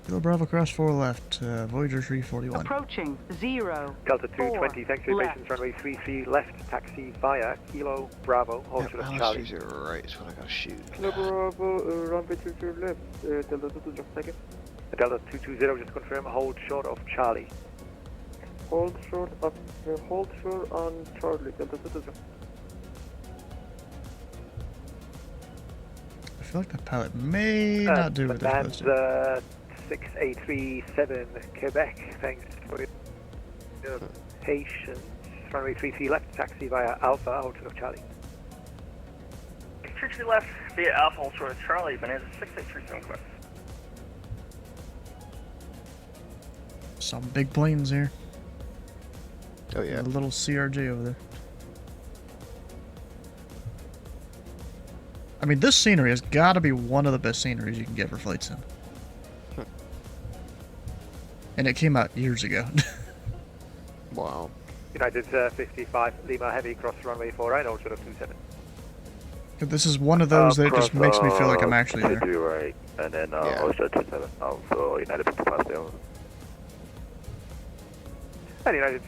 Kilo Bravo cross 4 left, Voyager 341. Approaching 0. Delta 220, thanks for your patience, runway 33 left, taxi via Kilo Bravo, hold short of Charlie. 0 right is what I gotta shoot. Kilo Bravo, runway 33 left, Delta 22 just a second. Delta 220, just confirm, hold short of Charlie. Hold short on Charlie, Delta 22. I feel like the pilot may not do what they're supposed to. 6837 Quebec, thanks for your patience. Runway 33 left, taxi via Alpha, hold short of Charlie. 33 left via Alpha, hold short of Charlie, Bonanza 6837 Quebec. Some big planes here. Oh yeah. A little CRJ over there. I mean, this scenery has got to be one of the best sceneries you can get for flight sim. And it came out years ago. Wow. United 55 Lima Heavy, cross runway 4 right, hold short of 27. This is one of those that just makes me feel like I'm actually there. 23 right, and then hold short 27. So United 55 down. And United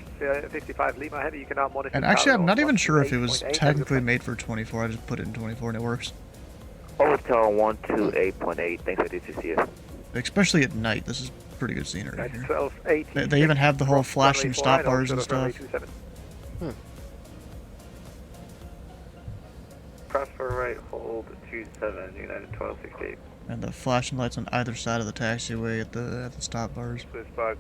55 Lima Heavy, you can now monitor. And actually, I'm not even sure if it was technically made for 24. I just put it in 24 and it works. Over tower 128.8. Thanks for DCCS. Especially at night, this is pretty good scenery here. 1280. They even have the whole flashing stop bars and stuff. Cross for right, hold 27, United 1268. And the flashing lights on either side of the taxiway at the stop bars. Space 5.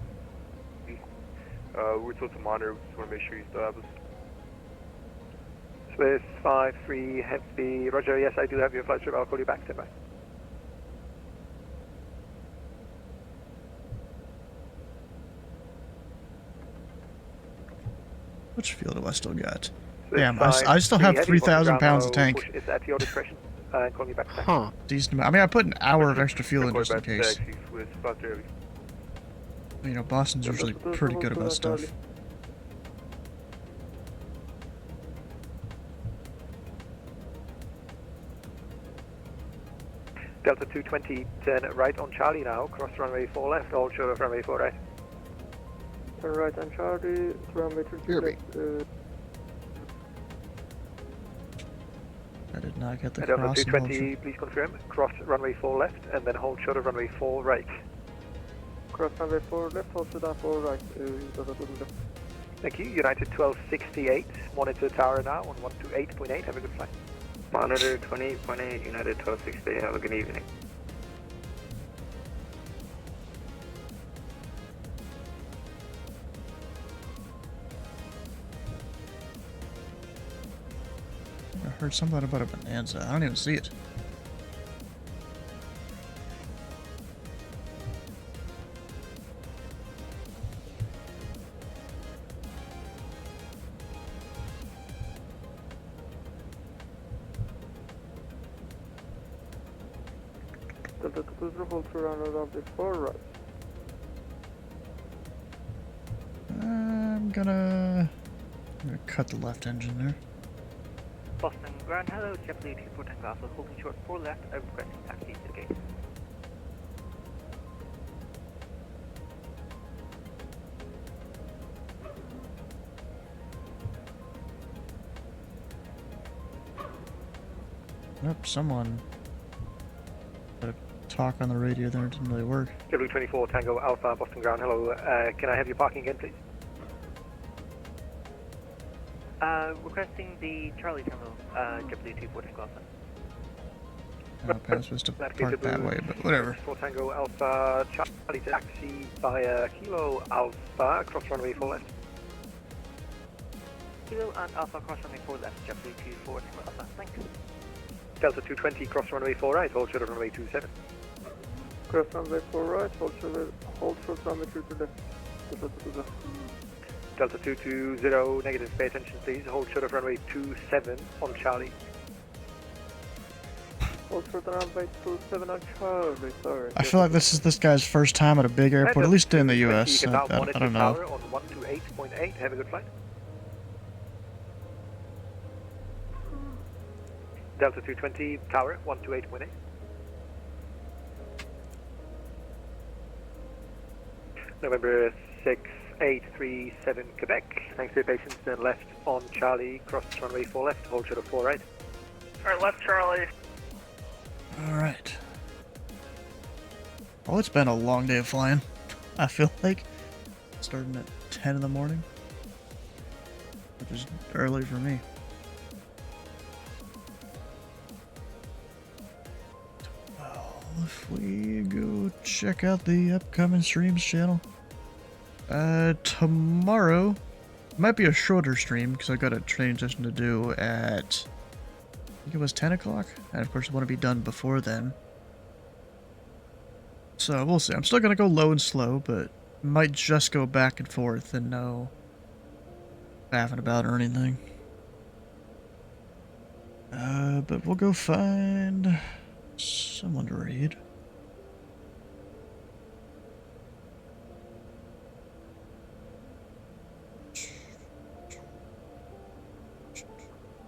We're told to monitor, we just want to make sure you still have us. Space 5-3 Heavy, roger, yes I do have your flight strip, I'll call you back, stand by. Which fuel do I still got? Damn, I still have 3,000 pounds of tank. It's at your discretion, call me back. Huh. Decent. I mean, I put an hour of extra fuel in just in case. You know, Boston's usually pretty good about stuff. Delta 220, turn right on Charlie now, cross runway 4 left, hold short of runway 4 right. Turn right on Charlie, runway 2 left. I did not get the Delta cross 220, please confirm, cross runway 4 left, and then hold short of runway 4 right. Cross runway 4 left, hold short of 4 right. Thank you, United 1268, monitor tower now on 128.8, have a good flight. Monitor 28.8, United 1268, have a good evening. I heard something about a bonanza. I don't even see it. I'm gonna cut the left engine there. Boston ground, hello, JetBlue 24 Tango Alpha, holding short 4 left, over requesting taxi to the gate. Nope, someone got a talk on the radio there, it didn't really work. JetBlue 24 Tango Alpha, Boston ground, hello, can I have your parking again, please? Requesting the Charlie terminal, JetBlue 24 Tango Alpha. I was supposed to park that way, but whatever. 4 Tango Alpha, Charlie taxi via Kilo Alpha, cross runway 4 left. Kilo and Alpha cross runway 4 left, JetBlue 24 Tango Alpha, thanks. Delta 220, cross runway 4 right, hold short of runway 27. Cross runway 4 right, hold short runway 27 left. Delta 220, negative, pay attention please, hold short of runway 27 on Charlie. Hold short of runway 27 on Charlie, sorry. I feel like this is this guy's first time at a big airport, at least in the US. I don't know. On 128.8, have a good flight. Delta 220, tower, 128.8. November 6837 Quebec. Thanks for your patience. Then left on Charlie, cross runway 4 left, hold short of 4 right. Alright, left Charlie. Alright. Well, it's been a long day of flying. I feel like starting at 10 in the morning, which is early for me. Well, if we go check out the upcoming streams channel, tomorrow might be a shorter stream because I got a training session to do at, I think it was 10 o'clock, and of course I want to be done before then. So we'll see. I'm still gonna go low and slow, but might just go back and forth and no faffing about or anything. But we'll go find someone to raid.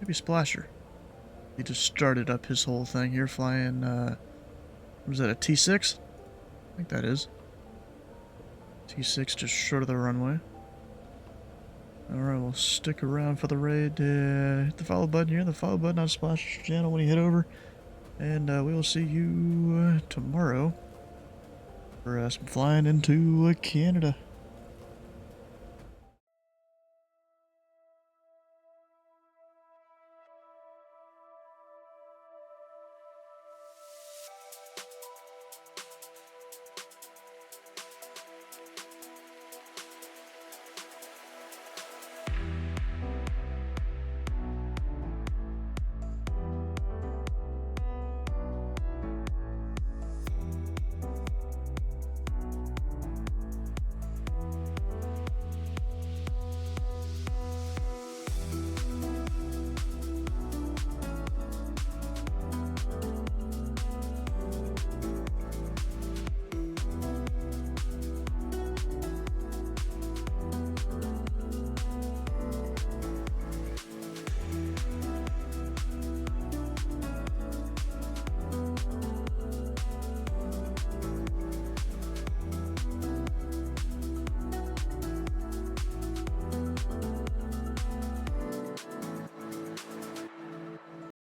Maybe Splasher. He just started up his whole thing here flying, was that a T6? I think that is. T6 just short of the runway. Alright, we'll stick around for the raid. Hit the follow button here, the follow button on Splash's channel when you head over. And we will see you tomorrow for some flying into Canada.